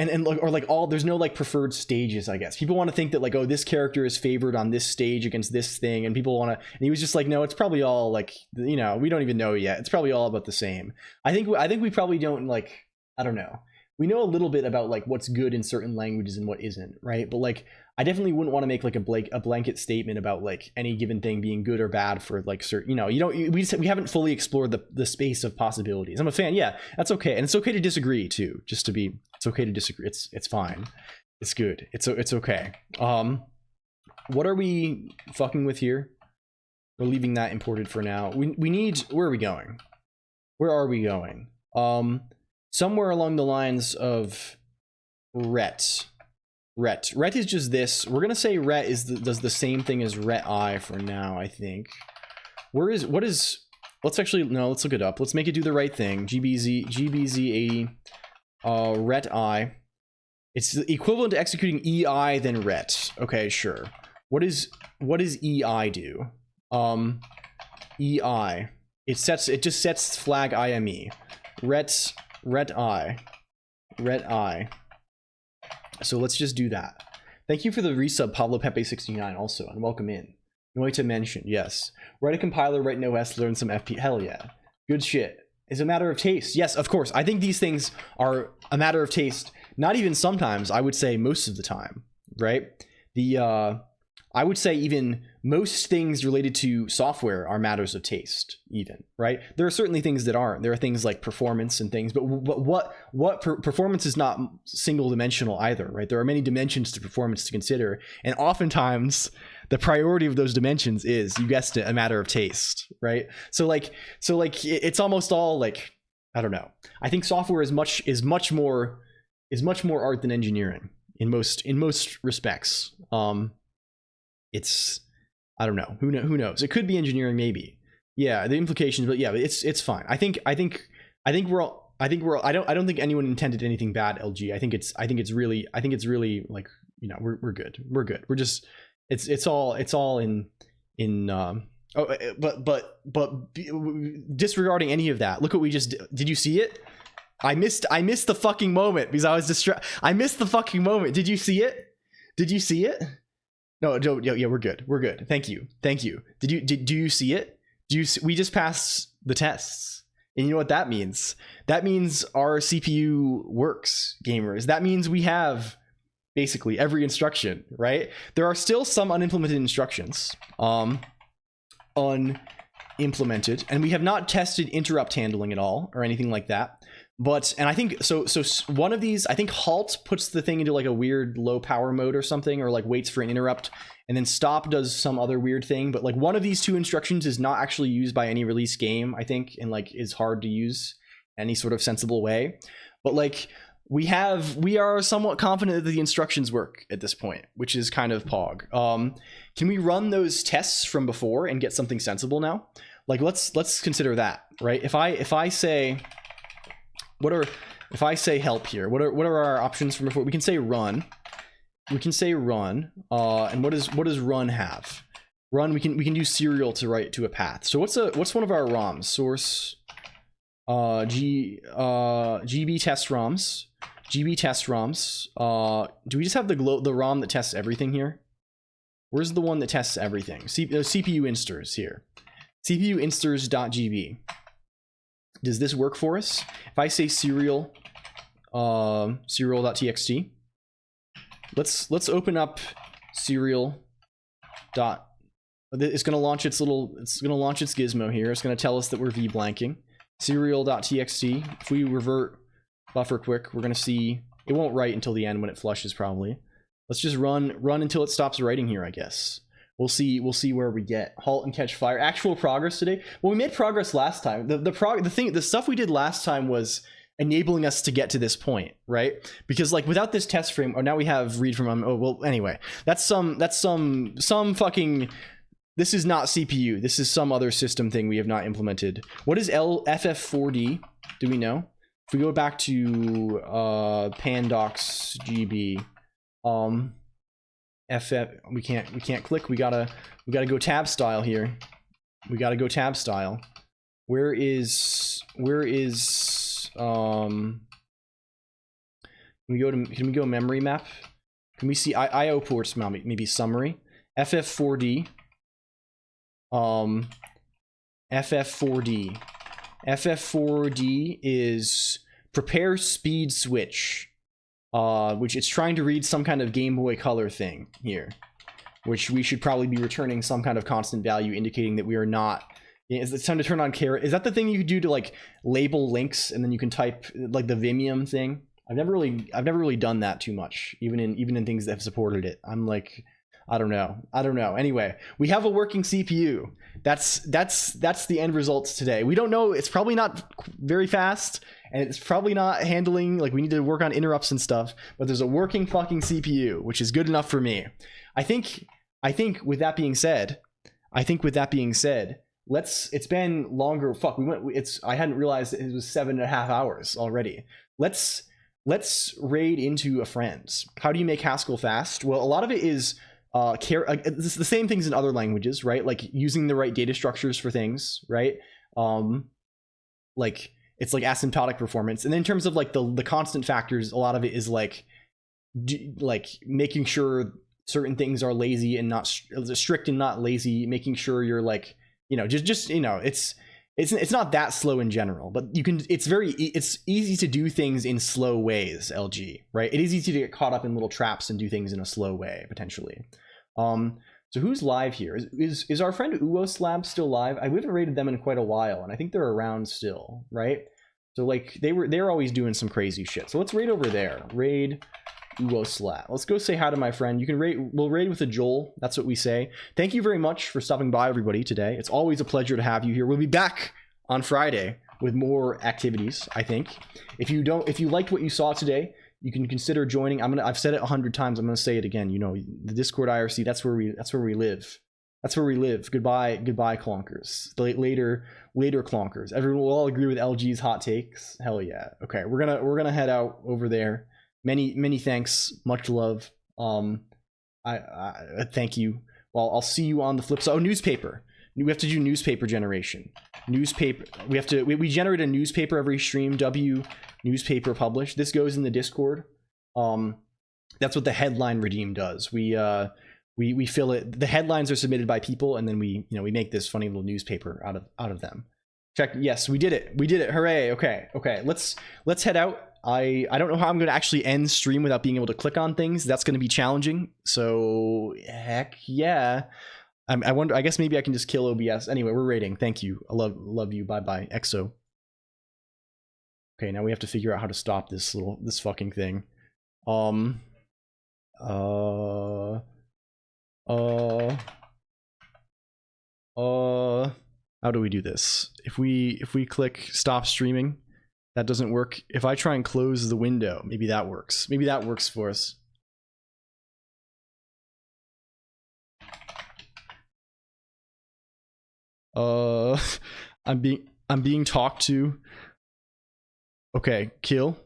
there's no like preferred stages, I guess. People want to think that like, oh, this character is favored on this stage against this thing, and people want to, and he was just like, no, it's probably all like, you know, we don't even know yet. It's probably all about the same. I think we probably don't, like, I don't know. We know a little bit about like what's good in certain languages and what isn't, right? But like I definitely wouldn't want to make like a blanket statement about like any given thing being good or bad for like certain, you know, we haven't fully explored the space of possibilities. I'm a fan, yeah, that's okay, and it's okay to disagree too. It's okay to disagree. It's fine. It's good. It's okay. What are we fucking with here? We're leaving that imported for now. We need, where are we going? Where are we going? Somewhere along the lines of ret. Ret is just this. We're gonna say ret does the same thing as ret I for now, I think. Let's look it up. Let's make it do the right thing. GBZ 80 ret I. It's equivalent to executing EI then ret. Okay, sure. What does EI do? EI. It just sets flag IME. Ret I. So let's just do that. Thank you for the resub, Pablo Pepe 69 also, and welcome in. No to mention, yes. Write a compiler, write an OS, learn some FP. Hell yeah. Good shit. It's a matter of taste. Yes, of course. I think these things are a matter of taste. Not even sometimes, I would say most of the time, right? I would say even most things related to software are matters of taste, even, right? There are certainly things that aren't. There are things like performance and things, but performance is not single dimensional either, right? There are many dimensions to performance to consider, and oftentimes the priority of those dimensions is, you guessed it, a matter of taste, right? So like it's almost all like, I don't know. I think software is much more art than engineering in most respects. It's, I don't know. Who knows? It could be engineering, maybe. Yeah, the implications, but yeah, it's fine. I don't think anyone intended anything bad, LG. I think it's really like, you know, we're good. We're good. We're just, it's all in but disregarding any of that, look what we just did. You see it? I missed the fucking moment because I was distracted. I missed the fucking moment. Did you see it? No, yeah, we're good. We're good. Thank you. Do you see it? We just passed the tests. And you know what that means? That means our CPU works, gamers. That means we have basically every instruction, right? There are still some unimplemented instructions, unimplemented, and we have not tested interrupt handling at all or anything like that. But, and I think, so one of these, I think halt puts the thing into like a weird low power mode or something, or like waits for an interrupt, and then stop does some other weird thing. But like one of these two instructions is not actually used by any release game, I think, and like is hard to use in any sort of sensible way. But like we are somewhat confident that the instructions work at this point, which is kind of pog. Can we run those tests from before and get something sensible now? Like let's consider that, right? If I say help here, what are our options from before? We can say run. And what does run have? Run, we can use serial to write to a path. So what's one of our ROMs? Source GB test ROMs. Do we just have the ROM that tests everything here? Where's the one that tests everything? CPU insters here. CPU insters.gb. Does this work for us? If I say serial serial.txt, let's open up serial dot. It's going to launch its gizmo here. It's going to tell us that we're v-blanking. Serial.txt. If we revert buffer quick, we're going to see it won't write until the end when it flushes probably. Let's just run until it stops writing here, I guess. We'll see where we get. Halt and catch fire. Actual progress today. Well, we made progress last time. The stuff we did last time was enabling us to get to this point, right? Because like without this test frame, or now we have read from oh well anyway. That's some fucking, this is not CPU. This is some other system thing we have not implemented. What is FF4D? Do we know? If we go back to pandocs GB, FF, we can't click. We gotta go tab style here. We gotta go tab style. Where is can we go memory map? Can we see IO ports, maybe summary? FF4D. FF4D is prepare speed switch, which it's trying to read some kind of Game Boy Color thing here, which we should probably be returning some kind of constant value indicating that we are not. It's time to turn on caret. Is that the thing you could do to like label links and then you can type like the Vimium thing? I've never really done that too much, even in things that have supported it. I'm like, I don't know. Anyway, we have a working CPU. That's the end results today. We don't know. It's probably not very fast, and it's probably not handling, like we need to work on interrupts and stuff. But there's a working fucking CPU, which is good enough for me. I think with that being said, it's been longer. Fuck, I hadn't realized it was 7.5 hours already. Let's raid into a friend's. How do you make Haskell fast? Well, a lot of it is it's the same things in other languages, right? Like using the right data structures for things, right? Like it's like asymptotic performance. And then in terms of like the constant factors, a lot of it is like making sure certain things are lazy and not strict and not lazy, making sure you're like, just it's not that slow in general, but it's easy to do things in slow ways, LG, right? It is easy to get caught up in little traps and do things in a slow way, potentially. So who's live here? Is our friend Uos Lab still live? We haven't raided them in quite a while, and I think they're around still, right? So like they're always doing some crazy shit. So let's raid over there. Raid Uos Lab. Let's go say hi to my friend. You can we'll raid with a Joel. That's what we say. Thank you very much for stopping by, everybody, today. It's always a pleasure to have you here. We'll be back on Friday with more activities, I think. If you liked what you saw today, you can consider joining. I've said it 100 times. I'm gonna say it again. The Discord IRC. That's where we live. That's where we live. Goodbye, clonkers. Later, clonkers. Everyone will all agree with LG's hot takes. Hell yeah. Okay, we're gonna head out over there. Many thanks. Much love. I thank you. Well, I'll see you on the flip side. Oh, newspaper. We have to do newspaper generation. Newspaper. We generate a newspaper every stream. W newspaper publish. This goes in the Discord. That's what the headline redeem does. We fill it. The headlines are submitted by people, and then we make this funny little newspaper out of them. Check. Yes, we did it. Hooray. Okay. Let's head out. I don't know how I'm going to actually end stream without being able to click on things. That's going to be challenging. So heck yeah. I wonder. I guess maybe I can just kill OBS. Anyway, we're raiding. Thank you. I love you. Bye bye. EXO. Okay, now we have to figure out how to stop this fucking thing. How do we do this? If we click stop streaming, that doesn't work. If I try and close the window, maybe that works. Maybe that works for us. I'm being talked to. Okay, kill.